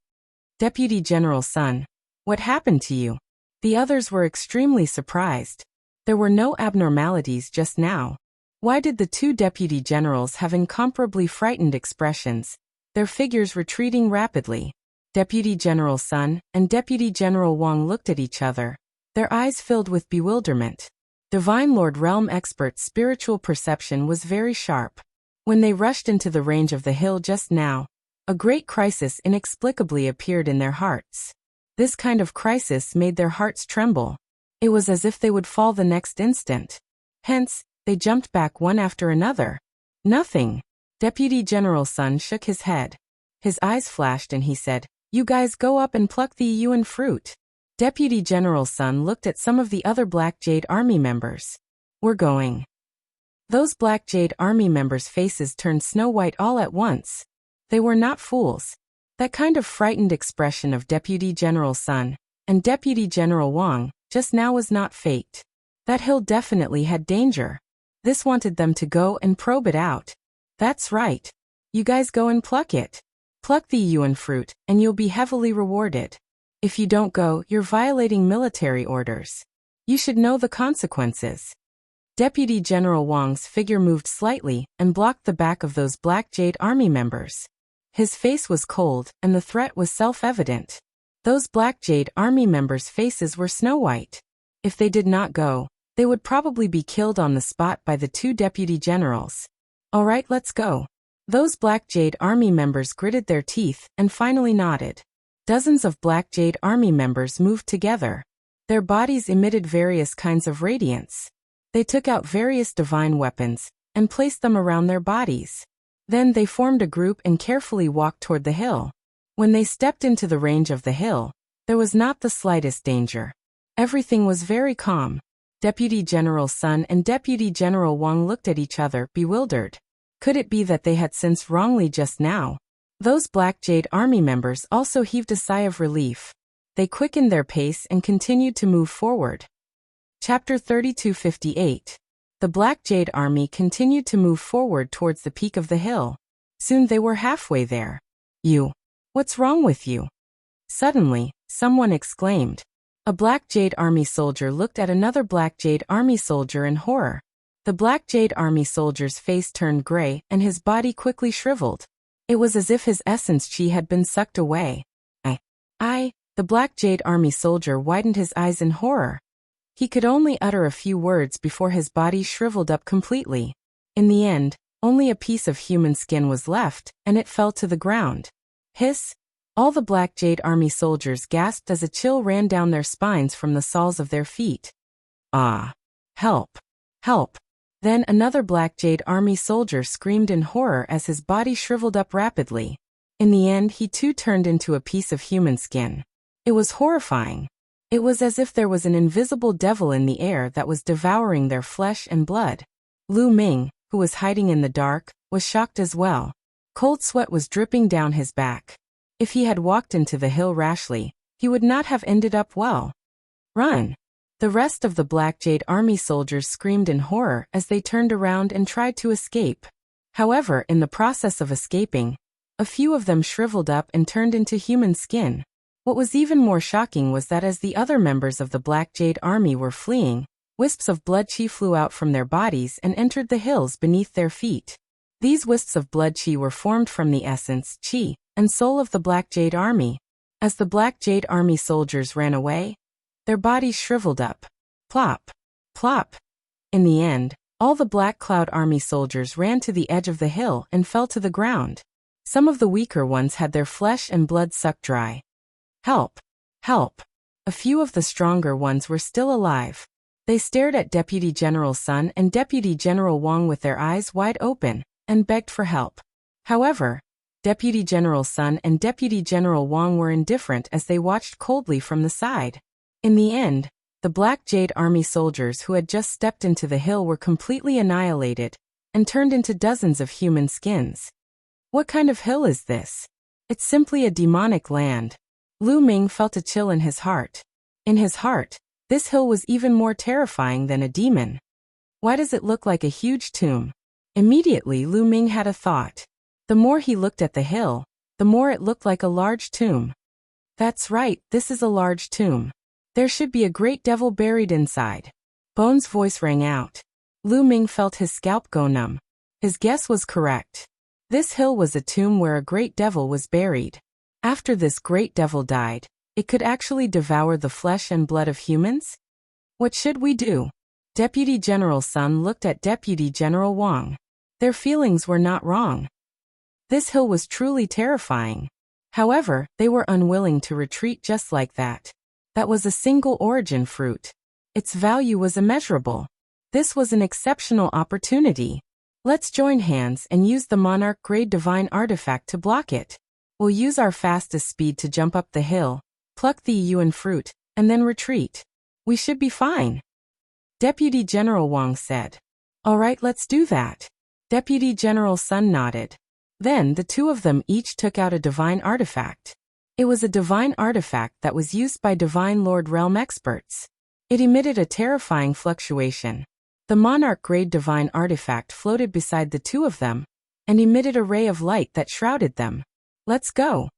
Deputy General Sun, what happened to you? The others were extremely surprised. There were no abnormalities just now. Why did the 2 deputy generals have incomparably frightened expressions, their figures retreating rapidly? Deputy General Sun and Deputy General Wang looked at each other, their eyes filled with bewilderment. Divine Lord Realm Expert's spiritual perception was very sharp. When they rushed into the range of the hill just now, a great crisis inexplicably appeared in their hearts. This kind of crisis made their hearts tremble. It was as if they would fall the next instant. Hence, they jumped back one after another. Nothing. Deputy General Sun shook his head. His eyes flashed and he said, "You guys go up and pluck the yuan fruit." Deputy General Sun looked at some of the other Black Jade Army members. "We're going." Those Black Jade Army members' faces turned snow white all at once. They were not fools. That kind of frightened expression of Deputy General Sun and Deputy General Wang just now was not faked. That hill definitely had danger. This wanted them to go and probe it out. That's right. You guys go and pluck it. Pluck the yuan fruit, and you'll be heavily rewarded. If you don't go, you're violating military orders. You should know the consequences. Deputy General Wang's figure moved slightly and blocked the back of those Black Jade Army members. His face was cold, and the threat was self-evident. Those Black Jade Army members' faces were snow white. If they did not go, they would probably be killed on the spot by the 2 deputy generals. All right, let's go. Those Black Jade Army members gritted their teeth and finally nodded. Dozens of Black Jade Army members moved together. Their bodies emitted various kinds of radiance. They took out various divine weapons and placed them around their bodies. Then they formed a group and carefully walked toward the hill. When they stepped into the range of the hill, there was not the slightest danger. Everything was very calm. Deputy General Sun and Deputy General Wang looked at each other, bewildered. Could it be that they had sensed wrongly just now? Those Black Jade Army members also heaved a sigh of relief. They quickened their pace and continued to move forward. Chapter 3258. The Black Jade Army continued to move forward towards the peak of the hill. Soon they were halfway there. What's wrong with you? Suddenly, someone exclaimed. A Black Jade Army soldier looked at another Black Jade Army soldier in horror. The Black Jade Army soldier's face turned gray and his body quickly shriveled. It was as if his essence chi had been sucked away. The Black Jade Army soldier widened his eyes in horror. He could only utter a few words before his body shriveled up completely. In the end, only a piece of human skin was left, and it fell to the ground. Hiss! All the Black Jade Army soldiers gasped as a chill ran down their spines from the soles of their feet. Ah! Help! Help! Then another Black Jade Army soldier screamed in horror as his body shriveled up rapidly. In the end, he too turned into a piece of human skin. It was horrifying. It was as if there was an invisible devil in the air that was devouring their flesh and blood. Lu Ming, who was hiding in the dark, was shocked as well. Cold sweat was dripping down his back. If he had walked into the hill rashly, he would not have ended up well. Run! The rest of the Black Jade Army soldiers screamed in horror as they turned around and tried to escape. However, in the process of escaping, a few of them shriveled up and turned into human skin. What was even more shocking was that as the other members of the Black Jade Army were fleeing, wisps of blood chi flew out from their bodies and entered the hills beneath their feet. These wisps of blood chi were formed from the essence, chi, and soul of the Black Jade Army. As the Black Jade Army soldiers ran away, their bodies shriveled up. Plop! Plop! In the end, all the Black Cloud Army soldiers ran to the edge of the hill and fell to the ground. Some of the weaker ones had their flesh and blood sucked dry. Help! Help! A few of the stronger ones were still alive. They stared at Deputy General Sun and Deputy General Wang with their eyes wide open, and begged for help. However, Deputy General Sun and Deputy General Wang were indifferent as they watched coldly from the side. In the end, the Black Jade Army soldiers who had just stepped into the hill were completely annihilated, and turned into dozens of human skins. What kind of hill is this? It's simply a demonic land. Lu Ming felt a chill in his heart. In his heart, this hill was even more terrifying than a demon. Why does it look like a huge tomb? Immediately Lu Ming had a thought. The more he looked at the hill, the more it looked like a large tomb. That's right, this is a large tomb. There should be a great devil buried inside. Bone's voice rang out. Lu Ming felt his scalp go numb. His guess was correct. This hill was a tomb where a great devil was buried. After this great devil died, it could actually devour the flesh and blood of humans? What should we do? Deputy General Sun looked at Deputy General Wang. Their feelings were not wrong. This hill was truly terrifying. However, they were unwilling to retreat just like that. That was a single origin fruit. Its value was immeasurable. This was an exceptional opportunity. Let's join hands and use the Monarch Grade Divine Artifact to block it. We'll use our fastest speed to jump up the hill, pluck the Yuan fruit, and then retreat. We should be fine. Deputy General Wang said. All right, let's do that. Deputy General Sun nodded. Then the two of them each took out a divine artifact. It was a divine artifact that was used by Divine Lord Realm experts. It emitted a terrifying fluctuation. The Monarch Grade Divine Artifact floated beside the two of them, and emitted a ray of light that shrouded them. Let's go.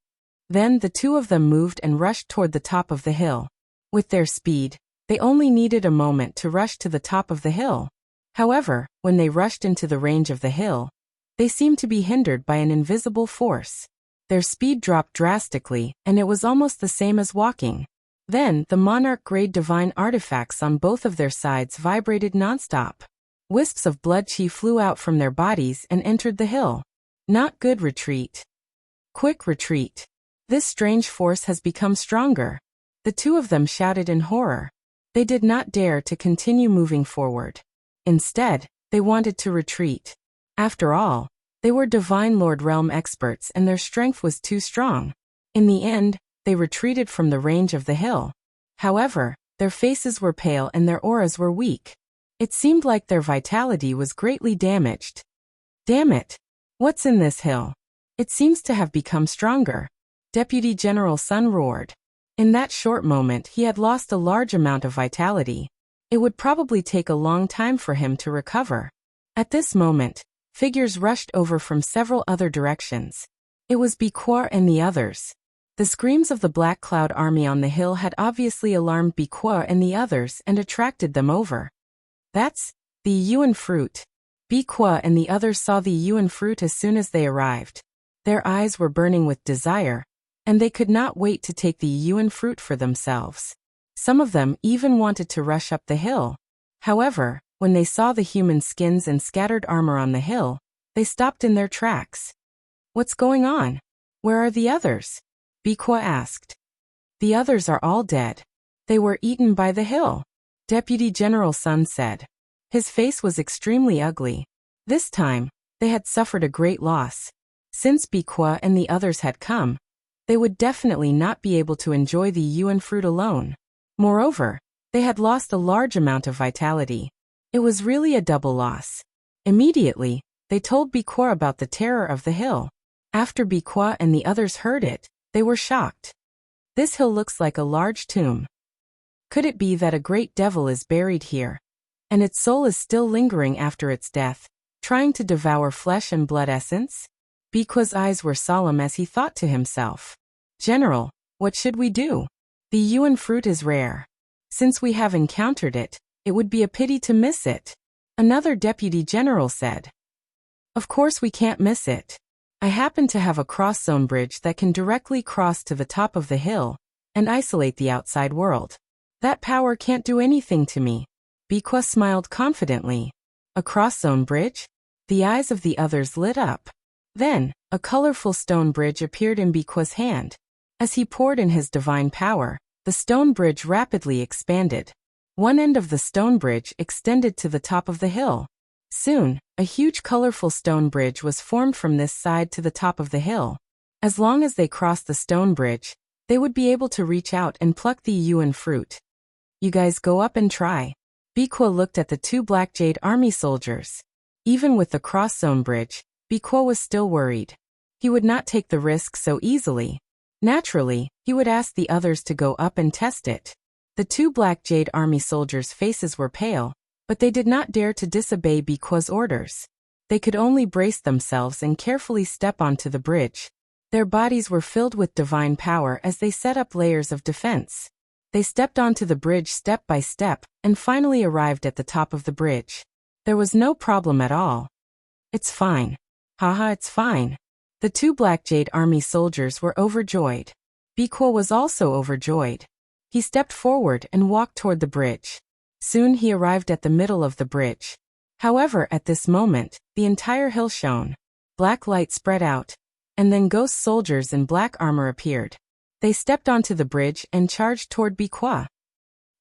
Then the two of them moved and rushed toward the top of the hill. With their speed, they only needed a moment to rush to the top of the hill. However, when they rushed into the range of the hill, they seemed to be hindered by an invisible force. Their speed dropped drastically, and it was almost the same as walking. Then, the Monarch Grade Divine Artifacts on both of their sides vibrated nonstop. Wisps of blood chi flew out from their bodies and entered the hill. Not good. Retreat. Quick retreat. This strange force has become stronger. The two of them shouted in horror. They did not dare to continue moving forward. Instead, they wanted to retreat. After all, they were Divine Lord Realm experts and their strength was too strong. In the end, they retreated from the range of the hill. However, their faces were pale and their auras were weak. It seemed like their vitality was greatly damaged. Damn it! What's in this hill? It seems to have become stronger. Deputy General Sun roared. In that short moment he had lost a large amount of vitality. It would probably take a long time for him to recover. At this moment, figures rushed over from several other directions. It was Biquoir and the others. The screams of the Black Cloud Army on the hill had obviously alarmed Biquoir and the others and attracted them over. That's the Yuan fruit. Biquoir and the others saw the Yuan fruit as soon as they arrived. Their eyes were burning with desire, and they could not wait to take the yuan fruit for themselves. Some of them even wanted to rush up the hill. However, when they saw the human skins and scattered armor on the hill, they stopped in their tracks. "What's going on? Where are the others?" Bikwa asked. "The others are all dead. They were eaten by the hill," Deputy General Sun said. His face was extremely ugly. This time, they had suffered a great loss. Since Bikwa and the others had come, they would definitely not be able to enjoy the yuan fruit alone. Moreover, they had lost a large amount of vitality. It was really a double loss. Immediately, they told Bikwa about the terror of the hill. After Bikwa and the others heard it, they were shocked. "This hill looks like a large tomb. Could it be that a great devil is buried here, and its soul is still lingering after its death, trying to devour flesh and blood essence?" Bikwa's eyes were solemn as he thought to himself. "General, what should we do? The yuan fruit is rare. Since we have encountered it, it would be a pity to miss it," another deputy general said. "Of course we can't miss it. I happen to have a cross-zone bridge that can directly cross to the top of the hill and isolate the outside world. That power can't do anything to me." Bikwa smiled confidently. "A cross-zone bridge?" The eyes of the others lit up. Then, a colorful stone bridge appeared in Bikwa's hand. As he poured in his divine power, the stone bridge rapidly expanded. One end of the stone bridge extended to the top of the hill. Soon, a huge colorful stone bridge was formed from this side to the top of the hill. As long as they crossed the stone bridge, they would be able to reach out and pluck the yuan fruit. "You guys go up and try." Bikwa looked at the two Black Jade Army soldiers. Even with the cross-zone bridge, Bikwa was still worried. He would not take the risk so easily. Naturally, he would ask the others to go up and test it. The two Black Jade Army soldiers' faces were pale, but they did not dare to disobey Bikwa's orders. They could only brace themselves and carefully step onto the bridge. Their bodies were filled with divine power as they set up layers of defense. They stepped onto the bridge step by step and finally arrived at the top of the bridge. There was no problem at all. "It's fine. Haha, it's fine." The two Black Jade Army soldiers were overjoyed. Bikwa was also overjoyed. He stepped forward and walked toward the bridge. Soon he arrived at the middle of the bridge. However, at this moment, the entire hill shone. Black light spread out, and then ghost soldiers in black armor appeared. They stepped onto the bridge and charged toward Bikwa.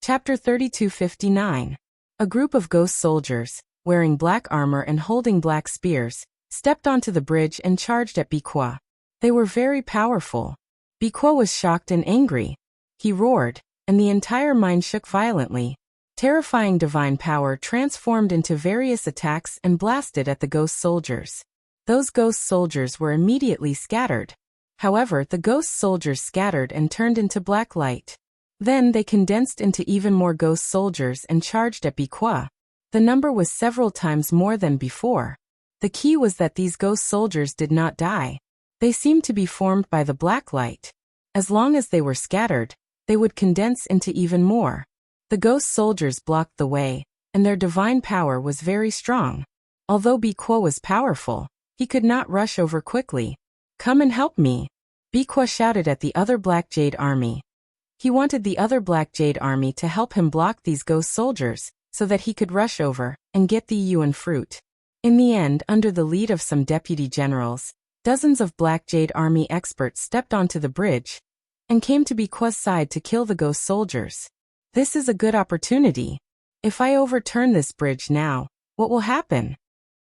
Chapter 3259. A group of ghost soldiers, wearing black armor and holding black spears, stepped onto the bridge and charged at Bikwa. They were very powerful. Bikwa was shocked and angry. He roared, and the entire mine shook violently. Terrifying divine power transformed into various attacks and blasted at the ghost soldiers. Those ghost soldiers were immediately scattered. However, the ghost soldiers scattered and turned into black light. Then they condensed into even more ghost soldiers and charged at Bikwa. The number was several times more than before. The key was that these ghost soldiers did not die. They seemed to be formed by the black light. As long as they were scattered, they would condense into even more. The ghost soldiers blocked the way, and their divine power was very strong. Although Bikwa was powerful, he could not rush over quickly. "Come and help me," Bikwa shouted at the other Black Jade Army. He wanted the other Black Jade Army to help him block these ghost soldiers, so that he could rush over and get the yuan fruit. In the end, under the lead of some deputy generals, dozens of Black Jade Army experts stepped onto the bridge and came to Bikwa's side to kill the ghost soldiers. "This is a good opportunity. If I overturn this bridge now, what will happen?"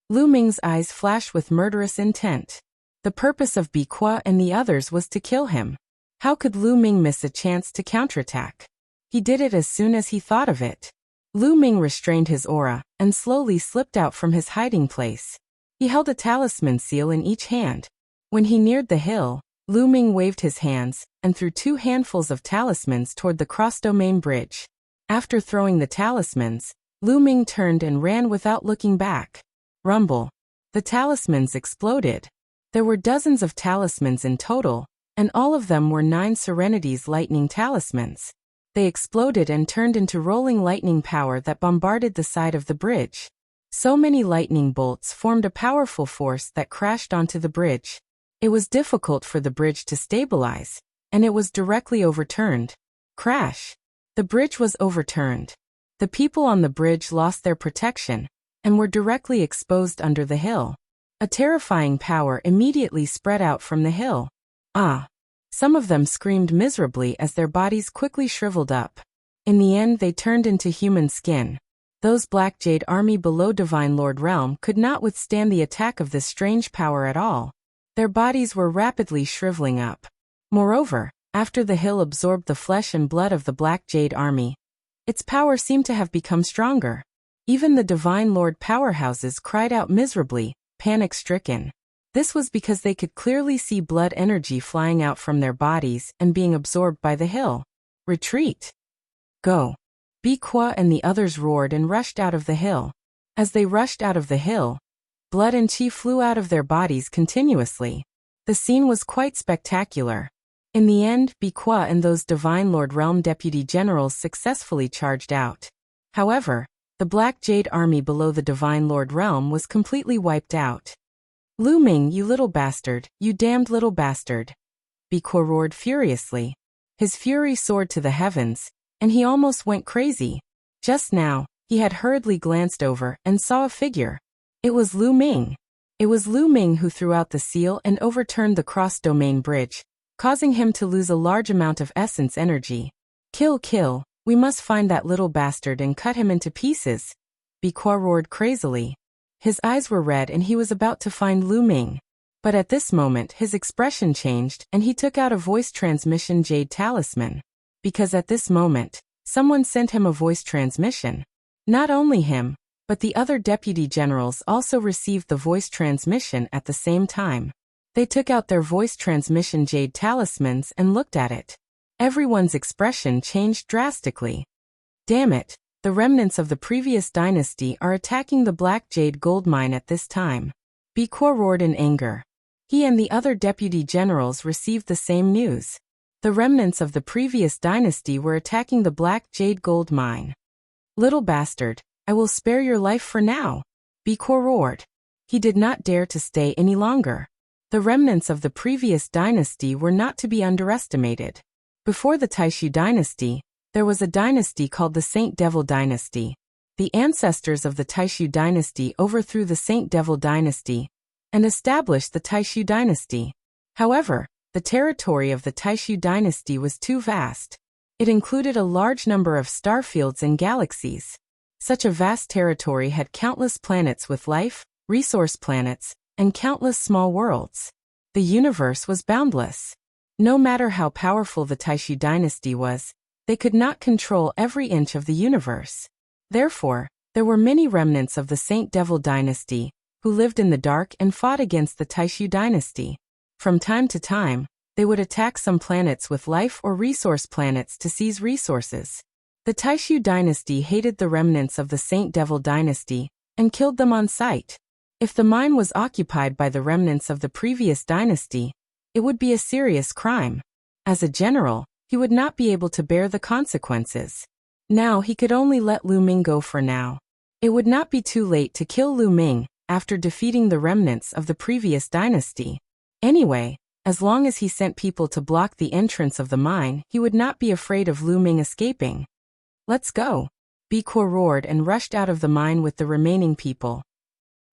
Lu Ming's eyes flashed with murderous intent. The purpose of Bikwa and the others was to kill him. How could Lu Ming miss a chance to counterattack? He did it as soon as he thought of it. Lu Ming restrained his aura and slowly slipped out from his hiding place. He held a talisman seal in each hand. When he neared the hill, Lu Ming waved his hands and threw 2 handfuls of talismans toward the cross-domain bridge. After throwing the talismans, Lu Ming turned and ran without looking back. Rumble. The talismans exploded. There were dozens of talismans in total, and all of them were 9 Serenity's lightning talismans. They exploded and turned into rolling lightning power that bombarded the side of the bridge. So many lightning bolts formed a powerful force that crashed onto the bridge. It was difficult for the bridge to stabilize, and it was directly overturned. Crash! The bridge was overturned. The people on the bridge lost their protection and were directly exposed under the hill. A terrifying power immediately spread out from the hill. Ah! Some of them screamed miserably as their bodies quickly shriveled up. In the end they turned into human skin. Those Black Jade army below Divine Lord Realm could not withstand the attack of this strange power at all. Their bodies were rapidly shriveling up. Moreover, after the hill absorbed the flesh and blood of the Black Jade army, its power seemed to have become stronger. Even the Divine Lord powerhouses cried out miserably, panic-stricken. This was because they could clearly see blood energy flying out from their bodies and being absorbed by the hill. Retreat! Go! Bi-Kwa and the others roared and rushed out of the hill. As they rushed out of the hill, blood and chi flew out of their bodies continuously. The scene was quite spectacular. In the end, Bi-Kwa and those Divine Lord Realm deputy generals successfully charged out. However, the Black Jade army below the Divine Lord Realm was completely wiped out. Lu Ming, you little bastard, you damned little bastard! Bi-Kwa roared furiously. His fury soared to the heavens, and he almost went crazy. Just now, he had hurriedly glanced over and saw a figure. It was Lu Ming. It was Lu Ming who threw out the seal and overturned the cross-domain bridge, causing him to lose a large amount of essence energy. Kill, kill, we must find that little bastard and cut him into pieces! Bi-Kwa roared crazily. His eyes were red and he was about to find Lu Ming. But at this moment his expression changed and he took out a voice transmission jade talisman. Because at this moment, someone sent him a voice transmission. Not only him, but the other deputy generals also received the voice transmission at the same time. They took out their voice transmission jade talismans and looked at it. Everyone's expression changed drastically. Damn it, the remnants of the previous dynasty are attacking the Black Jade gold mine at this time. Bi-Kwa roared in anger. He and the other deputy generals received the same news. The remnants of the previous dynasty were attacking the Black Jade gold mine. Little bastard, I will spare your life for now! Bi-Kwa roared. He did not dare to stay any longer. The remnants of the previous dynasty were not to be underestimated. Before the Taishu dynasty, there was a dynasty called the Saint Devil dynasty. The ancestors of the Taishu dynasty overthrew the Saint Devil dynasty and established the Taishu dynasty. However, the territory of the Taishu dynasty was too vast. It included a large number of starfields and galaxies. Such a vast territory had countless planets with life, resource planets, and countless small worlds. The universe was boundless. No matter how powerful the Taishu dynasty was, they could not control every inch of the universe. Therefore, there were many remnants of the Saint Devil dynasty who lived in the dark and fought against the Taishu dynasty. From time to time, they would attack some planets with life or resource planets to seize resources. The Taishu dynasty hated the remnants of the Saint Devil dynasty and killed them on sight. If the mine was occupied by the remnants of the previous dynasty, it would be a serious crime. As a general, he would not be able to bear the consequences. Now he could only let Lu Ming go for now. It would not be too late to kill Lu Ming after defeating the remnants of the previous dynasty. Anyway, as long as he sent people to block the entrance of the mine, he would not be afraid of Lu Ming escaping. Let's go! Bi-Kwa roared and rushed out of the mine with the remaining people.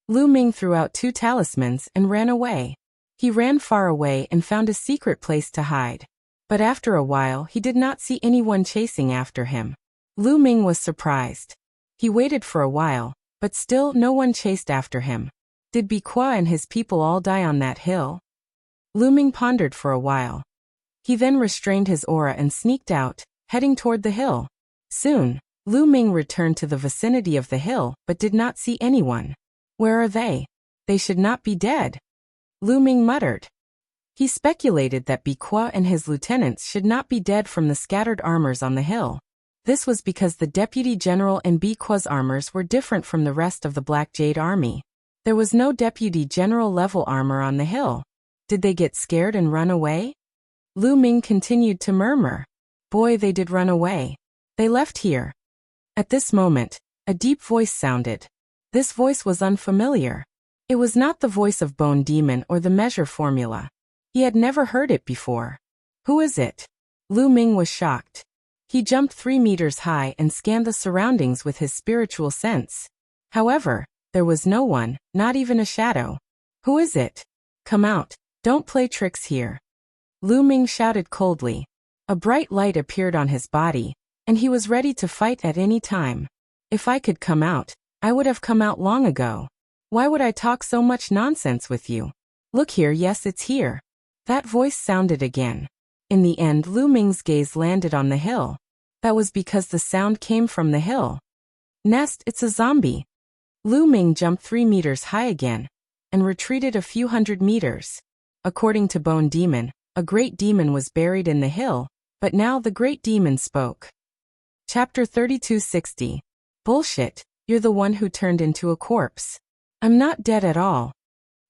Lu Ming threw out 2 talismans and ran away. He ran far away and found a secret place to hide. But after a while he did not see anyone chasing after him. Lu Ming was surprised. He waited for a while, but still no one chased after him. Did Bi-Kwa and his people all die on that hill? Lu Ming pondered for a while. He then restrained his aura and sneaked out, heading toward the hill. Soon, Lu Ming returned to the vicinity of the hill but did not see anyone. Where are they? They should not be dead. Lu Ming muttered. He speculated that Bi-Kwa and his lieutenants should not be dead from the scattered armors on the hill. This was because the deputy general and Bi-Kwa's armors were different from the rest of the Black Jade army. There was no deputy general level armor on the hill. Did they get scared and run away? Lu Ming continued to murmur. Boy, they did run away. They left here. At this moment, a deep voice sounded. This voice was unfamiliar. It was not the voice of Bone Demon or the measure formula. He had never heard it before. Who is it? Lu Ming was shocked. He jumped 3 meters high and scanned the surroundings with his spiritual sense. However, there was no one, not even a shadow. Who is it? Come out. Don't play tricks here. Lu Ming shouted coldly. A bright light appeared on his body, and he was ready to fight at any time. If I could come out, I would have come out long ago. Why would I talk so much nonsense with you? Look here, yes, it's here. That voice sounded again. In the end, Lu Ming's gaze landed on the hill. That was because the sound came from the hill. Nest, it's a zombie. Lu Ming jumped 3 meters high again, and retreated a few hundred meters. According to Bone Demon, a great demon was buried in the hill, but now the great demon spoke. Chapter 3260. Bullshit, you're the one who turned into a corpse. I'm not dead at all.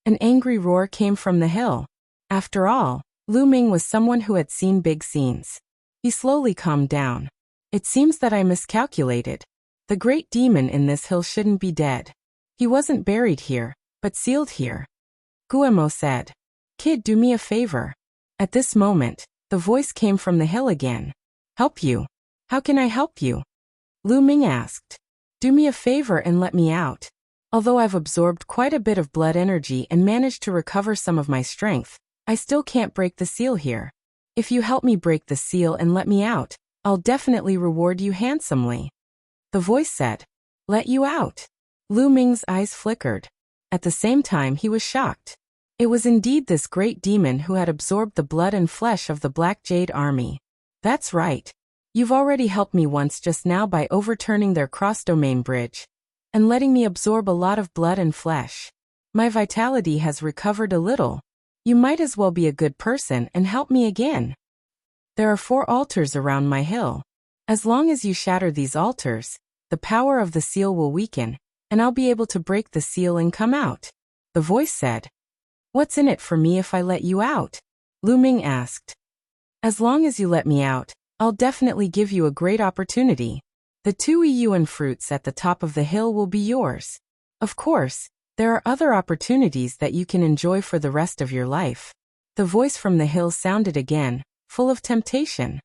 An angry roar came from the hill. After all, Lu Ming was someone who had seen big scenes. He slowly calmed down. It seems that I miscalculated. The great demon in this hill shouldn't be dead. He wasn't buried here, but sealed here. Guemo said. Kid, do me a favor. At this moment, the voice came from the hill again. Help you? How can I help you? Lu Ming asked. Do me a favor and let me out. Although I've absorbed quite a bit of blood energy and managed to recover some of my strength, I still can't break the seal here. If you help me break the seal and let me out, I'll definitely reward you handsomely. The voice said. Let you out. Lu Ming's eyes flickered. At the same time, he was shocked. It was indeed this great demon who had absorbed the blood and flesh of the Black Jade army. That's right. You've already helped me once just now by overturning their cross-domain bridge and letting me absorb a lot of blood and flesh. My vitality has recovered a little. You might as well be a good person and help me again. There are 4 altars around my hill. As long as you shatter these altars, the power of the seal will weaken, and I'll be able to break the seal and come out. The voice said. What's in it for me if I let you out? Lu Ming asked. As long as you let me out, I'll definitely give you a great opportunity. The 2 Yuan fruits at the top of the hill will be yours. Of course, there are other opportunities that you can enjoy for the rest of your life. The voice from the hill sounded again, full of temptation.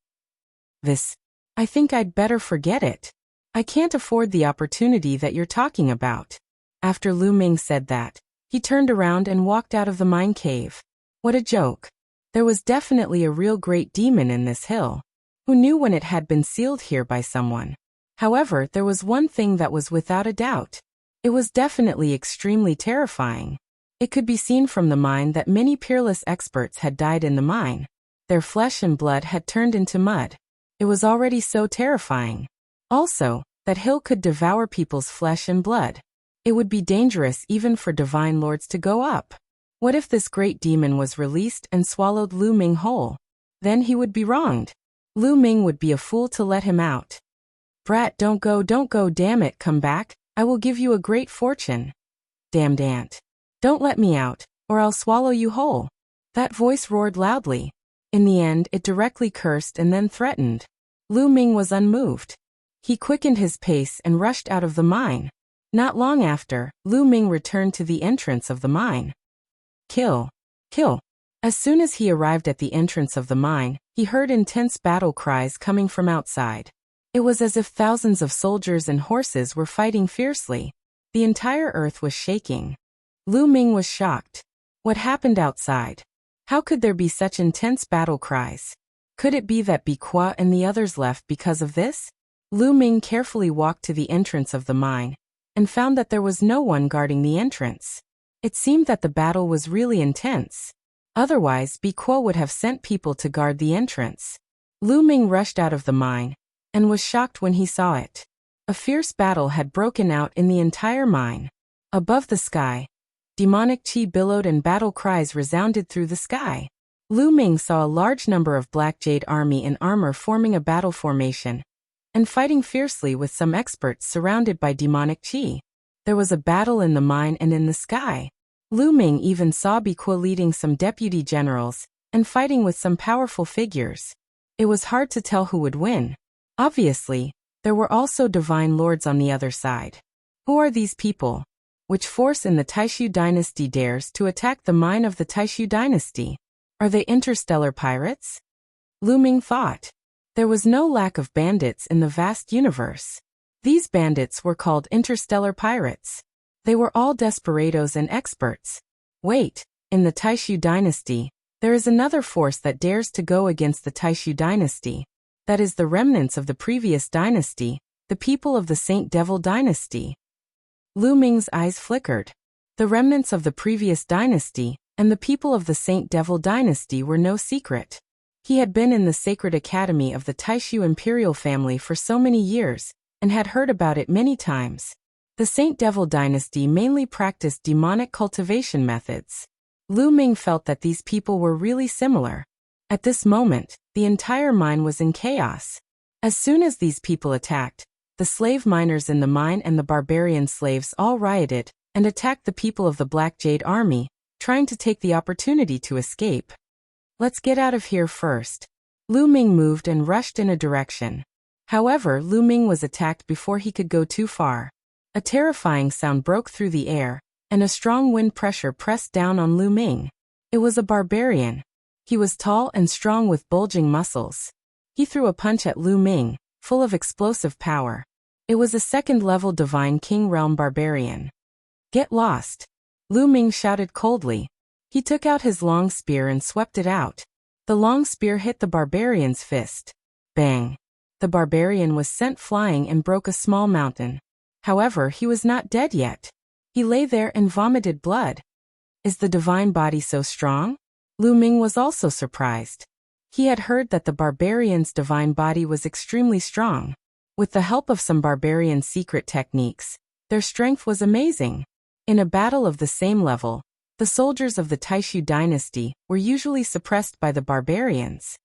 I think I'd better forget it. I can't afford the opportunity that you're talking about. After Lu Ming said that, he turned around and walked out of the mine cave. What a joke. There was definitely a real great demon in this hill. Who knew when it had been sealed here by someone? However, there was one thing that was without a doubt. It was definitely extremely terrifying. It could be seen from the mine that many peerless experts had died in the mine. Their flesh and blood had turned into mud. It was already so terrifying. Also, that hill could devour people's flesh and blood. It would be dangerous even for divine lords to go up. What if this great demon was released and swallowed Lu Ming whole? Then he would be wronged. Lu Ming would be a fool to let him out. Brat, don't go, damn it, come back. I will give you a great fortune. Damned ant. Don't let me out, or I'll swallow you whole. That voice roared loudly. In the end, it directly cursed and then threatened. Lu Ming was unmoved. He quickened his pace and rushed out of the mine. Not long after, Lu Ming returned to the entrance of the mine. Kill. Kill. As soon as he arrived at the entrance of the mine, he heard intense battle cries coming from outside. It was as if thousands of soldiers and horses were fighting fiercely. The entire earth was shaking. Lu Ming was shocked. What happened outside? How could there be such intense battle cries? Could it be that Biqua and the others left because of this? Lu Ming carefully walked to the entrance of the mine and found that there was no one guarding the entrance. It seemed that the battle was really intense. Otherwise, Biqua would have sent people to guard the entrance. Lu Ming rushed out of the mine and was shocked when he saw it. A fierce battle had broken out in the entire mine. Above the sky, demonic chi billowed and battle cries resounded through the sky. Lu Ming saw a large number of Black Jade army in armor forming a battle formation and fighting fiercely with some experts surrounded by demonic chi. There was a battle in the mine and in the sky. Lu Ming even saw Biqua leading some deputy generals and fighting with some powerful figures. It was hard to tell who would win. Obviously, there were also divine lords on the other side. Who are these people? Which force in the Taishu dynasty dares to attack the mine of the Taishu dynasty? Are they interstellar pirates? Lu Ming thought. There was no lack of bandits in the vast universe. These bandits were called interstellar pirates. They were all desperados and experts. Wait, in the Taishu dynasty, there is another force that dares to go against the Taishu dynasty. That is the remnants of the previous dynasty, the people of the Saint Devil dynasty. Lu Ming's eyes flickered. The remnants of the previous dynasty and the people of the Saint Devil dynasty were no secret. He had been in the sacred academy of the Taishu imperial family for so many years and had heard about it many times. The Saint Devil dynasty mainly practiced demonic cultivation methods. Lu Ming felt that these people were really similar. At this moment, the entire mine was in chaos. As soon as these people attacked, the slave miners in the mine and the barbarian slaves all rioted and attacked the people of the Black Jade Army, trying to take the opportunity to escape. Let's get out of here first. Lu Ming moved and rushed in a direction. However, Lu Ming was attacked before he could go too far. A terrifying sound broke through the air, and a strong wind pressure pressed down on Lu Ming. It was a barbarian. He was tall and strong with bulging muscles. He threw a punch at Lu Ming, full of explosive power. It was a second-level Divine King Realm barbarian. Get lost! Lu Ming shouted coldly. He took out his long spear and swept it out. The long spear hit the barbarian's fist. Bang! The barbarian was sent flying and broke a small mountain. However, he was not dead yet. He lay there and vomited blood. Is the divine body so strong? Lu Ming was also surprised. He had heard that the barbarian's divine body was extremely strong. With the help of some barbarian secret techniques, their strength was amazing. In a battle of the same level, the soldiers of the Taishu dynasty were usually suppressed by the barbarians.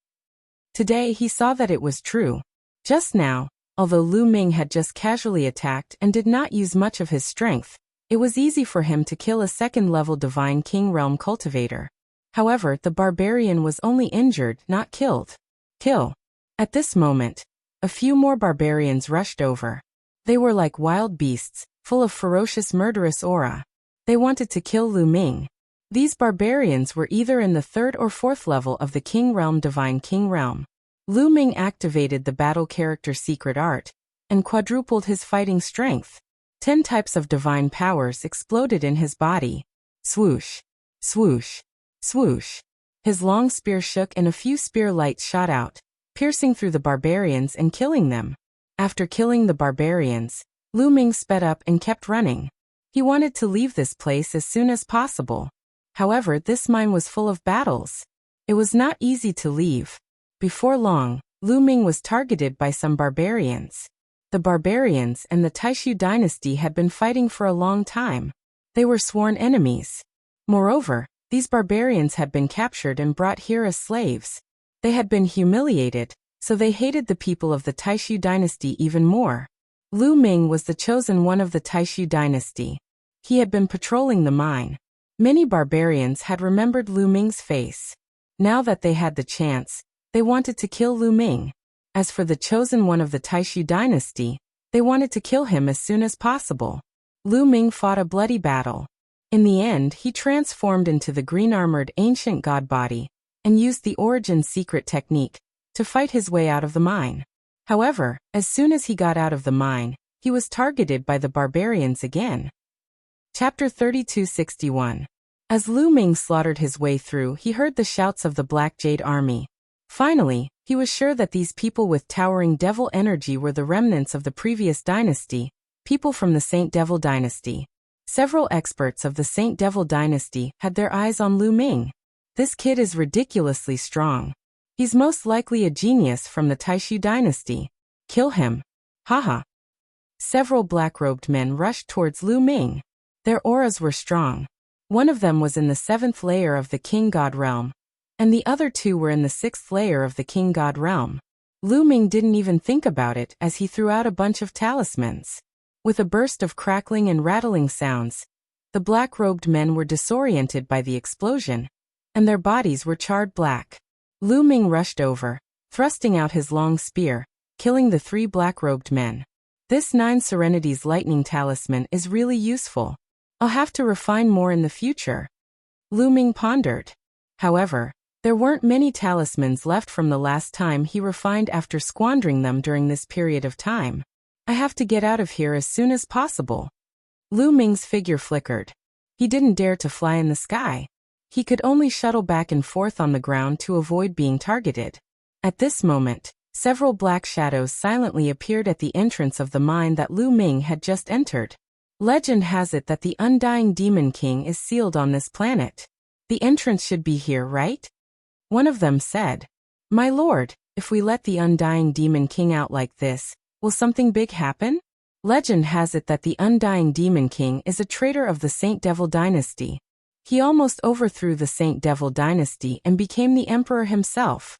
Today he saw that it was true. Just now, although Lu Ming had just casually attacked and did not use much of his strength, it was easy for him to kill a second-level Divine King Realm cultivator. However, the barbarian was only injured, not killed. Kill. At this moment, a few more barbarians rushed over. They were like wild beasts, full of ferocious murderous aura. They wanted to kill Lu Ming. These barbarians were either in the third or fourth level of the King Realm Divine King Realm. Lu Ming activated the battle character secret art and quadrupled his fighting strength. 10 types of divine powers exploded in his body. Swoosh, swoosh, swoosh. His long spear shook and a few spear lights shot out, piercing through the barbarians and killing them. After killing the barbarians, Lu Ming sped up and kept running. He wanted to leave this place as soon as possible. However, this mine was full of battles. It was not easy to leave. Before long, Lu Ming was targeted by some barbarians. The barbarians and the Taishu dynasty had been fighting for a long time. They were sworn enemies. Moreover, these barbarians had been captured and brought here as slaves. They had been humiliated, so they hated the people of the Taishu dynasty even more. Lu Ming was the chosen one of the Taishu dynasty. He had been patrolling the mine. Many barbarians had remembered Lu Ming's face. Now that they had the chance, they wanted to kill Lu Ming. As for the chosen one of the Taishu dynasty, they wanted to kill him as soon as possible. Lu Ming fought a bloody battle. In the end, he transformed into the green-armored ancient god body and used the origin secret technique to fight his way out of the mine. However, as soon as he got out of the mine, he was targeted by the barbarians again. Chapter 3261. As Lu Ming slaughtered his way through, he heard the shouts of the Black Jade Army. Finally, he was sure that these people with towering devil energy were the remnants of the previous dynasty, people from the Saint Devil dynasty. Several experts of the Saint Devil dynasty had their eyes on Lu Ming. This kid is ridiculously strong. He's most likely a genius from the Taishu dynasty. Kill him. Haha. Several black-robed men rushed towards Lu Ming. Their auras were strong. One of them was in the 7th layer of the King God realm, and the other 2 were in the 6th layer of the King God realm. Lu Ming didn't even think about it as he threw out a bunch of talismans. With a burst of crackling and rattling sounds, the black-robed men were disoriented by the explosion, and their bodies were charred black. Lu Ming rushed over, thrusting out his long spear, killing the 3 black-robed men. This 9 Serenity's lightning talisman is really useful. I'll have to refine more in the future. Lu Ming pondered. However, There weren't many talismans left from the last time he refined after squandering them during this period of time. I have to get out of here as soon as possible. Lu Ming's figure flickered. He didn't dare to fly in the sky. He could only shuttle back and forth on the ground to avoid being targeted. At this moment, several black shadows silently appeared at the entrance of the mine that Lu Ming had just entered. Legend has it that the Undying Demon King is sealed on this planet. The entrance should be here, right? One of them said. My lord, if we let the Undying Demon King out like this, will something big happen? Legend has it that the Undying Demon King is a traitor of the Saint Devil dynasty. He almost overthrew the Saint Devil dynasty and became the emperor himself.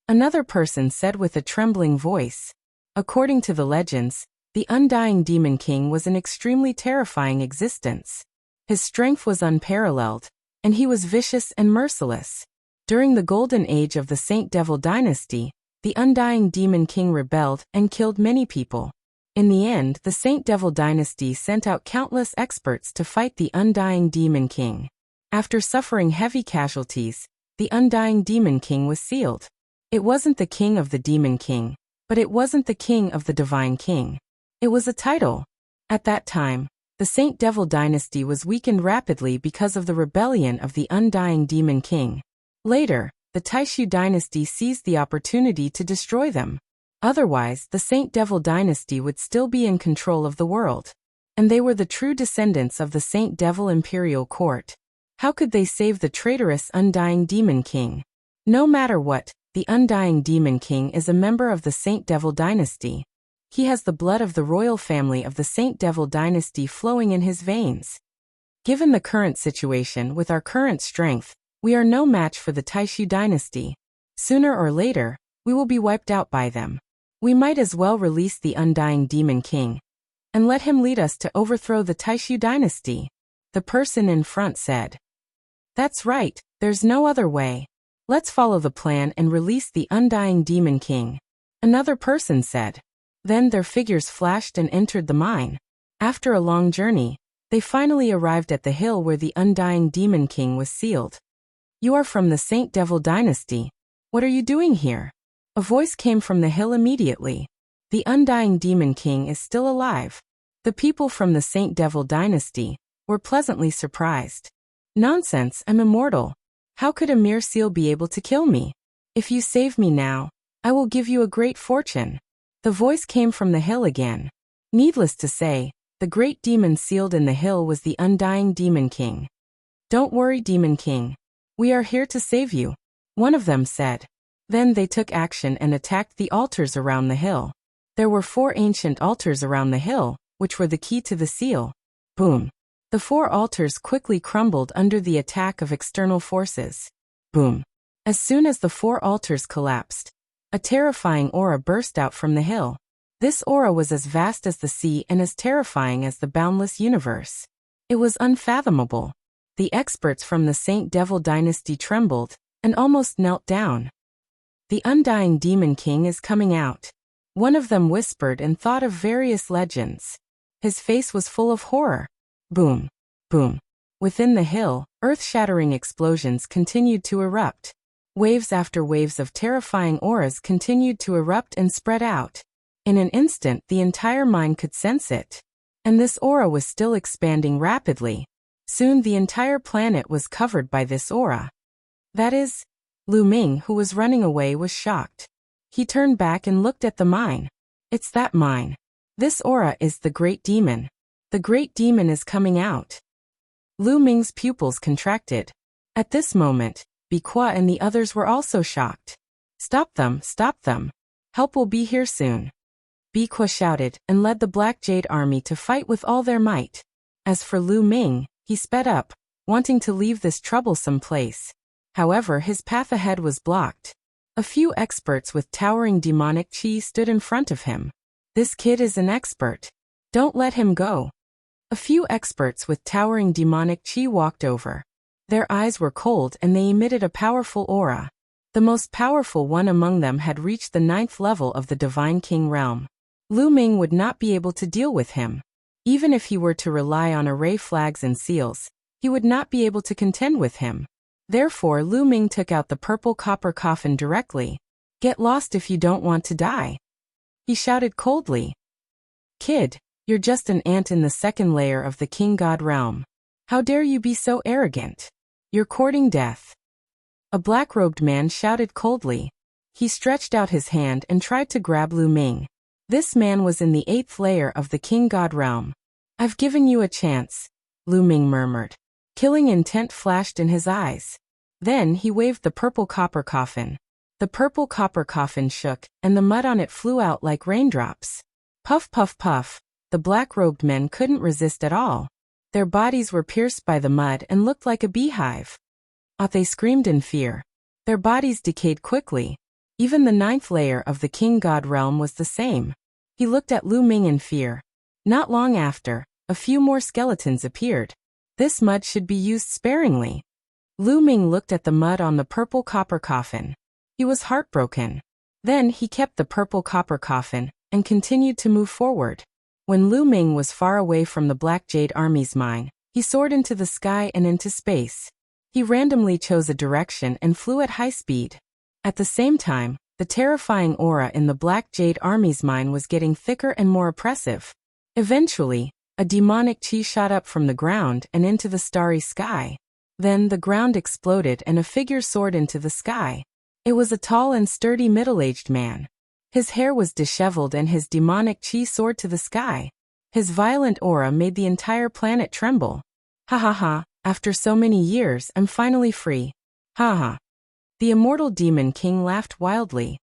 Another person said with a trembling voice. According to the legends, the Undying Demon King was an extremely terrifying existence. His strength was unparalleled, and he was vicious and merciless. During the golden age of the Saint Devil dynasty, the Undying Demon King rebelled and killed many people. In the end, the Saint Devil dynasty sent out countless experts to fight the Undying Demon King. After suffering heavy casualties, the Undying Demon King was sealed. It wasn't the king of the Demon King, but it wasn't the king of the Divine King. It was a title. At that time, the Saint Devil dynasty was weakened rapidly because of the rebellion of the Undying Demon King. Later, the Taishu dynasty seized the opportunity to destroy them. Otherwise, the Saint Devil dynasty would still be in control of the world. And they were the true descendants of the Saint Devil imperial court. How could they save the traitorous Undying Demon King? No matter what, the Undying Demon King is a member of the Saint Devil dynasty. He has the blood of the royal family of the Saint Devil dynasty flowing in his veins. Given the current situation with our current strength, we are no match for the Taishu dynasty. Sooner or later, we will be wiped out by them. We might as well release the Undying Demon King and let him lead us to overthrow the Taishu dynasty. The person in front said. That's right, there's no other way. Let's follow the plan and release the Undying Demon King. Another person said. Then their figures flashed and entered the mine. After a long journey, they finally arrived at the hill where the Undying Demon King was sealed. You are from the Saint Devil dynasty. What are you doing here? A voice came from the hill immediately. The Undying Demon King is still alive. The people from the Saint Devil dynasty were pleasantly surprised. Nonsense, I'm immortal. How could a mere seal be able to kill me? If you save me now, I will give you a great fortune. The voice came from the hill again. Needless to say, the great demon sealed in the hill was the Undying Demon King. Don't worry, Demon King. We are here to save you, one of them said. Then they took action and attacked the altars around the hill. There were 4 ancient altars around the hill, which were the key to the seal. Boom. The 4 altars quickly crumbled under the attack of external forces. Boom. As soon as the 4 altars collapsed, a terrifying aura burst out from the hill. This aura was as vast as the sea and as terrifying as the boundless universe. It was unfathomable. The experts from the Saint Devil dynasty trembled and almost knelt down. The Undying Demon King is coming out. One of them whispered and thought of various legends. His face was full of horror. Boom. Boom. Within the hill, earth-shattering explosions continued to erupt. Waves after waves of terrifying auras continued to erupt and spread out. In an instant, the entire mine could sense it. And this aura was still expanding rapidly. Soon the entire planet was covered by this aura. That is, Lu Ming, who was running away, was shocked. He turned back and looked at the mine. It's that mine. This aura is the Great Demon. The Great Demon is coming out. Lu Ming's pupils contracted. At this moment, Bikwa and the others were also shocked. Stop them, stop them. Help will be here soon. Bikwa shouted and led the Black Jade army to fight with all their might. As for Lu Ming, he sped up, wanting to leave this troublesome place. However, his path ahead was blocked. A few experts with towering demonic chi stood in front of him. This kid is an expert. Don't let him go. A few experts with towering demonic chi walked over. Their eyes were cold and they emitted a powerful aura. The most powerful one among them had reached the 9th level of the Divine King realm. Lu Ming would not be able to deal with him. Even if he were to rely on array flags and seals, he would not be able to contend with him. Therefore Lu Ming took out the purple copper coffin directly. "Get lost if you don't want to die," he shouted coldly. "Kid, you're just an ant in the second layer of the king god realm. How dare you be so arrogant? You're courting death." A black-robed man shouted coldly. He stretched out his hand and tried to grab Lu Ming. This man was in the 8th layer of the king god realm. "I've given you a chance," Lu Ming murmured. Killing intent flashed in his eyes. Then he waved the purple copper coffin. The purple copper coffin shook, and the mud on it flew out like raindrops. Puff, puff, puff. The black-robed men couldn't resist at all. Their bodies were pierced by the mud and looked like a beehive. They screamed in fear. Their bodies decayed quickly. Even the 9th layer of the king god realm was the same. He looked at Lu Ming in fear. Not long after, a few more skeletons appeared. This mud should be used sparingly. Lu Ming looked at the mud on the purple copper coffin. He was heartbroken. Then he kept the purple copper coffin and continued to move forward. When Lu Ming was far away from the Black Jade Army's mine, he soared into the sky and into space. He randomly chose a direction and flew at high speed. At the same time, the terrifying aura in the Black Jade Army's mine was getting thicker and more oppressive. Eventually, a demonic chi shot up from the ground and into the starry sky. Then the ground exploded and a figure soared into the sky. It was a tall and sturdy middle-aged man. His hair was disheveled and his demonic chi soared to the sky. His violent aura made the entire planet tremble. "Ha ha ha, after so many years, I'm finally free. Ha ha." The immortal demon king laughed wildly.